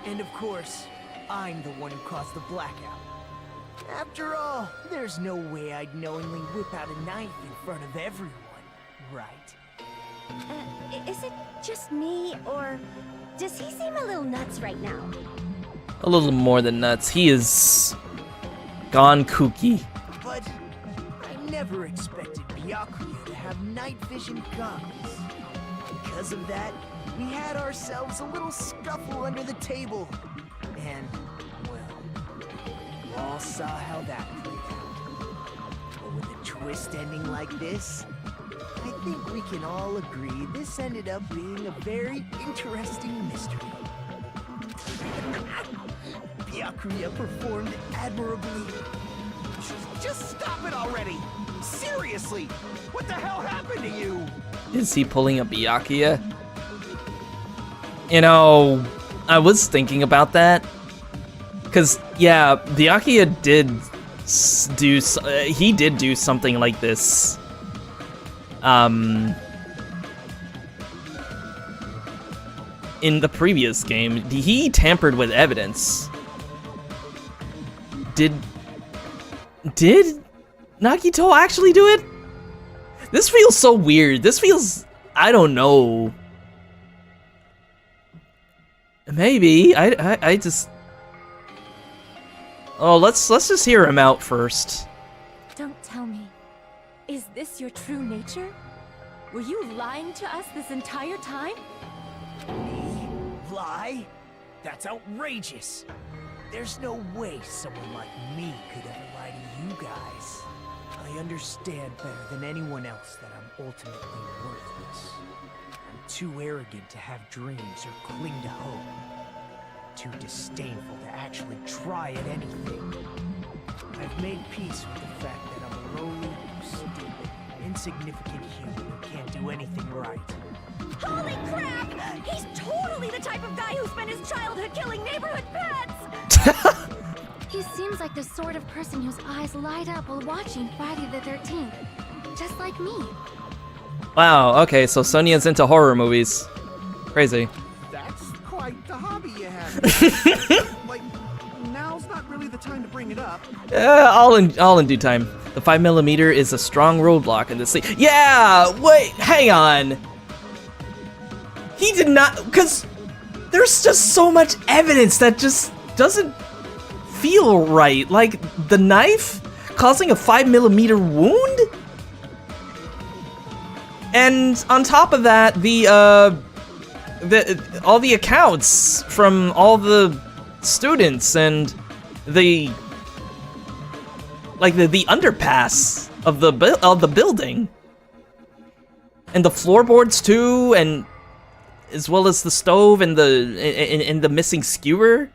And of course, I'm the one who caused the blackout. After all, there's no way I'd knowingly whip out a knife in front of everyone, right? Is it just me, or does he seem a little nuts right now? A little more than nuts. He is gone kooky. But I never expected Byakuya to have night vision goggles. Because of that, we had ourselves a little scuffle under the table. And, well, you all saw how that played out. But with a twist ending like this, I think we can all agree this ended up being a very interesting mystery. Byakuya performed admirably. Just stop it already! Seriously! What the hell happened to you? Is he pulling a Byakuya? You know, I was thinking about that. Cause yeah, Byakuya did do something like this. In the previous game, he tampered with evidence. Did Nagito actually do it? This feels so weird. This feels, I don't know. Maybe I just. Oh, let's just hear him out first. Don't tell me. Is this your true nature? Were you lying to us this entire time? Me? Lie? That's outrageous. There's no way someone like me could ever lie to you guys. I understand better than anyone else that I'm ultimately worthless. I'm too arrogant to have dreams or cling to hope. Too disdainful to actually try at anything. I've made peace with the fact that I'm a lowly, stupid, insignificant human who can't do anything right. Holy crap! He's totally the type of guy who spent his childhood killing neighborhood pets! He seems like the sort of person whose eyes light up while watching Friday the 13th. Just like me. Wow, okay, so Sonia's into horror movies. Crazy. That's quite the hobby you have. Like, now's not really the time to bring it up. All in due time. The 5mm is a strong roadblock in this scene. Yeah, wait, hang on. He did not, because there's just so much evidence that just doesn't feel right. Like, the knife causing a 5mm wound? And on top of that, all the accounts from all the students and the underpass of the building, and the floorboards too, and as well as the stove and the missing skewer.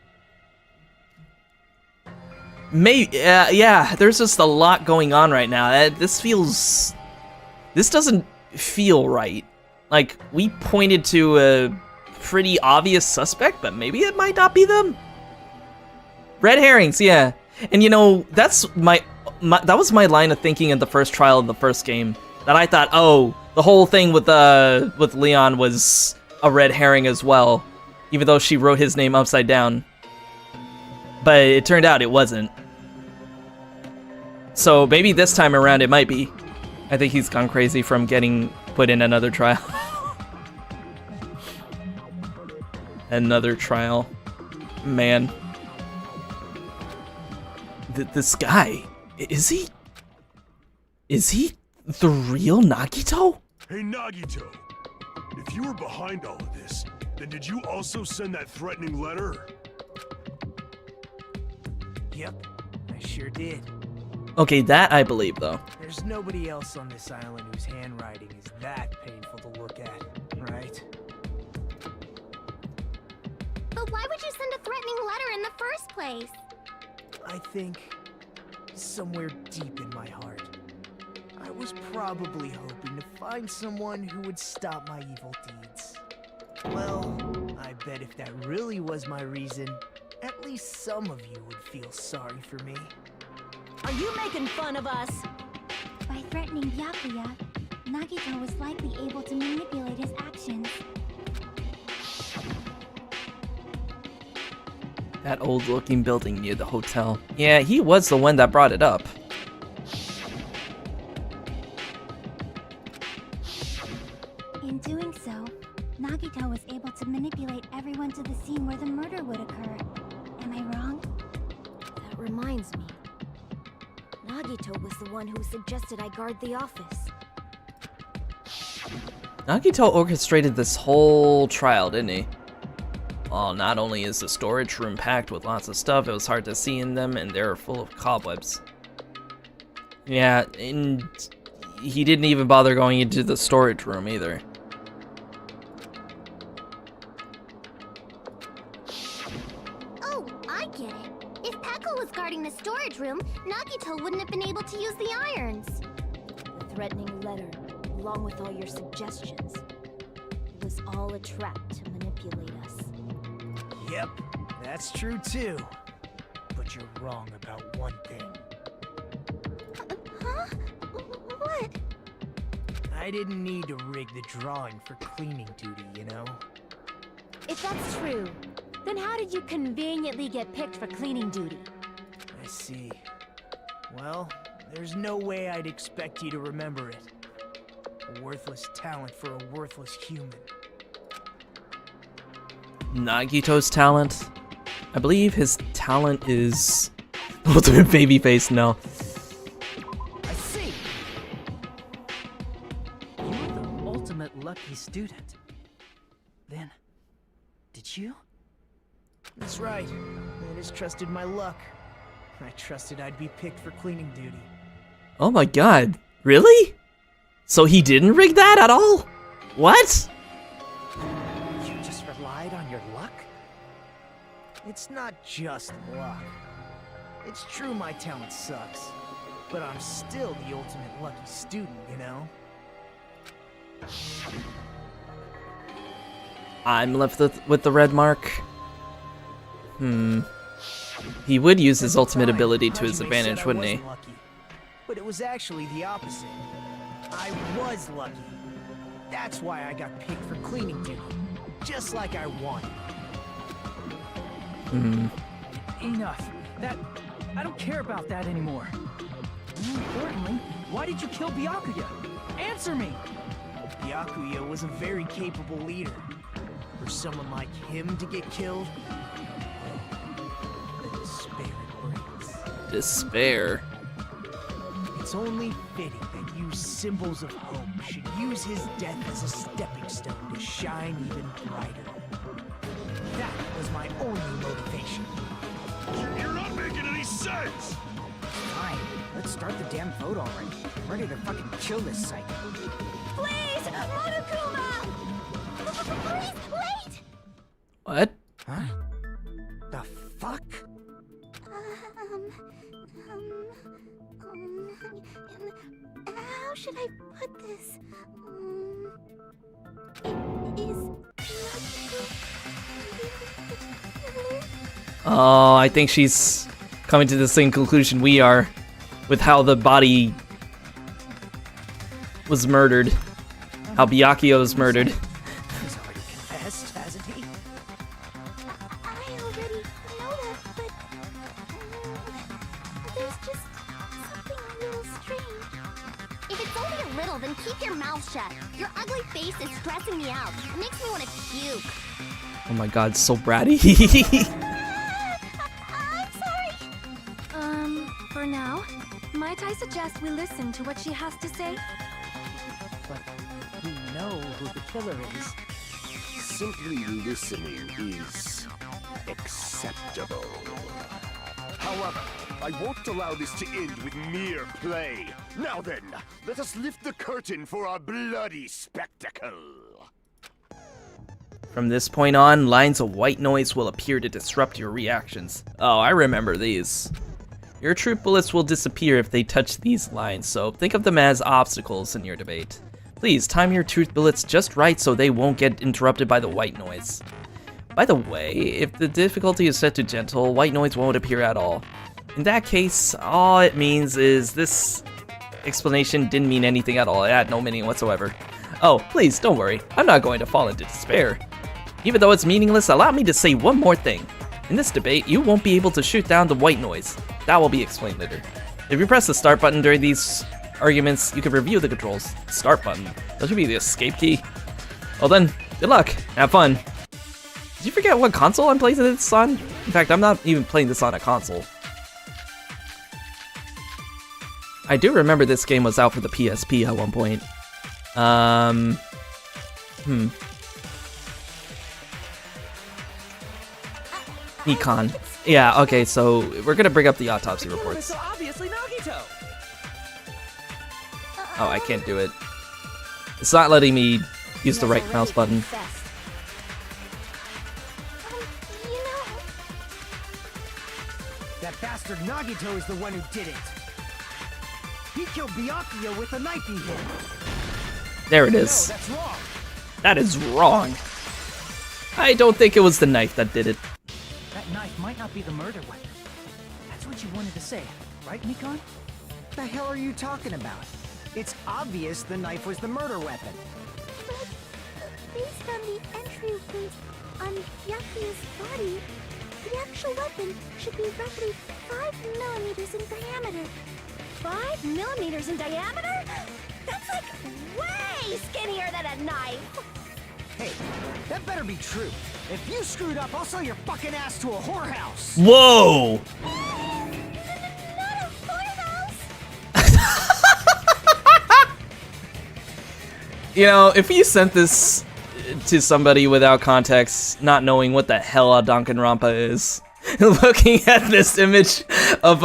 Yeah, there's just a lot going on right now. This doesn't feel right. Like, we pointed to a pretty obvious suspect, but maybe it might not be them. Red herrings, yeah. And you know, that was my line of thinking in the first trial of the first game. That I thought, oh, the whole thing with Leon was a red herring as well, even though she wrote his name upside down. But it turned out it wasn't. So maybe this time around it might be. I think he's gone crazy from getting put in another trial. Another trial. Man. This guy, is he the real Nagito? Hey Nagito, if you were behind all of this, then did you also send that threatening letter? Yep, I sure did. Okay, that I believe, though. There's nobody else on this island whose handwriting is that painful to look at, right? threatening letter in the first place? I think somewhere deep in my heart, I was probably hoping to find someone who would stop my evil deeds. Well, I bet if that really was my reason, at least some of you would feel sorry for me. Are you making fun of us? By threatening Byakuya, Nagito was likely able to manipulate his actions. That old-looking building near the hotel. Yeah, he was the one that brought it up. In doing so, Nagito was able to manipulate everyone to the scene where the murder would occur. Am I wrong? That reminds me. Nagito was the one who suggested I guard the office. Nagito orchestrated this whole trial, didn't he? Well, not only is the storage room packed with lots of stuff, it was hard to see in them, and they're full of cobwebs. Yeah, and he didn't even bother going into the storage room either. Oh, I get it. If Peko was guarding the storage room, Nagito wouldn't have been able to use the irons. The threatening letter, along with all your suggestions. It was all a trap to manipulate us. Yep, that's true too. But you're wrong about one thing. Huh? What? I didn't need to rig the drawing for cleaning duty, you know? If that's true, then how did you conveniently get picked for cleaning duty? I see. Well, there's no way I'd expect you to remember it. A worthless talent for a worthless human. Nagito's talent? I believe his talent is ultimate babyface. No. I see. You're the ultimate lucky student. Then, did you? That's right. I just trusted my luck. I trusted I'd be picked for cleaning duty. Oh my god. Really? So he didn't rig that at all? What? You just relied on your luck? It's not just luck. It's true my talent sucks, but I'm still the ultimate lucky student, you know? I'm left with the red mark. He would use his ultimate ability to his advantage, wouldn't he? Lucky, but it was actually the opposite. I was lucky. That's why I got picked for cleaning duty, just like I wanted. Enough. I don't care about that anymore. More importantly, why did you kill Byakuya? Answer me! Byakuya was a very capable leader. For someone like him to get killed, the despair it brings. Despair. It's only fitting that you symbols of hope should use his death as a stepping stone to shine even brighter. That was my only motivation. You're not making any sense! Fine, let's start the damn vote already. I'm ready to fucking kill this psycho. Please, Monokuma! Please, wait! What? Huh? The fuck? How should I put this? It is Oh, I think she's coming to the same conclusion we are with how the body was murdered. How Byakuya was murdered. He's already confessed, hasn't he? I already know that, but there's just something a little strange. If it's only a little, then keep your mouth shut. Your ugly face is stressing me out. It makes me want to puke. Oh my god, so bratty. I'm sorry. For now, might I suggest we listen to what she has to say? But we know who the killer is. Simply listening is acceptable. However, I won't allow this to end with mere play. Now then, let us lift the curtain for our bloody spectacle. From this point on, lines of white noise will appear to disrupt your reactions. Oh, I remember these. Your truth bullets will disappear if they touch these lines, so think of them as obstacles in your debate. Please, time your truth bullets just right so they won't get interrupted by the white noise. By the way, if the difficulty is set to gentle, white noise won't appear at all. In that case, all it means is this explanation didn't mean anything at all. It had no meaning whatsoever. Oh, please, don't worry. I'm not going to fall into despair. Even though it's meaningless, allow me to say one more thing. In this debate, you won't be able to shoot down the white noise. That will be explained later. If you press the start button during these arguments, you can review the controls. Start button. That should be the escape key. Well then, good luck. Have fun. Did you forget what console I'm playing this on? In fact, I'm not even playing this on a console. I do remember this game was out for the PSP at one point. Econ. Yeah, okay, so we're gonna bring up the autopsy reports. So obviously Nagito. Oh, I can't do it. It's not letting me use the right mouse button. That bastard Nagito is the one who did it. He killed Byakuya with a knife he hid. There it is. No, that's wrong. That is wrong. I don't think it was the knife that did it. That knife might not be the murder weapon. That's what you wanted to say, right, Nikon? What the hell are you talking about? It's obvious the knife was the murder weapon. But based on the entry point on Byakuya's body, the actual weapon should be roughly 5 millimeters in diameter. 5 millimeters in diameter? That's like way skinnier than a knife. Hey, that better be true. If you screwed up, I'll sell your fucking ass to a whorehouse. Whoa! Not a whorehouse! You know, if you sent this to somebody without context, not knowing what the hell a Danganronpa is, looking at this image of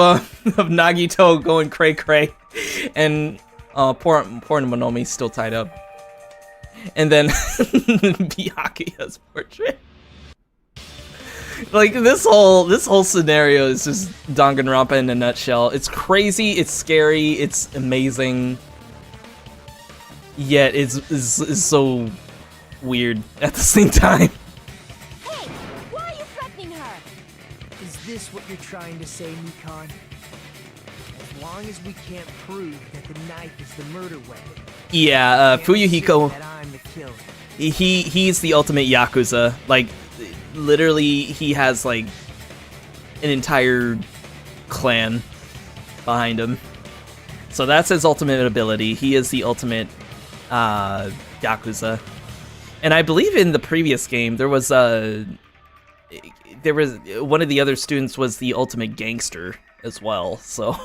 Nagito going cray-cray, and poor Monomi's still tied up. And then Byakuya's portrait. Like this whole scenario is just Danganronpa in a nutshell. It's crazy, it's scary, it's amazing. Yet it's so weird at the same time. Hey, why are you threatening her? Is this what you're trying to say, Nikon? As long as we can't prove that the knife is the murder weapon. Yeah, Fuyuhiko, that I'm the killer. he's the ultimate Yakuza. Like, literally, he has, like, an entire clan behind him. So that's his ultimate ability. He is the ultimate Yakuza. And I believe in the previous game, there was one of the other students was the ultimate gangster as well, so...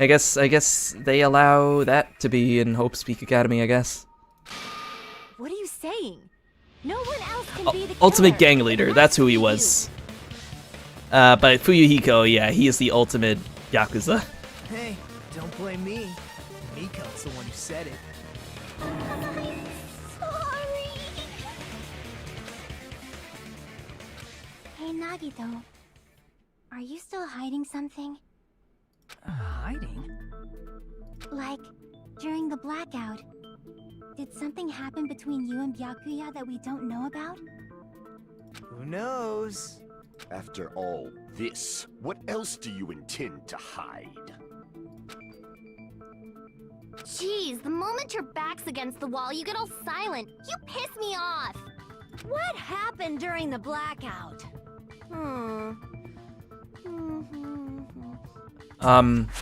I guess they allow that to be in Hope's Peak Academy, I guess. What are you saying? No one else can be the killer. Ultimate gang leader, that's who he was. But Fuyuhiko, yeah, he is the ultimate Yakuza. Hey, don't blame me. Nikon's the one who said it. I'm sorry. Hey, Nagito. Are you still hiding something? Hiding? Like, during the blackout, did something happen between you and Byakuya that we don't know about? Who knows? After all this, what else do you intend to hide? Jeez, the moment your back's against the wall, you get all silent. You piss me off. What happened during the blackout?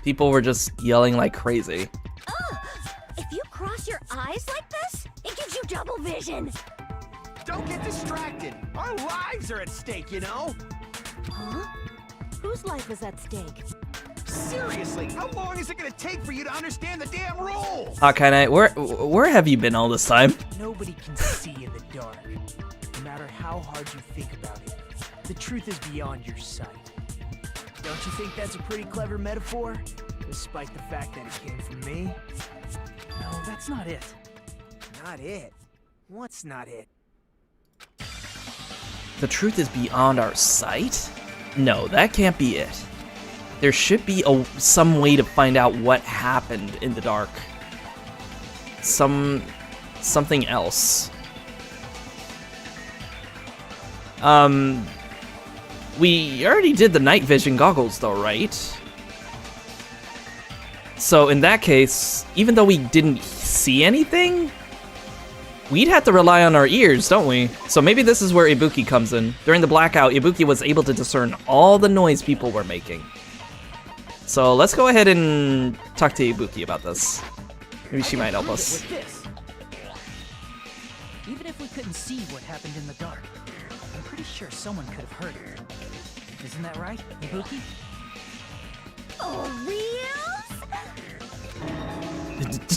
People were just yelling like crazy. If you cross your eyes like this, it gives you double vision. Don't get distracted. Our lives are at stake, you know? Huh? Whose life is at stake? Seriously, how long is it gonna take for you to understand the damn rules? Hawkeye, where have you been all this time? Nobody can see in the dark. No matter how hard you think about it, the truth is beyond your sight. Don't you think that's a pretty clever metaphor? Despite the fact that it came from me? No, that's not it. Not it. What's not it? The truth is beyond our sight? No, that can't be it. There should be some way to find out what happened in the dark. Something else. We already did the night vision goggles though, right? So in that case, even though we didn't see anything, we'd have to rely on our ears, don't we? So maybe this is where Ibuki comes in. During the blackout, Ibuki was able to discern all the noise people were making. So let's go ahead and talk to Ibuki about this. Maybe she might help us. Even if we couldn't see what happened in the dark, I'm pretty sure someone could have heard it. Isn't that right, Ibuki? Oh, reals?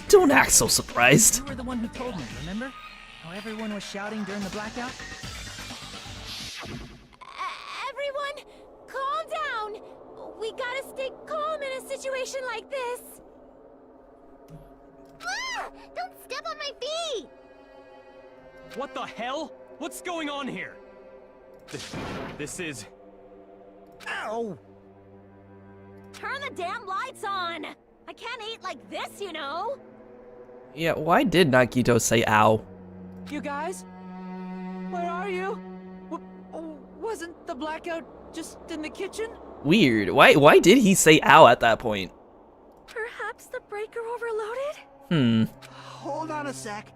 Don't act so surprised. You were the one who told me, remember? How everyone was shouting during the blackout? Everyone, calm down. We gotta stay calm in a situation like this. Ah! Don't step on my feet! What the hell? What's going on here? This is... Ow! Turn the damn lights on! I can't eat like this, you know? Yeah, why did Nagito say ow? You guys? Where are you? Wasn't the blackout just in the kitchen? Weird. Why did he say ow at that point? Perhaps the breaker overloaded? Hold on a sec.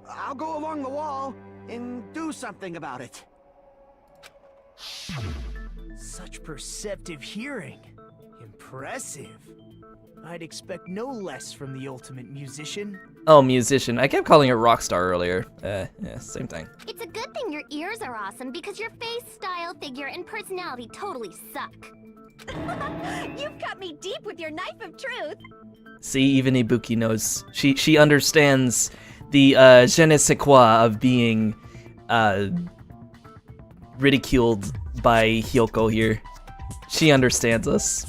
I'll go along the wall and do something about it. Such perceptive hearing. Impressive. I'd expect no less from the ultimate musician. Oh, musician. I kept calling her rockstar earlier. Yeah, same thing. It's a good thing your ears are awesome because your face, style, figure, and personality totally suck. You've cut me deep with your knife of truth. See, even Ibuki knows. She understands the je ne sais quoi of being ridiculed by Hyoko here. She understands us.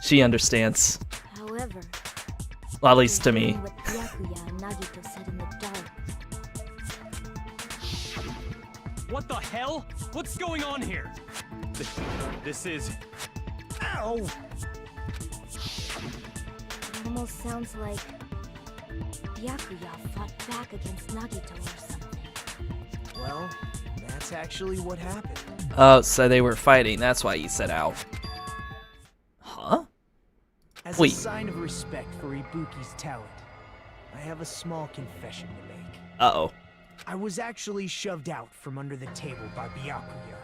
She understands. However, well, at least to me. what Byakuya and Nagito said in the dark. What the hell? What's going on here? This is... Ow! It almost sounds like Byakuya fought back against Nagito or something. Well, that's actually what happened. Oh, so they were fighting. That's why you said ow. Huh? As Wait. a sign of respect for Ibuki's talent, I have a small confession to make. Uh-oh. I was actually shoved out from under the table by Byakuya.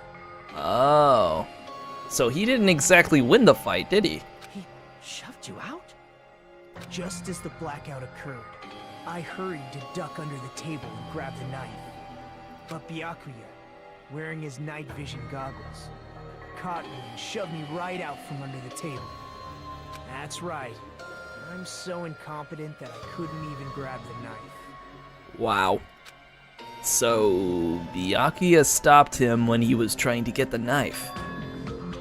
Oh. So he didn't exactly win the fight, did he? He shoved you out? Just as the blackout occurred, I hurried to duck under the table and grab the knife. But Byakuya, wearing his night vision goggles, caught me and shoved me right out from under the table. That's right. I'm so incompetent that I couldn't even grab the knife. Wow. So Byakuya stopped him when he was trying to get the knife.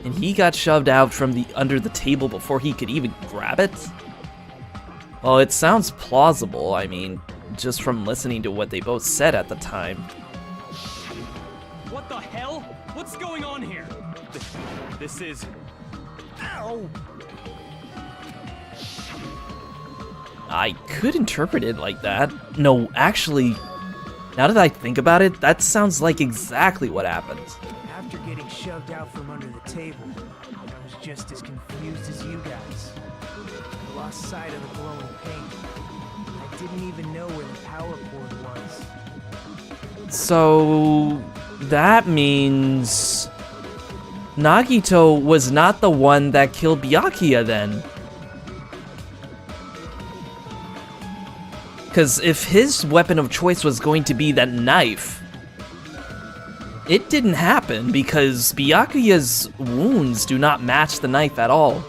And he got shoved out from under the table before he could even grab it? Well, it sounds plausible, I mean, just from listening to what they both said at the time. What the hell? What's going on here? This is... Ow! I could interpret it like that. No, actually, now that I think about it, that sounds like exactly what happened. After getting shoved out from under the table, I was just as confused as you guys. I lost sight of the glowing paint. I didn't even know where the power cord was. So that means Nagito was not the one that killed Byakuya then. Because if his weapon of choice was going to be that knife, it didn't happen because Byakuya's wounds do not match the knife at all.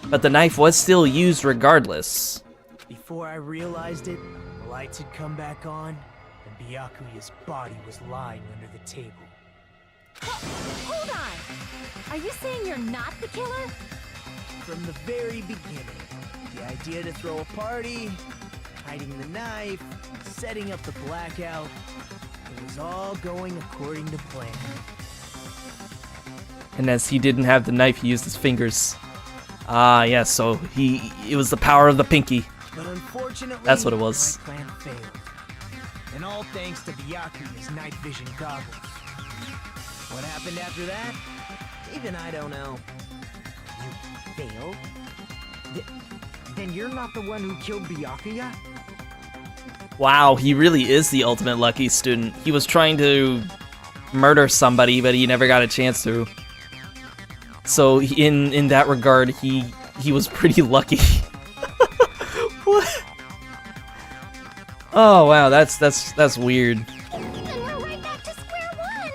But the knife was still used regardless. Before I realized it, the lights had come back on, and Byakuya's body was lying under the table. Hold on! Are you saying you're not the killer? From the very beginning, the idea to throw a party, hiding the knife, setting up the blackout. It was all going according to plan. And as he didn't have the knife, he used his fingers. Ah, yeah, so it was the power of the pinky. But unfortunately, that's what it was. My plan failed. And all thanks to Byakuya's night vision goggles. What happened after that? Even I don't know. You failed? Then you're not the one who killed Byakuya? Wow, he really is the ultimate lucky student. He was trying to murder somebody, but he never got a chance to. So in that regard, he was pretty lucky. What? Oh wow, that's weird. And we're right back to square one!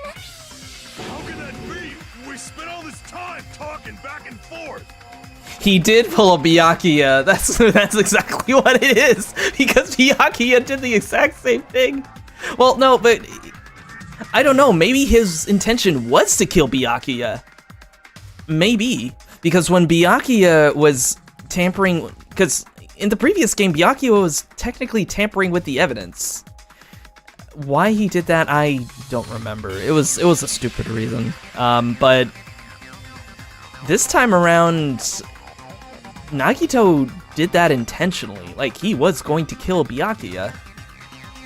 How can that be? We spent all this time talking back and forth. He did pull a Byakuya. That's exactly what it is. Because Byakuya did the exact same thing. Well, no, but I don't know. Maybe his intention was to kill Byakuya. Maybe. Because when Byakuya was tampering... Because in the previous game, Byakuya was technically tampering with the evidence. Why he did that, I don't remember. It was a stupid reason. But this time around, Nagito did that intentionally. Like, he was going to kill Byakuya,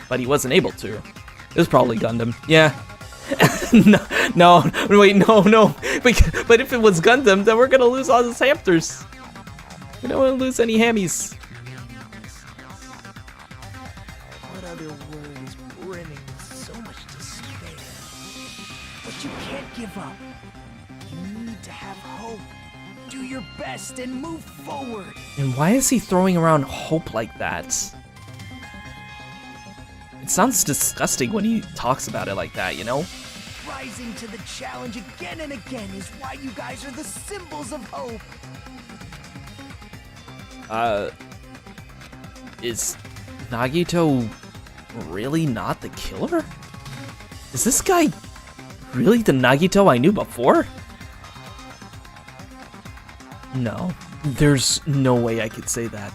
but he wasn't able to. It was probably Gundam. Yeah. No, wait, no. But if it was Gundam, then we're gonna lose all those hamsters. We don't want to lose any hammies. What other word is brimming with so much despair? But you can't give up. You need to have hope. Do your best and move forward. And why is he throwing around hope like that? It sounds disgusting when he talks about it like that, you know? Rising to the challenge again and again is why you guys are the symbols of hope. Is Nagito really not the killer? Is this guy really the Nagito I knew before? No, there's no way I could say that.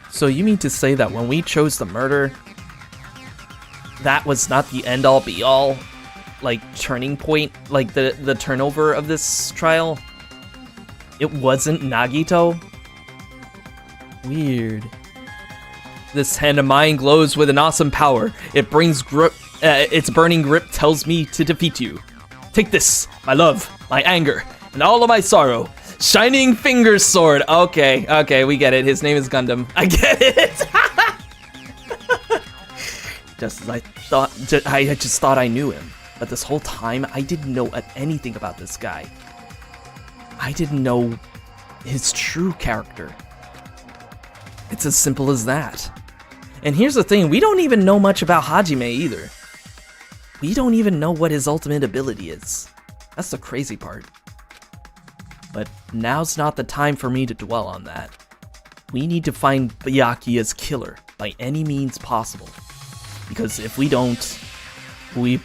So you mean to say that when we chose the murder, that was not the end-all be-all, like, turning point, like the turnover of this trial? It wasn't Nagito? Weird. This hand of mine glows with an awesome power. It brings grip. Its burning grip tells me to defeat you. Take this, my love, my anger, and all of my sorrow. Shining Fingers Sword. Okay, we get it. His name is Gundam. I get it. Just as I thought, I just thought I knew him. But this whole time, I didn't know anything about this guy. I didn't know his true character. It's as simple as that. And here's the thing, we don't even know much about Hajime either. We don't even know what his ultimate ability is. That's the crazy part. But now's not the time for me to dwell on that. We need to find Byakuya's killer by any means possible. Because if we don't, we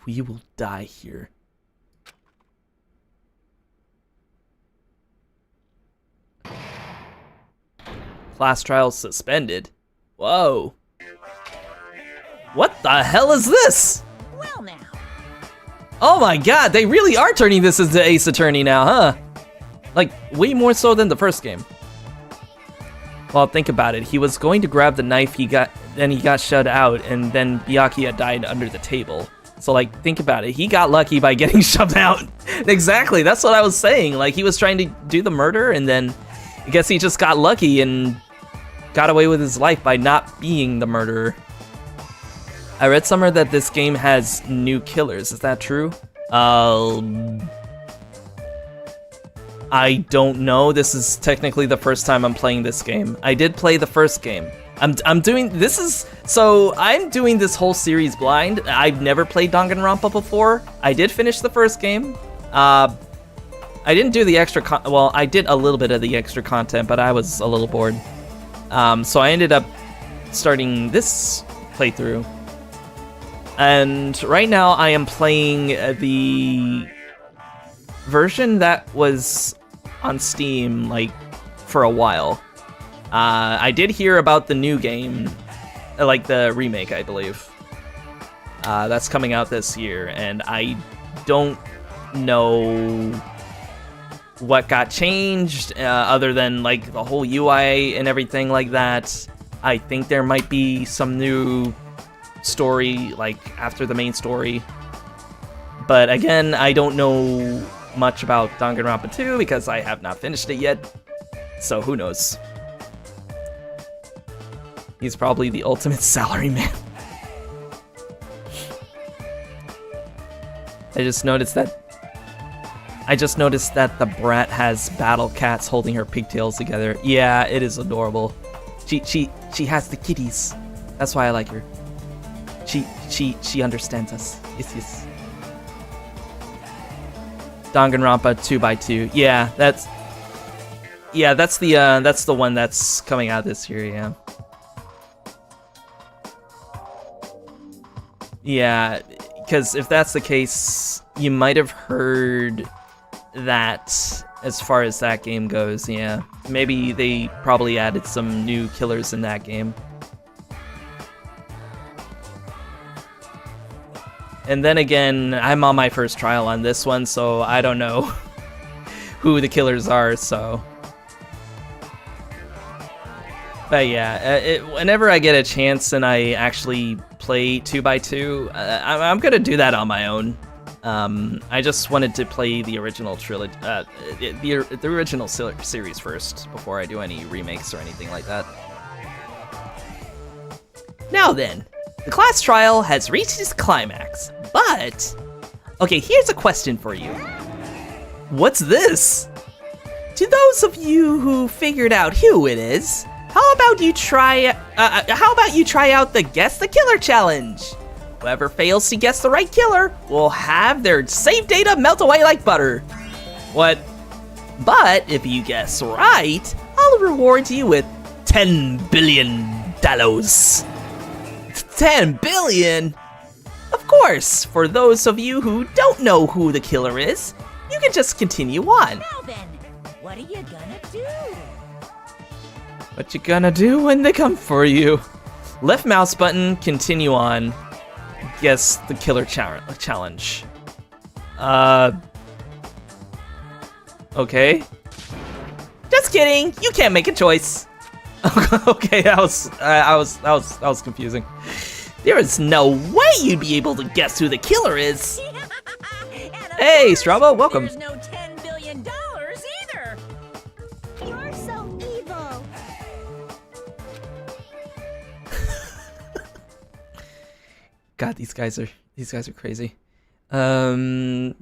will die here. Class trials suspended. Whoa. What the hell is this? Well now. Oh my god, they really are turning this into Ace Attorney now, huh? Like, way more so than the first game. Well, think about it. He was going to grab the knife, then he got shut out, and then Byakuya died under the table. So, like, think about it. He got lucky by getting shoved out. Exactly, that's what I was saying. Like, he was trying to do the murder, and then I guess he just got lucky and got away with his life by not being the murderer. I read somewhere that this game has new killers. Is that true? I don't know. This is technically the first time I'm playing this game. I did play the first game. I'm doing this whole series blind. I've never played Danganronpa before. I did finish the first game. I didn't do the extra well, I did a little bit of the extra content, but I was a little bored. So I ended up starting this playthrough. And right now I am playing the version that was on Steam like for a while. I did hear about the new game, like the remake, I believe. That's coming out this year, and I don't know what got changed, other than like the whole UI and everything like that. I think there might be some new story, like after the main story. But again, I don't know much about Danganronpa 2 because I have not finished it yet. So who knows? He's probably the ultimate salaryman. I just noticed that the brat has battle cats holding her pigtails together. Yeah, it is adorable. She has the kitties. That's why I like her. She understands us. Yes. Danganronpa 2x2. Yeah, that's the one that's coming out this year. Yeah. Yeah, because if that's the case, you might have heard that as far as that game goes. Yeah, maybe they probably added some new killers in that game. And then again, I'm on my first trial on this one, so I don't know who the killers are, so. But yeah, whenever I get a chance and I actually play 2x2, I'm gonna do that on my own. I just wanted to play the original trilogy, the original series first before I do any remakes or anything like that. Now then, the class trial has reached its climax, but okay, here's a question for you. What's this? To those of you who figured out who it is, how about you try out the Guess the Killer challenge? Whoever fails to guess the right killer will have their save data melt away like butter. What? But if you guess right, I'll reward you with $10 billion. 10 billion? Of course, for those of you who don't know who the killer is, you can just continue on. Now then, what are you gonna do? What you gonna do when they come for you? Left mouse button, continue on. Guess the killer challenge. Okay. Just kidding. You can't make a choice. Okay, that was confusing. There is no way you'd be able to guess who the killer is. Hey, Strabo, welcome. There's no $10 billion either. You're so evil. God, these guys are crazy. I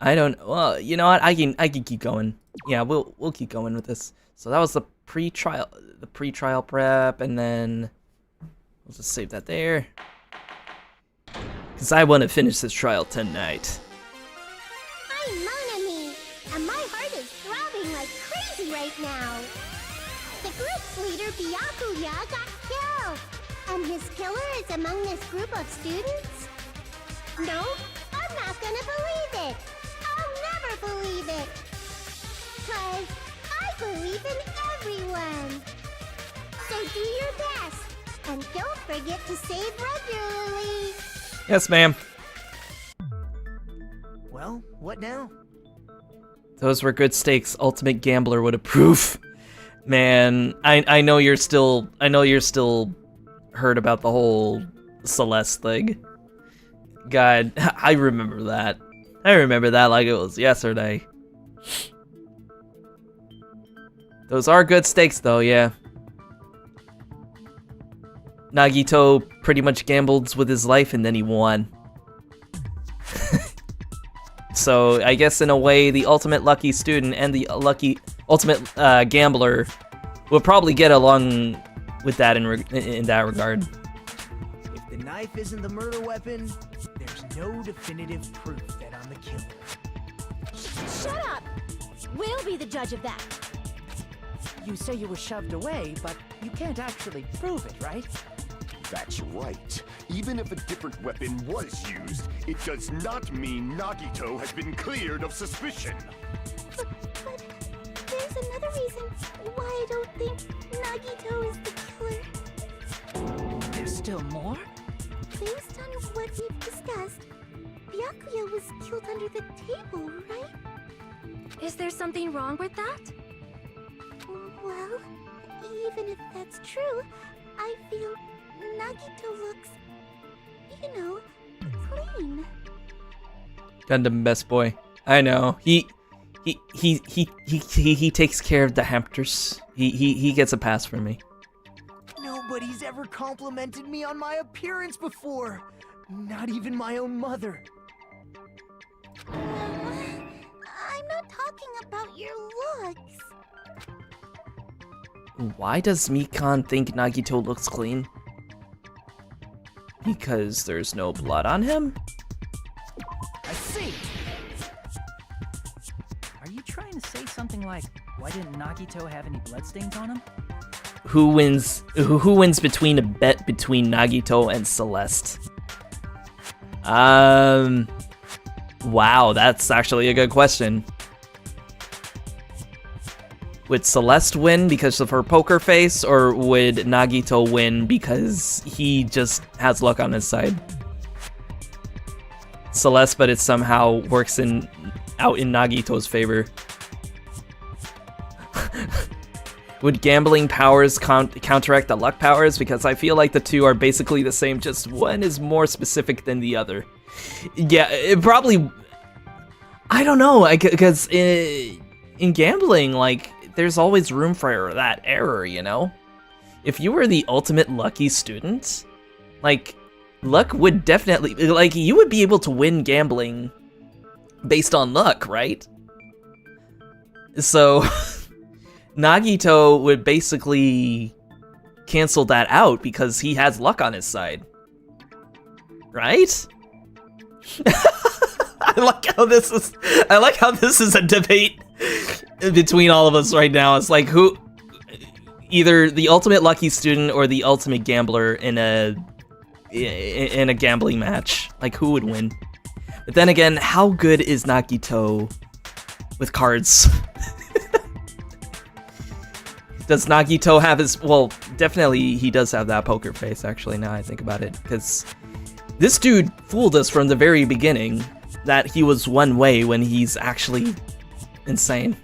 don't. Well, you know what? I can keep going. Yeah, we'll keep going with this. So that was the pre-trial prep, and then we'll just save that there, because I want to finish this trial tonight. I'm Monami, and my heart is throbbing like crazy right now. The group's leader, Byakuya, got killed, and his killer is among this group of students? No, I'm not gonna believe it. I'll never believe it. 'Cause I believe in everyone. So do your best, and don't forget to save regularly. Yes, ma'am. Well, what now? Those were good stakes. Ultimate Gambler would approve. Man, I know you're still heard about the whole Celeste thing. God, I remember that. I remember that like it was yesterday. Those are good stakes though, yeah. Nagito pretty much gambled with his life and then he won. So I guess in a way, the ultimate lucky student and the ultimate gambler will probably get along with that in that regard. If the knife isn't the murder weapon, there's no definitive proof that I'm the killer. Shut up! We'll be the judge of that. You say you were shoved away, but you can't actually prove it, right? That's right. Even if a different weapon was used, it does not mean Nagito has been cleared of suspicion. But there's another reason why I don't think Nagito is the killer. There's still more? Based on what we've discussed, Byakuya was killed under the table, right? Is there something wrong with that? Well, even if that's true, I feel Nagito looks, you know, clean. Gundam best boy. I know. He takes care of the hamsters. He gets a pass from me. Nobody's ever complimented me on my appearance before. Not even my own mother. I'm not talking about your looks. Why does Mikan think Nagito looks clean? Because there's no blood on him? I see! Are you trying to say something like, why didn't Nagito have any bloodstains on him? Who wins between a bet between Nagito and Celeste? Wow, that's actually a good question. Would Celeste win because of her poker face, or would Nagito win because he just has luck on his side? Celeste, but it somehow works out in Nagito's favor. Would gambling powers counteract the luck powers? Because I feel like the two are basically the same, just one is more specific than the other. Yeah, it probably... I don't know, because in gambling, like, there's always room for that error, you know? If you were the ultimate lucky student, like, luck would definitely... Like, you would be able to win gambling based on luck, right? So... Nagito would basically cancel that out because he has luck on his side. Right? I like how this is a debate between all of us right now. It's like who either the ultimate lucky student or the ultimate gambler in a gambling match. Like who would win? But then again, how good is Nagito with cards? Does Nagito have his... Well, definitely he does have that poker face, actually, now I think about it. Because this dude fooled us from the very beginning that he was one way when he's actually insane.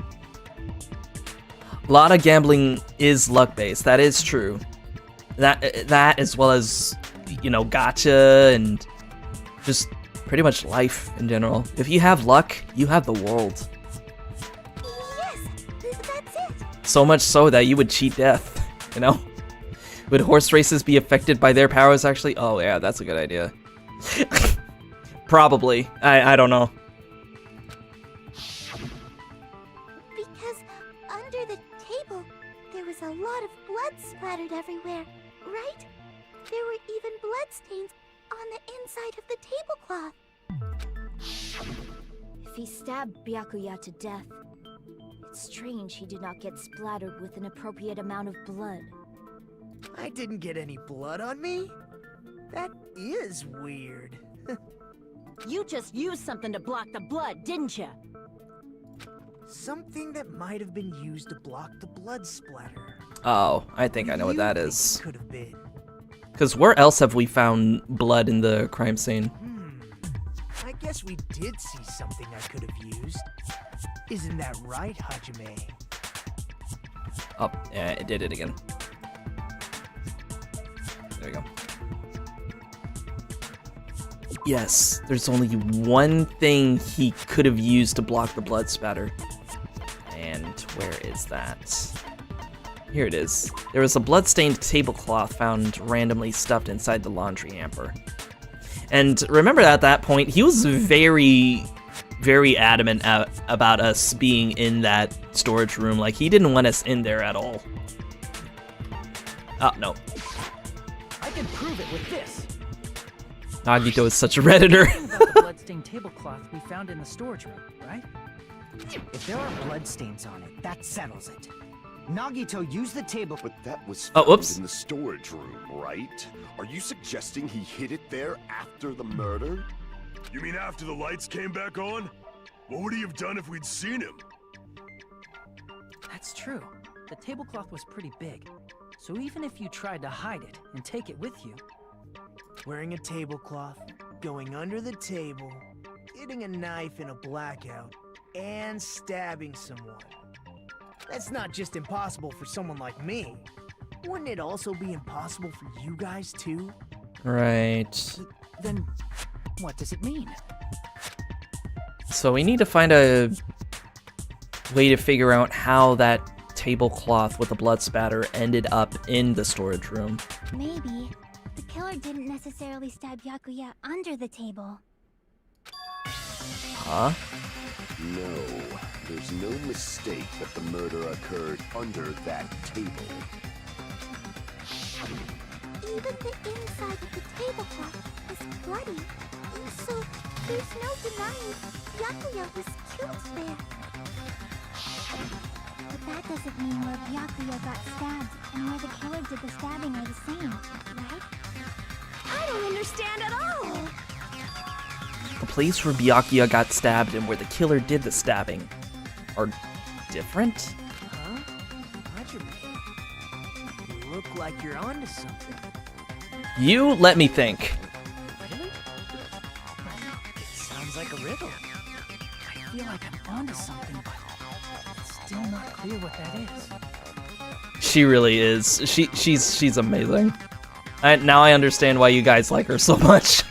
A lot of gambling is luck-based, that is true. That as well as, you know, gacha and just pretty much life in general. If you have luck, you have the world. So much so that you would cheat death, you know? Would horse races be affected by their powers, actually? Oh, yeah, that's a good idea. Probably. I don't know. Because under the table, there was a lot of blood splattered everywhere, right? There were even bloodstains on the inside of the tablecloth. If he stabbed Byakuya to death, it's strange he did not get splattered with an appropriate amount of blood. I didn't get any blood on me? That is weird. You just used something to block the blood, didn't you? Something that might have been used to block the blood splatter. Oh, I think I know what that is. Could have been. Because where else have we found blood in the crime scene? I guess we did see something I could have used. Isn't that right, Hajime? Oh, yeah, it did it again. There we go. Yes, there's only one thing he could have used to block the blood spatter. And where is that? Here it is. There was a blood-stained tablecloth found randomly stuffed inside the laundry hamper. And remember at that point, he was very adamant about us being in that storage room. Like, he didn't want us in there at all. Oh, no. I can prove it with this. Nagito is such a redditor. About the bloodstained tablecloth we found in the storage room, right? If there are bloodstains on it, that settles it. Nagito used the table... But that was Oh, found whoops. in the storage room, right? Are you suggesting he hid it there after the murder? You mean after the lights came back on? What would he have done if we'd seen him? That's true. The tablecloth was pretty big. So even if you tried to hide it and take it with you... Wearing a tablecloth, going under the table, getting a knife in a blackout, and stabbing someone. That's not just impossible for someone like me. Wouldn't it also be impossible for you guys too? Right. Then what does it mean? So we need to find a way to figure out how that tablecloth with the blood spatter ended up in the storage room. Maybe the killer didn't necessarily stab Byakuya under the table. Huh? No, there's no mistake that the murder occurred under that table. Even the inside of the tablecloth is bloody, so there's no denying Byakuya was killed there. But that doesn't mean where Byakuya got stabbed and where the killer did the stabbing are the same, right? I don't understand at all! The place where Byakuya got stabbed and where the killer did the stabbing are different? Huh? Roger, you look like you're onto something. You let me think. Really? It sounds like a riddle. I feel like I'm onto something, but it's still not clear what that is. She really is. She's amazing. Now I understand why you guys like her so much.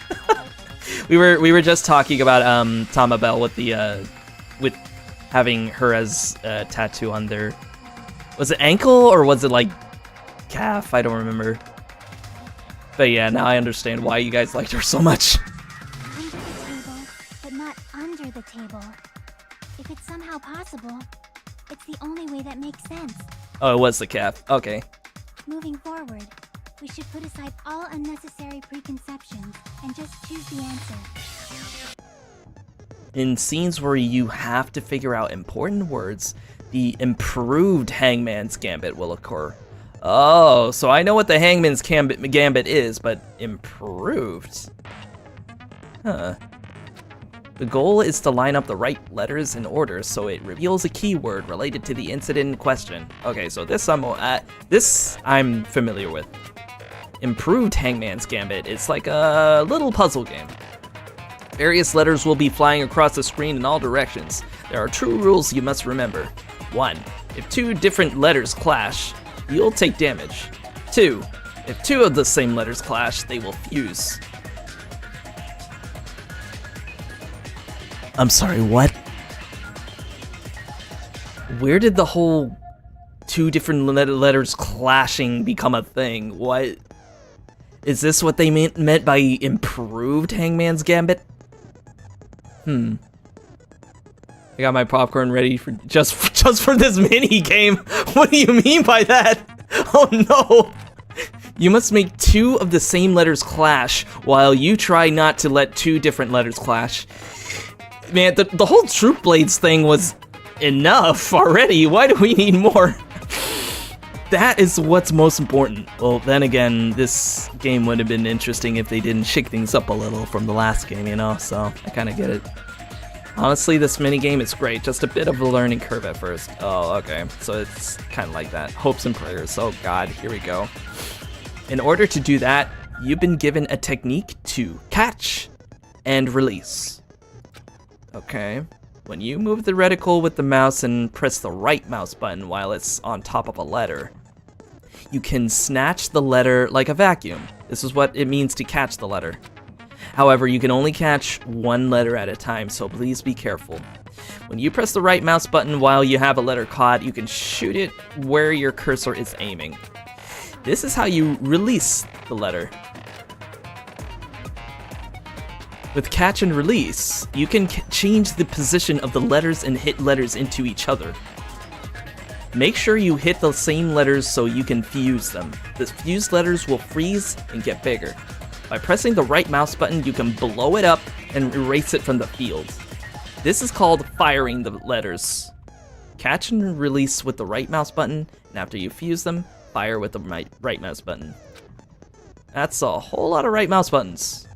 we were just talking about Tama Bell with the with having her as a tattoo on their, was it ankle or was it like calf? I don't remember. But yeah, now I understand why you guys liked her so much. Under the table, but not under the table. If it's somehow possible, it's the only way that makes sense. Oh, it was the calf. Okay. Moving forward, we should put aside all unnecessary preconceptions and just choose the answer. In scenes where you have to figure out important words, the improved Hangman's Gambit will occur. Oh, so I know what the Hangman's Gambit is, but improved? Huh. The goal is to line up the right letters in order so it reveals a keyword related to the incident in question. Okay, so this I'm familiar with. Improved Hangman's Gambit. It's like a little puzzle game. Various letters will be flying across the screen in all directions. There are two rules you must remember. 1. If two different letters clash, you'll take damage. 2. If two of the same letters clash, they will fuse. I'm sorry, what? Where did the whole two different letters clashing become a thing? What? Is this what they meant by improved Hangman's Gambit? I got my popcorn ready for just for this mini game. What do you mean by that? Oh no! You must make two of the same letters clash while you try not to let two different letters clash. Man, the whole Troop Blades thing was enough already. Why do we need more? That is what's most important. Well, then again, this game would have been interesting if they didn't shake things up a little from the last game, you know? So, I kind of get it. Honestly, this minigame is great. Just a bit of a learning curve at first. Oh, okay. So it's kind of like that. Hopes and prayers. Oh god, here we go. In order to do that, you've been given a technique to catch and release. Okay. When you move the reticle with the mouse and press the right mouse button while it's on top of a letter, you can snatch the letter like a vacuum. This is what it means to catch the letter. However, you can only catch one letter at a time, so please be careful. When you press the right mouse button while you have a letter caught, you can shoot it where your cursor is aiming. This is how you release the letter. With catch and release, you can change the position of the letters and hit letters into each other. Make sure you hit the same letters so you can fuse them. The fused letters will freeze and get bigger. By pressing the right mouse button, you can blow it up and erase it from the field. This is called firing the letters. Catch and release with the right mouse button, and after you fuse them, fire with the right mouse button. That's a whole lot of right mouse buttons.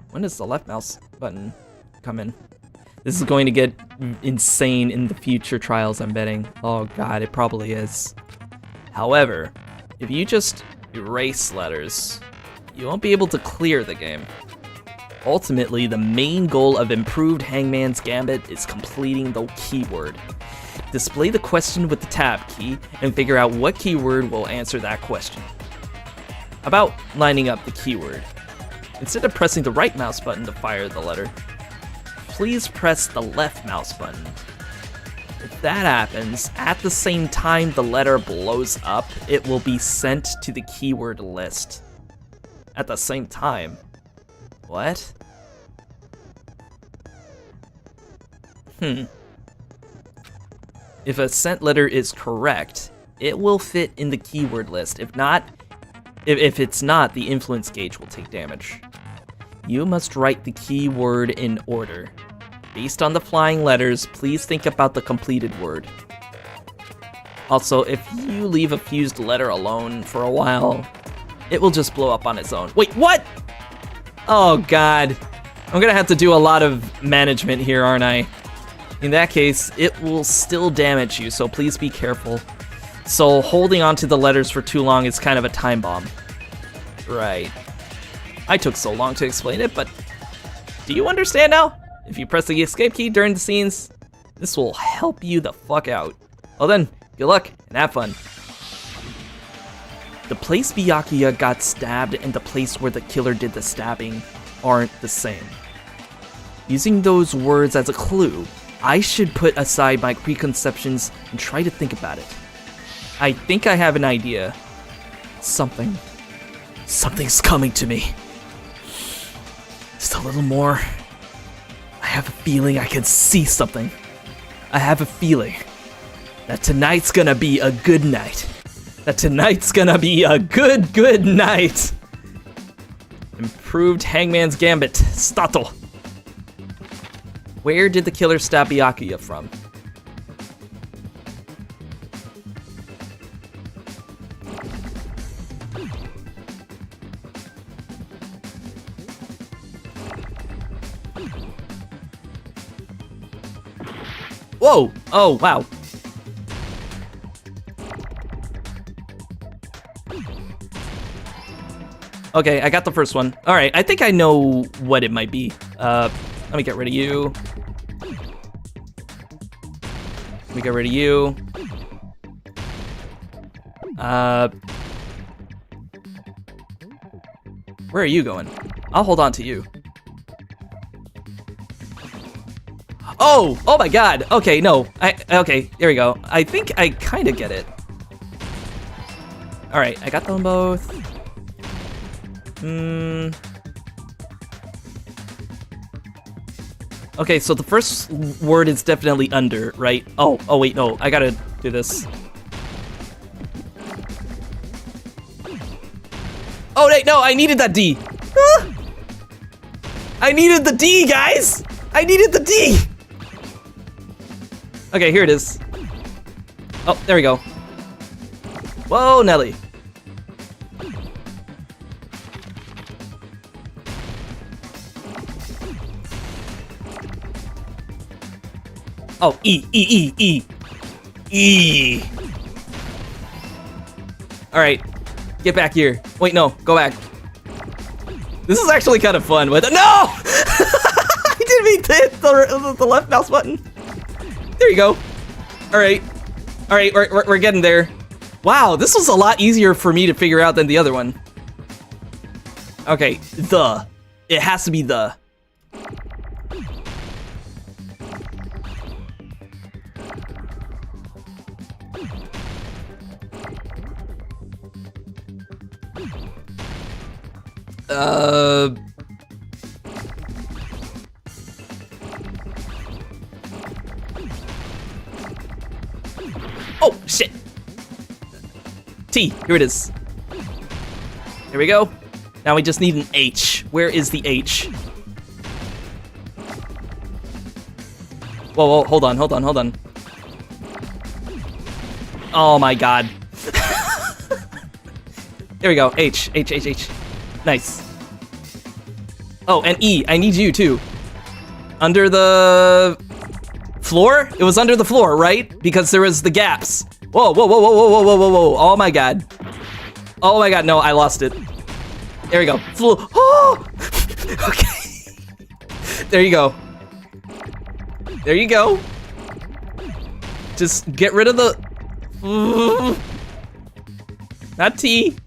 When does the left mouse button come in? This is going to get insane in the future trials, I'm betting. Oh god, it probably is. However, if you just erase letters, you won't be able to clear the game. Ultimately, the main goal of improved Hangman's Gambit is completing the keyword. Display the question with the tab key and figure out what keyword will answer that question. About lining up the keyword. Instead of pressing the right mouse button to fire the letter, please press the left mouse button. If that happens, at the same time the letter blows up, it will be sent to the keyword list. At the same time. What? If a sent letter is correct, it will fit in the keyword list. If it's not, the influence gauge will take damage. You must write the keyword in order. Based on the flying letters, please think about the completed word. Also, if you leave a fused letter alone for a while, it will just blow up on its own. Wait, what? Oh god. I'm gonna have to do a lot of management here, aren't I? In that case, it will still damage you, so please be careful. So holding onto the letters for too long is kind of a time bomb. Right. I took so long to explain it, but do you understand now? If you press the escape key during the scenes, this will help you the fuck out. Well then, good luck and have fun. The place Byakuya got stabbed and the place where the killer did the stabbing aren't the same. Using those words as a clue, I should put aside my preconceptions and try to think about it. I think I have an idea. Something's coming to me. Just a little more. I have a feeling I can see something. I have a feeling that tonight's gonna be a good night. That tonight's gonna be a good night. Improved Hangman's Gambit. Stato. Where did the killer stab Byakuya from? Whoa! Oh, wow. Okay, I got the first one. Alright, I think I know what it might be. Let me get rid of you. Let me get rid of you. Where are you going? I'll hold on to you. Oh! Oh my god! Okay, no. Okay, there we go. I think I kind of get it. Alright, I got them both. Okay, so the first word is definitely under, right? Oh wait, no. I gotta do this. Oh, wait, no, I needed that D. Ah! I needed the D, guys! I needed the D! Okay, here it is. Oh, there we go. Whoa, Nelly. Oh, E. Alright, get back here. Wait, no, go back. This is actually kind of fun. No! I didn't mean to hit the left mouse button. There you go. Alright, we're getting there. Wow, this was a lot easier for me to figure out than the other one. Okay, the. It has to be the. Oh, shit. T, here it is. Here we go. Now we just need an H. Where is the H? Whoa, hold on. Oh my god. There we go, H. Nice. Oh, and E, I need you too. Under the floor? It was under the floor, right? Because there was the gaps. Whoa, whoa, whoa, whoa, whoa, whoa, whoa, whoa, whoa. Oh my god. Oh my god, no, I lost it. There we go. Floor. Oh! Okay. There you go. There you go. Just get rid of the... Not T.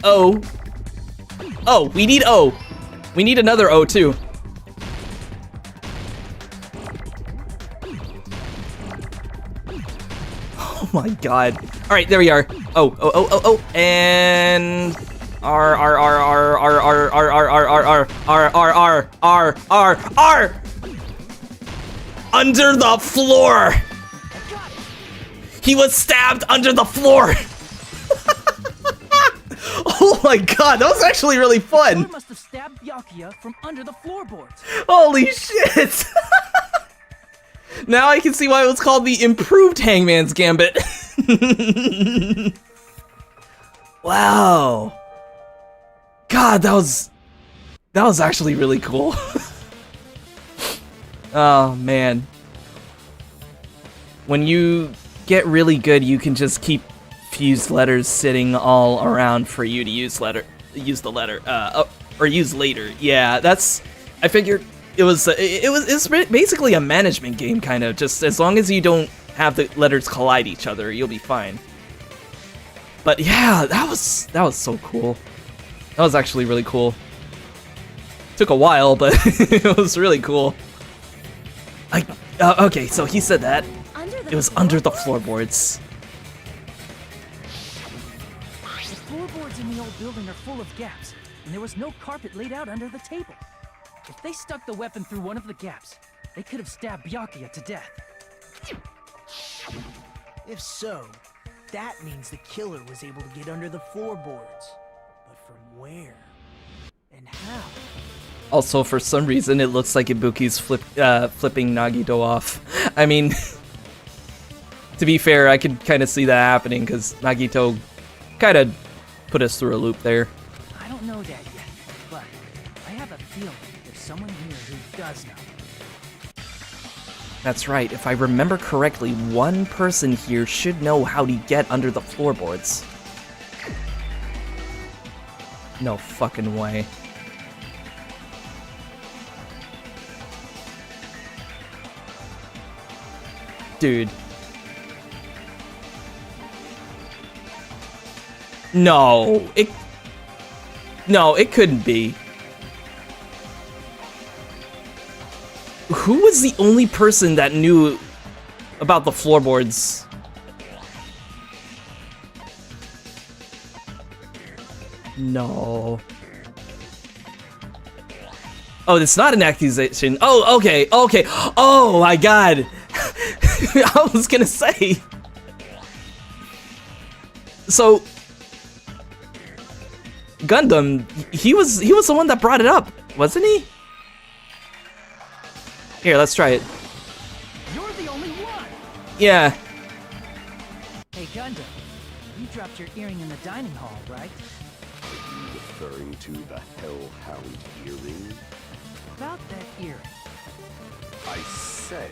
O. Oh, we need O. We need another O too. Oh my god. Alright, there we are. Oh, oh, oh, oh, oh. And... R. Under the floor! He was stabbed under the floor! Oh my god, that was actually really fun! He must have stabbed Byakuya from under the floorboards. Holy shit! Now I can see why it was called the improved Hangman's Gambit. Wow. God, that was actually really cool. Oh man. When you get really good, you can just keep fused letters sitting all around for you to use the letter, or use later. Yeah, I figured it was basically a management game, kind of. Just as long as you don't have the letters collide each other, you'll be fine. But yeah, that was so cool. That was actually really cool. Took a while, but it was really cool. Okay, so he said that. It was under the floorboards. The floorboards in the old building are full of gaps, and there was no carpet laid out under the table. If they stuck the weapon through one of the gaps, they could have stabbed Byakuya to death. If so, that means the killer was able to get under the floorboards. But from where? And how? Also, for some reason, it looks like Ibuki's flipping Nagito off. I mean, to be fair, I could kind of see that happening, because Nagito kind of put us through a loop there. I don't know that yet, but I have a feeling there's someone here who does know. That's right, if I remember correctly, one person here should know how to get under the floorboards. No fucking way. Dude. No, it couldn't be. Who was the only person that knew about the floorboards? No. Oh, it's not an accusation. Oh, okay, okay. Oh my god. I was gonna say. So Gundam, he was the one that brought it up, wasn't he? Here, let's try it. You're the only one. Yeah. Hey Gundam, you dropped your earring in the dining hall, right? Are you referring to the Hellhound earring? About that earring. I said,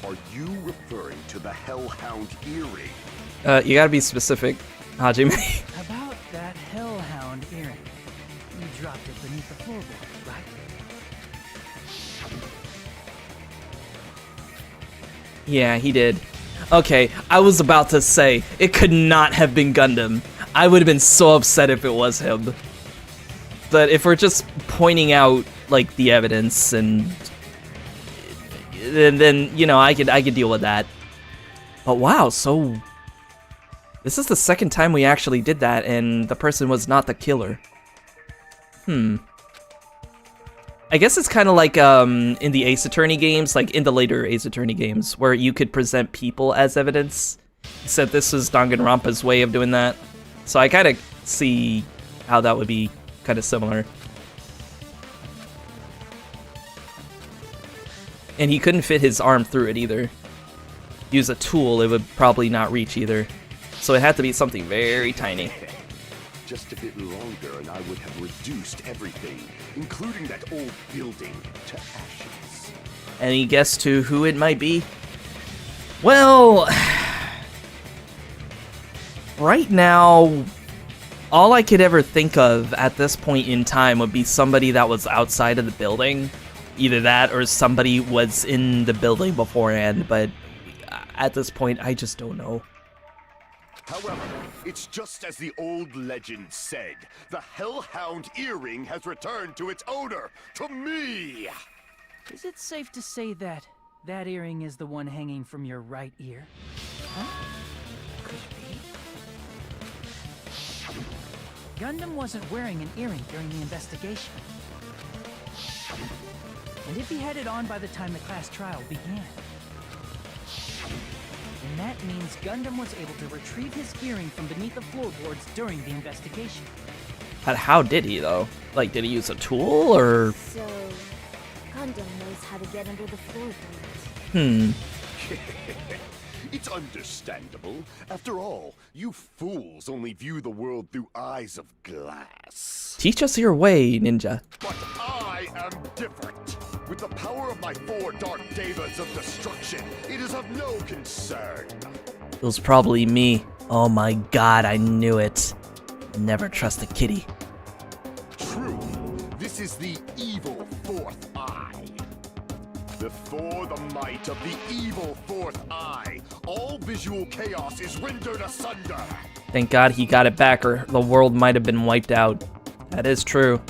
are you referring to the Hellhound earring? You gotta be specific, Hajime. About that Hellhound earring. You dropped it beneath the floorboard, right? Yeah, he did. Okay, I was about to say, it could not have been Gundam. I would have been so upset if it was him. But if we're just pointing out, like, the evidence, and then you know, I could deal with that. But wow, so this is the second time we actually did that, and the person was not the killer. I guess it's kind of like in the Ace Attorney games, like in the later Ace Attorney games, where you could present people as evidence. Except this is Danganronpa's way of doing that. So I kind of see how that would be kind of similar. And he couldn't fit his arm through it either. Use a tool, it would probably not reach either. So it had to be something very tiny. Just a bit longer and I would have reduced everything, including that old building, to ashes. Any guess to who it might be? Well, right now, all I could ever think of at this point in time would be somebody that was outside of the building. Either that or somebody was in the building beforehand, but at this point, I just don't know. However, it's just as the old legend said. The Hellhound earring has returned to its owner, to me! Is it safe to say that that earring is the one hanging from your right ear? Huh? Could be. Gundam wasn't wearing an earring during the investigation. And if he had it on by the time the class trial began, then that means Gundam was able to retrieve his earring from beneath the floorboards during the investigation. But how did he, though? Like, did he use a tool, or...? So, Gundam knows how to get under the floorboards. It's understandable. After all, you fools only view the world through eyes of glass. Teach us your way, ninja. But I am different. With the power of my 4 dark devas of destruction, it is of no concern. It was probably me. Oh my god, I knew it. Never trust a kitty. True. This is the evil 4th eye. Before the might of the evil 4th eye, all visual chaos is rendered asunder. Thank God he got it back, or the world might have been wiped out. That is true.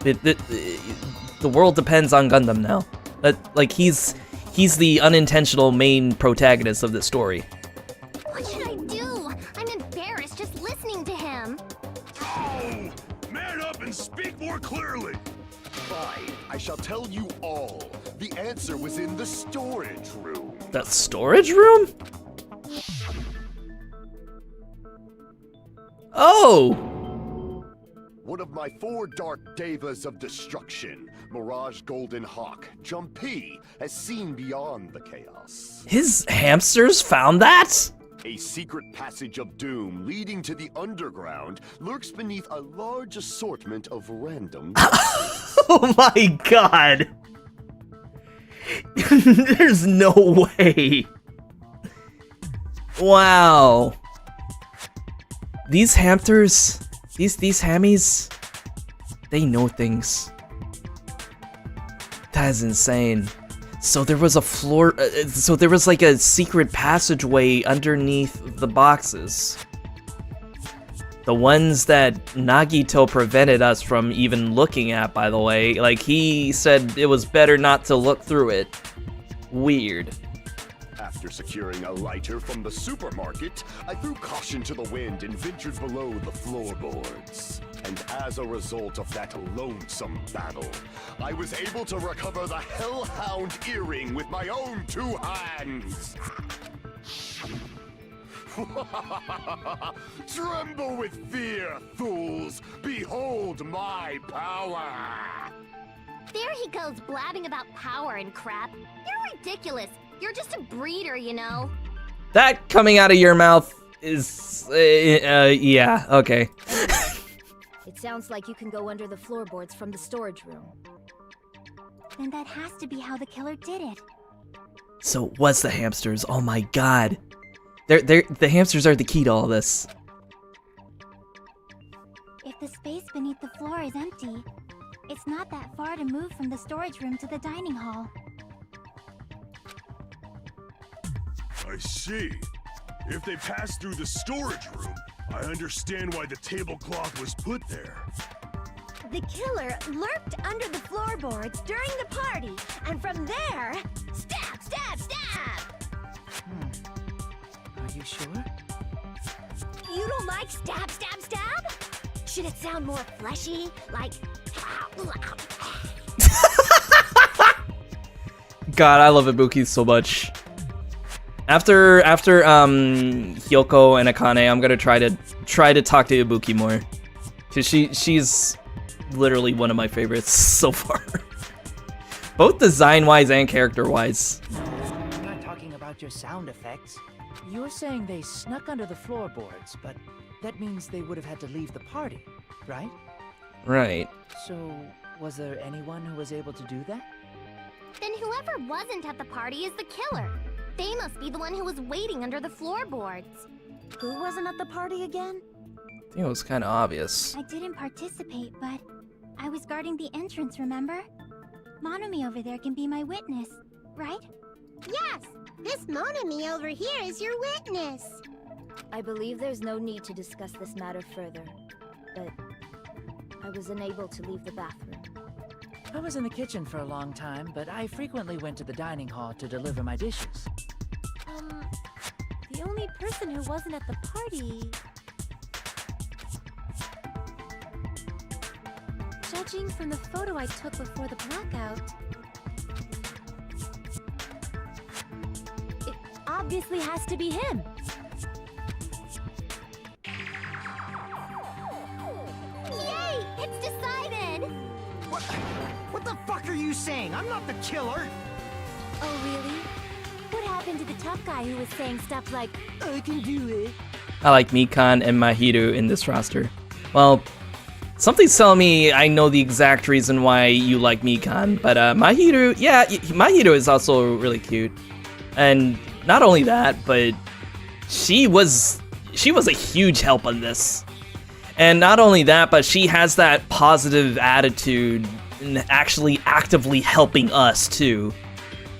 The world depends on Gundam now. Like, he's the unintentional main protagonist of this story. What should I do? I'm embarrassed just listening to him. Oh! Man up and speak more clearly! Fine, I shall tell you all. The answer was in the storage room. The storage room? Oh! One of my 4 dark devas of destruction, Mirage Golden Hawk, Jumpy, has seen beyond the chaos. His hamsters found that? A secret passage of doom leading to the underground lurks beneath a large assortment of random... Oh my god! There's no way! Wow. These hamsters... These hammies, they know things. That is insane. So there was a floor, so there was like a secret passageway underneath the boxes. The ones that Nagito prevented us from even looking at, by the way. Like, he said it was better not to look through it. Weird. After securing a lighter from the supermarket, I threw caution to the wind and ventured below the floorboards. And as a result of that lonesome battle, I was able to recover the Hellhound earring with my own 2 hands. Tremble with fear, fools! Behold my power! There he goes blabbing about power and crap. You're ridiculous. You're just a breeder, you know. That coming out of your mouth is, yeah, okay. It sounds like you can go under the floorboards from the storage room. Then that has to be how the killer did it. So it was the hamsters. Oh my god. The hamsters are the key to all this. If the space beneath the floor is empty, it's not that far to move from the storage room to the dining hall. I see. If they passed through the storage room, I understand why the tablecloth was put there. The killer lurked under the floorboards during the party, and from there, stab, stab, stab! Are you sure? You don't like stab, stab, stab? Should it sound more fleshy, like... God, I love Ibuki so much. After Hyoko and Akane, I'm gonna try to talk to Ibuki more, cause she's literally one of my favorites so far, both design-wise and character-wise. I'm not talking about your sound effects. You're saying they snuck under the floorboards, but that means they would have had to leave the party, right? Right. So, was there anyone who was able to do that? Then whoever wasn't at the party is the killer. They must be the one who was waiting under the floorboards. Who wasn't at the party again? I think it was kind of obvious. I didn't participate, but I was guarding the entrance, remember? Monomi over there can be my witness, right? Yes! This Monomi over here is your witness! I believe there's no need to discuss this matter further, but I was unable to leave the bathroom. I was in the kitchen for a long time, but I frequently went to the dining hall to deliver my dishes. The only person who wasn't at the party... Judging from the photo I took before the blackout... It obviously has to be him. Yay! It's decided! What the fuck are you saying? I'm not the killer! Oh, really? What happened to the tough guy who was saying stuff like, I can do it? I like Mikan and Mahiru in this roster. Well, something's telling me I know the exact reason why you like Mikan, but Mahiru, yeah, Mahiru is also really cute. And not only that, but she was a huge help on this. And not only that, but she has that positive attitude and actually actively helping us too.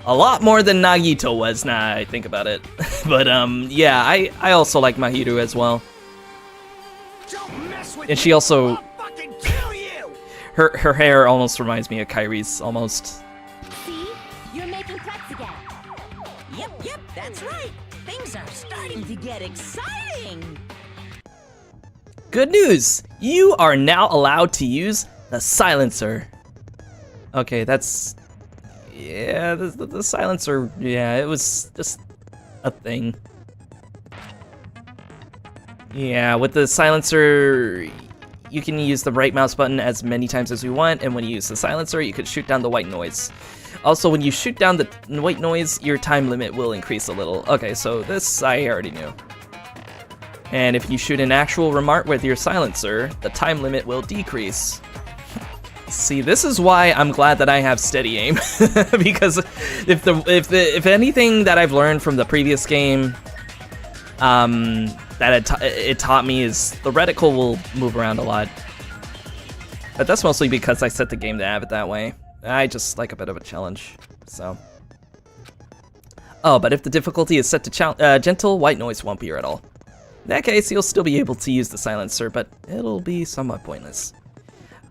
A lot more than Nagito was, now I think about it. But yeah, I also like Mahiru as well. Don't mess with And she also, I'll fucking kill you! her hair almost reminds me of Kairi's, almost. See? You're making threats again. Yep, that's right. Things are starting to get exciting. Good news! You are now allowed to use the silencer. Okay, that's... Yeah, the silencer, yeah, it was just a thing. Yeah, with the silencer, you can use the right mouse button as many times as you want, and when you use the silencer, you can shoot down the white noise. Also, when you shoot down the white noise, your time limit will increase a little. Okay, so this I already knew. And if you shoot an actual remark with your silencer, the time limit will decrease. See, this is why I'm glad that I have steady aim, because if anything that I've learned from the previous game, that it taught me is the reticle will move around a lot. But that's mostly because I set the game to have it that way. I just like a bit of a challenge, so. Oh, but if the difficulty is set to gentle, white noise won't be here at all. In that case, you'll still be able to use the silencer, but it'll be somewhat pointless.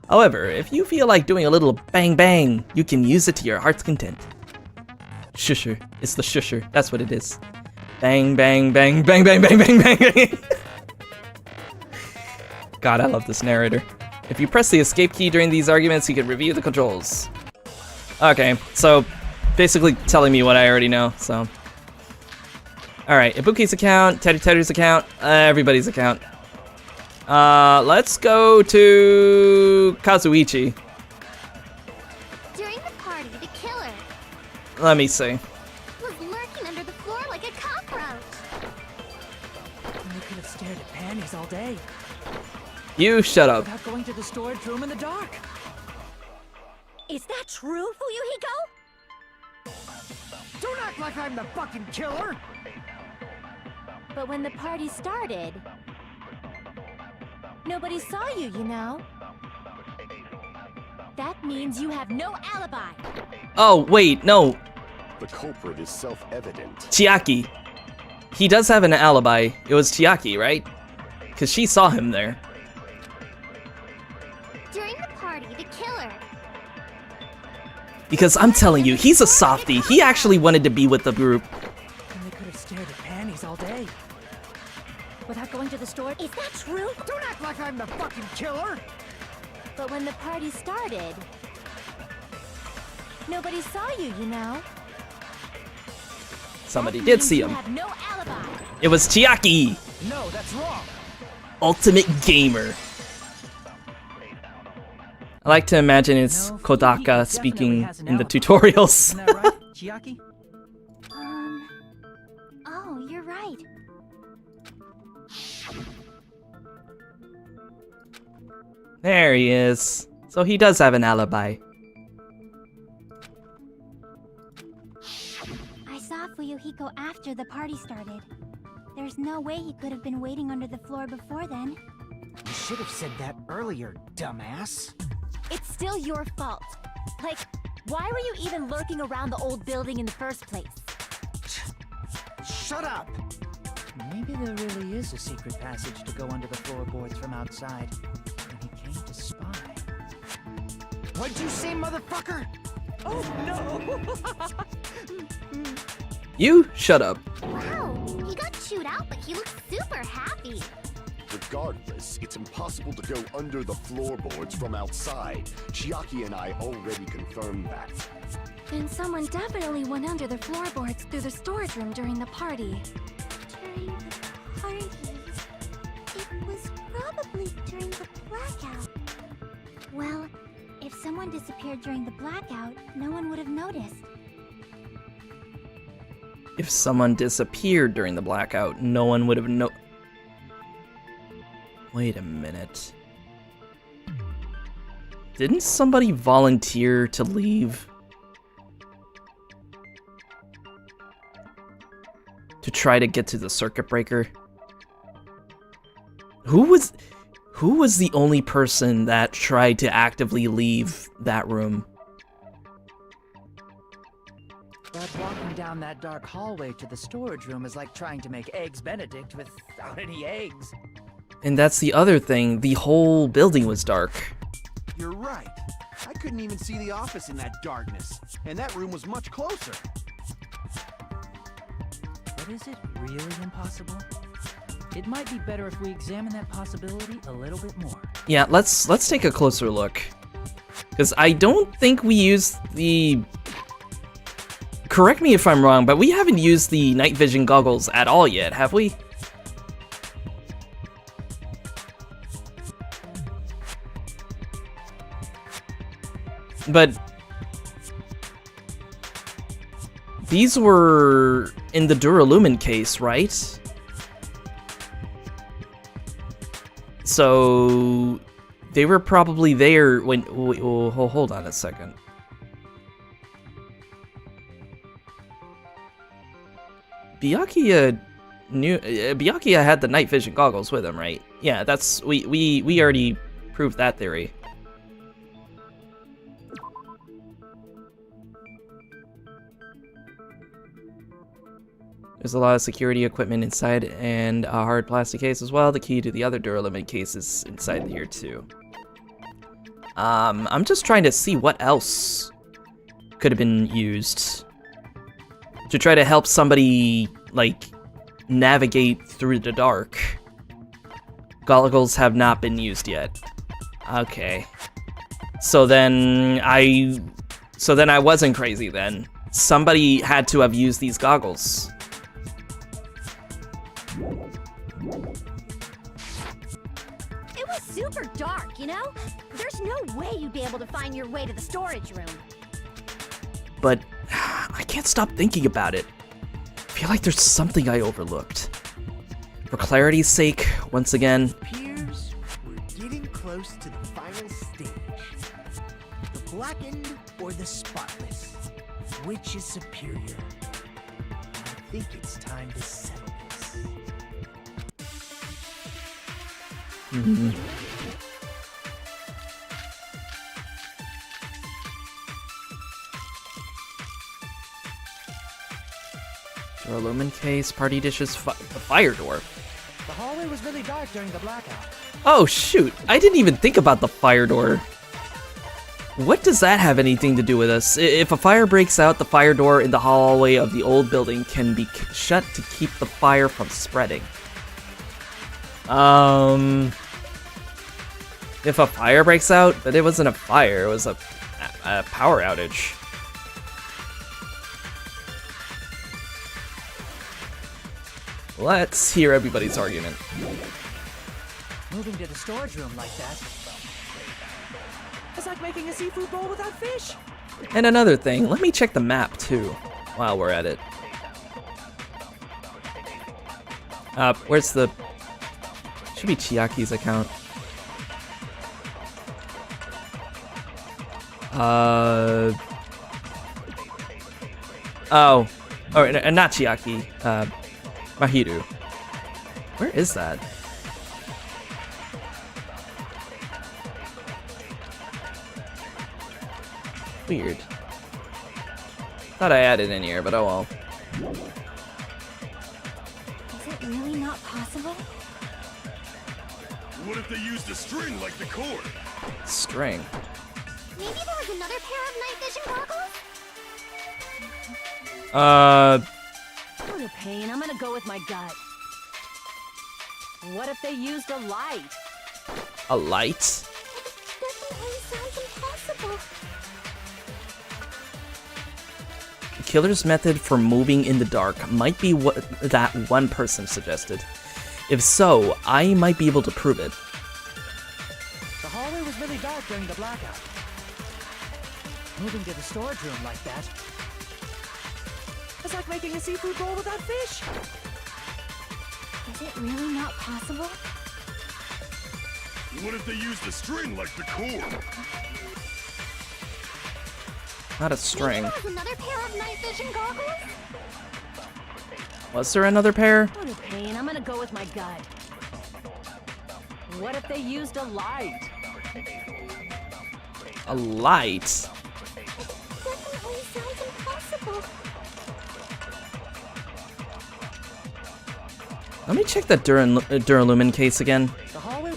However, if you feel like doing a little bang bang, you can use it to your heart's content. Shusher. It's the shusher. That's what it is. Bang, bang, bang, bang, bang, bang, bang, bang. God, I love this narrator. If you press the escape key during these arguments, you can review the controls. Okay, so basically telling me what I already know, so. Alright, Ibuki's account, Teru's account, everybody's account. Let's go to Kazuichi. During the party, the killer Let me see. was lurking under the floor like a cockroach. You could have stared at panties all day You shut up. without going to the storage room in the dark. Is that true, Fuyuhiko? Don't act like I'm the fucking killer! But when the party started, nobody saw you, you know? That means you have no alibi. Oh, wait, no. The culprit is self-evident. Chiaki. He does have an alibi. It was Chiaki, right? Because she saw him there. During the party, the killer Because I'm telling you, he's a softie. He actually wanted to be with the group. And they could have stared at panties all day Without going to the store? Is that true? Don't act like I'm the fucking killer! But when the party started, nobody saw you, you know? Somebody That did means see you him. have no alibi. It was Chiaki. No, that's wrong! Ultimate gamer. I like to imagine it's No, Kodaka he definitely speaking has an in the alibi. tutorials. Isn't that right, Chiaki? Oh, you're right. There he is. So he does have an alibi. I saw Yohiko after the party started. There's no way he could have been waiting under the floor before then. You should have said that earlier, dumbass. It's still your fault. Like, why were you even lurking around the old building in the first place? Shut up! Maybe there really is a secret passage to go under the floorboards from outside, and he came to spy. What'd you say, motherfucker? Oh no! You shut up. Wow, he got chewed out, but he looks super happy. Regardless, it's impossible to go under the floorboards from outside. Chiaki and I already confirmed that. Then someone definitely went under the floorboards through the storage room during the party. During the party? It was probably during the blackout. Well, if someone disappeared during the blackout, no one would have noticed. If someone disappeared during the blackout, no one would have Wait a minute. Didn't somebody volunteer to leave? To try to get to the circuit breaker? Who was the only person that tried to actively leave that room? But walking down that dark hallway to the storage room is like trying to make Eggs Benedict without any eggs. And that's the other thing, the whole building was dark. You're right. I couldn't even see the office in that darkness, and that room was much closer. But is it really impossible? It might be better if we examine that possibility a little bit more. Yeah, let's take a closer look. Because I don't think we used the... Correct me if I'm wrong, but we haven't used the night vision goggles at all yet, have we? But these were in the Duralumin case, right? So they were probably there when... hold on a second. Byakuya had the night vision goggles with him, right? Yeah, that's... We already proved that theory. There's a lot of security equipment inside and a hard plastic case as well. The key to the other Duralumin case is inside here too. I'm just trying to see what else could have been used to try to help somebody, like, navigate through the dark. Goggles have not been used yet. Okay. So then I wasn't crazy then. Somebody had to have used these goggles. It was super dark, you know? There's no way you'd be able to find your way to the storage room. But I can't stop thinking about it. I feel like there's something I overlooked. For clarity's sake, once again... Appears we're getting close to the final stage. The blackened or the spotless? Which is superior? I think it's time to settle this. Mm-hmm. Duralumin case, party dishes, the fire door. The hallway was really dark during the blackout. Oh shoot, I didn't even think about the fire door. What does that have anything to do with us? If a fire breaks out, the fire door in the hallway of the old building can be shut to keep the fire from spreading. If a fire breaks out, but it wasn't a fire, it was a power outage. Let's hear everybody's argument. Moving to the storage room like that, it's like making a seafood bowl without fish. And another thing, let me check the map too, while we're at it. Where's the... Should be Chiaki's account. Oh. Or not Chiaki, Mahiru. Where is that? Weird. Thought I added in here, but oh well. Is it really not possible? What if they used a string like the cord? String. Maybe there was another pair of night vision goggles? What a pain. I'm gonna go with my gut. What if they used a light? A light? Definitely sounds impossible. The killer's method for moving in the dark might be what that one person suggested. If so, I might be able to prove it. The hallway was really dark during the blackout. Moving to the storage room like that. It's like making a seafood bowl without fish. Is it really not possible? What if they used a string like the cord? Not a string. Maybe there was another pair of night vision goggles? Was there another pair? What a pain. I'm gonna go with my gut. What if they used a light? A light? Definitely sounds impossible. Let me check that Duralumin case again. The hallway.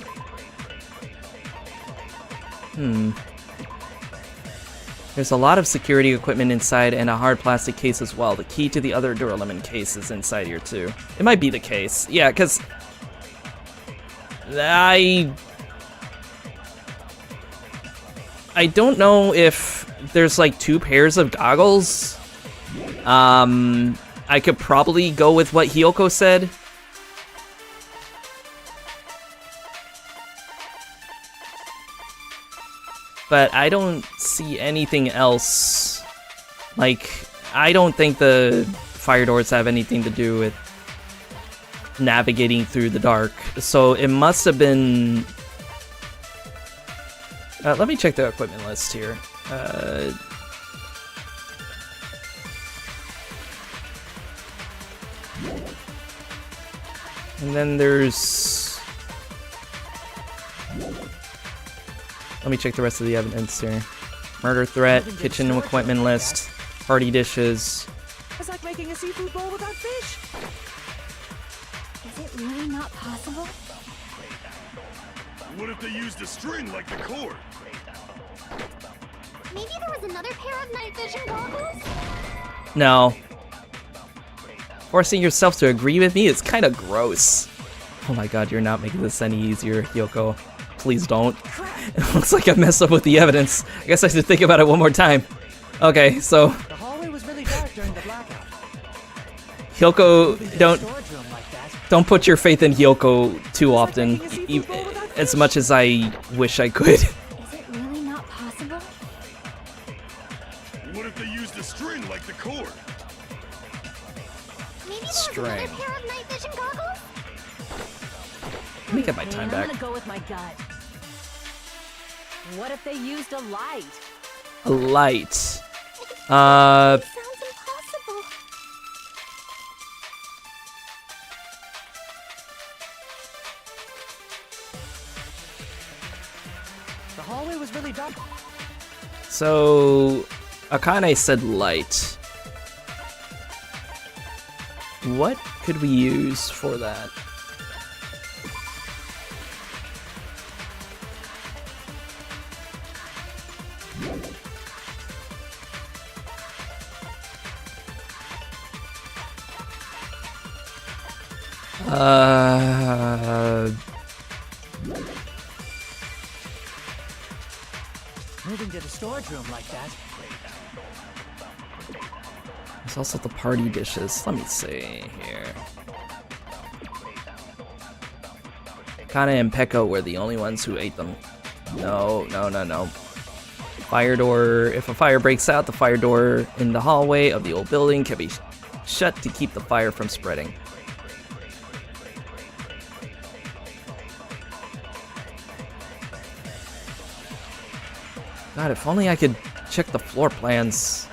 There's a lot of security equipment inside and a hard plastic case as well. The key to the other Duralumin case is inside here too. It might be the case. Yeah, because I don't know if there's like 2 pairs of goggles. I could probably go with what Hyoko said. But I don't see anything else. Like, I don't think the fire doors have anything to do with navigating through the dark. So it must have been... let me check the equipment list here. And then there's... Let me check the rest of the evidence here. Murder threat, kitchen equipment list, party dishes. It's like making a seafood bowl without fish. Is it really not possible? What if they used a string like the cord? Maybe there was another pair of night vision goggles? No. Forcing yourself to agree with me is kind of gross. Oh my god, you're not making this any easier, Hyoko. Please don't. It looks like I messed up with the evidence. I guess I should think about it one more time. Okay, so... The hallway was really dark during the blackout. Hyoko, don't put your faith in Hyoko too often. As much as I wish I could. Is it really not possible? What if they used a string like the cord? Maybe there was another pair of night vision goggles? Let me get my time back. I'm gonna go with my gut. What if they used a light? A light. Sounds impossible. The hallway was really dark. So, Akane said light. What could we use for that? Moving to the storage room like that. There's also the party dishes. Let me see here. Kana and Pekka were the only ones who ate them. No. Fire door. If a fire breaks out, the fire door in the hallway of the old building can be shut to keep the fire from spreading. God, if only I could check the floor plans.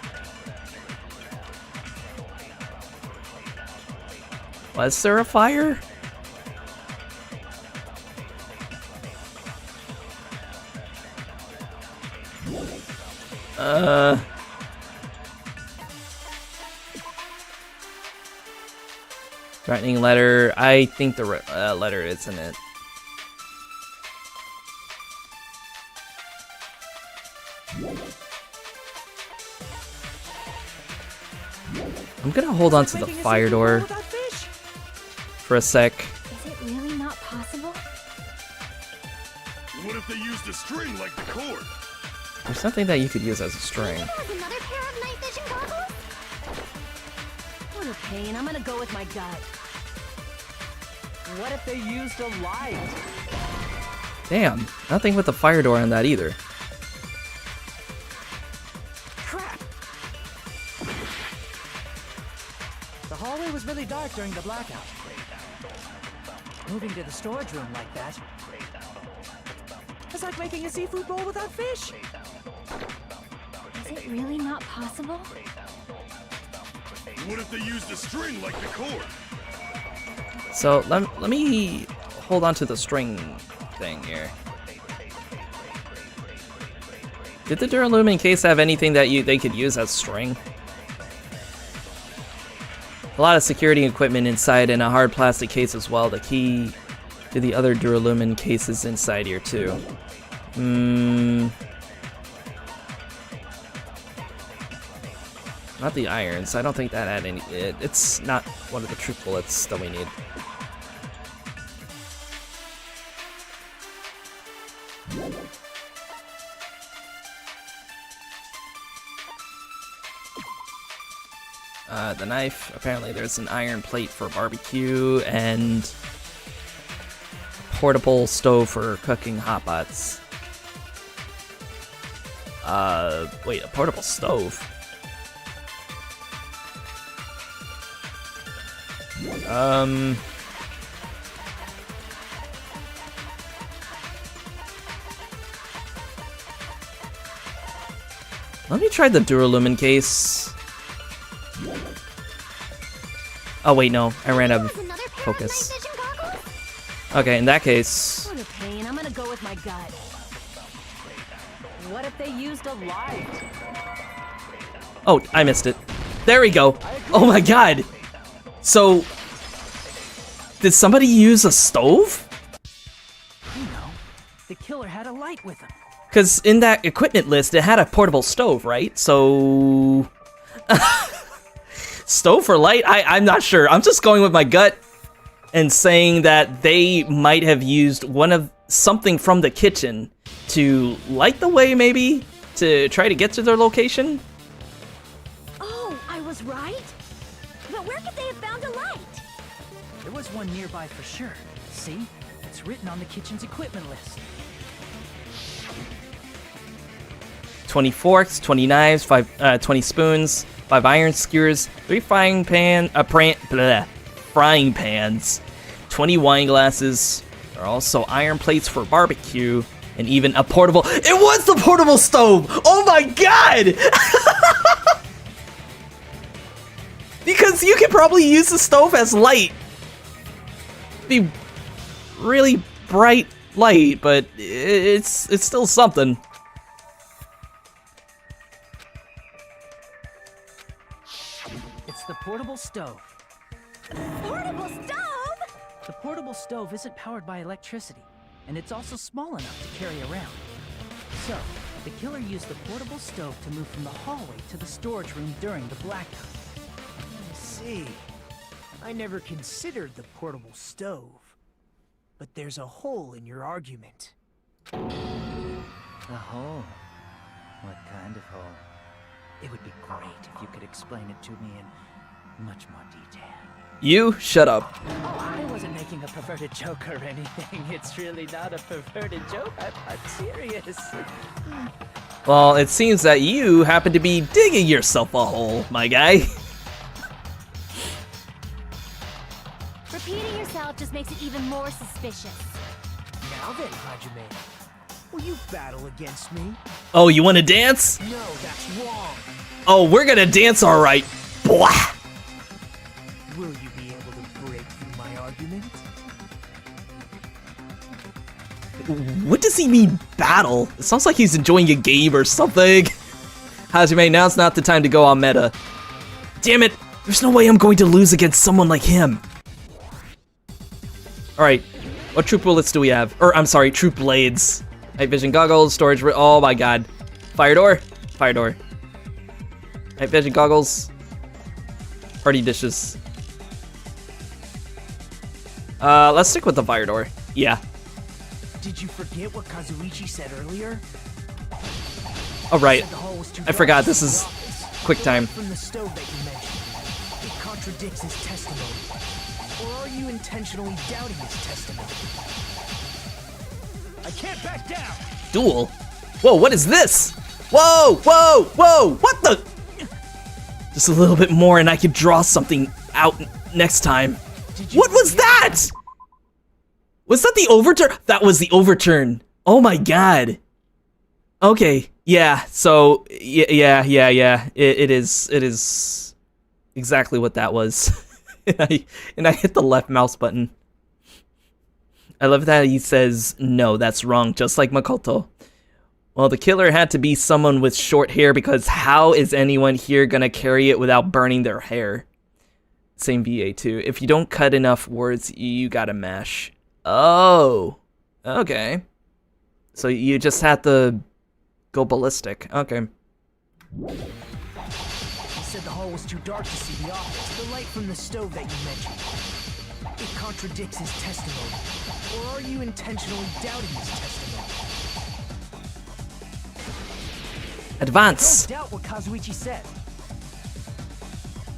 Was there a fire? Threatening letter. I think the letter is in it. I'm gonna hold on to the fire door for a sec. Is it really not possible? What if they used a string like the cord? There's something that you could use as a string. Has another pair of night vision goggles? What a pain. I'm gonna go with my gut. What if they used a light? Damn, nothing with the fire door on that either. Crap! The hallway was really dark during the blackout. Moving to the storage room like that. It's like making a seafood bowl without fish. Is it really not possible? What if they used a string like the cord? So let me hold on to the string thing here. Did the Duralumin case have anything that they could use as string? A lot of security equipment inside and a hard plastic case as well. The key to the other Duralumin cases inside here too. Not the irons. I don't think that had any. It's not one of the truth bullets that we need. The knife. Apparently there's an iron plate for barbecue and a portable stove for cooking hot pots. Wait, a portable stove? Let me try the Duralumin case. Oh wait, no, I ran out of focus. Okay, in that case. What a pain. I'm gonna go with my gut. What if they used a light? Oh, I missed it. There we go. Oh my god. So, did somebody use a stove? You know, the killer had a light with him. Because in that equipment list, it had a portable stove, right? So... Stove for light? I'm not sure. I'm just going with my gut and saying that they might have used something from the kitchen to light the way, maybe? To try to get to their location? Oh, I was right? But where could they have found a light? There was one nearby for sure. See? It's written on the kitchen's equipment list. 20 forks, 20 knives, 20 spoons, 5 iron skewers, 3 frying pans, 20 wine glasses. There are also iron plates for barbecue, and even a portable. It was the portable stove! Oh my god! Because you could probably use the stove as light. Be really bright light, but it's still something. The portable stove. Portable stove? The portable stove isn't powered by electricity, and it's also small enough to carry around. So, the killer used the portable stove to move from the hallway to the storage room during the blackout. I see. I never considered the portable stove. But there's a hole in your argument. A hole? What kind of hole? It would be great if you could explain it to me in much more detail. You shut up. Oh, I wasn't making a perverted joke or anything. It's really not a perverted joke. I'm serious. Well, it seems that you happen to be digging yourself a hole, my guy. Repeating yourself just makes it even more suspicious. Now then, Hajime, will you battle against me? Oh, you want to dance? No, that's wrong. Oh, we're gonna dance, all right. Blah. Will you be able to break What does he mean, battle? It sounds like he's enjoying a game or something. Hajime, now's not the time to go on meta. Damn it! There's no way I'm going to lose against someone like him. Alright, what troop bullets do we have? Or, I'm sorry, troop blades. Night vision goggles, storage, oh my god. Fire door? Fire door. Night vision goggles. Party dishes. Let's stick with the fire door. Yeah. Did you forget what Kazuichi said earlier? Oh right, I forgot this is quick time. From the stove that you mentioned, it contradicts his testimony. Or are you intentionally doubting his testimony? I can't back down. Duel? Whoa, what is this? Whoa, whoa, whoa, what the? Just a little bit more and I could draw something out next time. What was that? Was that the overturn? That was the overturn. Oh my god. Okay, yeah, so, yeah. It is exactly what that was. and I hit the left mouse button. I love that he says, no, that's wrong, just like Makoto. Well, the killer had to be someone with short hair because how is anyone here gonna carry it without burning their hair? Same VA too. If you don't cut enough words, you gotta mash. Oh, okay. So you just had to go ballistic. Okay. He said the hall was too dark to see the office. The light from the stove that you mentioned. It contradicts his testimony. Or are you intentionally doubting his testimony? Advance. Don't doubt what Kazuichi said.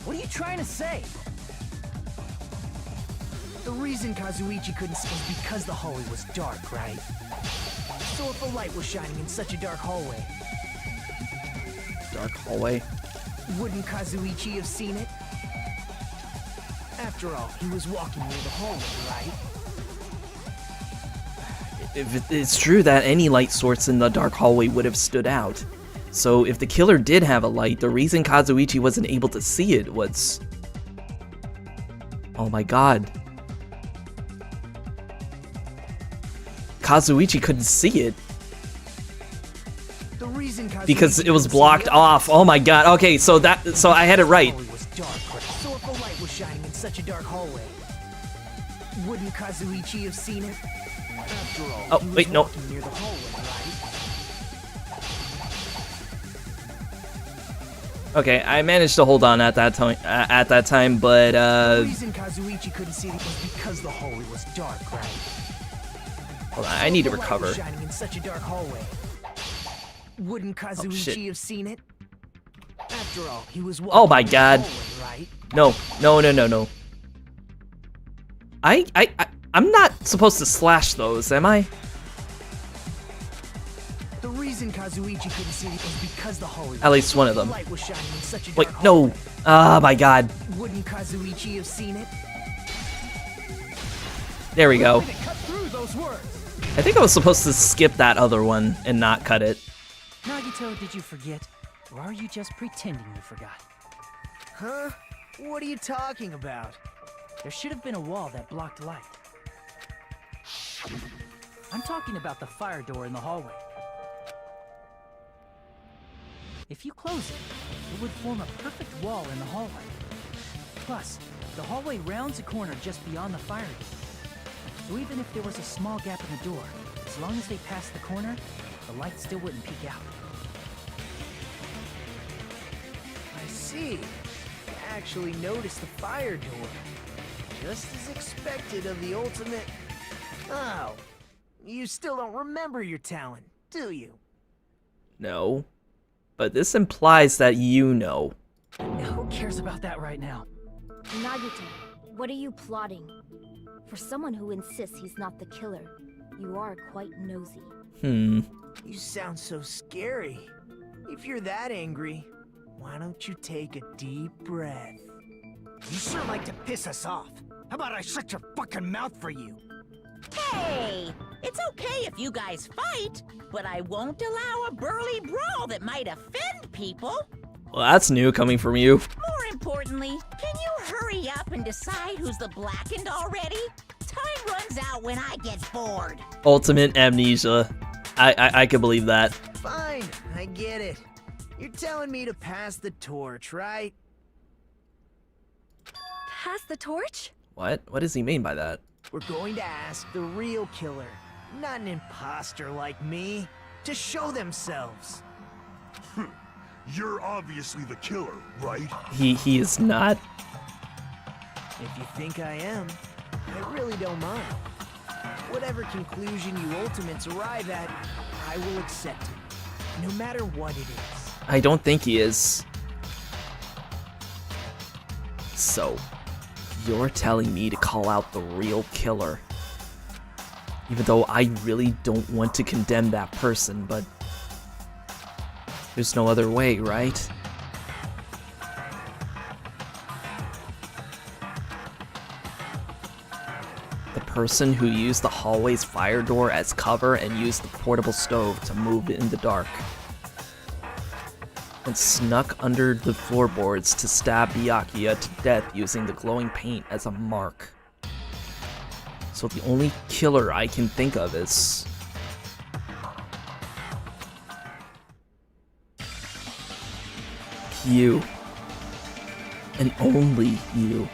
What are you trying to say? The reason Kazuichi couldn't see was because the hallway was dark, right? So if a light was shining in such a dark hallway... Dark hallway? Wouldn't Kazuichi have seen it? After all, he was walking near the hallway, right? If it's true that any light source in the dark hallway would have stood out. So if the killer did have a light, the reason Kazuichi wasn't able to see it was... Oh my god. Kazuichi couldn't see it. The reason because it was blocked off. Oh my god. Okay, so I had it right. So if a light was shining in such a dark hallway, wouldn't Kazuichi have seen it? After all, oh, wait, no. Near the hallway, right? Okay, I managed to hold on at that time, but the reason Kazuichi couldn't see it was because the hallway was dark, right? Hold on, I need to recover. Shining in such a dark hallway. Wouldn't Kazuichi have seen it? After all, he was walking oh my god. Hallway, right? No. I'm not supposed to slash those, am I? The reason Kazuichi couldn't see it was because the hallway at least one of them. Light was shining in such a wait, dark no. Oh my god. Wouldn't Kazuichi have seen it? There we go. Cut through those words. I think I was supposed to skip that other one and not cut it. Nagito, did you forget? Or are you just pretending you forgot? Huh? What are you talking about? There should have been a wall that blocked light. I'm talking about the fire door in the hallway. If you close it, it would form a perfect wall in the hallway. Plus, the hallway rounds a corner just beyond the fire door. So even if there was a small gap in the door, as long as they passed the corner, the light still wouldn't peek out. I see. You actually noticed the fire door. Just as expected of the ultimate... Oh. You still don't remember your talent, do you? No. But this implies that you know. Who cares about that right now? Nagito, what are you plotting? For someone who insists he's not the killer, you are quite nosy. You sound so scary. If you're that angry, why don't you take a deep breath? You sure like to piss us off. How about I shut your fucking mouth for you? Hey, it's okay if you guys fight, but I won't allow a burly brawl that might offend people. Well, that's new coming from you. More importantly, can you hurry up and decide who's the blackened already? Time runs out when I get bored. Ultimate amnesia. I can believe that. Fine, I get it. You're telling me to pass the torch, right? Pass the torch? What? What does he mean by that? We're going to ask the real killer, not an imposter like me, to show themselves. You're obviously the killer, right? He is not. If you think I am, I really don't mind. Whatever conclusion you ultimates arrive at, I will accept it, no matter what it is. I don't think he is. So, you're telling me to call out the real killer. Even though I really don't want to condemn that person, but there's no other way, right? The person who used the hallway's fire door as cover and used the portable stove to move in the dark. And snuck under the floorboards to stab Byakuya to death using the glowing paint as a mark. So the only killer I can think of is... you. And only you.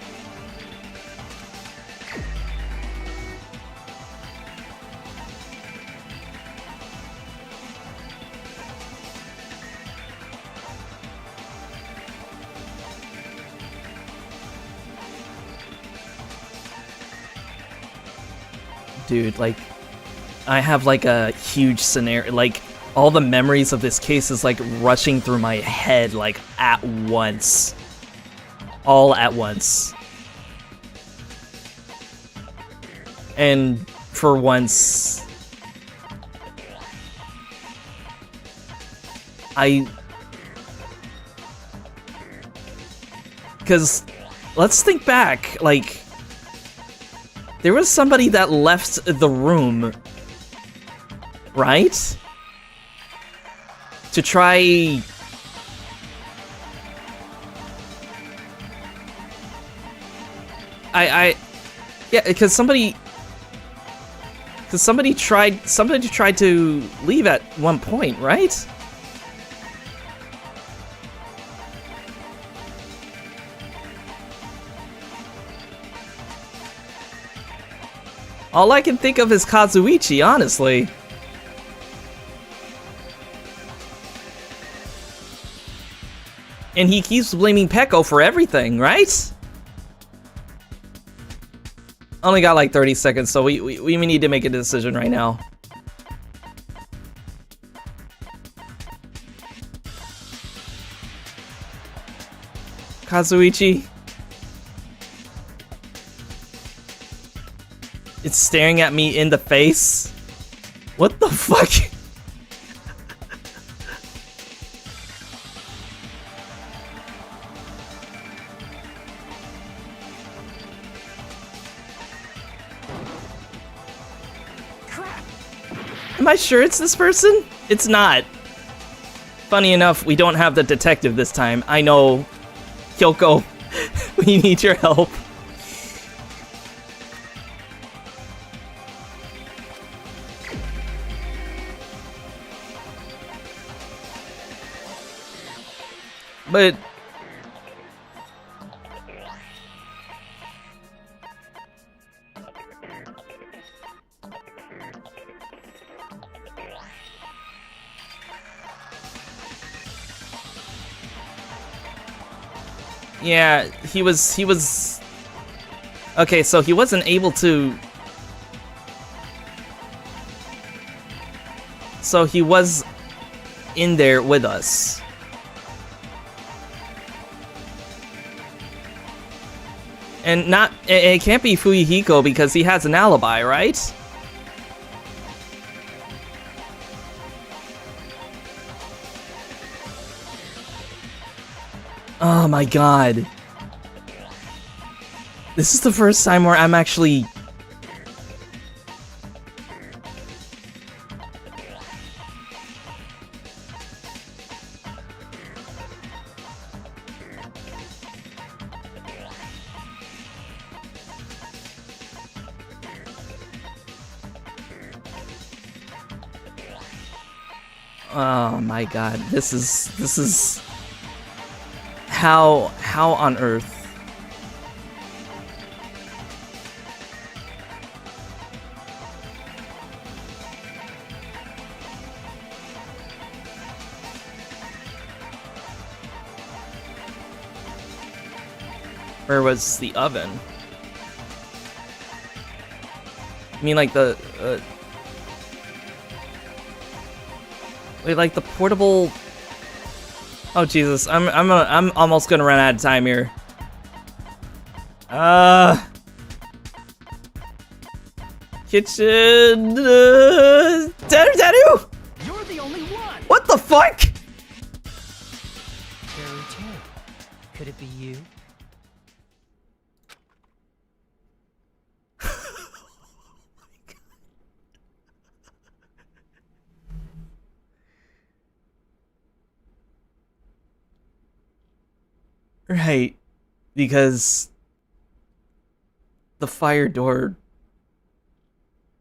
Dude, like, I have like a huge scenario, like, all the memories of this case is like rushing through my head like at once. All at once. And for once, because let's think back, like, there was somebody that left the room, right? To try... yeah, because somebody tried to leave at one point, right? All I can think of is Kazuichi, honestly. And he keeps blaming Peko for everything, right? Only got like 30 seconds, so we need to make a decision right now. Kazuichi. It's staring at me in the face. What the fuck? Am I sure it's this person? It's not. Funny enough, we don't have the detective this time. I know. Kyoko, we need your help. But... yeah, he was... Okay, so he wasn't able to... So he was in there with us. And not... It can't be Fuyuhiko because he has an alibi, right? Oh my god. This is the first time where I'm actually... Oh my god, this is how on earth? Where was the oven? I mean, like the wait, like the portable. Oh Jesus, I'm almost gonna run out of time here. Kitchen. Tattoo. You're the only one. What the fuck? Terry. Could it be you? Right, because the fire door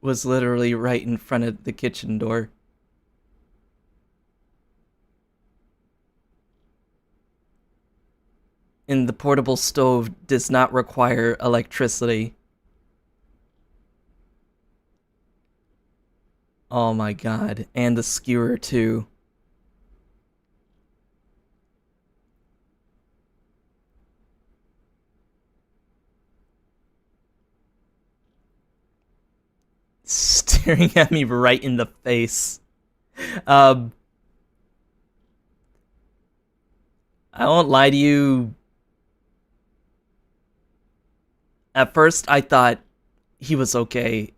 was literally right in front of the kitchen door. And the portable stove does not require electricity. Oh my god, and the skewer too. Staring at me right in the face. I won't lie to you. At first, I thought he was okay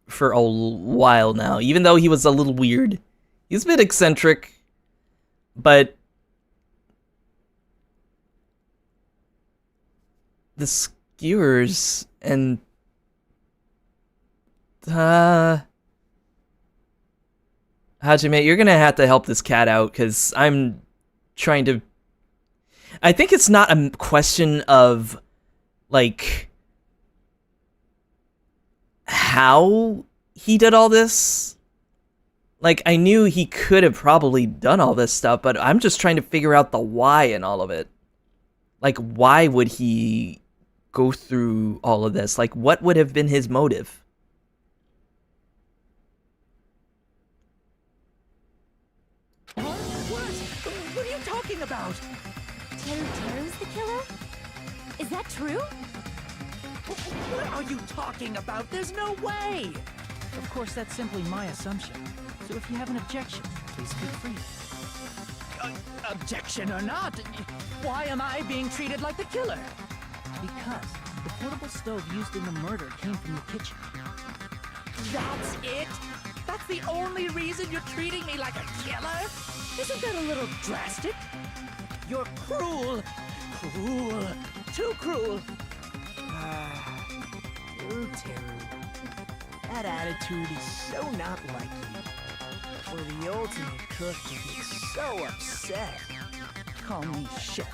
for a while now, even though he was a little weird. He's a bit eccentric, but the skewers and Hajime, you're gonna have to help this cat out, because I'm trying to... I think it's not a question of, like, how he did all this. Like, I knew he could have probably done all this stuff, but I'm just trying to figure out the why in all of it. Like, why would he go through all of this? Like, what would have been his motive? What are you talking about? Teru's the killer? Is that true? What are you talking about? There's no way! Of course, that's simply my assumption. So if you have an objection, please feel free. Objection or not, why am I being treated like the killer? Because the portable stove used in the murder came from the kitchen. That's it? That's the only reason you're treating me like a killer? Isn't that a little drastic? You're cruel. Cruel. Too cruel. Ooh, Teru. That attitude is so not like you. For the ultimate cook to get so upset. Call me chef.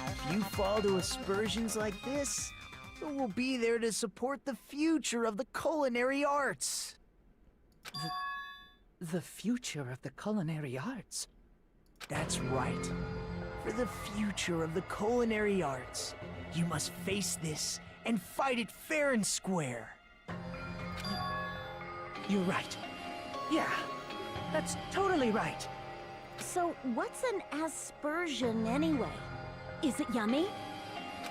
If you fall to aspersions like this, who will be there to support the future of the culinary arts? The future of the culinary arts? That's right. For the future of the culinary arts, you must face this and fight it fair and square. You're right. Yeah, that's totally right. So what's an aspersion anyway? Is it yummy?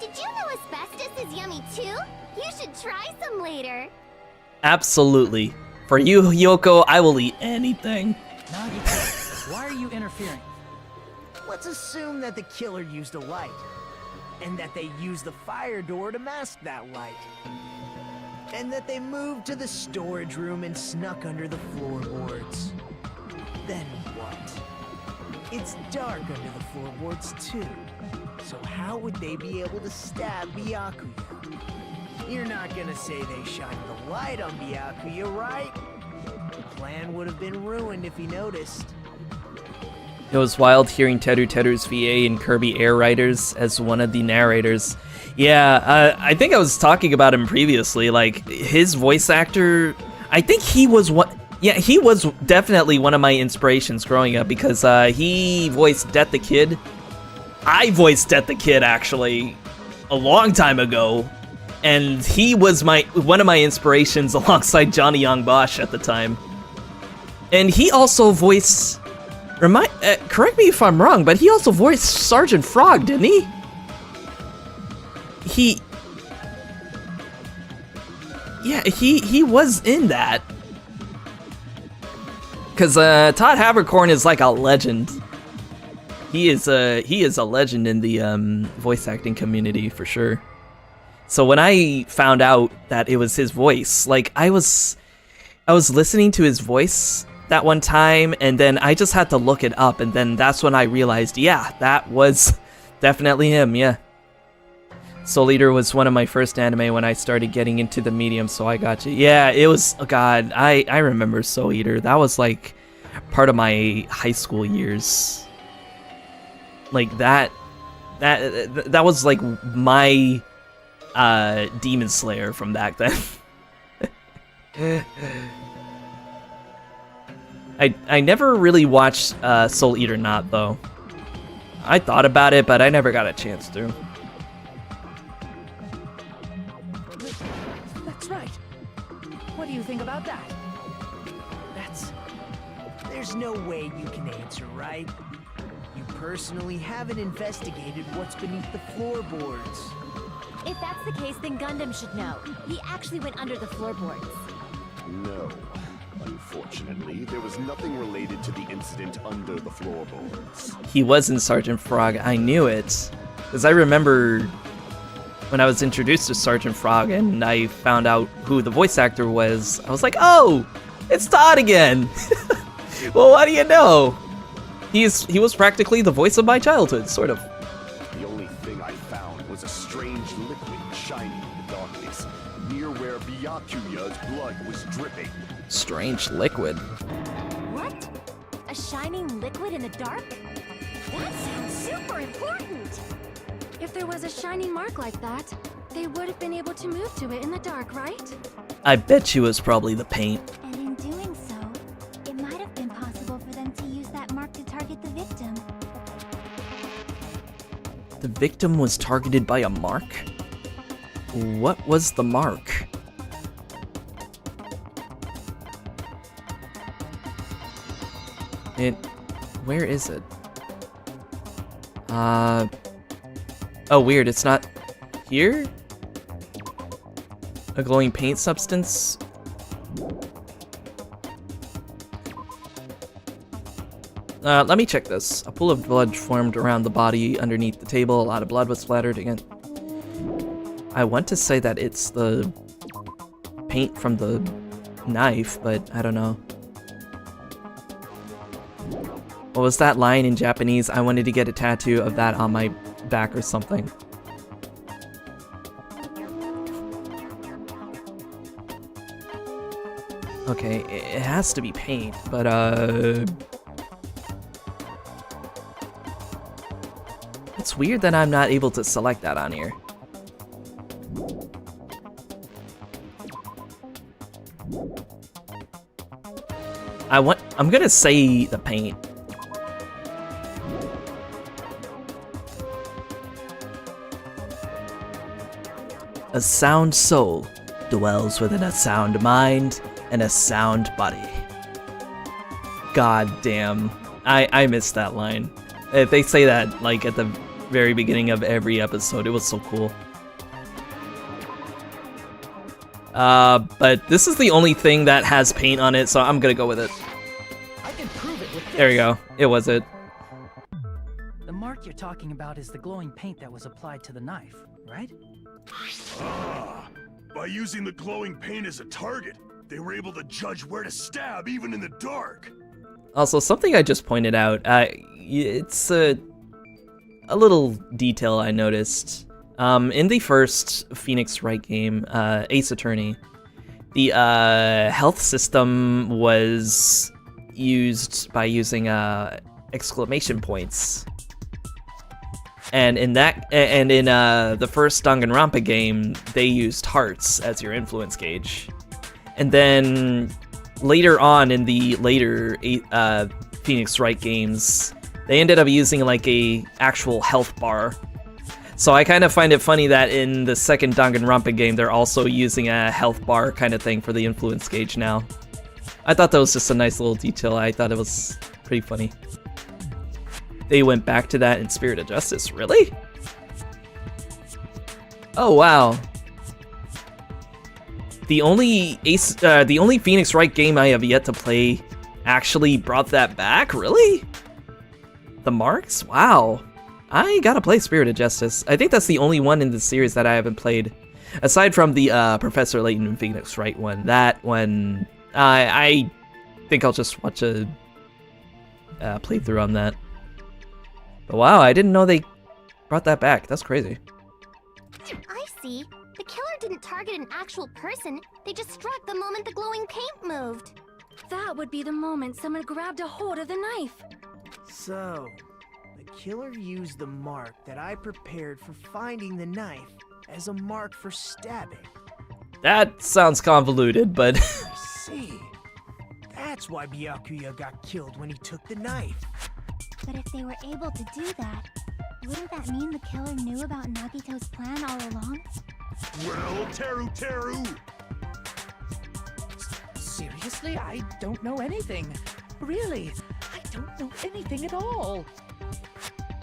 Did you know asbestos is yummy too? You should try some later. Absolutely. For you, Yoko, I will eat anything. Nagi, why are you interfering? Let's assume that the killer used a light, and that they used the fire door to mask that light. And that they moved to the storage room and snuck under the floorboards. Then what? It's dark under the floorboards too. So how would they be able to stab Byakuya? You're not gonna say they shined the light on Byakuya, right? The plan would have been ruined if he noticed. It was wild hearing Teru's VA and Kirby Air Riders as one of the narrators. Yeah, I think I was talking about him previously. Like, his voice actor, I think he was Yeah, he was definitely one of my inspirations growing up because he voiced Det the Kid. I voiced Det the Kid, actually, a long time ago. And he was one of my inspirations alongside Johnny Young Bosch at the time. And he also voiced... correct me if I'm wrong, but he also voiced Sergeant Frog, didn't he? Yeah, he was in that. Because Todd Haberkorn is like a legend. He is a legend in the voice acting community for sure. So when I found out that it was his voice, like I was listening to his voice that one time, and then I just had to look it up, and then that's when I realized, yeah, that was definitely him. Yeah. Soul Eater was one of my first anime when I started getting into the medium, so I got you. Yeah, it was, oh god, I remember Soul Eater. That was like part of my high school years. Like that was like my Demon Slayer from back then. I never really watched Soul Eater Not though. I thought about it, but I never got a chance to. That's right. What do you think about that? There's no way you can answer, right? You personally haven't investigated what's beneath the floorboards. If that's the case, then Gundam should know. He actually went under the floorboards. No. Unfortunately, there was nothing related to the incident under the floorboards. He was in Sergeant Frog. I knew it. Because I remember when I was introduced to Sergeant Frog and I found out who the voice actor was, I was like, oh, it's Todd again. Well, what do you know? He was practically the voice of my childhood, sort of. The only thing I found was a strange liquid shining in the darkness, near where Byakuya's blood was dripping. Strange liquid. What? A shining liquid in the dark? That sounds super important! If there was a shining mark like that, they would have been able to move to it in the dark, right? I bet you it was probably the paint. And in doing so, it might have been possible for them to use that mark to target the victim. The victim was targeted by a mark? What was the mark? Where is it? Oh, weird, it's not here? A glowing paint substance? Let me check this. A pool of blood formed around the body underneath the table. A lot of blood was splattered again. I want to say that it's the paint from the knife, but I don't know. What was that line in Japanese? I wanted to get a tattoo of that on my back or something. Okay, it has to be paint, but it's weird that I'm not able to select that on here. I'm gonna say the paint. A sound soul dwells within a sound mind and a sound body. God damn. I missed that line. If they say that like at the very beginning of every episode, it was so cool. But this is the only thing that has paint on it, so I'm gonna go with it. I can prove it with this. There you go. It was it. The mark you're talking about is the glowing paint that was applied to the knife, right? Ah, by using the glowing paint as a target, they were able to judge where to stab even in the dark. Also, something I just pointed out, it's a little detail I noticed. In the first Phoenix Wright game, Ace Attorney, the health system was used by using exclamation points. And in the first Danganronpa game, they used hearts as your influence gauge. And then later on in the later Phoenix Wright games, they ended up using like a actual health bar. So I kind of find it funny that in the second Danganronpa game, they're also using a health bar kind of thing for the influence gauge now. I thought that was just a nice little detail. I thought it was pretty funny. They went back to that in Spirit of Justice, really? Oh wow. The only Phoenix Wright game I have yet to play actually brought that back, really? The marks? Wow. I gotta play Spirit of Justice. I think that's the only one in the series that I haven't played. Aside from the Professor Layton and Phoenix Wright one. That one, I think I'll just watch a playthrough on that. But wow, I didn't know they brought that back. That's crazy. I see. The killer didn't target an actual person. They just struck the moment the glowing paint moved. That would be the moment someone grabbed a hold of the knife. So, the killer used the mark that I prepared for finding the knife as a mark for stabbing. That sounds convoluted, but... I see. That's why Byakuya got killed when he took the knife. But if they were able to do that, wouldn't that mean the killer knew about Nagito's plan all along? Well, Teru! Seriously, I don't know anything. Really, I don't know anything at all.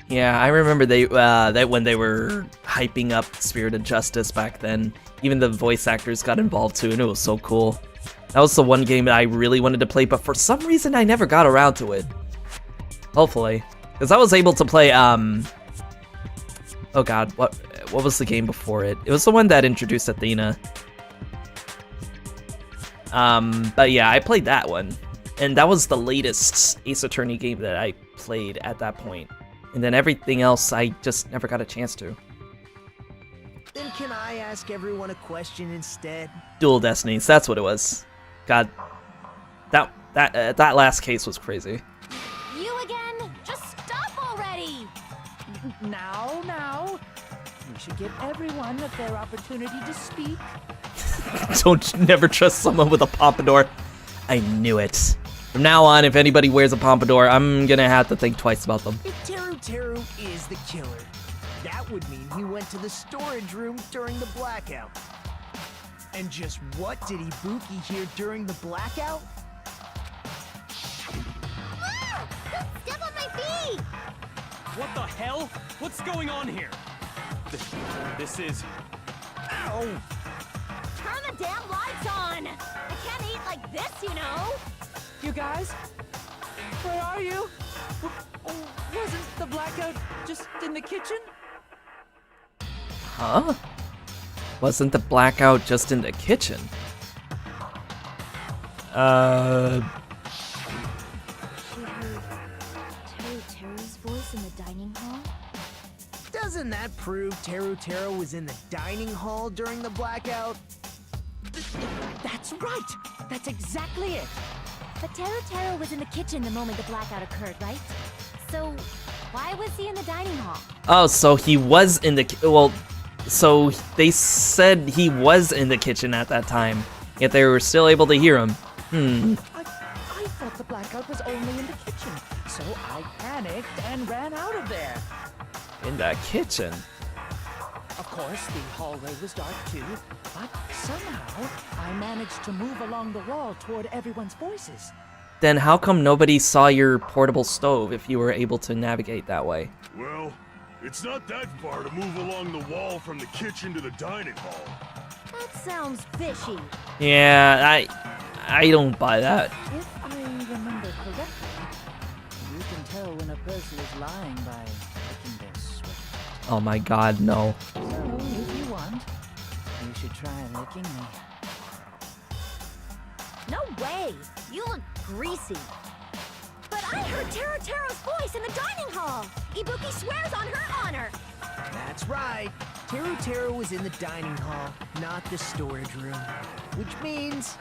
Yeah, I remember that when they were hyping up Spirit of Justice back then, even the voice actors got involved too, and it was so cool. That was the one game that I really wanted to play, but for some reason I never got around to it. Hopefully. Because I was able to play, oh god, what was the game before it? It was the one that introduced Athena. But yeah, I played that one. And that was the latest Ace Attorney game that I played at that point. And then everything else, I just never got a chance to. Then can I ask everyone a question instead? Dual Destinies, that's what it was. God, that last case was crazy. You again? Just stop already! Now. We should give everyone a fair opportunity to speak. Never trust someone with a pompadour. I knew it. From now on, if anybody wears a pompadour, I'm gonna have to think twice about them. If Teru is the killer, that would mean he went to the storage room during the blackout. And just what did Ibuki hear during the blackout? Ah! Don't step on my feet! What the hell? What's going on here? This is... Ow! Turn the damn lights on! I can't eat like this, you know! You guys? Where are you? Wasn't the blackout just in the kitchen? Huh? Wasn't the blackout just in the kitchen? Teru's voice in the dining hall? Doesn't that prove Teru was in the dining hall during the blackout? That's right! That's exactly it! But Teru was in the kitchen the moment the blackout occurred, right? So, why was he in the dining hall? Oh, so he was in the... Well, so they said he was in the kitchen at that time, yet they were still able to hear him. I thought the blackout was only in the kitchen, so I panicked and ran out of there. In the kitchen? Of course, the hallway was dark too, but somehow I managed to move along the wall toward everyone's voices. Then how come nobody saw your portable stove if you were able to navigate that way? Well, it's not that far to move along the wall from the kitchen to the dining hall. That sounds fishy. Yeah, I don't buy that. If I remember correctly, you can tell when a person is lying by licking their sweat. Oh my god, no. So, if you want, you should try licking me. No way! You look greasy. But I heard Teru's voice in the dining hall! Ibuki swears on her honor! That's right. Teru was in the dining hall, not the storage room. Which means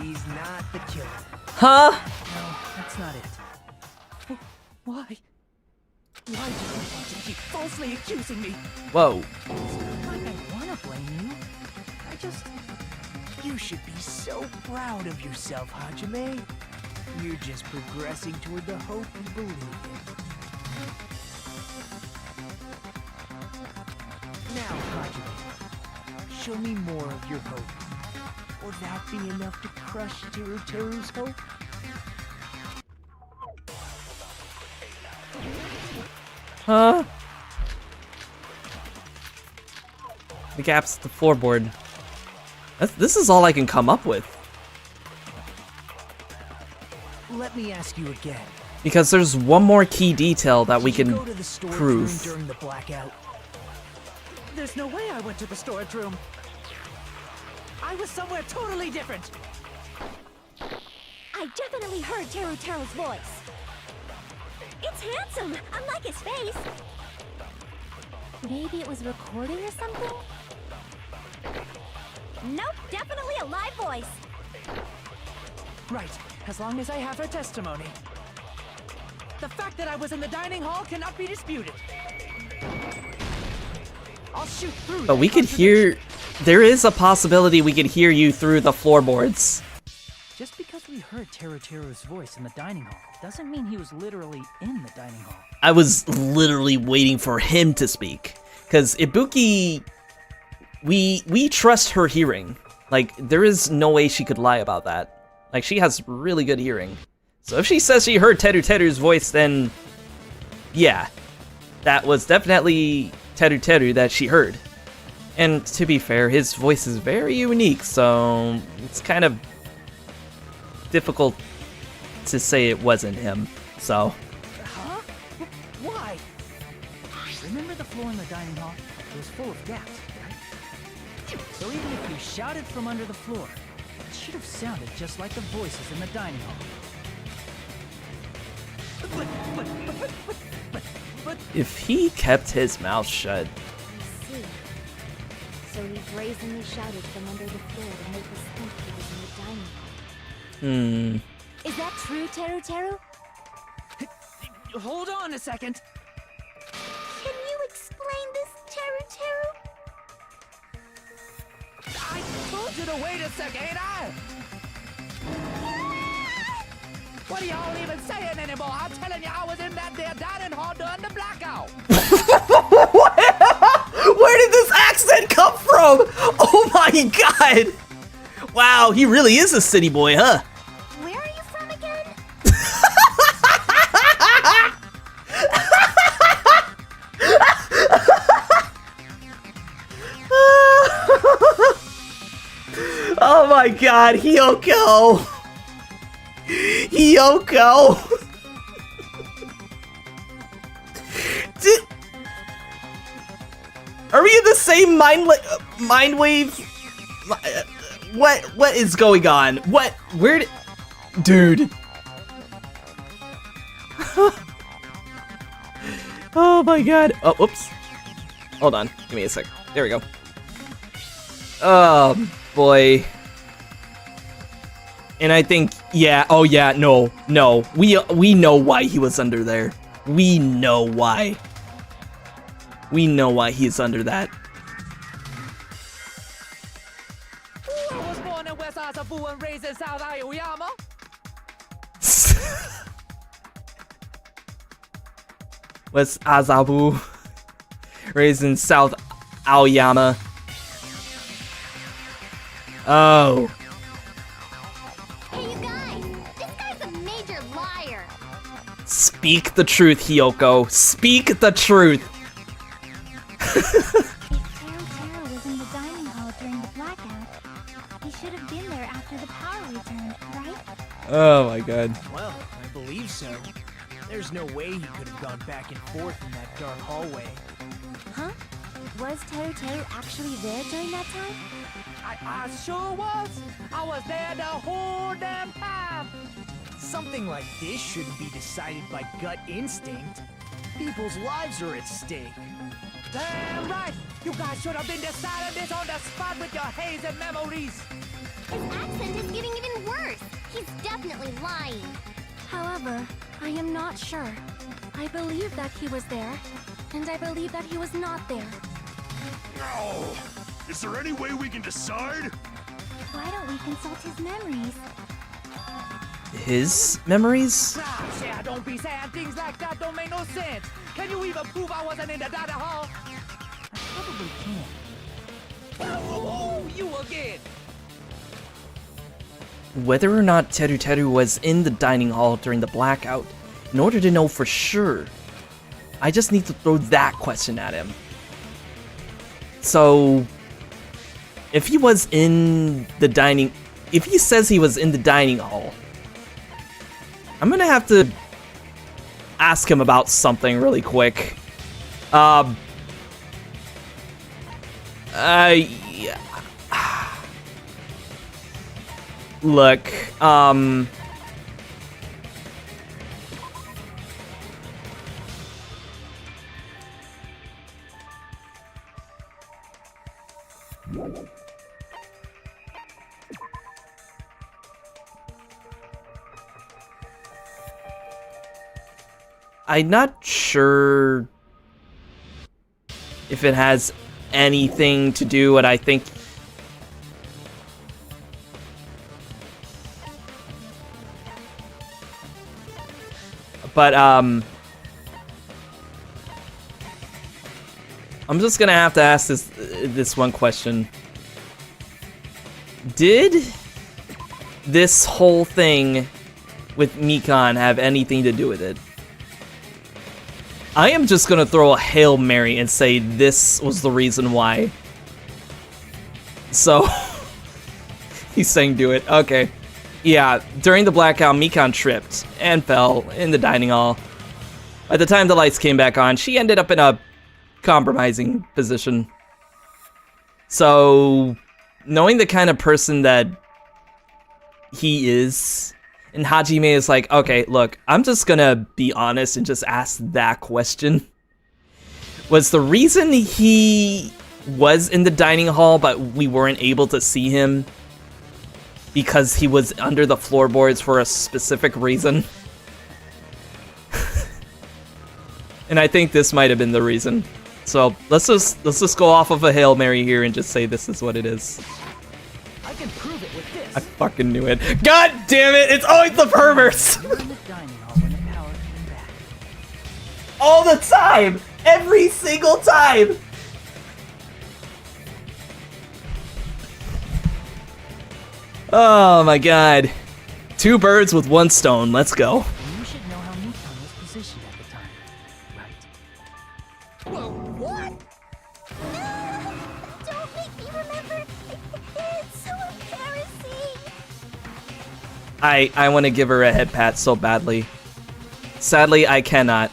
he's not the killer. Huh? No, that's not it. Why? Why do you want to keep falsely accusing me? Whoa. It's not like I want to blame you. I just You should be so proud of yourself, Hajime. You're just progressing toward the hope you believe in. Now, Hajime, show me more of your hope. Will that be enough to crush Teruteru's hope? Huh? The gaps at the floorboard. This is all I can come up with. Let me ask you again. Because there's one more key detail that we can Go to the storage prove. room during the blackout. There's no way I went to the storage room. I was somewhere totally different. I definitely heard Teruteru's voice. It's handsome, unlike his face. Maybe it was recording or something? Nope, definitely a live voice. Right, as long as I have her testimony. The fact that I was in the dining hall cannot be disputed. I'll shoot through. But we could hear... There is a possibility we could hear you through the floorboards. Just because we heard Teruteru's voice in the dining hall doesn't mean he was literally in the dining hall. I was literally waiting for him to speak. Because Ibuki... We trust her hearing. Like, there is no way she could lie about that. Like, she has really good hearing. So if she says she heard Teruteru's voice, then... yeah. That was definitely Teruteru that she heard. And to be fair, his voice is very unique, so... it's kind of... difficult to say it wasn't him, so... Huh? Why? Remember the floor in the dining hall? It was full of gaps, right? So even if you shouted from under the floor, it should have sounded just like the voices in the dining hall. But if he kept his mouth shut... I see. So he brazenly shouted from under the floor to make us think he was in the dining hall. Is that true, Teruteru? Hold on a second. Can you explain this, Teruteru? I told you to wait a second, ain't I? What are y'all even saying anymore? I'm telling you, I was in that there dining hall during the blackout. Where did this accent come from? Oh my god! Wow, he really is a city boy, huh? Where are you from again? Oh my god, Hiyoko! Hiyoko! Are we in the same mind wave? What is going on? Where did... Dude. Oh my god. Oh, whoops. Hold on. Give me a sec. There we go. Oh, boy. And I think, yeah, oh yeah, no. We know why he was under there. We know why. We know why he's under that. I was born in West Azabu and raised in South Aoyama. West Azabu, raised in South Aoyama. Oh. Hey, you guys! This guy's a major liar! Speak the truth, Hiyoko. Speak the truth. If Teruteru was in the dining hall during the blackout, he should have been there after the power returned, right? Oh my god. Well, I believe so. There's no way he could have gone back and forth in that dark hallway. Huh? Was Teruteru actually there during that time? I sure was. I was there the whole damn time. Something like this shouldn't be decided by gut instinct. People's lives are at stake. Damn right. You guys should have been deciding this on the spot with your hazy memories. His accent is getting even worse. He's definitely lying. However, I am not sure. I believe that he was there, and I believe that he was not there. No! Is there any way we can decide? Why we consult his memories. His memories? Sad, don't be sad. Things like that don't make no sense. Can you even prove I wasn't in the dining hall? I probably can. Oh, you again! Whether or not Teru Teru was in the dining hall during the blackout, in order to know for sure, I just need to throw that question at him. So, if he was in the dining... If he says he was in the dining hall, I'm gonna have to ask him about something really quick. Yeah. Look, I'm not sure if it has anything to do what I think. But, I'm just gonna have to ask this one question. Did this whole thing with Mikan have anything to do with it? I am just gonna throw a Hail Mary and say this was the reason why. So, he's saying do it. Okay. Yeah, during the blackout, Mikan tripped and fell in the dining hall. By the time the lights came back on, she ended up in a compromising position. So, knowing the kind of person that he is, and Hajime is like, okay, look, I'm just gonna be honest and just ask that question. Was the reason he was in the dining hall but we weren't able to see him because he was under the floorboards for a specific reason? And I think this might have been the reason. So let's just go off of a Hail Mary here and just say this is what it is. I can prove it with this. I fucking knew it. God damn it! It's always the perverts! You were in the dining hall when the power came back. All the time! Every single time! Oh my god. 2 birds with 1 stone. Let's go. You should know how Mikan was positioned at the time, right? Well, what? Don't make me remember. It's so embarrassing. I want to give her a head pat so badly. Sadly, I cannot.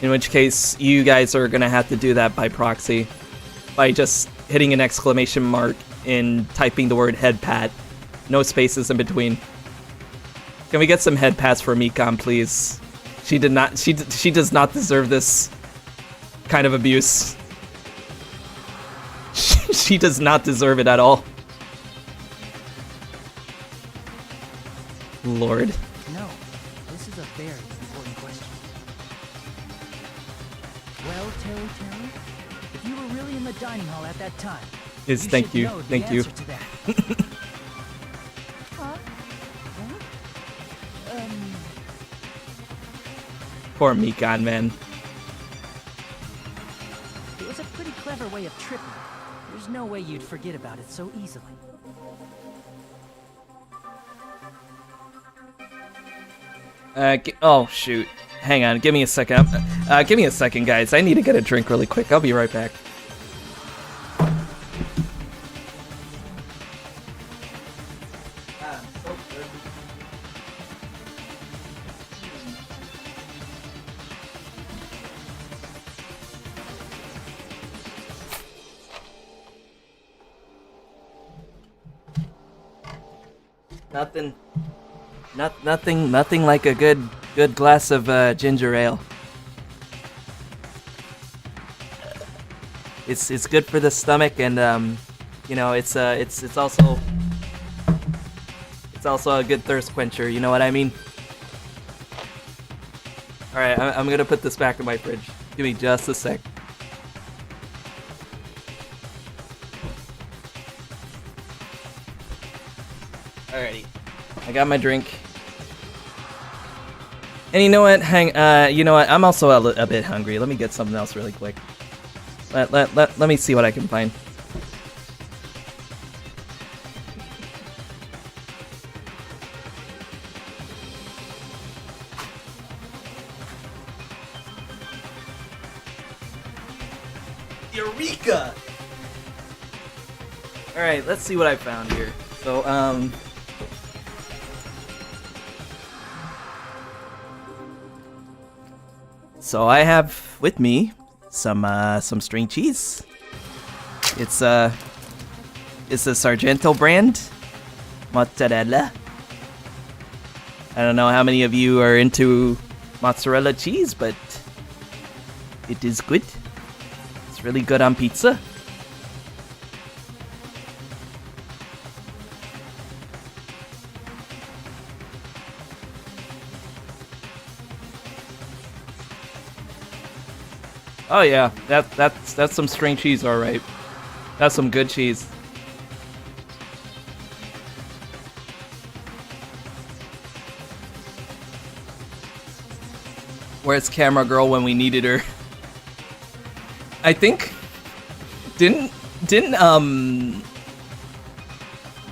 In which case, you guys are gonna have to do that by proxy. By just hitting an exclamation mark and typing the word head pat. No spaces in between. Can we get some head pats for Mikan, please? She does not deserve this kind of abuse. She does not deserve it at all. Lord. No, this is a very important question. Well, Terry, if you were really in the dining hall at that time, Yes, you thank should you, know the thank you. answer to that. Huh? Poor Mikan, man. It was a pretty clever way of tripping. There's no way you'd forget about it so easily. Oh shoot. Hang on, give me a second. Give me a second, guys. I need to get a drink really quick. I'll be right back. Nothing like a good glass of ginger ale. It's good for the stomach, and you know, it's also a good thirst quencher. You know what I mean? All right, I'm gonna put this back in my fridge. Give me just a sec. I got my drink. And you know what? You know what? I'm also a bit hungry. Let me get something else really quick. Let me see what I can find. Eureka! Alright, let's see what I found here. So, So I have with me some string cheese. It's a Sargento brand mozzarella. I don't know how many of you are into mozzarella cheese, but it is good. It's really good on pizza. Oh yeah, that's some string cheese, all right. That's some good cheese. Where's camera girl when we needed her? I think didn't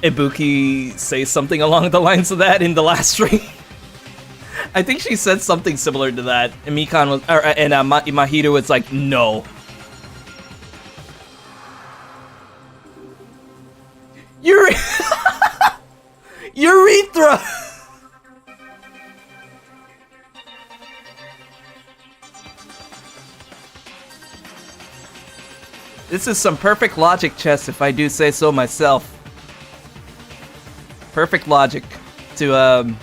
Ibuki say something along the lines of that in the last stream? I think she said something similar to that, and Mikan was, Mahito was like, no. Urethra! This is some perfect logic chess, if I do say so myself. Perfect logic to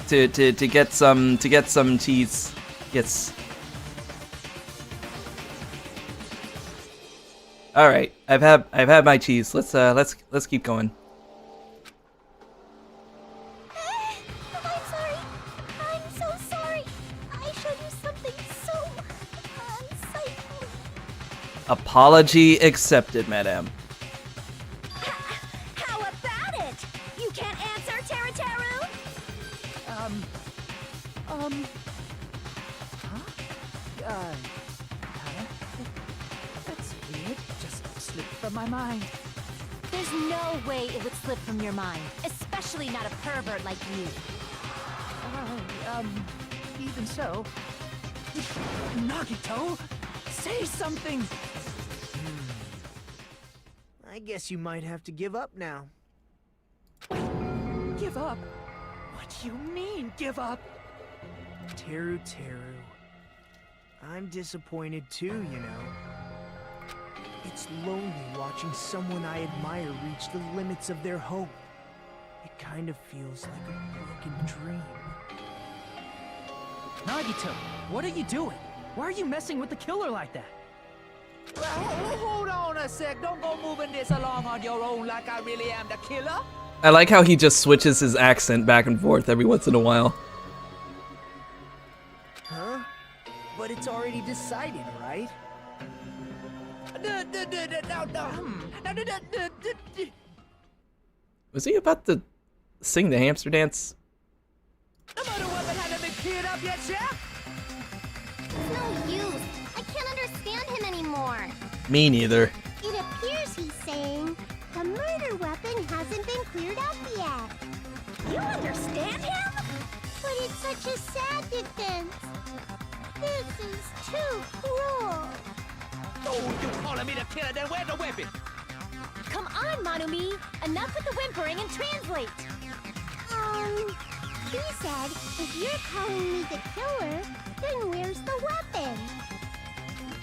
get some cheese. Yes. All right, I've had my cheese. Let's keep going. I'm sorry. I'm so sorry. I showed you something so unsightly. Apology accepted, madame. How about it? You can't answer, Teru? That's weird. Just slipped from my mind. There's no way it would slip from your mind, especially not a pervert like you. Even so. Nagito, say something! I guess you might have to give up now. Give up? What do you mean, give up? Teru. I'm disappointed too, you know. It's lonely watching someone I admire reach the limits of their hope. It kind of feels like a broken dream. Nagito, what are you doing? Why are you messing with the killer like that? Hold on a sec. Don't go moving this along on your own like I really am the killer. I like how he just switches his accent back and forth every once in a while. Huh? But it's already decided, right? Was he about to sing the hamster dance? It's no use. I can't understand him anymore. Me neither. It appears he's saying the murder weapon hasn't been cleared up yet. You understand him? But it's such a sad defense. This is too cruel. Oh, you calling me the killer? Then where's the weapon? Come on, Manumi. Enough with the whimpering and translate. He said, if you're calling me the killer, then where's the weapon?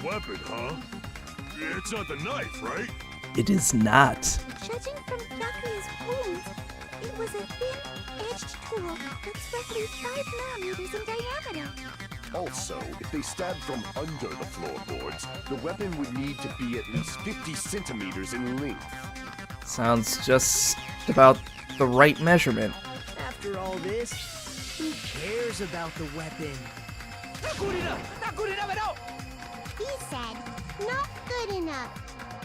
Weapon, huh? It's not the knife, right? It is not. Judging from Byakuya's wounds, it was a thin-edged tool that's roughly 5 millimeters in diameter. Also, if they stabbed from under the floorboards, the weapon would need to be at least 50 centimeters in length. Sounds just about the right measurement. After all this, who cares about the weapon? Not good enough! Not good enough at all! He said, not good enough.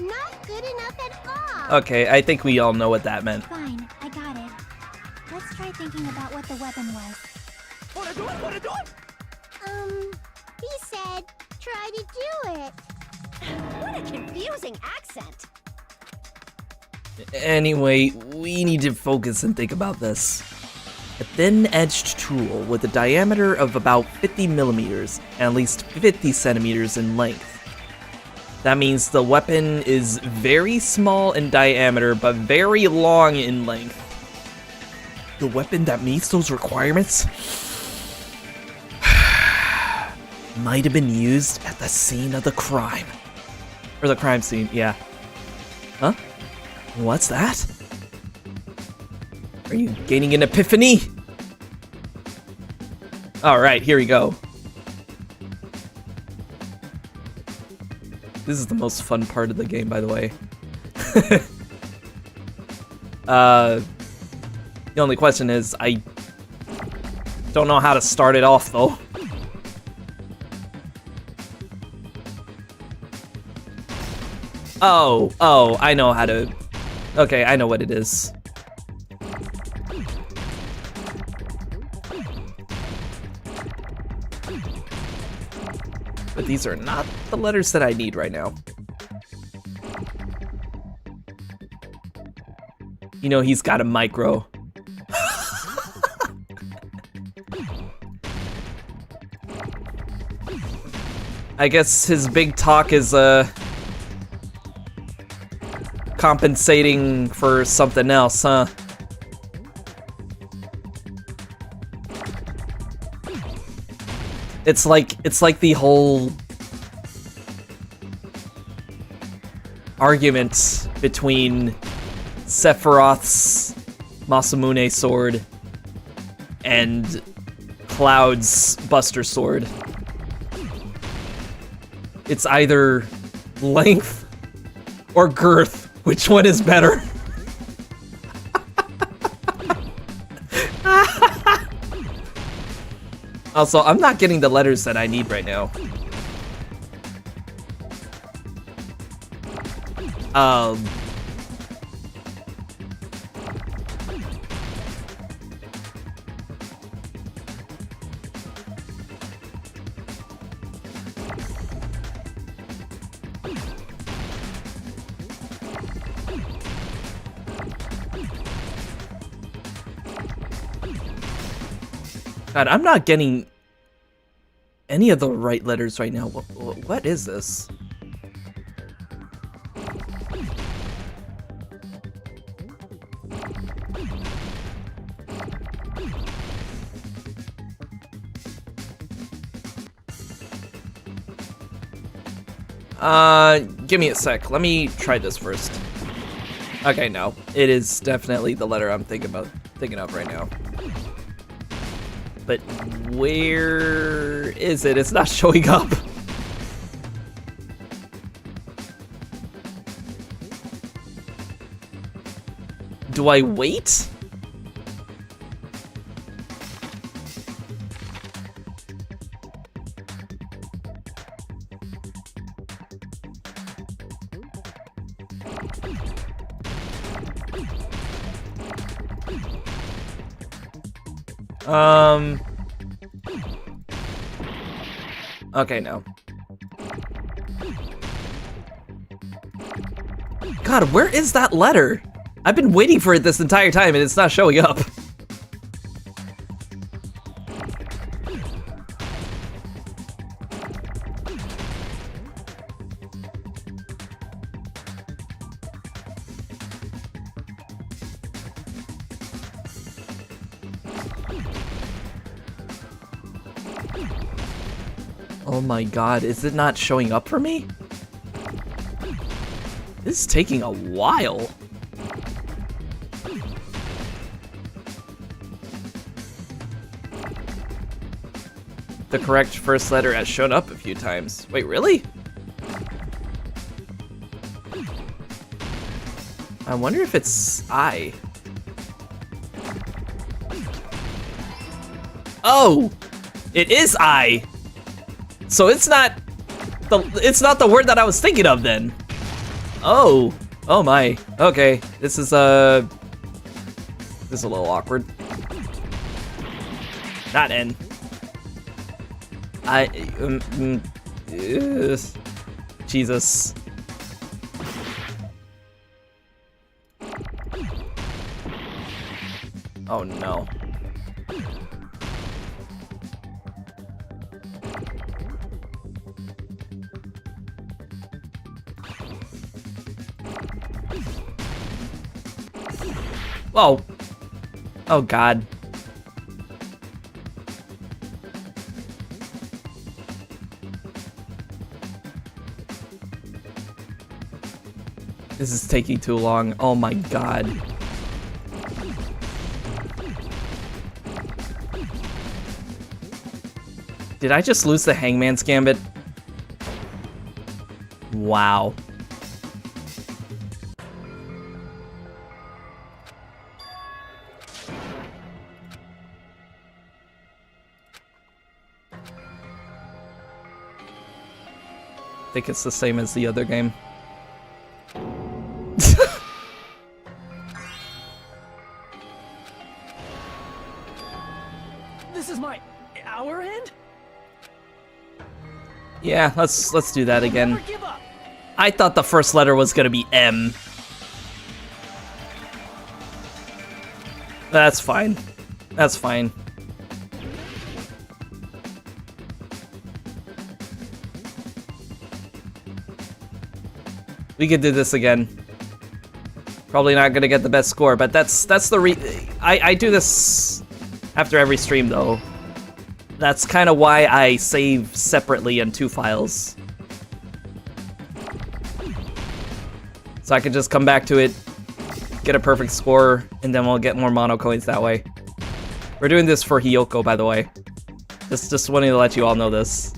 Not good enough at all. Okay, I think we all know what that meant. Fine, I got it. Let's try thinking about what the weapon was. Wanna do it? Wanna do it? He said, try to do it. What a confusing accent. Anyway, we need to focus and think about this. A thin-edged tool with a diameter of about 50 millimeters and at least 50 centimeters in length. That means the weapon is very small in diameter, but very long in length. The weapon that meets those requirements might have been used at the scene of the crime. Or the crime scene, yeah. Huh? What's that? Are you gaining an epiphany? Alright, here we go. This is the most fun part of the game, by the way. The only question is, I don't know how to start it off, though. Oh, I know how to... Okay, I know what it is. But these are not the letters that I need right now. You know, he's got a micro. I guess his big talk is, compensating for something else, huh? It's like the whole argument between Sephiroth's Masamune sword and Cloud's Buster sword. It's either length or girth. Which one is better? Also, I'm not getting the letters that I need right now. God, I'm not getting any of the right letters right now. What is this? Give me a sec. Let me try this first. Okay, no. It is definitely the letter I'm thinking of right now. But where is it? It's not showing up. Do I wait? Okay, no. God, where is that letter? I've been waiting for it this entire time and it's not showing up. Oh my god, is it not showing up for me? This is taking a while. The correct first letter has shown up a few times. Wait, really? I wonder if it's I. Oh! It is I! So it's not the word that I was thinking of then. Oh. Oh my. Okay. This is a little awkward. Not N. Jesus. Oh no. Whoa. Oh god. This is taking too long. Oh my god. Did I just lose the Hangman's Gambit? Wow. I think it's the same as the other game. This is our end? Yeah, let's do that again. I thought the first letter was gonna be M. That's fine. That's fine. We could do this again. Probably not gonna get the best score, but that's the I do this after every stream though. That's kind of why I save separately in 2 files. So I can just come back to it, get a perfect score, and then we'll get more mono coins that way. We're doing this for Hiyoko, by the way. Just wanting to let you all know this.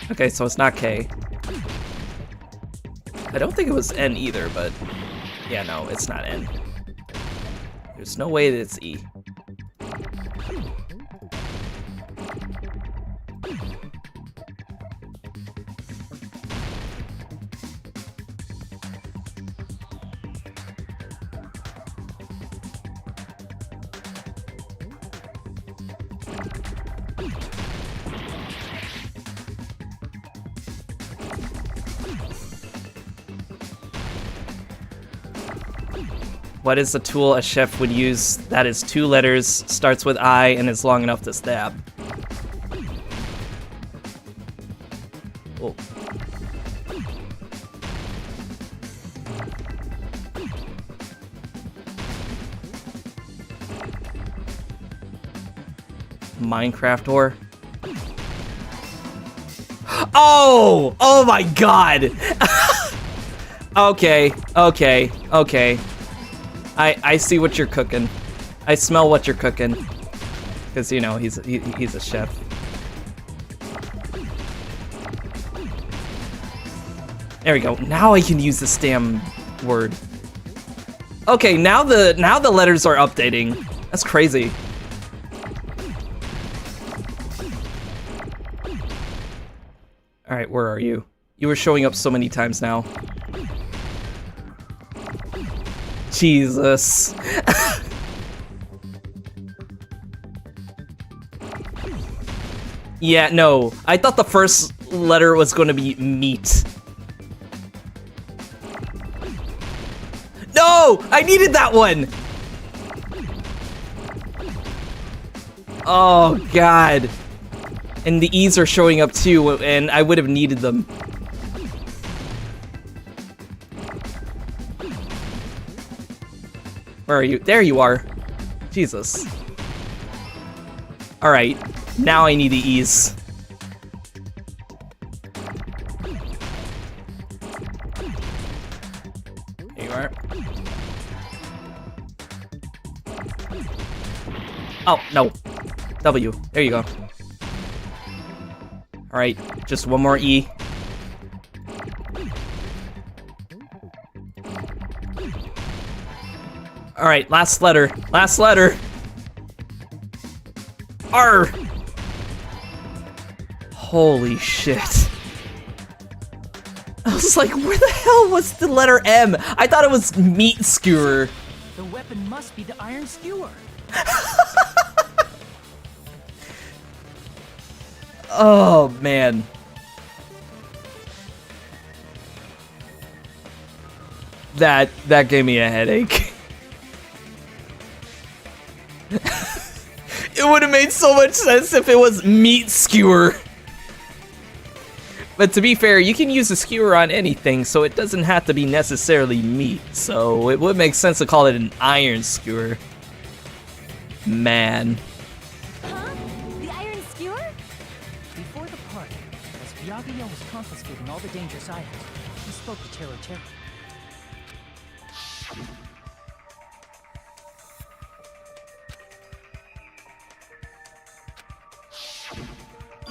Okay, so it's not K. I don't think it was N either, but yeah, no, it's not N. There's no way that it's E. What is the tool a chef would use that is 2 letters, starts with I, and is long enough to stab? Oh. Minecraft ore? Oh! Oh my god! Okay, okay, okay. I see what you're cooking. I smell what you're cooking. Because, you know, he's a chef. There we go. Now I can use this damn word. Okay, now the letters are updating. That's crazy. Alright, where are you? You were showing up so many times now. Jesus. Yeah, no. I thought the first letter was going to be meat. No! I needed that one! Oh, God. And the E's are showing up too, and I would have needed them. Where are you? There you are. Jesus. Alright. Now I need the E's. Here you are. Oh, no. W. There you go. Alright. Just one more E. Alright, last letter. Last letter. R. Holy shit. I was like, where the hell was the letter M? I thought it was meat skewer. The weapon must be the iron skewer. Oh, man. That gave me a headache. It would have made so much sense if it was meat skewer. But to be fair, you can use a skewer on anything, so it doesn't have to be necessarily meat. So it would make sense to call it an iron skewer. Man. Huh? The iron skewer? Before the party, as Byakuya was confiscating all the dangerous items, he spoke to Teru Teru.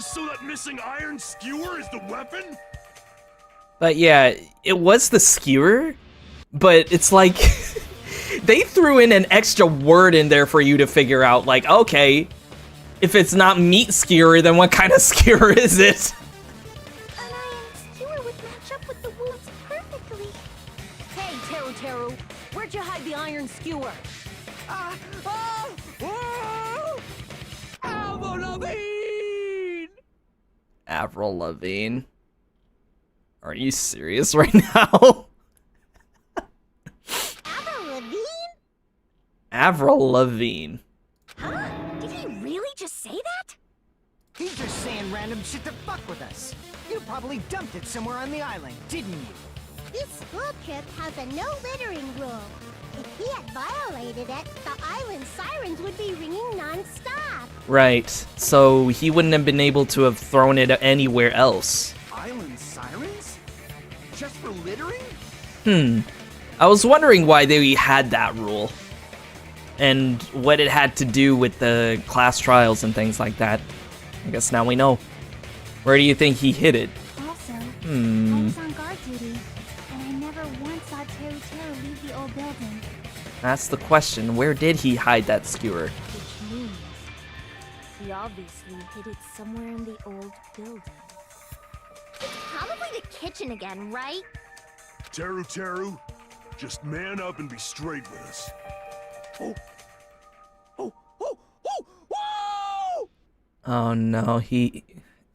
So that missing iron skewer is the weapon? But yeah, it was the skewer, but it's like they threw in an extra word in there for you to figure out, like, okay, if it's not meat skewer, then what kind of skewer is it? An iron skewer would match up with the wounds perfectly. Hey, Teru Teru, where'd you hide the iron skewer? Avril Lavigne? Are you serious right now? Avril Lavigne? Avril Lavigne. Huh? Did he really just say that? He's just saying random shit to fuck with us. You probably dumped it somewhere on the island, didn't you? This school trip has a no littering rule. If he had violated it, the island sirens would be ringing non-stop. Right, so he wouldn't have been able to have thrown it anywhere else. Island sirens? Just for littering? I was wondering why they had that rule. And what it had to do with the class trials and things like that. I guess now we know. Where do you think he hid it? Also, I was on guard duty, and I never once saw Teru Teru leave the old building. That's the question. Where did he hide that skewer? Which means he obviously hid it somewhere in the old building. It's probably the kitchen again, right? Teru Teru, just man up and be straight with us. Oh no,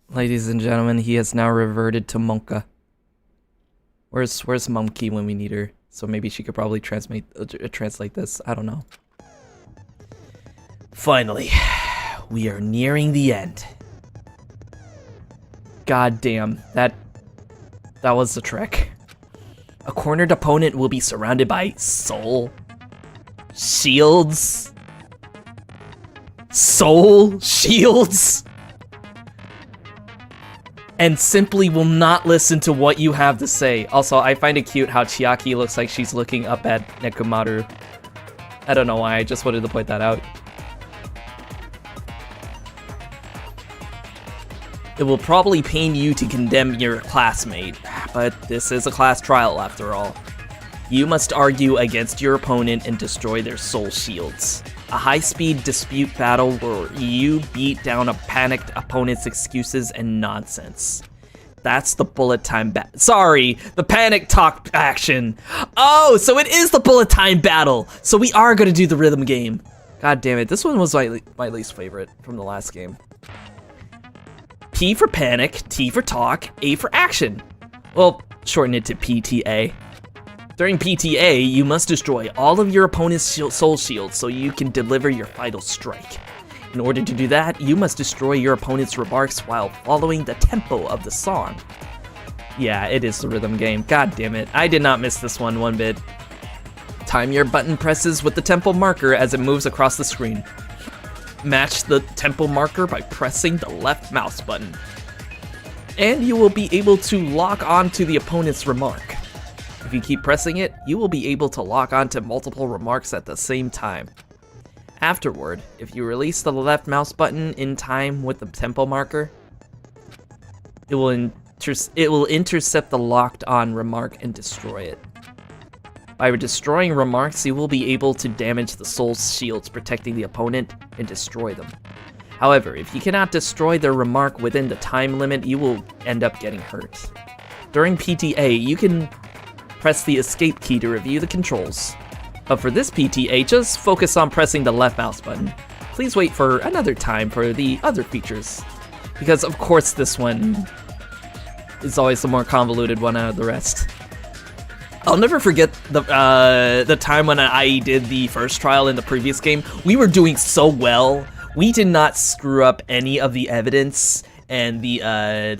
ladies and gentlemen, he has now reverted to Monka. Where's Monkey when we need her? So maybe she could probably translate this. I don't know. Finally, we are nearing the end. God damn, that was the trick. A cornered opponent will be surrounded by soul shields. Soul shields. And simply will not listen to what you have to say. Also, I find it cute how Chiaki looks like she's looking up at Nekomaru. I don't know why, I just wanted to point that out. It will probably pain you to condemn your classmate, but this is a class trial after all. You must argue against your opponent and destroy their soul shields. A high-speed dispute battle where you beat down a panicked opponent's excuses and nonsense. That's the bullet time the panic talk action. Oh, so it is the bullet time battle. So we are gonna do the rhythm game. God damn it, this one was my least favorite from the last game. P for panic, T for talk, A for action. Well, shorten it to PTA. During PTA, you must destroy all of your opponent's soul shields so you can deliver your final strike. In order to do that, you must destroy your opponent's remarks while following the tempo of the song. Yeah, it is the rhythm game. God damn it. I did not miss this one bit. Time your button presses with the tempo marker as it moves across the screen. Match the tempo marker by pressing the left mouse button. And you will be able to lock on to the opponent's remark. If you keep pressing it, you will be able to lock on to multiple remarks at the same time. Afterward, if you release the left mouse button in time with the tempo marker, it will intercept the locked on remark and destroy it. By destroying remarks, you will be able to damage the soul shields protecting the opponent and destroy them. However, if you cannot destroy their remark within the time limit, you will end up getting hurt. During PTA, you can press the escape key to review the controls. But for this PTA, just focus on pressing the left mouse button. Please wait for another time for the other features. because of course this one is always the more convoluted one out of the rest. I'll never forget the time when I did the first trial in the previous game. We were doing so well. We did not screw up any of the evidence and the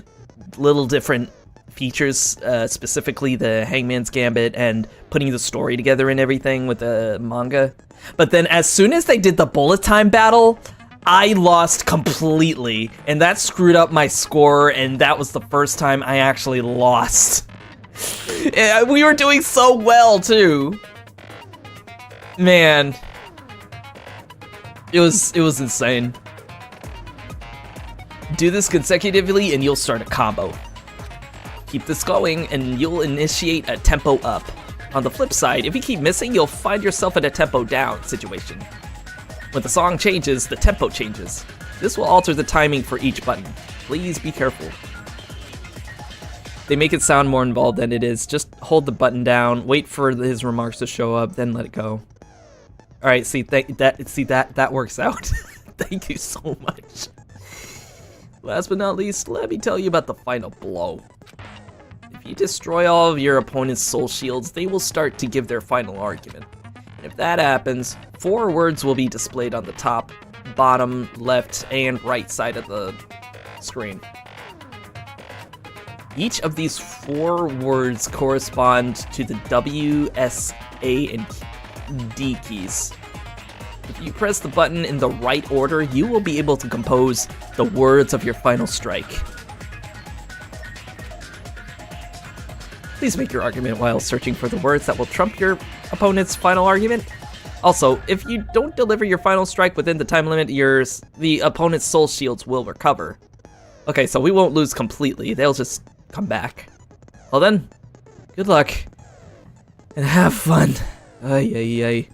little different features, specifically the Hangman's Gambit and putting the story together and everything with the manga. But then as soon as they did the bullet time battle, I lost completely, and that screwed up my score, and that was the first time I actually lost. We were doing so well too. Man, it was insane. Do this consecutively and you'll start a combo. Keep this going and you'll initiate a tempo up. On the flip side, if you keep missing, you'll find yourself in a tempo down situation. When the song changes, the tempo changes. This will alter the timing for each button. Please be careful. They make it sound more involved than it is. Just hold the button down, wait for his remarks to show up, then let it go. All right, see that works out. Thank you so much. Last but not least, let me tell you about the final blow. If you destroy all of your opponent's soul shields, they will start to give their final argument. And if that happens, 4 words will be displayed on the top, bottom, left, and right side of the screen. Each of these 4 words correspond to the W, S, A, and D keys. If you press the button in the right order, you will be able to compose the words of your final strike. Please make your argument while searching for the words that will trump your opponent's final argument. Also, if you don't deliver your final strike within the time limit, the opponent's soul shields will recover. Okay, so we won't lose completely, they'll just come back. Well then, good luck, and have fun. Ay, ay, ay.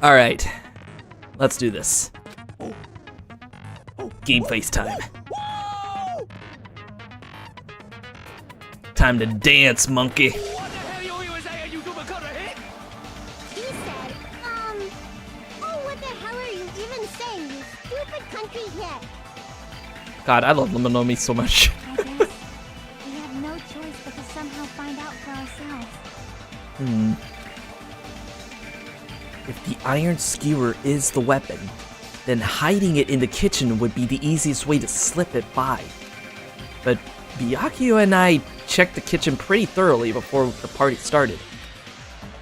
Alright, let's do this. Game face time. Time to dance, monkey. He said, oh, what the hell are you even saying, you stupid country kid? God, I love Lemanomi so much. I guess we have no choice but to somehow find out for ourselves. If the iron skewer is the weapon, then hiding it in the kitchen would be the easiest way to slip it by. But Byakuya and I checked the kitchen pretty thoroughly before the party started.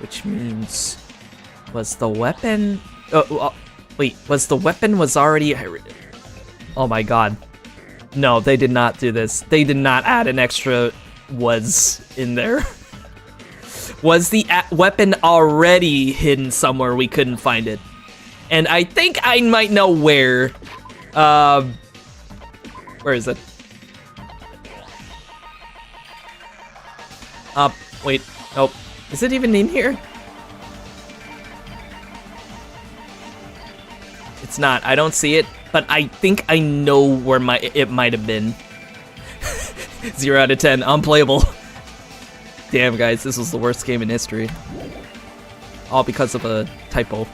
Which means... was the weapon... was the weapon already... Oh my god. No, they did not do this. They did not add an extra was in there. Was the weapon already hidden somewhere we couldn't find it? And I think I might know where. Where is it? Wait. Nope. Is it even in here? It's not. I don't see it, but I think I know where it might have been. 0 out of 10. Unplayable. Damn, guys, this was the worst game in history. All because of a typo.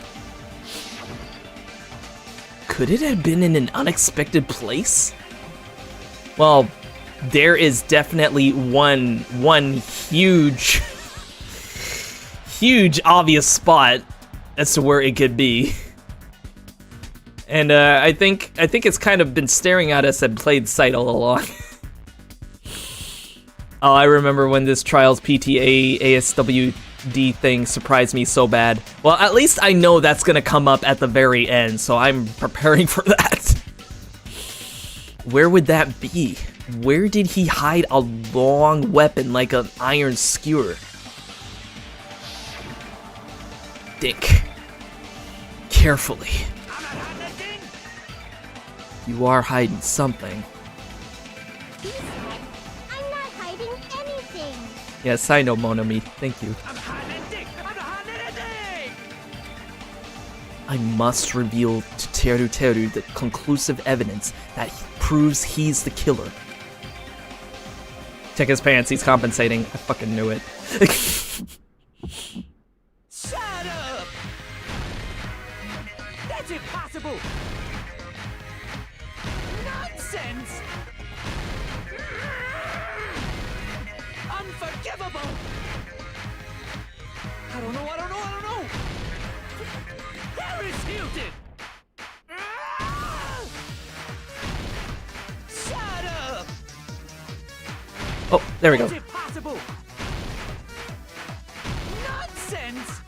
Could it have been in an unexpected place? Well, there is definitely one huge obvious spot as to where it could be. And I think it's kind of been staring at us and played sight all along. Oh, I remember when this Trials PTA ASWD thing surprised me so bad. Well, at least I know that's gonna come up at the very end, so I'm preparing for that. Where would that be? Where did he hide a long weapon like an iron skewer? Think. Carefully. You are hiding something. Yes, I know, Monami. Thank you. I must reveal to Teru Teru the conclusive evidence that proves he's the killer. Check his pants, he's compensating. I fucking knew it. Shut up! That's impossible! Nonsense! Nonsense! Unforgivable! I don't know. Paris Hilton! Shut up! Oh, there we go. Is it possible? Nonsense!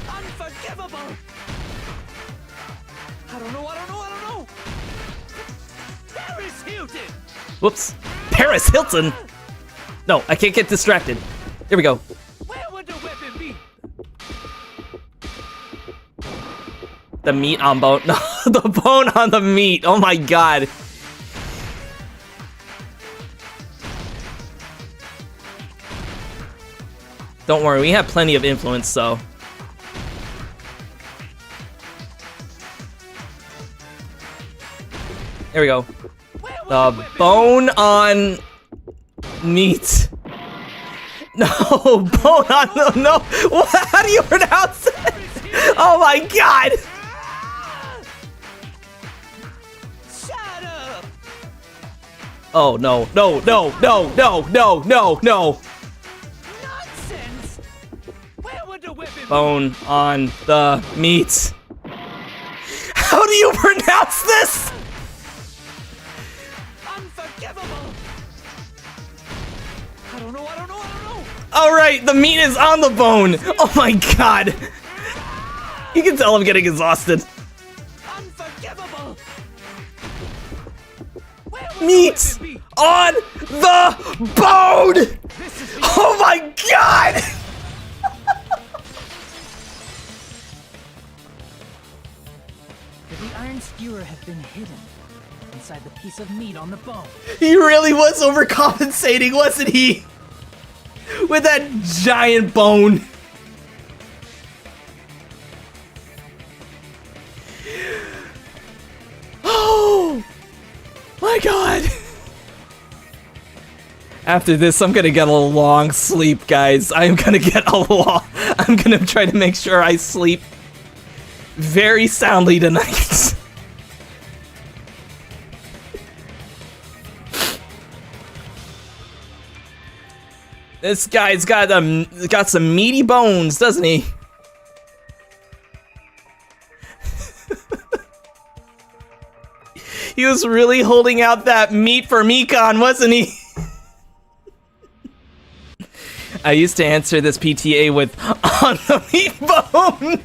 Unforgivable! I don't know. Paris Hilton! Whoops. Paris Hilton? No, I can't get distracted. Here we go. Where would the weapon be? The meat on bone. No, the bone on the meat. Oh my god. Don't worry, we have plenty of influence, so. There we go. The bone on meat. No, bone on the no. What? How do you pronounce it? Oh my god. Shut up! Oh no, no. Nonsense! Where would the weapon Bone on the meat. How do you pronounce this? Unforgivable! I don't know. Alright, the meat is on the bone. Oh my god. You can tell I'm getting exhausted. Unforgivable! Meat on the bone! Oh my god! Could the iron skewer have been hidden inside the piece of meat on the bone? He really was overcompensating, wasn't he? With that giant bone. Oh my god. After this, I'm gonna get a long sleep, guys. I'm gonna try to make sure I sleep very soundly tonight. This guy's got some meaty bones, doesn't he? He was really holding out that meat for Mikon, wasn't he? I used to answer this PTA with on the meat bone.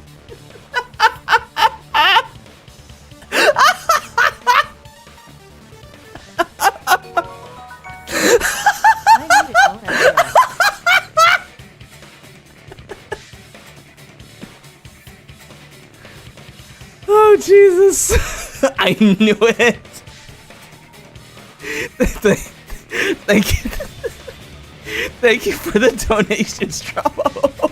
Oh Jesus! I knew it. Thank you. Thank you for the donations, Trouble.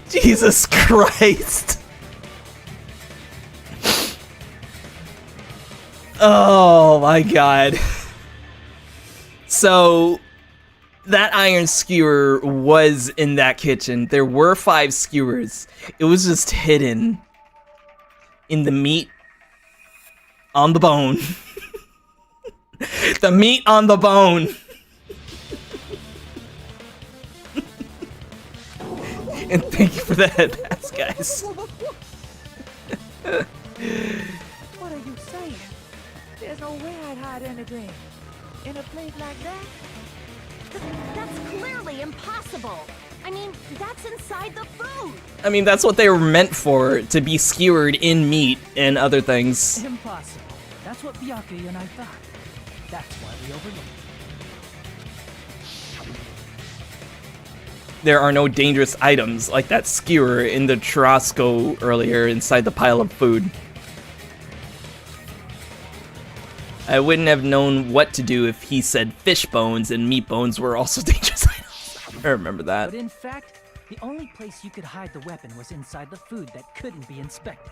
Jesus Christ. Oh my god. So that iron skewer was in that kitchen. There were 5 skewers. It was just hidden in the meat on the bone. The meat on the bone. And thank you for the head pass, guys. What are you saying? There's no way I'd hide anything in a place like that. That's clearly impossible. I mean, that's inside the food. I mean, that's what they were meant for, to be skewered in meat and other things. Impossible. That's what Byakuya and I thought. That's why we overlooked it. There are no dangerous items like that skewer in the churrasco earlier inside the pile of food. I wouldn't have known what to do if he said fish bones and meat bones were also dangerous items. I remember that. But in fact, the only place you could hide the weapon was inside the food that couldn't be inspected.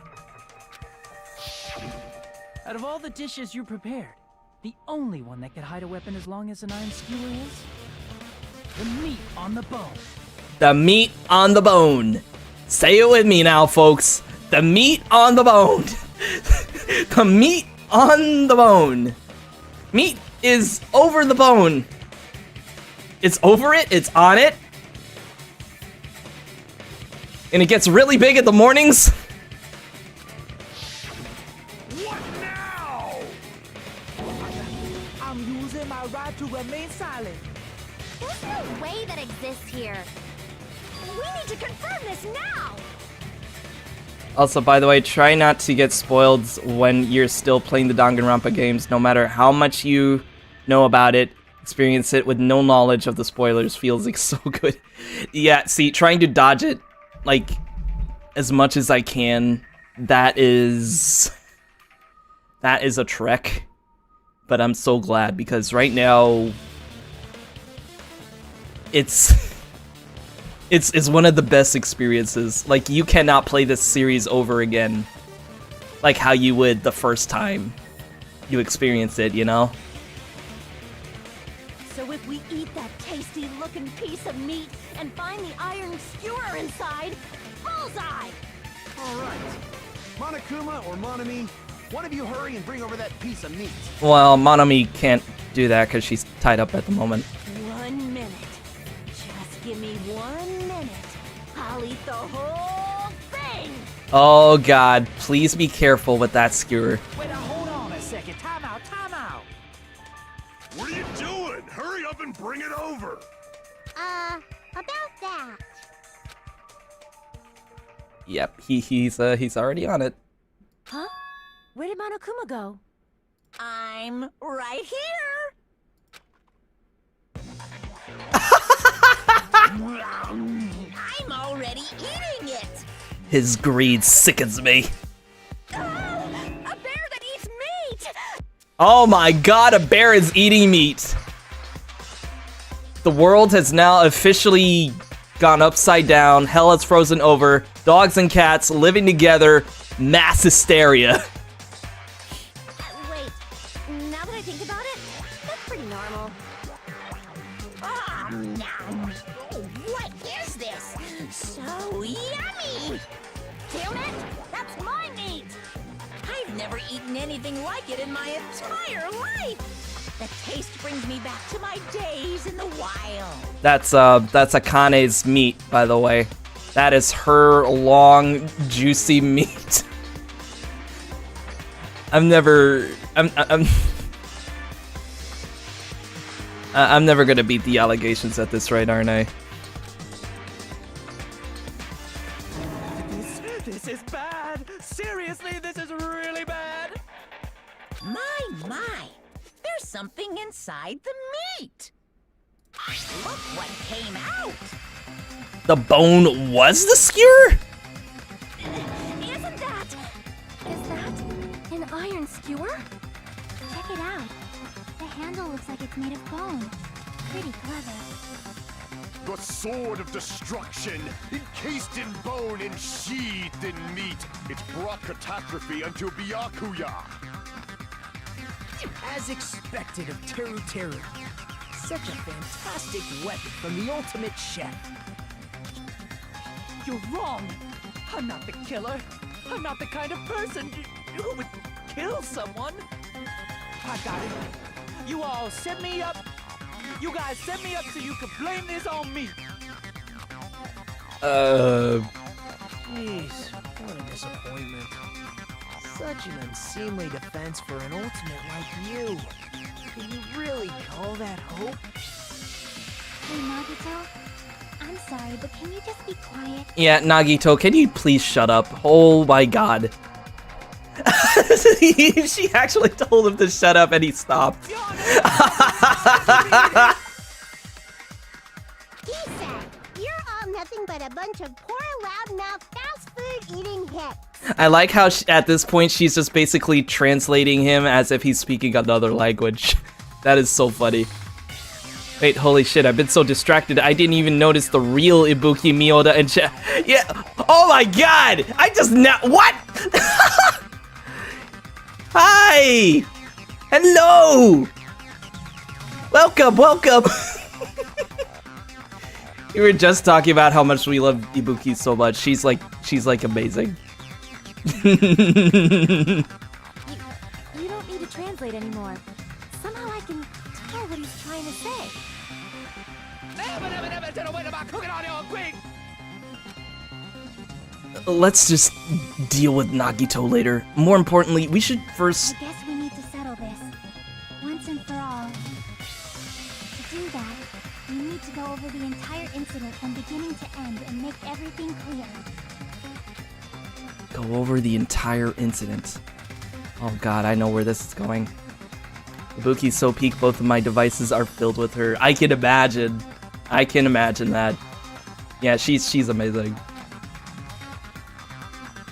Out of all the dishes you prepared, the only one that could hide a weapon as long as an iron skewer is the meat on the bone. The meat on the bone. Say it with me now, folks. The meat on the bone. The meat on the bone. Meat is over the bone. It's over it. It's on it. And it gets really big in the mornings. What now? I'm using my right to remain silent. There's no way that exists here. We need to confirm this now! Also, by the way, try not to get spoiled when you're still playing the Danganronpa games. No matter how much you know about it, experience it with no knowledge of the spoilers feels like so good. Yeah, see, trying to dodge it, like, as much as I can, that is a trek. But I'm so glad, because right now, it's one of the best experiences. Like, you cannot play this series over again like how you would the first time you experience it, you know? So if we eat that tasty-looking piece of meat and find the iron skewer inside, bullseye! Alright. Monokuma or Monami, one of you hurry and bring over that piece of meat. Well, Monami can't do that because she's tied up at the moment. 1 minute. Just give me 1 minute. I'll eat the whole thing! Oh god, please be careful with that skewer. Wait, now hold on a second. Time out, time out. What are you doing? Hurry up and bring it over. About that. Yep, he's already on it. Huh? Where did Monokuma go? I'm right here! I'm already eating it! His greed sickens me. A bear that eats meat! Oh my god, a bear is eating meat! The world has now officially gone upside down, hell has frozen over, dogs and cats living together, mass hysteria. Wait, now that I think about it, that's pretty normal. Oh, what is this? So yummy! Damn it! That's my meat! I've never eaten anything like it in my entire life! The taste brings me back to my days in the wild. That's Akane's meat, by the way. That is her long, juicy meat. I'm never gonna beat the allegations at this rate, aren't I? This is bad. Seriously, this is really bad. My. There's something inside the meat. Look what came out. The bone was the skewer? Is that an iron skewer? Check it out. The handle looks like it's made of bone. Pretty clever. The sword of destruction, encased in bone and sheathed in meat. It's brought catastrophe unto Byakuya. As expected of Teru Teru. Such a fantastic weapon from the ultimate chef. You're wrong. I'm not the killer. I'm not the kind of person who would kill someone. I got it. You all set me up. You guys set me up so you could blame this on me. Jeez, what a disappointment. Such an unseemly defense for an ultimate like you. Can you really call that hope? Hey, Nagito? I'm sorry, but can you just be quiet? Yeah, Nagito, can you please shut up? Oh my god. She actually told him to shut up and he stopped. He said, you're all nothing but a bunch of poor, loudmouth, fast food eating hicks. I like how at this point she's just basically translating him as if he's speaking another language. That is so funny. Wait, holy shit, I've been so distracted I didn't even notice the real Ibuki Miyoda and yeah, oh my god! I just what? Hi! Hello! Welcome, welcome! We were just talking about how much we love Ibuki so much. She's like amazing. You don't need to translate anymore. Somehow I can tell what he's trying to say. Let's just deal with Nagito later. More importantly, we should first... I guess we need to settle this. Once and for all. To do that, we need to go over the entire incident from beginning to end and make everything clear. Go over the entire incident. Oh god, I know where this is going. Ibuki's so peak, both of my devices are filled with her. I can imagine. I can imagine that. Yeah, she's amazing.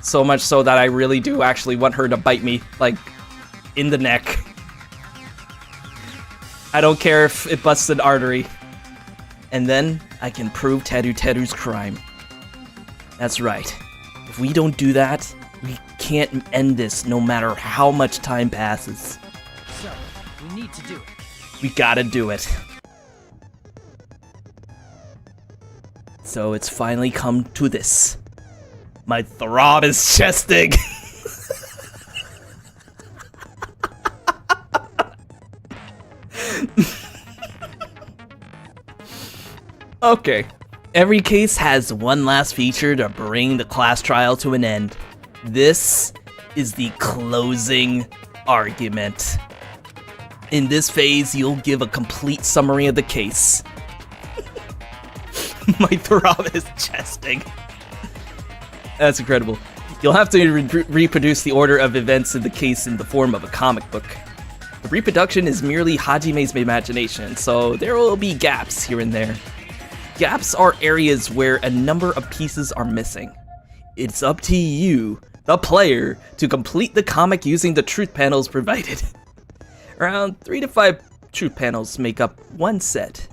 So much so that I really do actually want her to bite me, like, in the neck. I don't care if it busts an artery. And then I can prove Teru's crime. That's right. If we don't do that, we can't end this no matter how much time passes. So, we need to do it. We gotta do it. So it's finally come to this. My throb is chesting. Okay. Every case has one last feature to bring the class trial to an end. This is the closing argument. In this phase, you'll give a complete summary of the case. My throb is chesting. That's incredible. You'll have to reproduce the order of events in the case in the form of a comic book. The reproduction is merely Hajime's imagination, so there will be gaps here and there. Gaps are areas where a number of pieces are missing. It's up to you, the player, to complete the comic using the truth panels provided. Around 3 to 5 truth panels make up one set.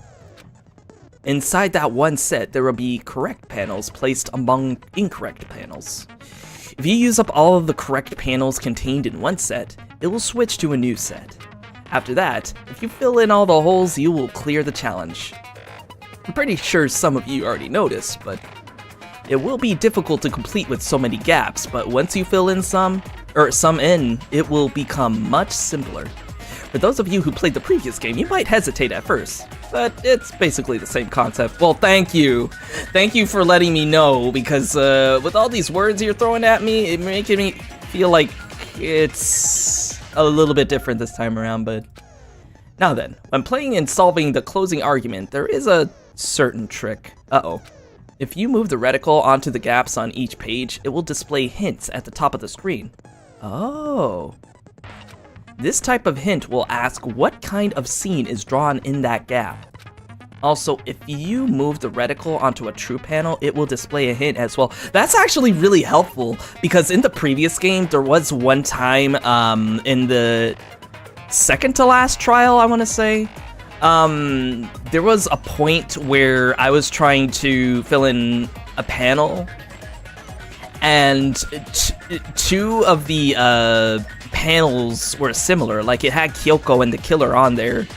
Inside that one set, there will be correct panels placed among incorrect panels. If you use up all of the correct panels contained in one set, it will switch to a new set. After that, if you fill in all the holes, you will clear the challenge. I'm pretty sure some of you already noticed, but it will be difficult to complete with so many gaps, but once you fill in some in, it will become much simpler. For those of you who played the previous game, you might hesitate at first, but it's basically the same concept. Well, thank you. Thank you for letting me know, because with all these words you're throwing at me, it's making me feel like it's a little bit different this time around, but... Now then, when playing and solving the closing argument, there is a certain trick. Uh-oh. If you move the reticle onto the gaps on each page, it will display hints at the top of the screen. Oh. This type of hint will ask what kind of scene is drawn in that gap. Also, if you move the reticle onto a true panel, it will display a hint as well. That's actually really helpful, because in the previous game, there was one time in the second to last trial, I want to say, there was a point where I was trying to fill in a panel, and two of the panels were similar. Like, it had Kyoko and the killer on there,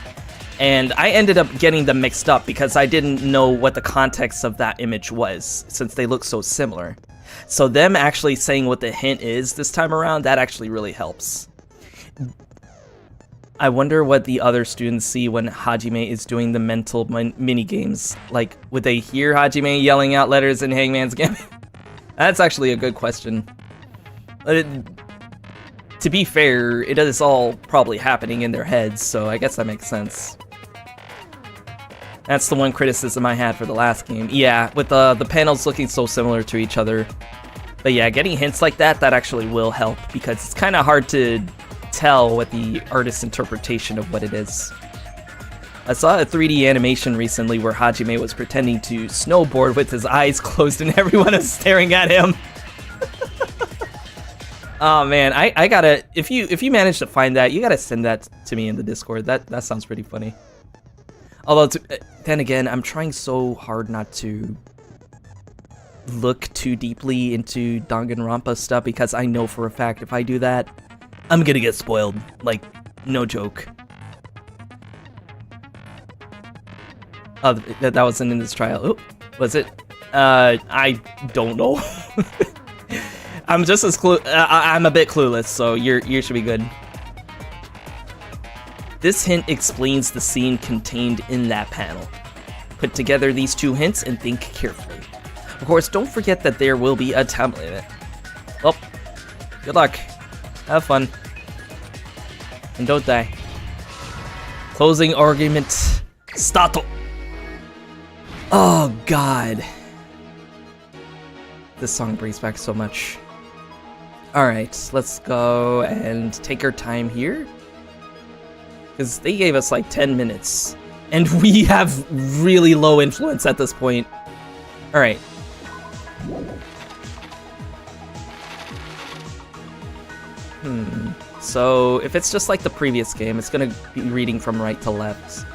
and I ended up getting them mixed up because I didn't know what the context of that image was, since they look so similar. So them actually saying what the hint is this time around, that actually really helps. I wonder what the other students see when Hajime is doing the mental mini-games. Like, would they hear Hajime yelling out letters in Hangman's Gambit? That's actually a good question. To be fair, it is all probably happening in their heads, so I guess that makes sense. That's the one criticism I had for the last game. Yeah, with the panels looking so similar to each other. But yeah, getting hints like that actually will help, because it's kind of hard to tell what the artist's interpretation of what it is. I saw a 3D animation recently where Hajime was pretending to snowboard with his eyes closed and everyone is staring at him. Oh man, I gotta, if you manage to find that, you gotta send that to me in the Discord. That sounds pretty funny. Although, then again, I'm trying so hard not to look too deeply into Danganronpa stuff, because I know for a fact if I do that, I'm gonna get spoiled. Like, no joke. Oh, that wasn't in this trial. Oh, was it? I don't know. I'm just as I'm a bit clueless, so you should be good. This hint explains the scene contained in that panel. Put together these two hints and think carefully. Of course, don't forget that there will be a time limit. Well, good luck. Have fun. And don't die. Closing argument. Stato. Oh, God. This song brings back so much. Alright, let's go and take our time here. Because they gave us like 10 minutes. And we have really low influence at this point. Alright. So, if it's just like the previous game, it's gonna be reading from right to left.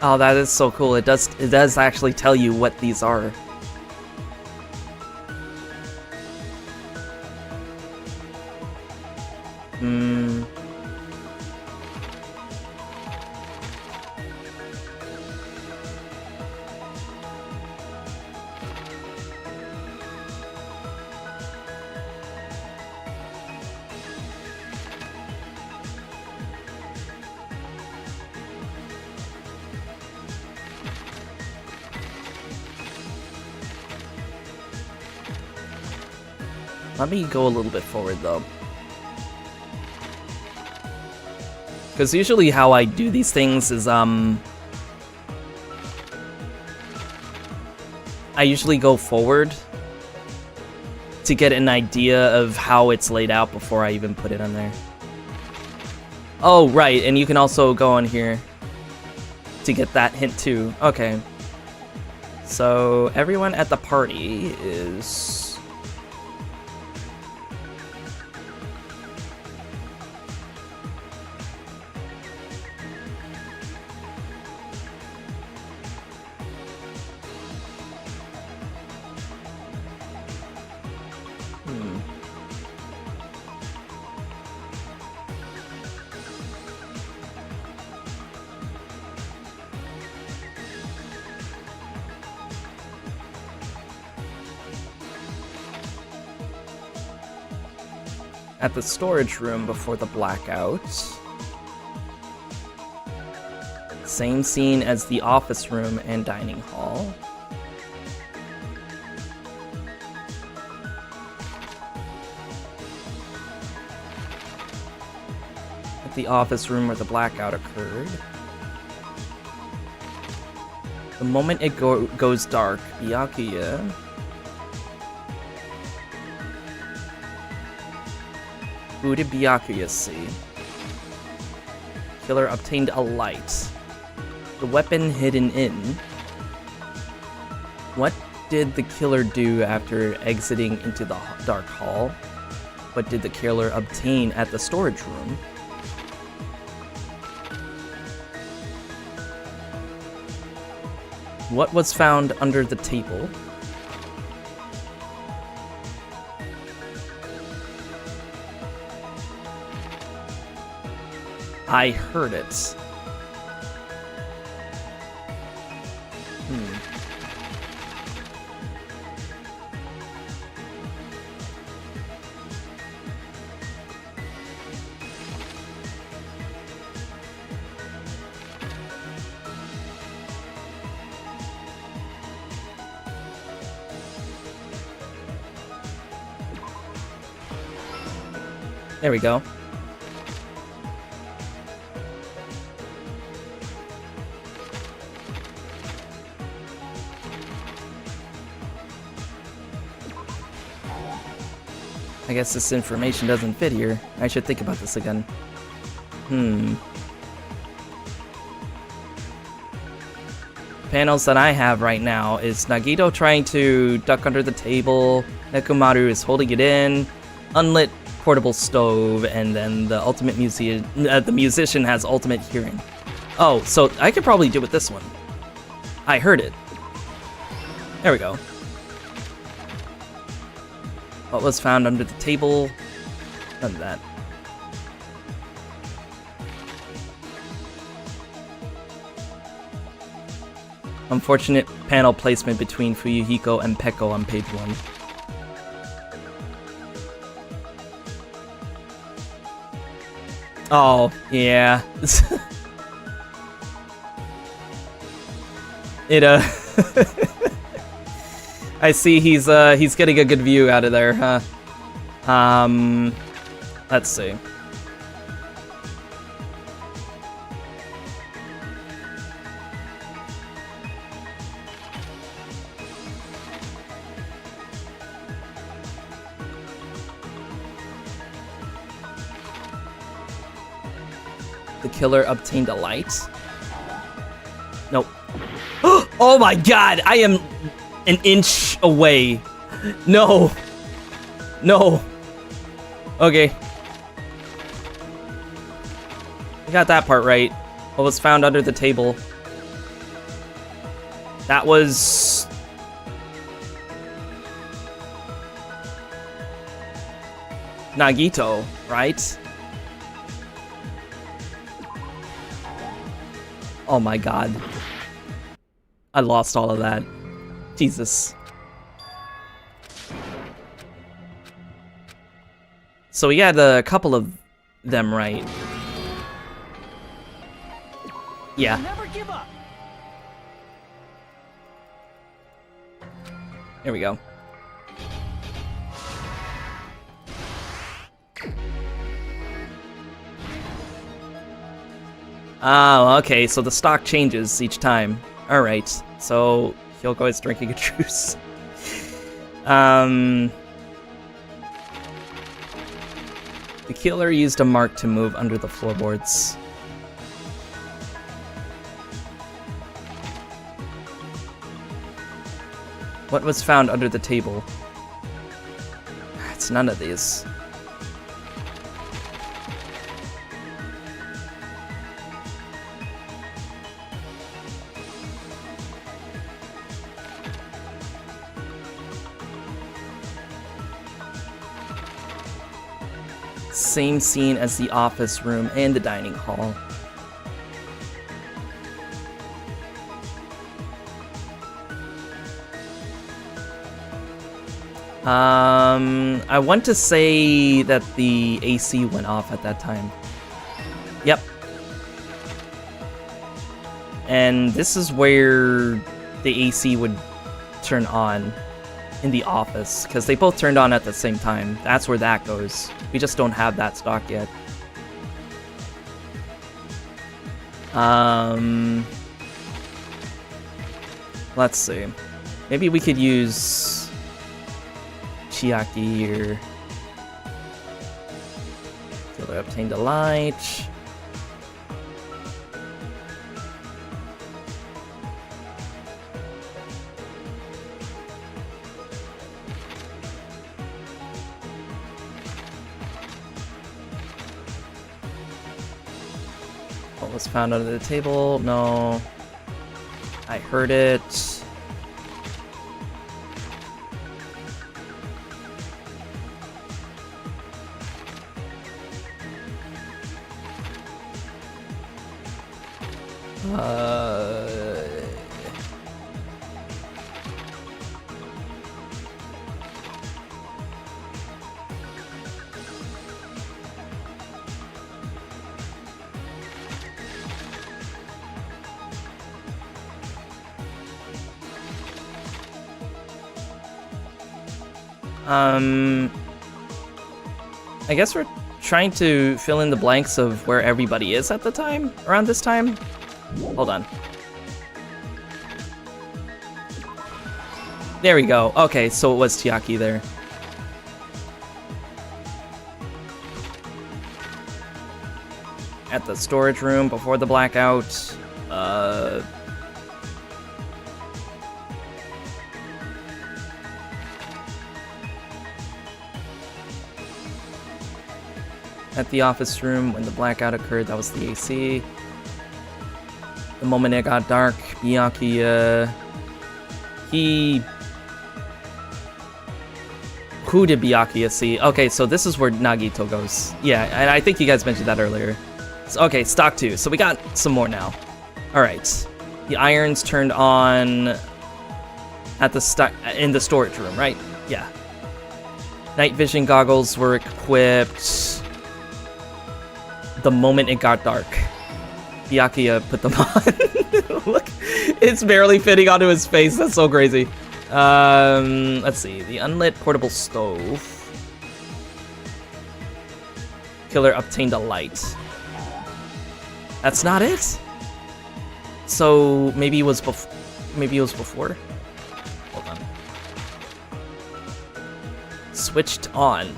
Oh, that is so cool. It does actually tell you what these are. Let me go a little bit forward, though. Because usually how I do these things is, I usually go forward to get an idea of how it's laid out before I even put it on there. Oh, right, and you can also go on here to get that hint, too. Okay. So, everyone at the party is... at the storage room before the blackout. Same scene as the office room and dining hall. At the office room where the blackout occurred. The moment it goes dark, Byakuya who did Byakuya see? Killer obtained a light. The weapon hidden in. What did the killer do after exiting into the dark hall? What did the killer obtain at the storage room? What was found under the table? I heard it. There we go. I guess this information doesn't fit here. I should think about this again. Panels that I have right now is Nagito trying to duck under the table, Nekomaru is holding it in, unlit portable stove, and then the ultimate the musician has ultimate hearing. Oh, so I could probably do with this one. I heard it. There we go. What was found under the table? None of that. Unfortunate panel placement between Fuyuhiko and Peko on page 1. Oh, yeah. It, I see he's getting a good view out of there, huh? Let's see. The killer obtained a light? Nope. Oh my god, I am an inch away. No. No. Okay. I got that part right. What was found under the table? That was... Nagito, right? Oh my god. I lost all of that. Jesus. So we had a couple of them right. Yeah. Never give up. There we go. Oh, okay, so the stock changes each time. Alright, so Hyoko is drinking a juice. The killer used a mark to move under the floorboards. What was found under the table? It's none of these. Same scene as the office room and the dining hall. I want to say that the AC went off at that time. Yep. And this is where the AC would turn on in the office, because they both turned on at the same time. That's where that goes. We just don't have that stock yet. Let's see. Maybe we could use Chiaki or... Killer obtained a light. What was found under the table? No. I heard it. I guess we're trying to fill in the blanks of where everybody is at the time, around this time. Hold on. There we go. Okay, so it was Chiaki there. At the storage room before the blackout. At the office room when the blackout occurred, that was the AC. The moment it got dark, Miyaki, Who did Byakuya see? Okay, so this is where Nagito goes. Yeah, and I think you guys mentioned that earlier. So, okay, stock 2. So we got some more now. Alright. The irons turned on at the in the storage room, right? Yeah. Night vision goggles were equipped the moment it got dark. Byakuya put them on. Look, it's barely fitting onto his face. That's so crazy. Let's see. The unlit portable stove. Killer obtained a light. That's not it? So maybe it was before? Hold on. Switched on.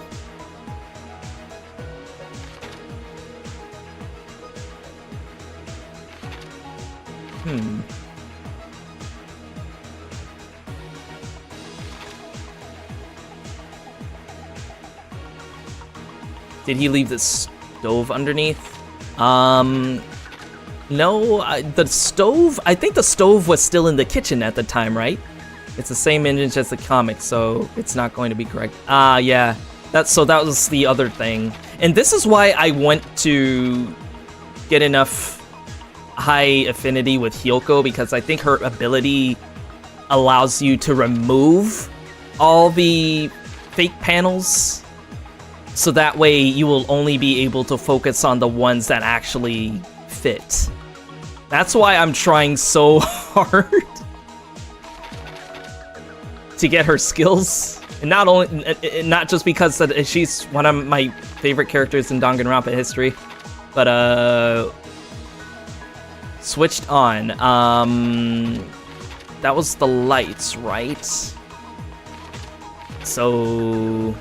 Did he leave the stove underneath? No, the stove, I think the stove was still in the kitchen at the time, right? It's the same image as the comic, so it's not going to be correct. Yeah, that was the other thing. And this is why I went to get enough high affinity with Hyoko, because I think her ability allows you to remove all the fake panels, so that way you will only be able to focus on the ones that actually fit. That's why I'm trying so hard to get her skills, and not just because that she's one of my favorite characters in Danganronpa history, but switched on. That was the lights, right? So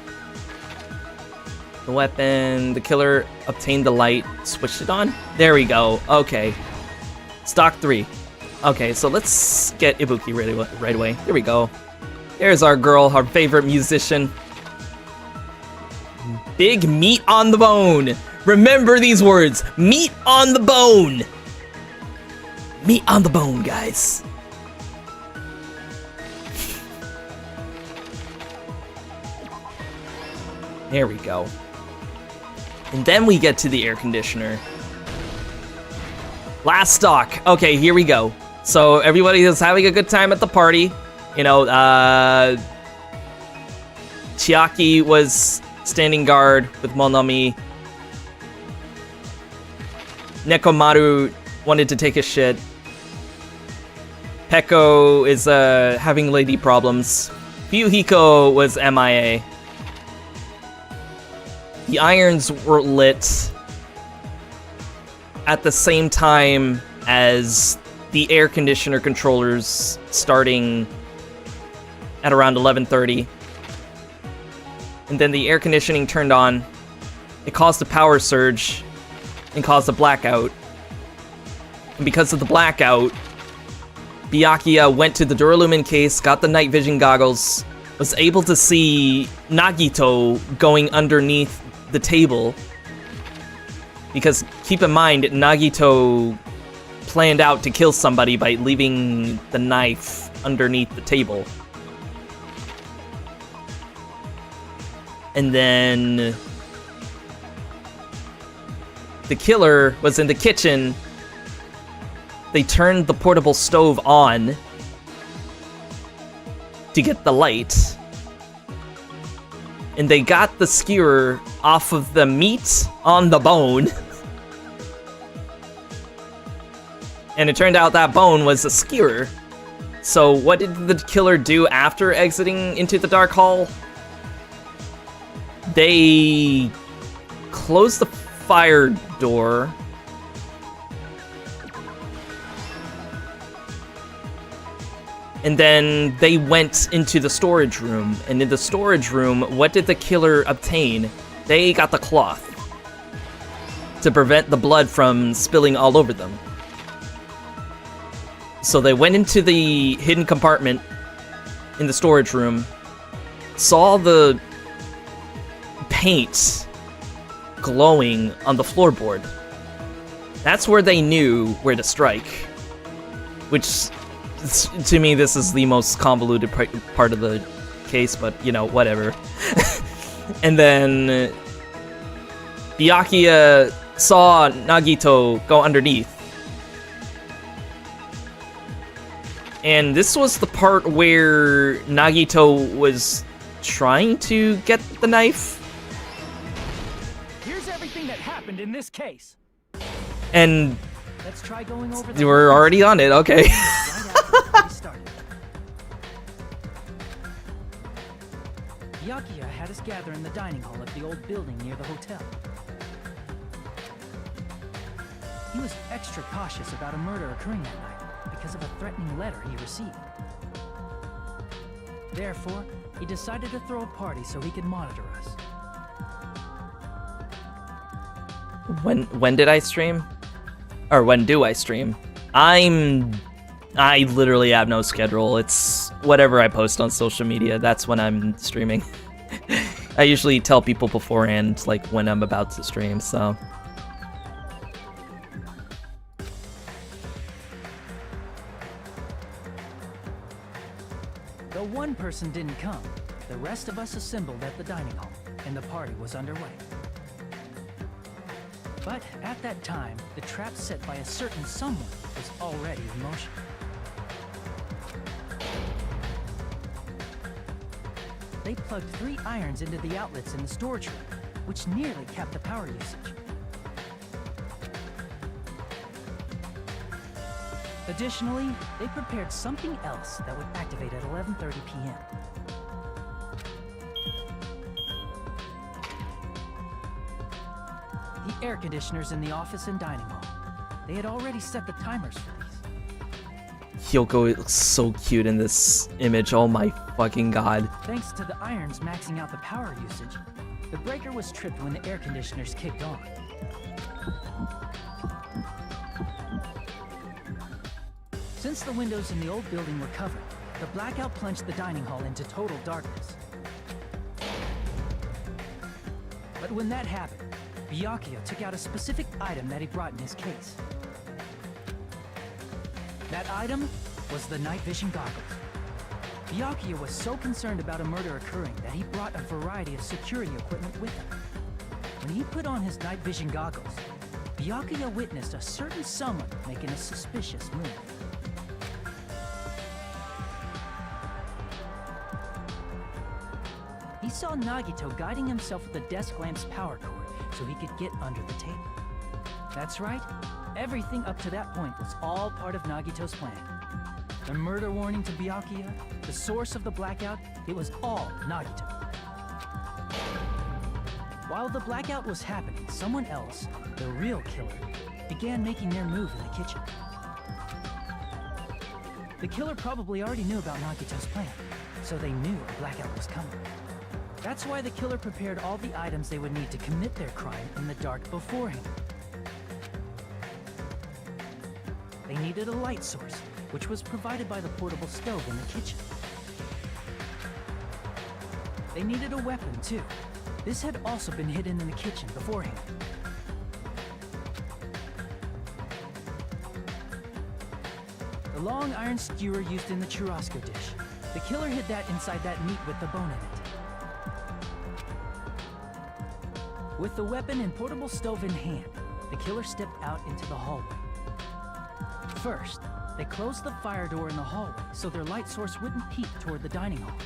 the weapon, the killer obtained the light, switched it on. There we go. Okay. Stock 3. Okay, so let's get Ibuki right away. Here we go. There's our girl, our favorite musician. Big meat on the bone. Remember these words. Meat on the bone. Meat on the bone, guys. There we go. And then we get to the air conditioner. Last stock. Okay, here we go. So everybody is having a good time at the party. You know, Chiaki was standing guard with Monami. Nekomaru wanted to take a shit. Peko is having lady problems. Fuyuhiko was MIA. The irons were lit at the same time as the air conditioner controllers, starting at around 11:30. And then the air conditioning turned on. It caused a power surge and caused a blackout. And because of the blackout, Byakuya went to the Duralumin case, got the night vision goggles, was able to see Nagito going underneath the table. Because keep in mind, Nagito planned out to kill somebody by leaving the knife underneath the table. And then the killer was in the kitchen. They turned the portable stove on to get the light. And they got the skewer off of the meat on the bone. And it turned out that bone was a skewer. So what did the killer do after exiting into the dark hall? They closed the fire door. And then they went into the storage room. And in the storage room, what did the killer obtain? They got the cloth to prevent the blood from spilling all over them. So they went into the hidden compartment in the storage room, saw the paint glowing on the floorboard. That's where they knew where to strike. Which, to me, this is the most convoluted part of the case, but you know, whatever. And then Byakuya saw Nagito go underneath. And this was the part where Nagito was trying to get the knife. Here's everything that happened in this case. And Let's try going over the we're already on it, okay. right after we started. Byakuya had us gather in the dining hall of the old building near the hotel. He was extra cautious about a murder occurring that night because of a threatening letter he received. Therefore, he decided to throw a party so he could monitor us. When did I stream? Or when do I stream? I literally have no schedule. It's whatever I post on social media, that's when I'm streaming. I usually tell people beforehand, like, when I'm about to stream, so. Though one person didn't come, the rest of us assembled at the dining hall, and the party was underway. But at that time, the trap set by a certain someone was already in motion. They plugged 3 irons into the outlets in the storage room, which nearly capped the power usage. Additionally, they prepared something else that would activate at 11:30 p.m. The air conditioners in the office and dining hall. They had already set the timers for these. Hyoko looks so cute in this image, oh my fucking god. Thanks to the irons maxing out the power usage, the breaker was tripped when the air conditioners kicked on. Since the windows in the old building were covered, the blackout plunged the dining hall into total darkness. But when that happened, Byakuya took out a specific item that he brought in his case. That item was the night vision goggles. Byakuya was so concerned about a murder occurring that he brought a variety of security equipment with him. When he put on his night vision goggles, Byakuya witnessed a certain someone making a suspicious move. He saw Nagito guiding himself with the desk lamp's power cord so he could get under the table. That's right, everything up to that point was all part of Nagito's plan. The murder warning to Byakuya, the source of the blackout, it was all Nagito. While the blackout was happening, someone else, the real killer, began making their move in the kitchen. The killer probably already knew about Nagito's plan, so they knew a blackout was coming. That's why the killer prepared all the items they would need to commit their crime in the dark beforehand. They needed a light source, which was provided by the portable stove in the kitchen. They needed a weapon, too. This had also been hidden in the kitchen beforehand. The long iron skewer used in the churrasco dish. The killer hid that inside that meat with the bone in it. With the weapon and portable stove in hand, the killer stepped out into the hallway. First, they closed the fire door in the hallway so their light source wouldn't peek toward the dining hall.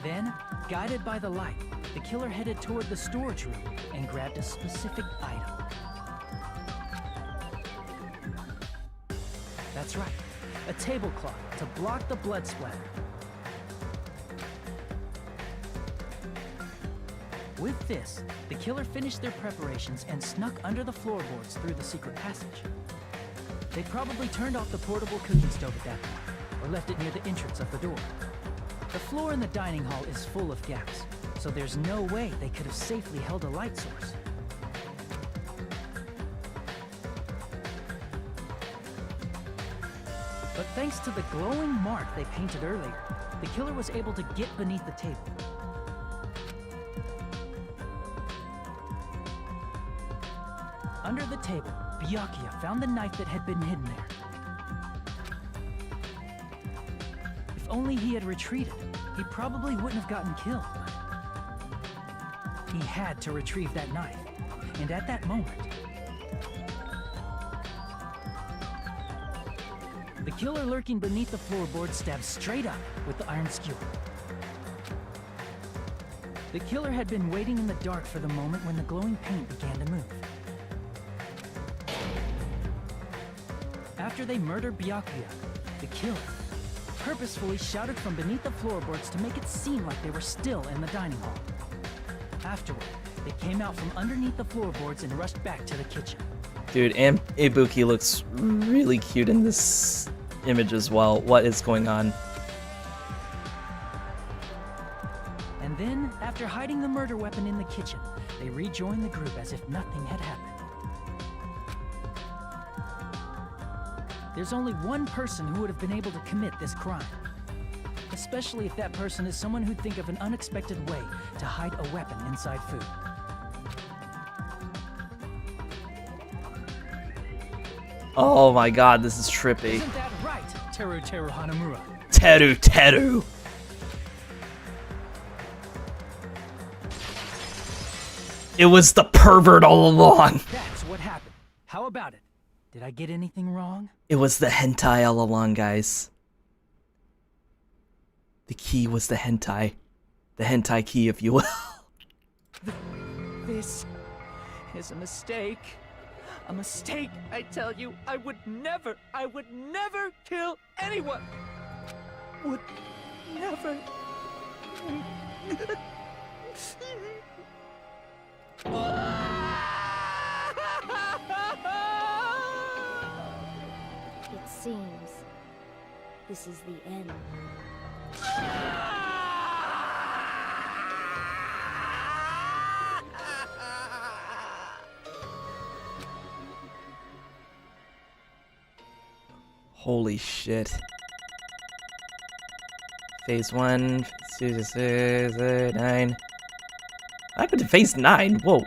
Then, guided by the light, the killer headed toward the storage room and grabbed a specific item. That's right, a tablecloth to block the blood splatter. With this, the killer finished their preparations and snuck under the floorboards through the secret passage. They probably turned off the portable cooking stove at that point, or left it near the entrance of the door. The floor in the dining hall is full of gaps, so there's no way they could have safely held a light source. But thanks to the glowing mark they painted earlier, the killer was able to get beneath the table. Under the table, Byakuya found the knife that had been hidden there. only he had retreated, he probably wouldn't have gotten killed. He had to retrieve that knife, and at that moment, the killer lurking beneath the floorboard stabbed straight up with the iron skewer. The killer had been waiting in the dark for the moment when the glowing paint began to move. After they murdered Byakuya, the killer purposefully shouted from beneath the floorboards to make it seem like they were still in the dining hall. Afterward, they came out from underneath the floorboards and rushed back to the kitchen. Dude, Ibuki looks really cute in this image as well. What is going on? And then, after hiding the murder weapon in the kitchen, they rejoined the group as if nothing had happened. There's only one person who would have been able to commit this crime. Especially if that person is someone who'd think of an unexpected way to hide a weapon inside food. Oh my god, this is trippy. Isn't that right, Teru Hanamura? Teru. It was the pervert all along. That's what happened. How about it? Did I get anything wrong? It was the hentai all along, guys. The key was the hentai. The hentai key, if you will. This is a mistake. A mistake, I tell you. I would never kill anyone. Would never. It seems this is the end. Holy shit. Phase 1, 2, 6, 9. What happened to phase 9? Whoa.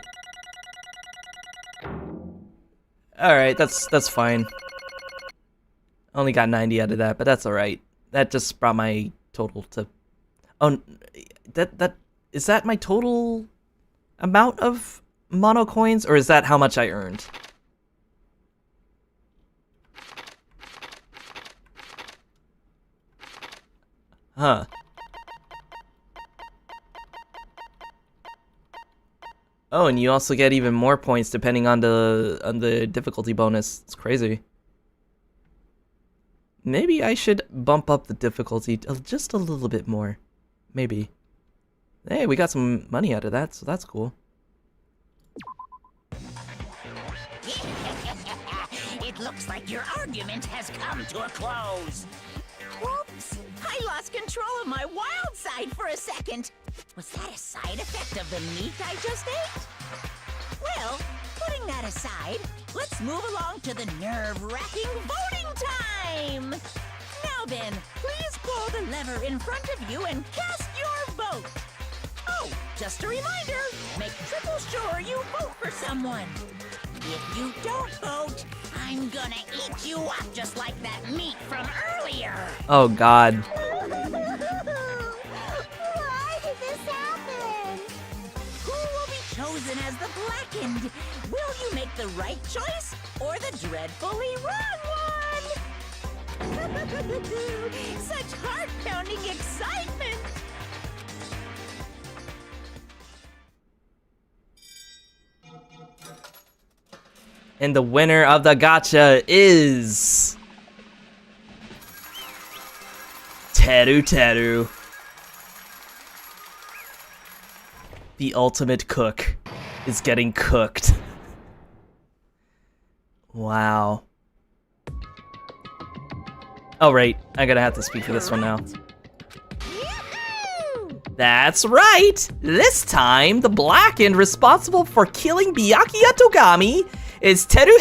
Alright, that's fine. Only got 90 out of that, but that's alright. That just brought my total to... Oh, is that my total amount of mono coins, or is that how much I earned? Huh. Oh, and you also get even more points depending on the difficulty bonus. It's crazy. Maybe I should bump up the difficulty just a little bit more. Maybe. Hey, we got some money out of that, so that's cool. It looks like your argument has come to a close. Whoops! I lost control of my wild side for a second. Was that a side effect of the meat I just ate? Well, putting that aside, let's move along to the nerve-wracking voting time! Now then, please pull the lever in front of you and cast your vote. Oh, just a reminder, make triple sure you vote for someone. If you don't vote, I'm gonna eat you up just like that meat from earlier. Oh god. Why did this happen? Who will be chosen as the blackened? Will you make the right choice or the dreadfully wrong one? Such heart-pounding excitement! And the winner of the gacha is... Teru. The ultimate cook is getting cooked. Wow. Oh, right. I'm gonna have to speak for this one now. That's right! This time, the blackened responsible for killing Byakuya Togami is Teru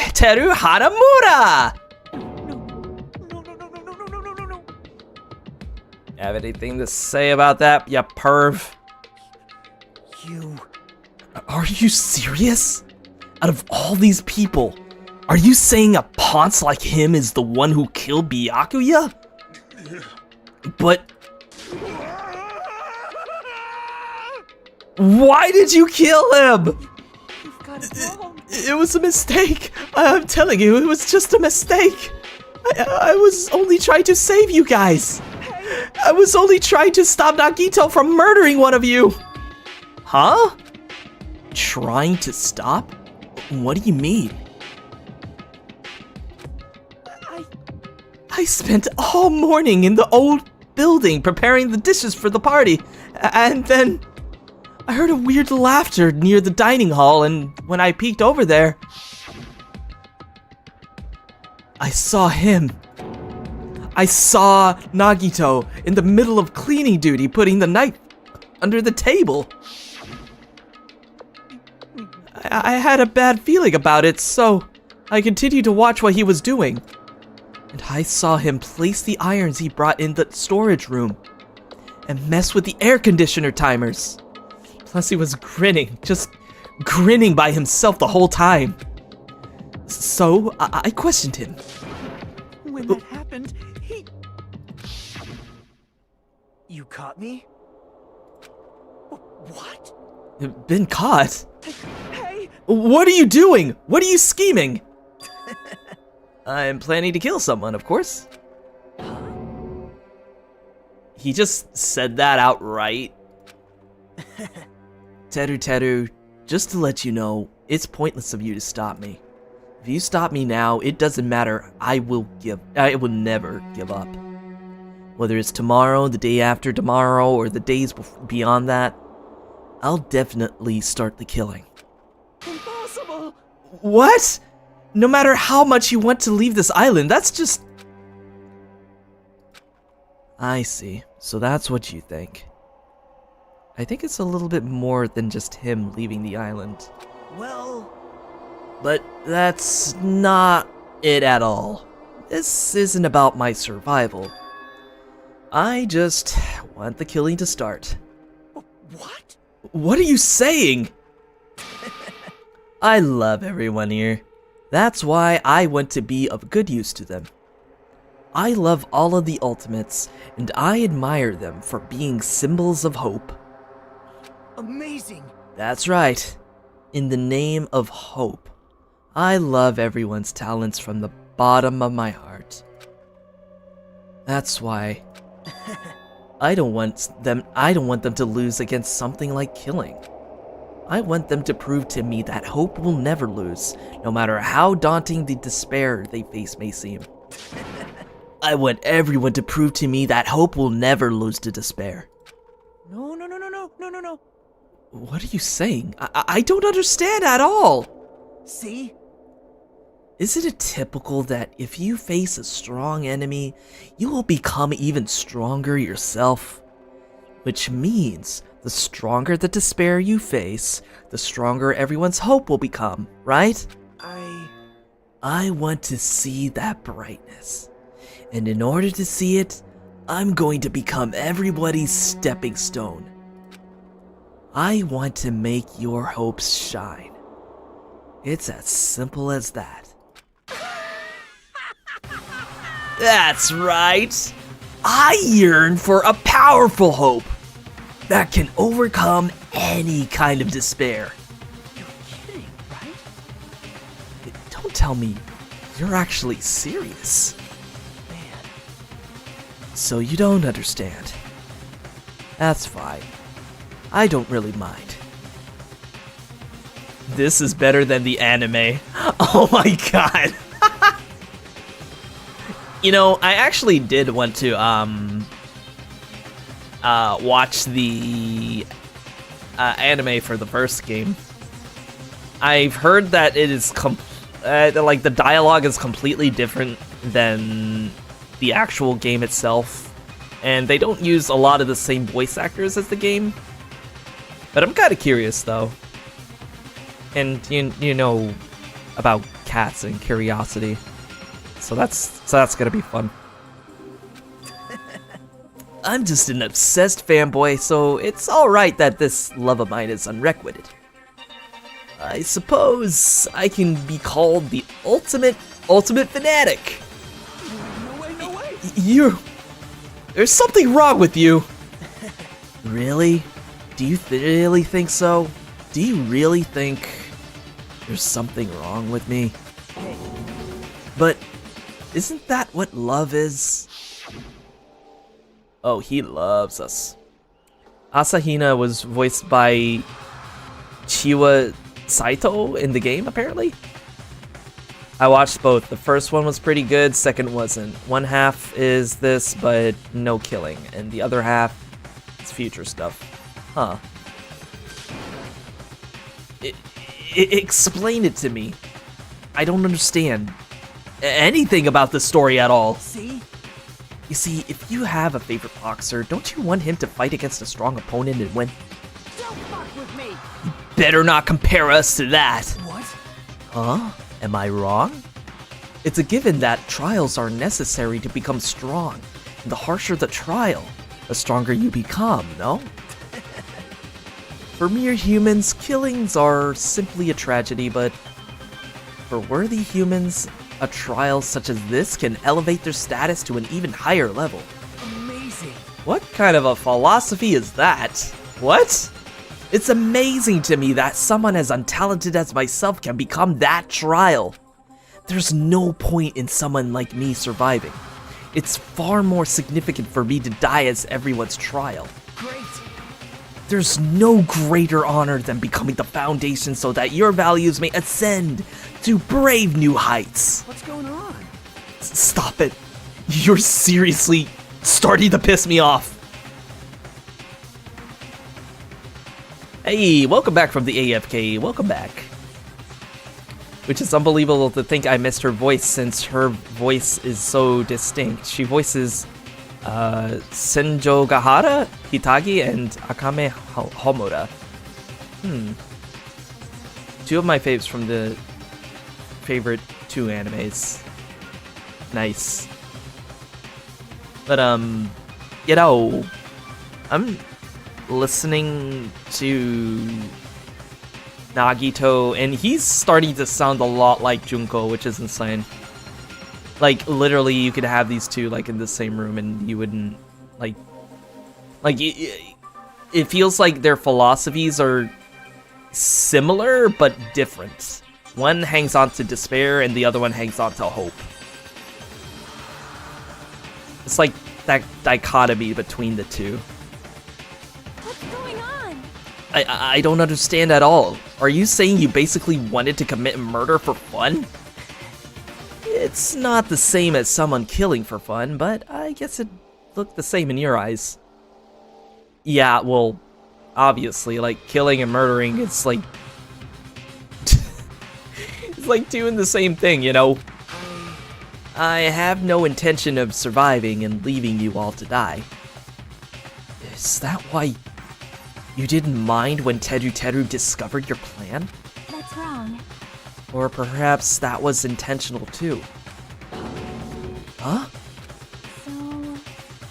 Hanamura! No. Have anything to say about that, ya perv? Are you serious? Out of all these people, are you saying a ponce like him is the one who killed Byakuya? But Why did you kill him? You've got it wrong. It was a mistake. I'm telling you, it was just a mistake. I was only trying to save you guys. I was only trying to stop Nagito from murdering one of you. Huh? Trying to stop? What do you mean? I spent all morning in the old building preparing the dishes for the party, and then I heard a weird laughter near the dining hall, and when I peeked over there, I saw him. I saw Nagito in the middle of cleaning duty putting the knife under the table. I had a bad feeling about it, so I continued to watch what he was doing. And I saw him place the irons he brought in the storage room and mess with the air conditioner timers. Plus he was grinning, just grinning by himself the whole time. So I questioned him. When that happened, You caught me? What? Been caught? Hey! What are you doing? What are you scheming? I'm planning to kill someone, of course. He just said that outright. Teru, just to let you know, it's pointless of you to stop me. If you stop me now, it doesn't matter. I will never give up. Whether it's tomorrow, the day after tomorrow, or the days beyond that, I'll definitely start the killing. Impossible! What? No matter how much you want to leave this island, that's just... I see. So that's what you think. I think it's a little bit more than just him leaving the island. Well... But that's not it at all. This isn't about my survival. I just want the killing to start. What? What are you saying? I love everyone here. That's why I want to be of good use to them. I love all of the ultimates, and I admire them for being symbols of hope. Amazing! That's right. In the name of hope. I love everyone's talents from the bottom of my heart. That's why I don't want them to lose against something like killing. I want them to prove to me that hope will never lose, no matter how daunting the despair they face may seem. I want everyone to prove to me that hope will never lose to despair. No. What are you saying? I don't understand at all. See? Isn't it typical that if you face a strong enemy, you will become even stronger yourself? Which means the stronger the despair you face, the stronger everyone's hope will become, right? I want to see that brightness. And in order to see it, I'm going to become everybody's stepping stone. I want to make your hopes shine. It's as simple as that. That's right. I yearn for a powerful hope that can overcome any kind of despair. You're kidding, right? Don't tell me you're actually serious. Man. So you don't understand. That's fine. I don't really mind. This is better than the anime. Oh my god. You know, I actually did want to watch the anime for the first game. I've heard that it is like the dialogue is completely different than the actual game itself, and they don't use a lot of the same voice actors as the game. But I'm kind of curious though, and you know about cats and curiosity, so that's gonna be fun. I'm just an obsessed fanboy, so it's alright that this love of mine is unrequited. I suppose I can be called the ultimate fanatic. No way. There's something wrong with you. Really? Do you really think so? Do you really think there's something wrong with me? But isn't that what love is? Oh, he loves us. Asahina was voiced by Chiwa Saito in the game, apparently. I watched both. The first one was pretty good, second wasn't. One half is this, but no killing. And the other half is future stuff. Huh. Explain it to me. I don't understand anything about the story at all. See? You see, if you have a favorite boxer, don't you want him to fight against a strong opponent and win? Don't fuck with me! You better not compare us to that! What? Huh? Am I wrong? It's a given that trials are necessary to become strong. And the harsher the trial, the stronger you become, no? For mere humans, killings are simply a tragedy, but for worthy humans, a trial such as this can elevate their status to an even higher level. Amazing. What kind of a philosophy is that? What? It's amazing to me that someone as untalented as myself can become that trial. There's no point in someone like me surviving. It's far more significant for me to die as everyone's trial. Great. There's no greater honor than becoming the foundation so that your values may ascend to brave new heights. What's going on? Stop it. You're seriously starting to piss me off. Hey, welcome back from the AFK. Welcome back. Which is unbelievable to think I missed her voice since her voice is so distinct. She voices Senjo Gahara, Hitagi, and Akame Homura. Two of my faves from the favorite two animes. Nice. But, you know, I'm listening to Nagito, and he's starting to sound a lot like Junko, which is insane. Like, literally, you could have these two, like, in the same room, and you wouldn't, like it feels like their philosophies are similar, but different. One hangs on to despair, and the other one hangs on to hope. It's like that dichotomy between the two. What's going on? I don't understand at all. Are you saying you basically wanted to commit murder for fun? It's not the same as someone killing for fun, but I guess it looked the same in your eyes. Yeah, well, obviously, like, killing and murdering, it's like... it's like doing the same thing, you know? I have no intention of surviving and leaving you all to die. Is that why you didn't mind when Teru discovered your plan? That's wrong. Or perhaps that was intentional too. Huh? So...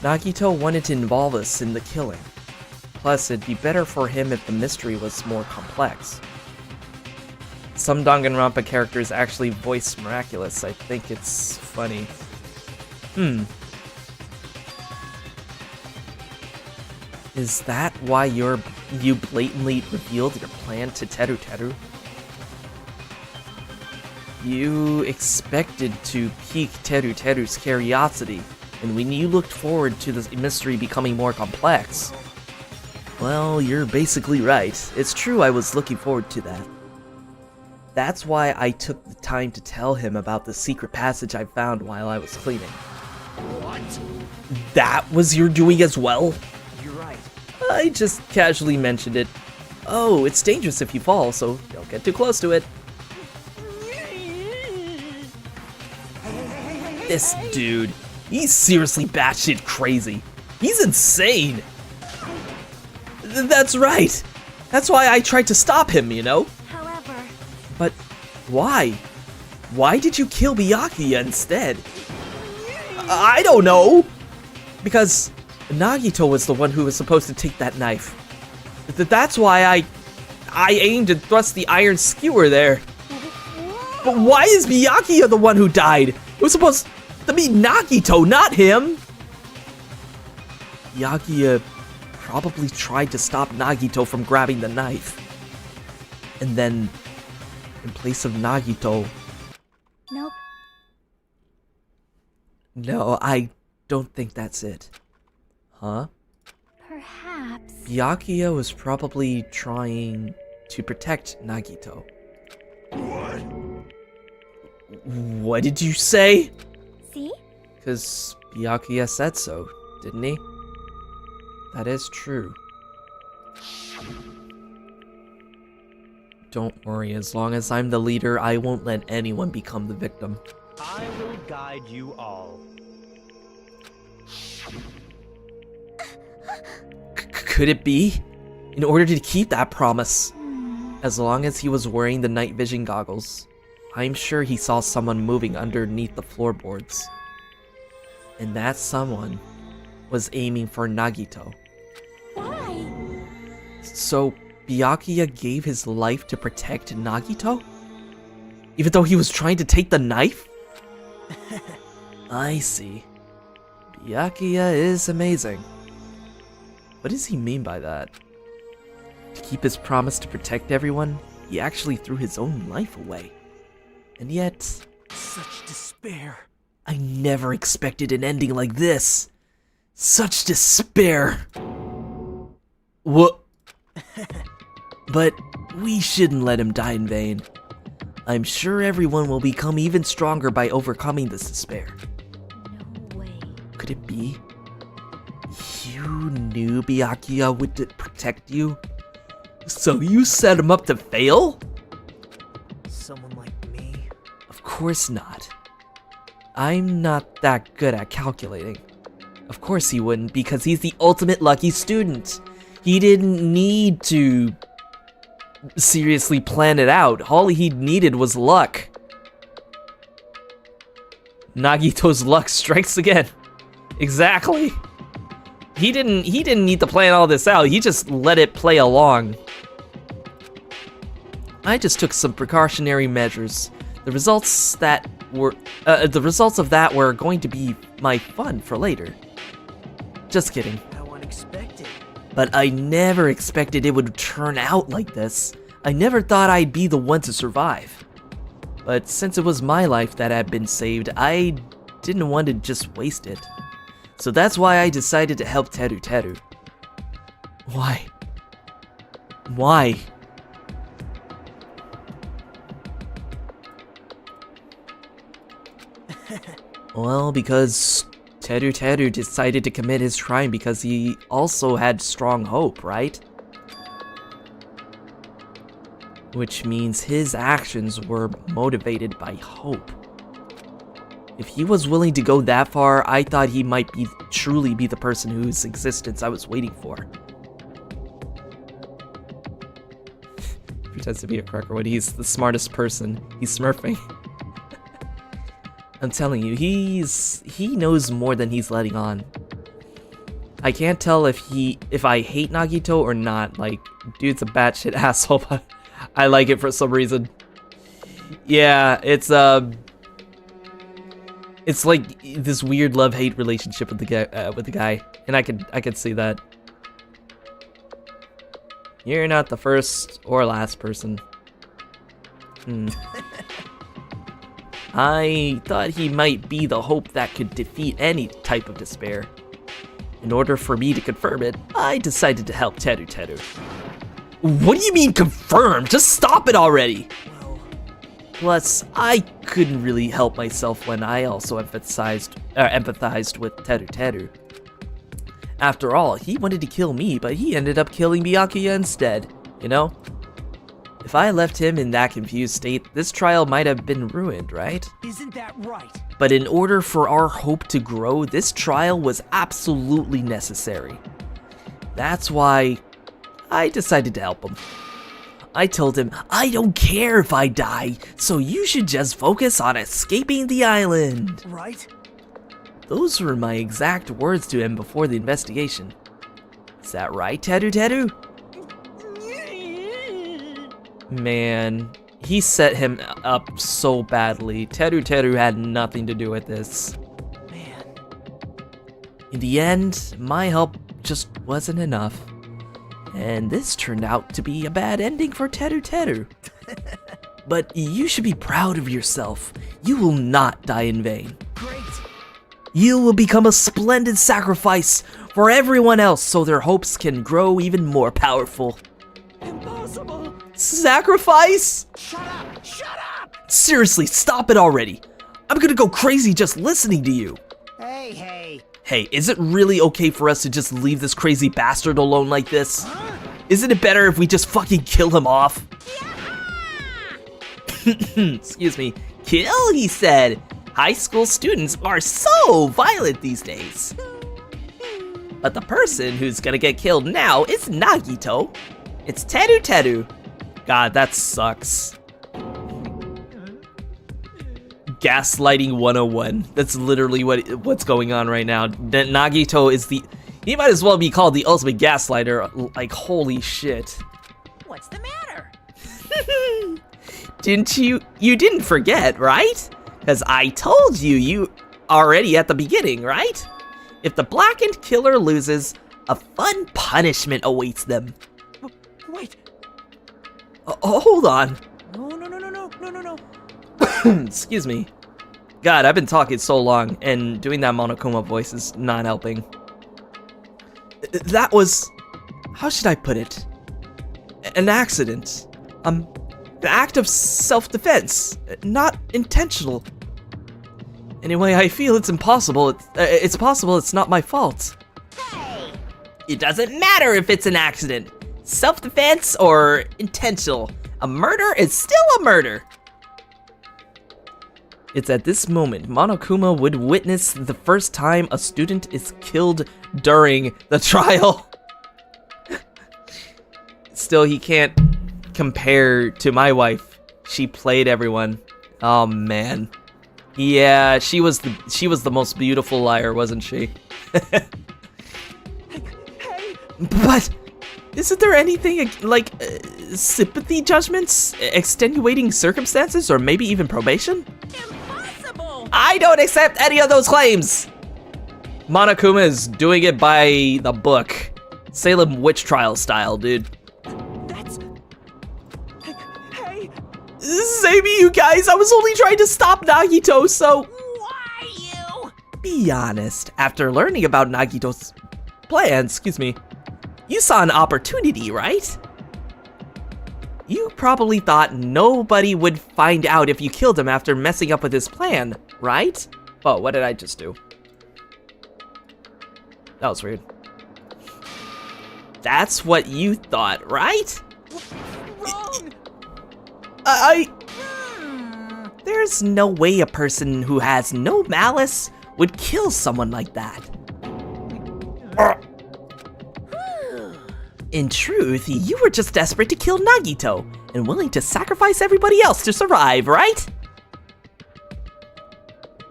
Nagito wanted to involve us in the killing. Plus, it'd be better for him if the mystery was more complex. Some Danganronpa characters actually voice Miraculous. I think it's funny. Is that why you blatantly revealed your plan to Teru? You expected to pique Teru's curiosity, and when you looked forward to the mystery becoming more complex. Well, you're basically right. It's true I was looking forward to that. That's why I took the time to tell him about the secret passage I found while I was cleaning. What? That was your doing as well? You're right. I just casually mentioned it. Oh, it's dangerous if you fall, so don't get too close to it. This dude, he's seriously batshit crazy. He's insane. That's right. That's why I tried to stop him, you know? However... But why? Why did you kill Byakuya instead? I don't know. Because Nagito was the one who was supposed to take that knife. That's why I aimed and thrust the iron skewer there. But why is Byakuya the one who died? It was supposed to be Nagito, not him. Byakuya probably tried to stop Nagito from grabbing the knife. And then, in place of Nagito... Nope. No, I don't think that's it. Huh? Perhaps. Byakuya was probably trying to protect Nagito. What? What did you say? See? Because Byakuya said so, didn't he? That is true. Don't worry, as long as I'm the leader, I won't let anyone become the victim. I will guide you all. Could it be? In order to keep that promise. As long as he was wearing the night vision goggles, I'm sure he saw someone moving underneath the floorboards. And that someone was aiming for Nagito. Why? So, Byakuya gave his life to protect Nagito? Even though he was trying to take the knife? I see. Byakuya is amazing. What does he mean by that? To keep his promise to protect everyone, he actually threw his own life away. And yet... Such despair. I never expected an ending like this. Such despair. What? But we shouldn't let him die in vain. I'm sure everyone will become even stronger by overcoming this despair. No way. Could it be? You knew Byakuya would protect you? So you set him up to fail? Someone like me? Of course not. I'm not that good at calculating. Of course he wouldn't, because he's the ultimate lucky student. He didn't need to seriously plan it out. All he needed was luck. Nagito's luck strikes again. Exactly. He didn't need to plan all this out. He just let it play along. I just took some precautionary measures. The results of that were going to be my fun for later. Just kidding. How unexpected. But I never expected it would turn out like this. I never thought I'd be the one to survive. But since it was my life that had been saved, I didn't want to just waste it. So that's why I decided to help Teru Teru. Why? Why? Well, because Teru Teru decided to commit his crime because he also had strong hope, right? Which means his actions were motivated by hope. If he was willing to go that far, I thought he might truly be the person whose existence I was waiting for. Pretends to be a cracker when he's the smartest person. He's smurfing. I'm telling you, he knows more than he's letting on. I can't tell if I hate Nagito or not. Like, dude's a batshit asshole, but I like it for some reason. Yeah, it's like this weird love-hate relationship with the guy, and I could see that. You're not the first or last person. I thought he might be the hope that could defeat any type of despair. In order for me to confirm it, I decided to help Teru Teru. What do you mean confirm? Just stop it already! Plus, I couldn't really help myself when I also empathized with Teru Teru. After all, he wanted to kill me, but he ended up killing Byakuya instead, you know? If I left him in that confused state, this trial might have been ruined, right? Isn't that right? But in order for our hope to grow, this trial was absolutely necessary. That's why I decided to help him. I told him, I don't care if I die, so you should just focus on escaping the island. Right? Those were my exact words to him before the investigation. Is that right, Teru Teru? Man, he set him up so badly. Teru Teru had nothing to do with this. Man. In the end, my help just wasn't enough. And this turned out to be a bad ending for Teru Teru. But you should be proud of yourself. You will not die in vain. Great. You will become a splendid sacrifice for everyone else so their hopes can grow even more powerful. Impossible! Sacrifice? Shut up! Shut up! Seriously, stop it already. I'm gonna go crazy just listening to you. Hey. Hey, is it really okay for us to just leave this crazy bastard alone like this? Isn't it better if we just fucking kill him off? Excuse me. Kill, he said. High school students are so violent these days. But the person who's gonna get killed now is Nagito. It's Teru Teru. God, that sucks. Gaslighting 101. That's literally what's going on right now. Nagito is he might as well be called the ultimate gaslighter. Like, holy shit. What's the matter? You didn't forget, right? Because I told you already at the beginning, right? If the blackened killer loses, a fun punishment awaits them. Wait. Hold on. No. Excuse me. God, I've been talking so long, and doing that Monokuma voice is not helping. That was... how should I put it? An accident. The act of self-defense. Not intentional. Anyway, I feel it's impossible. It's possible it's not my fault. Hey! It doesn't matter if it's an accident. Self-defense or intentional. A murder is still a murder. It's at this moment Monokuma would witness the first time a student is killed during the trial. Still, he can't compare to my wife. She played everyone. Oh man. Yeah, she was the most beautiful liar, wasn't she? But isn't there anything like sympathy judgments, extenuating circumstances, or maybe even probation? Impossible! I don't accept any of those claims! Monokuma is doing it by the book. Salem witch trial style, dude. That's... Hey! Save me, you guys! I was only trying to stop Nagito, so... Why you? Be honest. After learning about Nagito's plans, you saw an opportunity, right? You probably thought nobody would find out if you killed him after messing up with his plan, right? Oh, what did I just do? That was weird. That's what you thought, right? Wrong! There's no way a person who has no malice would kill someone like that. In truth, you were just desperate to kill Nagito and willing to sacrifice everybody else to survive, right?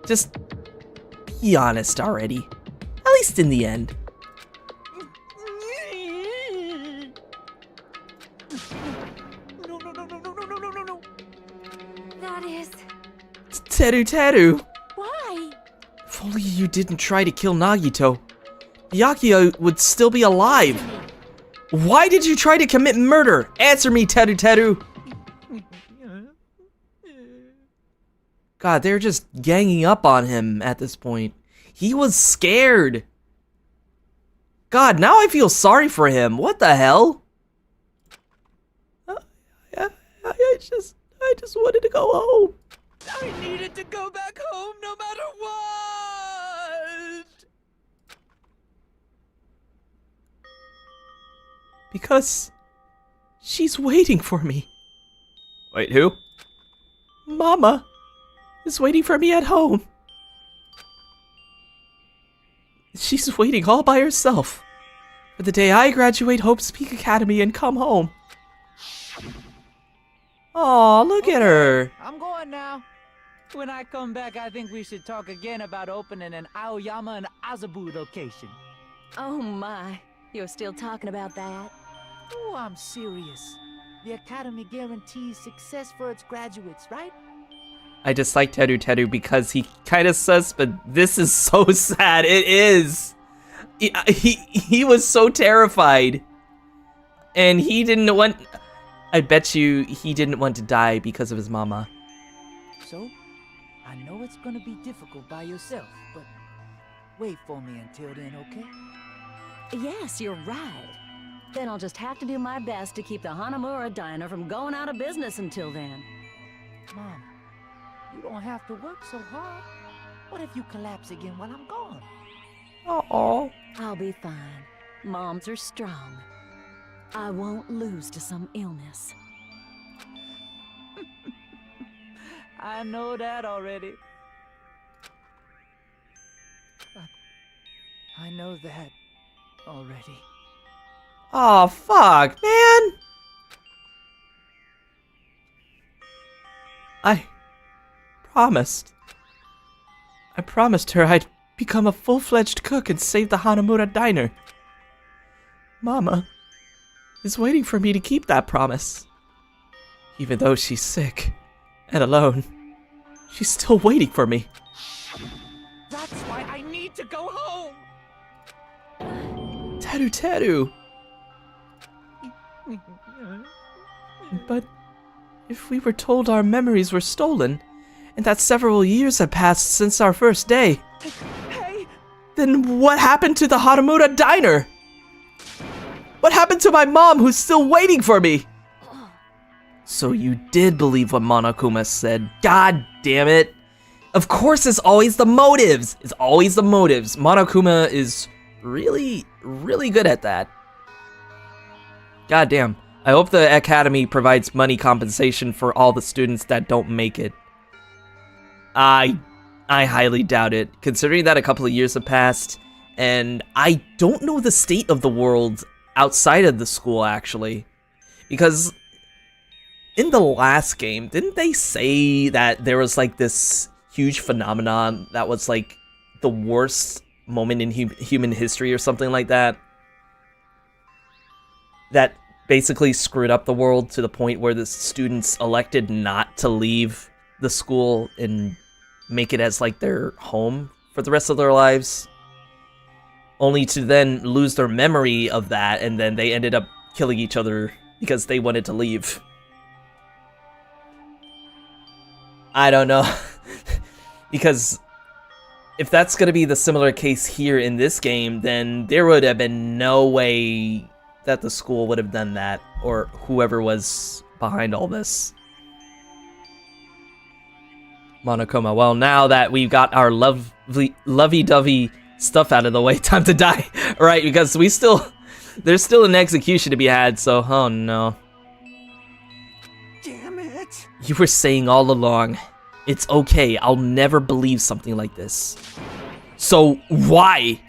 Just be honest already. At least in the end. No. That is... Teru. why? If only you didn't try to kill Nagito, Byakuya would still be alive. Why did you try to commit murder? Answer me, Teru. God, they're just ganging up on him at this point. He was scared. God, now I feel sorry for him. What the hell? I just wanted to go home. I needed to go back home no matter what! Because she's waiting for me. Wait, who? Mama is waiting for me at home. She's waiting all by herself for the day I graduate Hope's Peak Academy and come home. Aw, look at her. I'm going now. When I come back, I think we should talk again about opening an Aoyama and Azabu location. Oh my, you're still talking about that? Oh, I'm serious. The Academy guarantees success for its graduates, right? I dislike Teru because he kind of sus, but this is so sad. It is. He was so terrified. And he didn't want... I bet you he didn't want to die because of his mama. So, I know it's gonna be difficult by yourself, but wait for me until then, okay? Yes, you're right. Then I'll just have to do my best to keep the Hanamura Diner from going out of business until then. Mom, you don't have to work so hard. What if you collapse again while I'm gone? Uh-oh. I'll be fine. Moms are strong. I won't lose to some illness. I know that already. I know that already. Oh, fuck, man. I promised her I'd become a full-fledged cook and save the Hanamura Diner. Mama is waiting for me to keep that promise. Even though she's sick and alone, she's still waiting for me. That's why I need to go home! Teru. But if we were told our memories were stolen, and that several years have passed since our first day, Hey! Then what happened to the Hanamura Diner? What happened to my mom who's still waiting for me? So you did believe what Monokuma said. God damn it. Of course it's always the motives. It's always the motives. Monokuma is really, really good at that. God damn. I hope the Academy provides money compensation for all the students that don't make it. I highly doubt it, considering that a couple of years have passed, and I don't know the state of the world outside of the school, actually. Because in the last game, didn't they say that there was like this huge phenomenon that was like the worst moment in human history or something like that? That basically screwed up the world to the point where the students elected not to leave the school and make it as like their home for the rest of their lives, only to then lose their memory of that, and then they ended up killing each other because they wanted to leave. I don't know. Because if that's going to be the similar case here in this game, then there would have been no way that the school would have done that, or whoever was behind all this. Monokuma, well, now that we've got our lovey-dovey stuff out of the way, time to die. Right, because there's still an execution to be had, so, oh no. Damn it! You were saying all along, it's okay, I'll never believe something like this. So, why?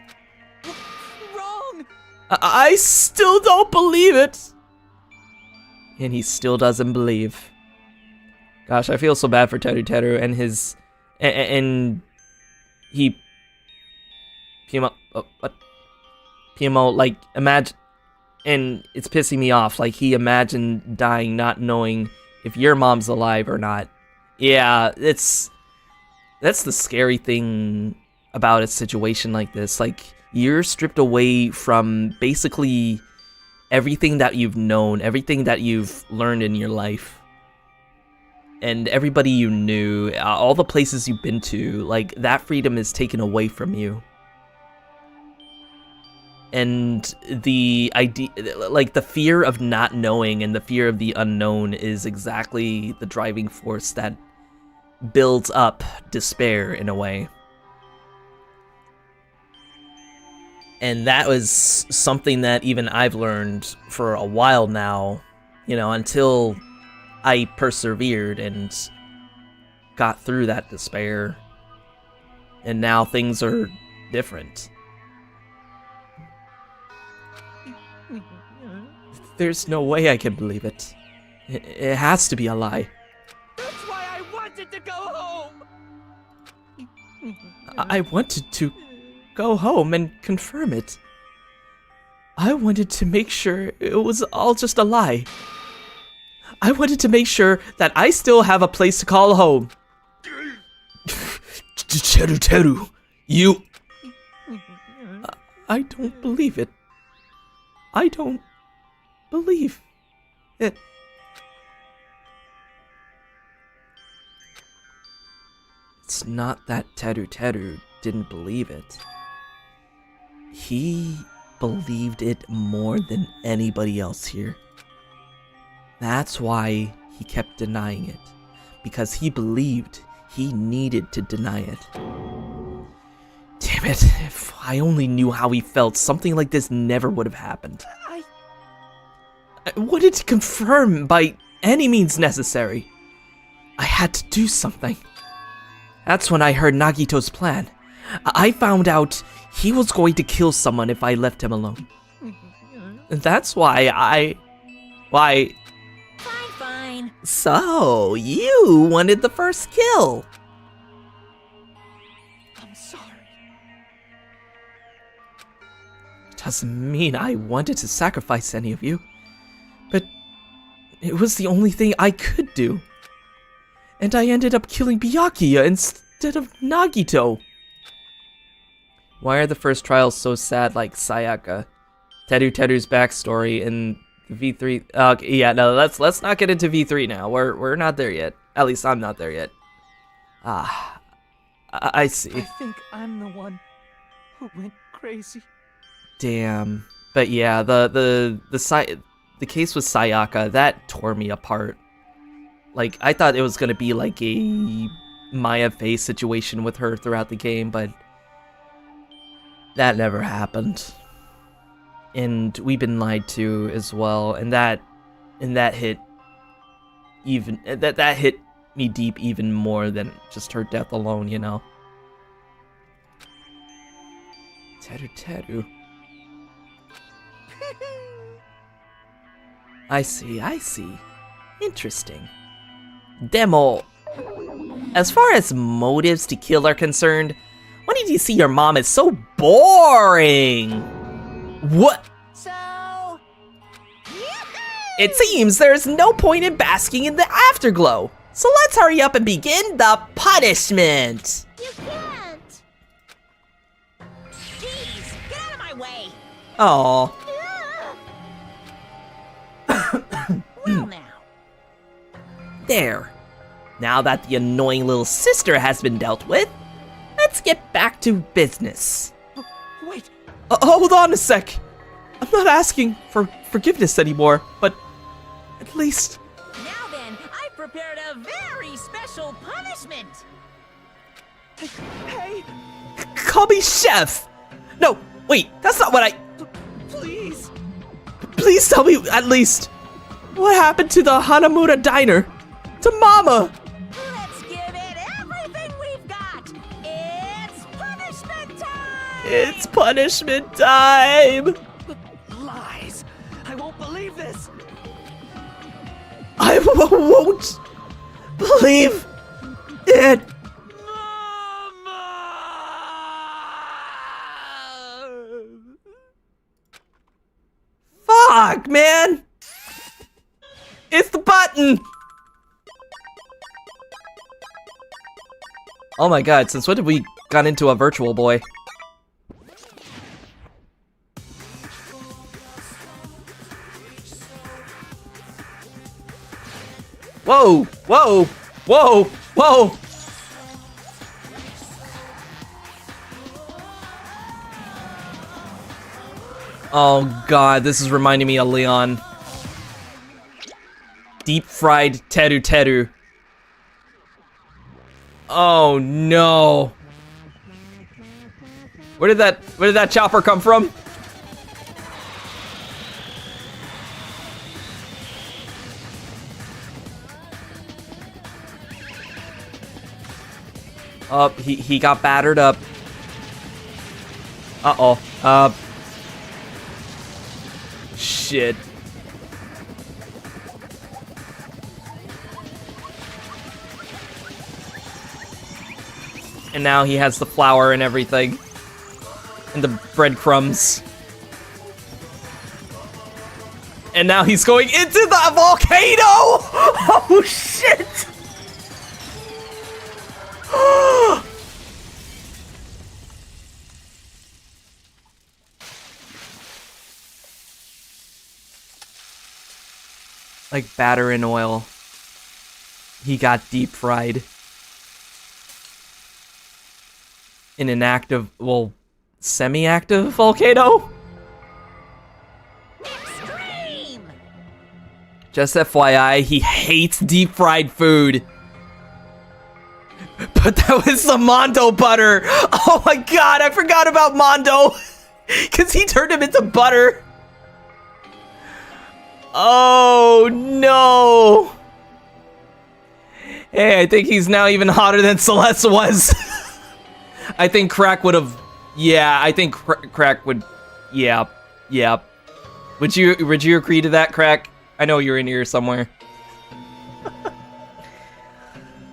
Wrong! I still don't believe it! And he still doesn't believe. Gosh, I feel so bad for Teru and his... And he... PMO, like, imagine... And it's pissing me off, like, he imagined dying not knowing if your mom's alive or not. Yeah, that's the scary thing about a situation like this. Like, you're stripped away from basically everything that you've known, everything that you've learned in your life. And everybody you knew, all the places you've been to, like, that freedom is taken away from you. And the idea, like, the fear of not knowing and the fear of the unknown is exactly the driving force that builds up despair in a way. And that was something that even I've learned for a while now, you know, until I persevered and got through that despair. And now things are different. There's no way I can believe it. It has to be a lie. That's why I wanted to go home! I wanted to go home and confirm it. I wanted to make sure it was all just a lie. I wanted to make sure that I still have a place to call home. Teru, you... I don't believe it. I don't believe it. It's not that Teru didn't believe it. He believed it more than anybody else here. That's why he kept denying it. Because he believed he needed to deny it. Damn it, if I only knew how he felt, something like this never would have happened. I wanted to confirm by any means necessary. I had to do something. That's when I heard Nagito's plan. I found out he was going to kill someone if I left him alone. That's why Fine. So, you wanted the first kill. I'm sorry. Doesn't mean I wanted to sacrifice any of you. But it was the only thing I could do. And I ended up killing Byakuya instead of Nagito. Why are the first trials so sad like Sayaka? Teru's backstory in V3. Yeah, no, let's not get into V3 now. We're not there yet. At least I'm not there yet. I see. I think I'm the one who went crazy. Damn. But yeah, the case with Sayaka, that tore me apart. Like, I thought it was gonna be like a Maya Faye situation with her throughout the game, but that never happened. And we've been lied to as well, and that hit even that hit me deep even more than just her death alone, you know. Teru. I see. Interesting. Demo. As far as motives to kill are concerned, when did you see your mom is so boring? What? So... It seems there's no point in basking in the afterglow. So let's hurry up and begin the punishment. You can't! Jeez, get out of my way! Aww. Well now. There. Now that the annoying little sister has been dealt with, let's get back to business. Wait. Hold on a sec. I'm not asking for forgiveness anymore, but at least... Now then, I've prepared a very special punishment. Hey. Call me Chef. No, wait, that's not what I... Please. Please tell me at least what happened to the Hanamura diner. To Mama. Let's give it everything we've got. It's punishment time. It's punishment time. Lies. I won't believe this. I won't believe it. Fuck, man. It's the button. Oh my god, since when did we got into a virtual boy? Whoa! Whoa! Whoa! Whoa! Oh god, this is reminding me of Leon. Deep fried Teru. Oh no. Where did that chopper come from? Oh, he got battered up. Uh-oh. Shit. And now he has the flour and everything. And the breadcrumbs. And now he's going into the volcano! Oh, shit! like batter in oil. He got deep fried. In an active, well, semi-active volcano? Extreme! Just FYI, he hates deep fried food. But that was the Mondo butter. Oh my god, I forgot about Mondo. Because he turned him into butter. Oh no. Hey, I think he's now even hotter than Celeste was. I think Crack would have... Yeah, I think Crack would... Yeah. Would you agree to that, Crack? I know you're in here somewhere.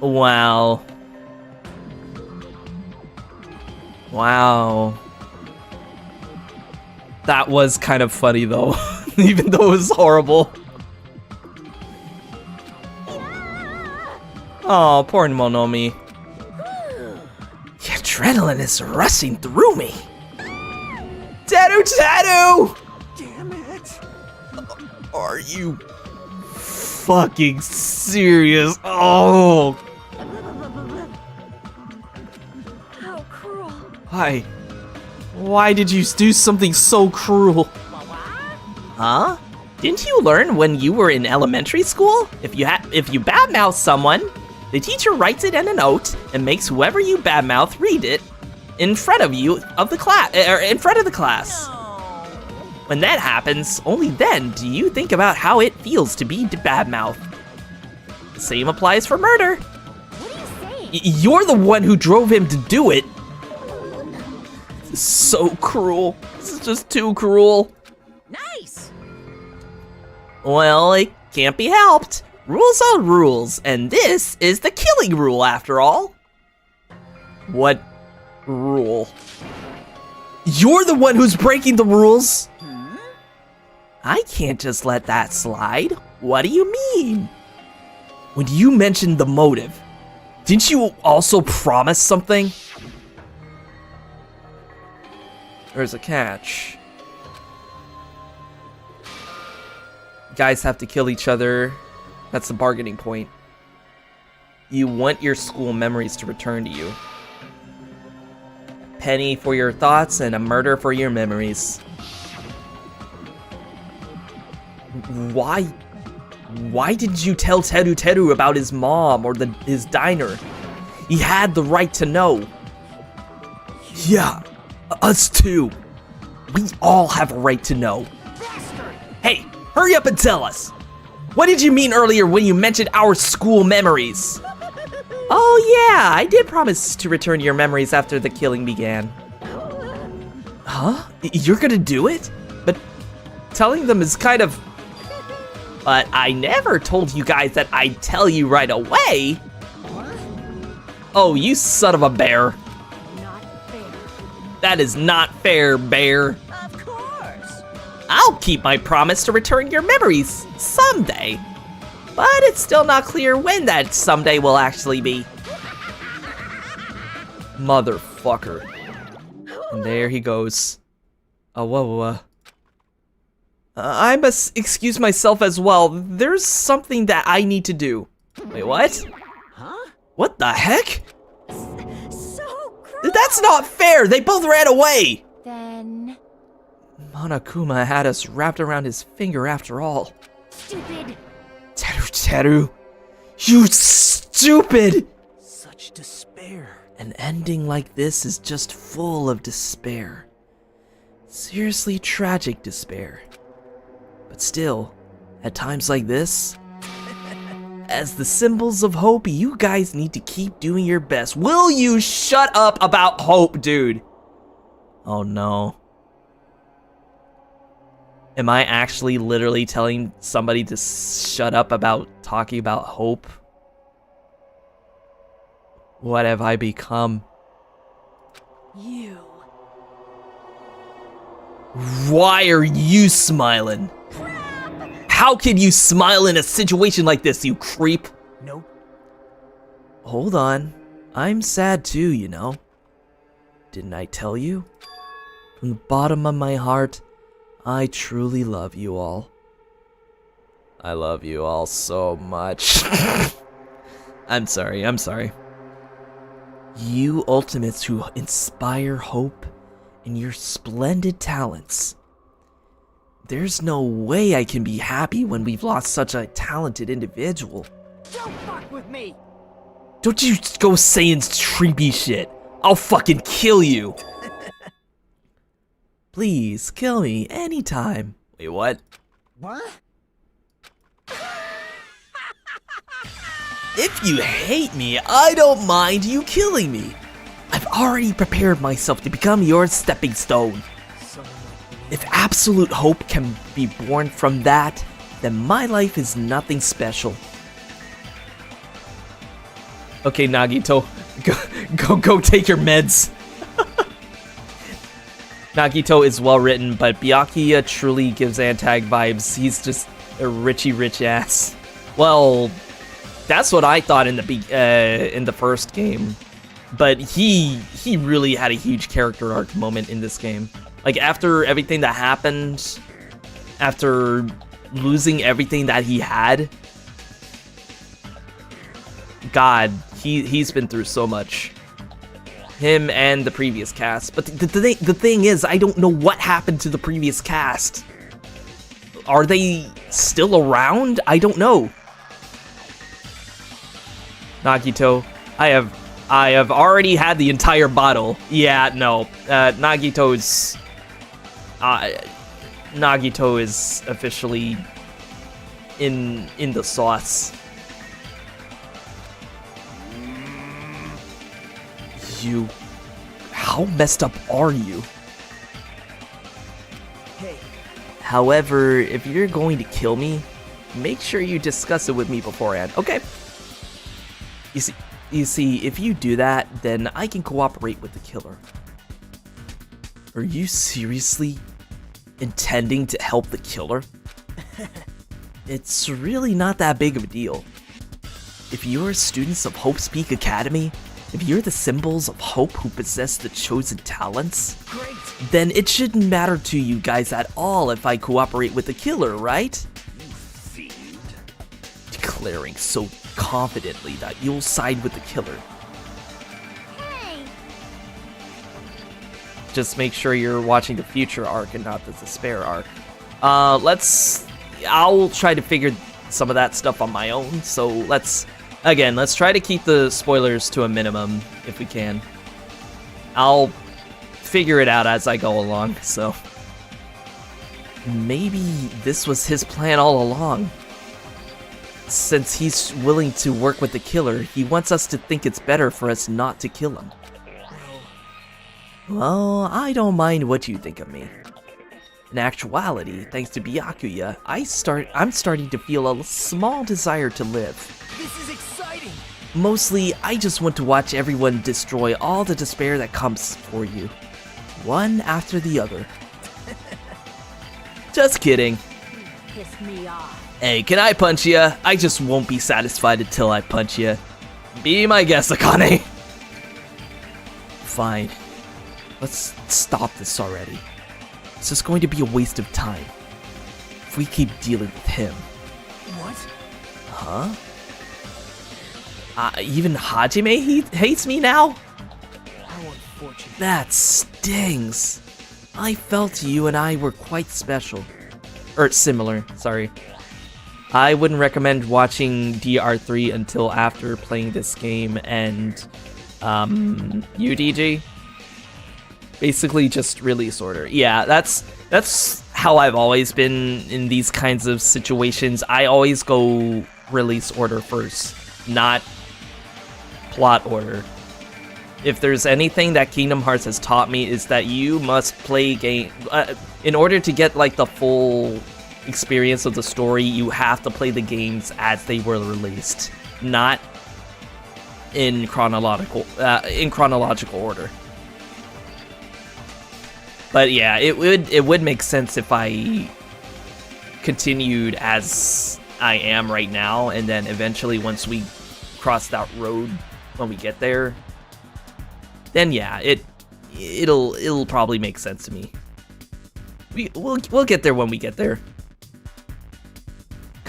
Wow. Wow. That was kind of funny, though. Even though it was horrible. Oh, poor Monomi. The adrenaline is rushing through me. Tattoo! Damn it. Are you fucking serious? Oh. How cruel. Why did you do something so cruel? Huh? Didn't you learn when you were in elementary school? If you badmouth someone, the teacher writes it in a note and makes whoever you badmouth read it in front of you of the class, or in front of the class. When that happens, only then do you think about how it feels to be badmouth. The same applies for murder. What are you saying? You're the one who drove him to do it. This is so cruel. This is just too cruel. Nice! Well, it can't be helped. Rules are rules, and this is the killing rule after all. What rule? You're the one who's breaking the rules. I can't just let that slide. What do you mean? When you mentioned the motive, didn't you also promise something? There's a catch. Guys have to kill each other. That's the bargaining point. You want your school memories to return to you. A penny for your thoughts and a murder for your memories. Why did you tell Teru about his mom or his diner? He had the right to know. Yeah, us too. We all have a right to know. Hey, hurry up and tell us. What did you mean earlier when you mentioned our school memories? Oh yeah, I did promise to return your memories after the killing began. Huh? You're gonna do it? But telling them is kind of... But I never told you guys that I'd tell you right away. Oh, you son of a bear. Not fair. That is not fair, bear. Of course! I'll keep my promise to return your memories someday. But it's still not clear when that someday will actually be. Motherfucker. And there he goes. I must excuse myself as well. There's something that I need to do. Wait, what? Huh? What the heck? So cruel. That's not fair! They both ran away! Then... Monokuma had us wrapped around his finger after all. Stupid. Teru, you stupid! Such despair. An ending like this is just full of despair. Seriously tragic despair. But still, at times like this, as the symbols of hope, you guys need to keep doing your best. Will you shut up about hope, dude? Oh no. Am I actually literally telling somebody to shut up about talking about hope? What have I become? You. Why are you smiling? How can you smile in a situation like this, you creep? Nope. Hold on. I'm sad too, you know. Didn't I tell you? From the bottom of my heart, I truly love you all. I love you all so much. I'm sorry, I'm sorry. You ultimates who inspire hope in your splendid talents. There's no way I can be happy when we've lost such a talented individual. Don't fuck with me! Don't you go saying creepy shit. I'll fucking kill you. Please, kill me anytime. Wait, what? What? If you hate me, I don't mind you killing me. I've already prepared myself to become your stepping stone. If absolute hope can be born from that, then my life is nothing special. Okay, Nagito, go take your meds. Nagito is well written, but Byakuya truly gives Antag vibes. He's just a rich ass. Well, that's what I thought in the first game, but he really had a huge character arc moment in this game. Like after everything that happened, after losing everything that he had, God, he's been through so much. Him and the previous cast. But the thing is, I don't know what happened to the previous cast. Are they still around? I don't know. Nagito, I have already had the entire bottle. Yeah, no. Nagito is officially in the sauce. You, how messed up are you? Hey. However, if you're going to kill me, make sure you discuss it with me beforehand, okay? You see, if you do that, then I can cooperate with the killer. Are you seriously intending to help the killer? It's really not that big of a deal. If you're students of Hope's Peak Academy, if you're the symbols of hope who possess the chosen talents, Great. then it shouldn't matter to you guys at all if I cooperate with the killer, right? You fiend. Declaring so confidently that you'll side with the killer. Hey! Just make sure you're watching the future arc and not the despair arc. I'll try to figure some of that stuff on my own, so let's try to keep the spoilers to a minimum if we can. I'll figure it out as I go along, so. Maybe this was his plan all along. Since he's willing to work with the killer, he wants us to think it's better for us not to kill him. Well, I don't mind what you think of me. In actuality, thanks to Byakuya, I'm starting to feel a small desire to live. This is exciting! Mostly, I just want to watch everyone destroy all the despair that comes for you. One after the other. Just kidding. Piss me off. Hey, can I punch ya? I just won't be satisfied until I punch ya. Be my guest, Akane. Fine. Let's stop this already. It's just going to be a waste of time if we keep dealing with him. What? Huh? Even Hajime hates me now? How unfortunate. That stings. I felt you and I were quite special. Or similar, sorry. I wouldn't recommend watching DR3 until after playing this game and UDG. Basically just release order. Yeah, that's how I've always been in these kinds of situations. I always go release order first, not plot order. If there's anything that Kingdom Hearts has taught me is that you must play game in order to get like the full experience of the story. You have to play the games as they were released, not in chronological order. But yeah, it would make sense if I continued as I am right now, and then eventually once we cross that road, when we get there, then yeah, it'll probably make sense to me. We'll get there when we get there.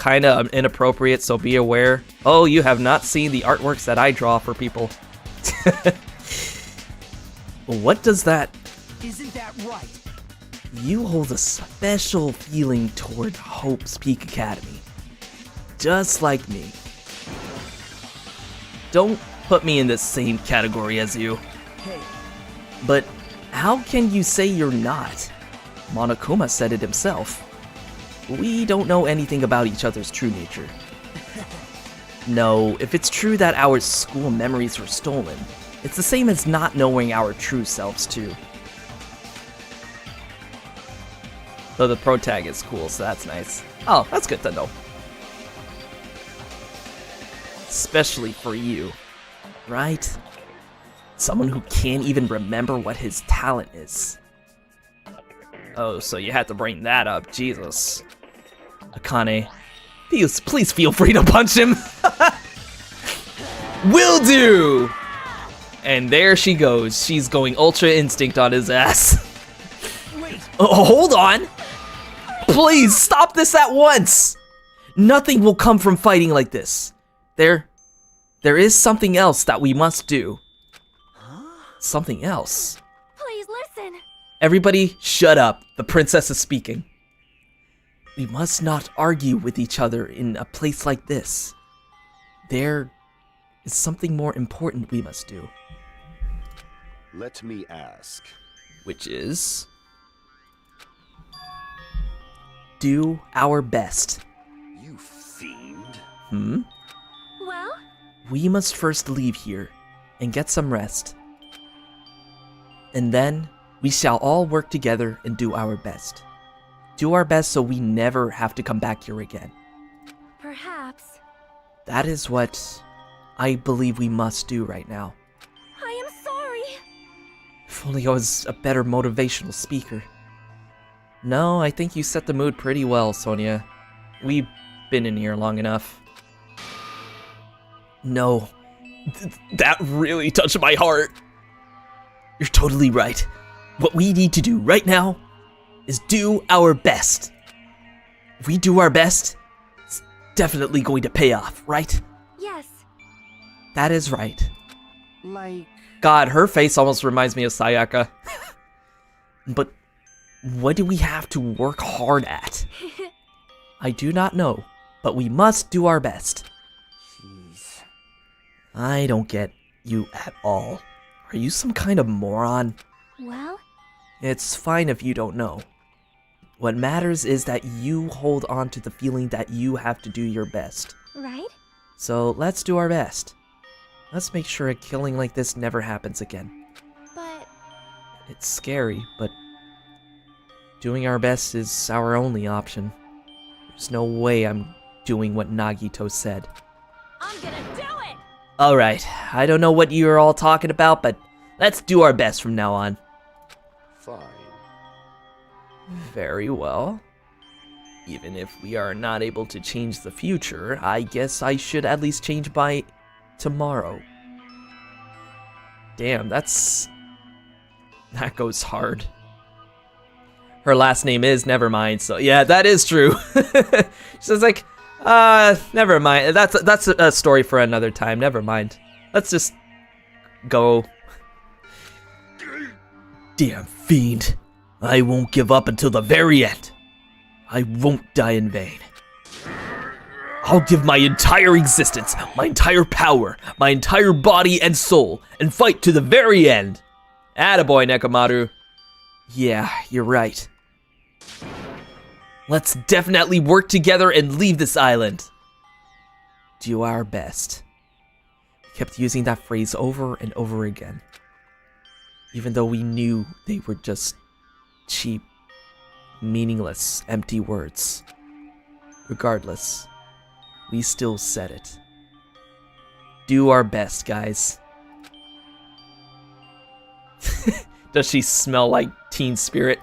kinda inappropriate, so be aware. Oh, you have not seen the artworks that I draw for people. What does that... Isn't that right? You hold a special feeling toward Hope's Peak Academy. Just like me. Don't put me in the same category as you. Hey. But how can you say you're not? Monokuma said it himself. We don't know anything about each other's true nature. No, if it's true that our school memories were stolen, it's the same as not knowing our true selves too. Though the pro tag is cool, so that's nice. Oh, that's good to know. Especially for you, right? Someone who can't even remember what his talent is. Oh, so you had to bring that up, Jesus. Akane, please feel free to punch him. Will do! And there she goes. She's going Ultra Instinct on his ass. Wait. Oh, hold on! Please, stop this at once! Nothing will come from fighting like this. There is something else that we must do. Something else. Please listen. Everybody, shut up. The princess is speaking. We must not argue with each other in a place like this. There is something more important we must do. Let me ask. Which is... do our best. You fiend. Well? We must first leave here and get some rest. And then we shall all work together and do our best. Do our best so we never have to come back here again. Perhaps. That is what I believe we must do right now. I am sorry. If only I was a better motivational speaker. No, I think you set the mood pretty well, Sonia. We've been in here long enough. No, that really touched my heart. You're totally right. What we need to do right now is do our best. If we do our best, it's definitely going to pay off, right? Yes. That is right. Like... God, her face almost reminds me of Sayaka. But what do we have to work hard at? I do not know, but we must do our best. Jeez. I don't get you at all. Are you some kind of moron? Well? It's fine if you don't know. What matters is that you hold on to the feeling that you have to do your best. Right? So let's do our best. Let's make sure a killing like this never happens again. But... It's scary, but doing our best is our only option. There's no way I'm doing what Nagito said. I'm gonna do it! Alright, I don't know what you're all talking about, but let's do our best from now on. Fine. Very well. Even if we are not able to change the future, I guess I should at least change by tomorrow. Damn, that goes hard. Her last name is Nevermind, so yeah, that is true. She's like, never mind. That's a story for another time. Never mind. Let's just go. Damn fiend. I won't give up until the very end. I won't die in vain. I'll give my entire existence, my entire power, my entire body and soul, and fight to the very end. Attaboy, Nekomaru. Yeah, you're right. Let's definitely work together and leave this island. Do our best. We kept using that phrase over and over again. Even though we knew they were just cheap, meaningless, empty words. Regardless, we still said it. Do our best, guys. Does she smell like Teen Spirit?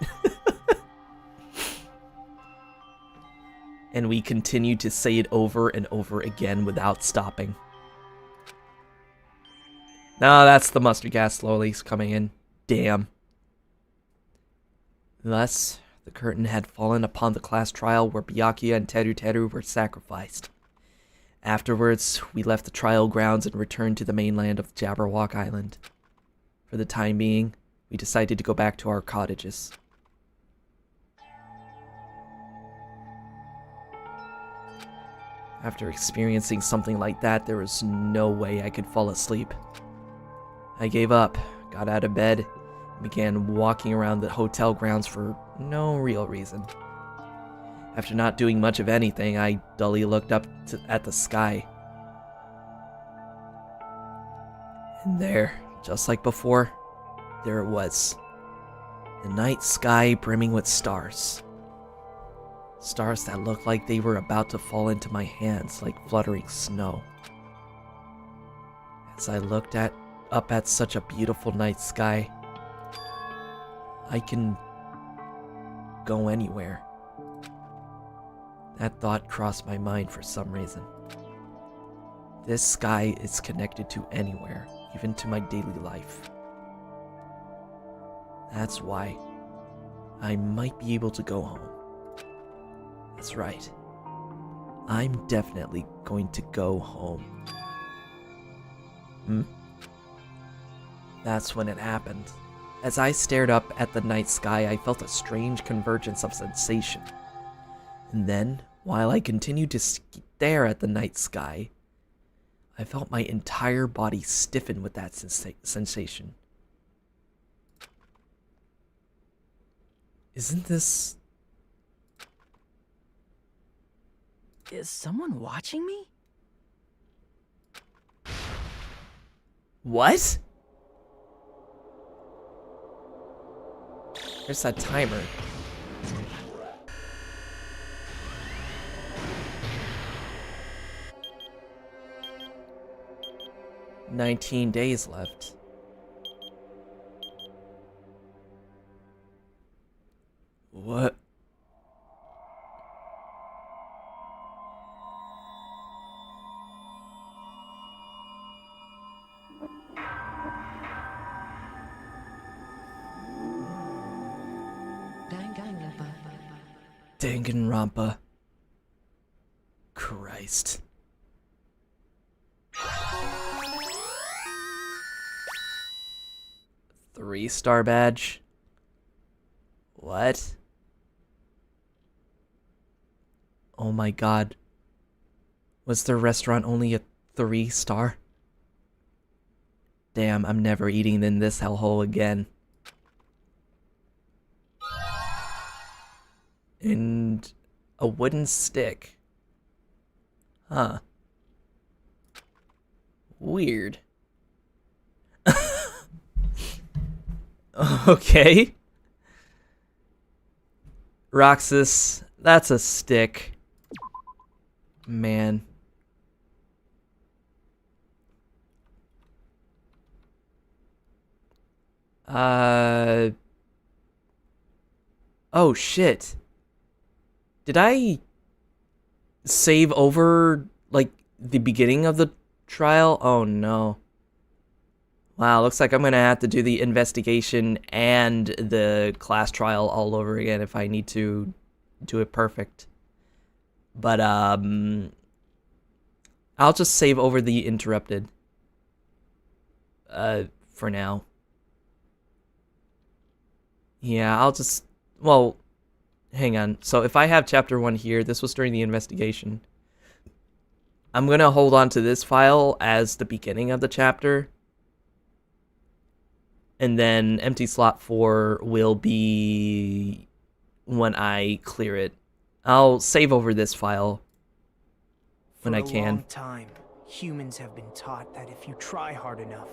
And we continue to say it over and over again without stopping. No, that's the mustard gas slowly coming in. Damn. Thus, the curtain had fallen upon the class trial where Byakuya and Teru Teru were sacrificed. Afterwards, we left the trial grounds and returned to the mainland of Jabberwock Island. For the time being, we decided to go back to our cottages. After experiencing something like that, there was no way I could fall asleep. I gave up, got out of bed, and began walking around the hotel grounds for no real reason. After not doing much of anything, I dully looked up at the sky. And there, just like before, there it was. The night sky brimming with stars. Stars that looked like they were about to fall into my hands like fluttering snow. As I looked up at such a beautiful night sky, I can go anywhere. That thought crossed my mind for some reason. This sky is connected to anywhere, even to my daily life. That's why I might be able to go home. That's right. I'm definitely going to go home. That's when it happened. As I stared up at the night sky, I felt a strange convergence of sensation. And then, while I continued to stare at the night sky, I felt my entire body stiffen with that sensation. Isn't this... Is someone watching me? What? There's that timer. "19 days left." What? Danganronpa. Christ. Three-star badge? What? Oh my god. Was their restaurant only a 3-star? Damn, I'm never eating in this hellhole again. And a wooden stick. Huh. Weird. Okay. Roxas, that's a stick. Man. Oh shit. Did I save over, like, the beginning of the trial? Oh no. Wow, looks like I'm gonna have to do the investigation and the class trial all over again if I need to do it perfect. But, I'll just save over the interrupted. For now. Yeah, I'll just, well, hang on. So if I have chapter 1 here, this was during the investigation. I'm gonna hold on to this file as the beginning of the chapter. And then empty slot 4 will be when I clear it. I'll save over this file when I can. For a long time, humans have been taught that if you try hard enough,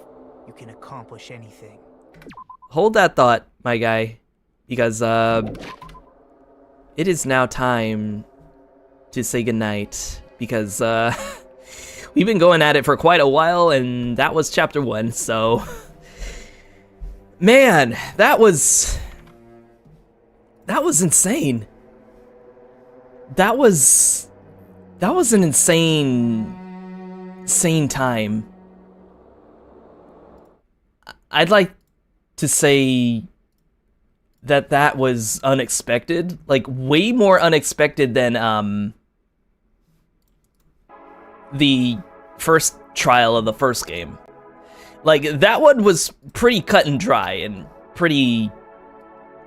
you can accomplish anything. Hold that thought, my guy, because it is now time to say goodnight, because we've been going at it for quite a while, and that was chapter 1, so man, that was insane. That was an insane time. I'd like to say that was unexpected. Like, way more unexpected than, the first trial of the first game. Like, that one was pretty cut and dry and pretty,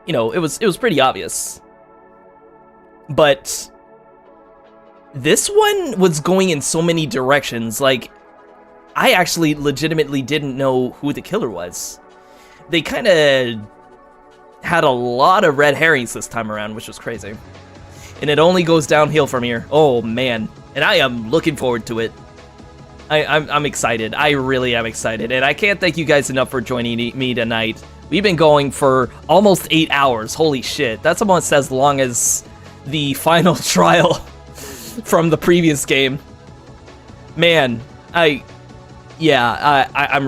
you know, it was pretty obvious. But this one was going in so many directions. Like, I actually legitimately didn't know who the killer was. They kind of had a lot of red herrings this time around, which was crazy. And it only goes downhill from here. Oh, man. And I am looking forward to it. I'm excited. I really am excited. And I can't thank you guys enough for joining me tonight. We've been going for almost 8 hours. Holy shit. That's almost as long as the final trial from the previous game. Man, I'm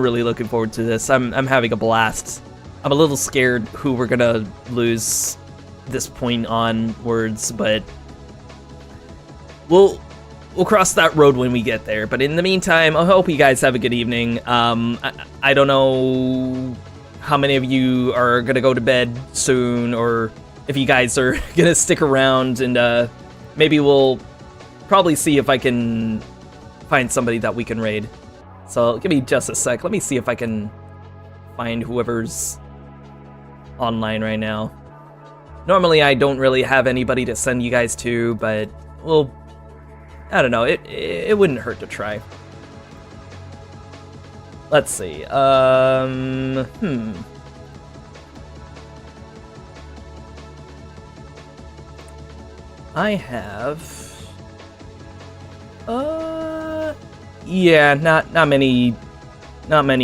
really looking forward to this. I'm having a blast. I'm a little scared who we're gonna lose this point onwards, but we'll cross that road when we get there. But in the meantime, I hope you guys have a good evening. I don't know how many of you are gonna go to bed soon, or if you guys are gonna stick around, and maybe we'll probably see if I can find somebody that we can raid. So give me just a sec. Let me see if I can find whoever's online right now. Normally I don't really have anybody to send you guys to, but well, I don't know. It wouldn't hurt to try. Let's see. I have yeah, not many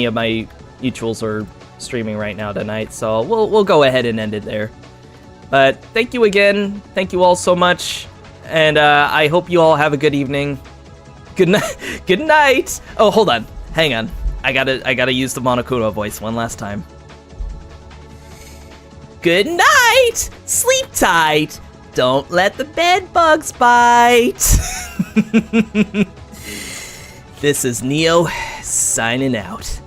of my mutuals are streaming right now tonight, so we'll go ahead and end it there. But thank you again. Thank you all so much. And I hope you all have a good evening. Good night. Good night. Oh, hold on. Hang on. I gotta use the Monokuma voice one last time. Good night. Sleep tight. Don't let the bed bugs bite. This is Neo signing out.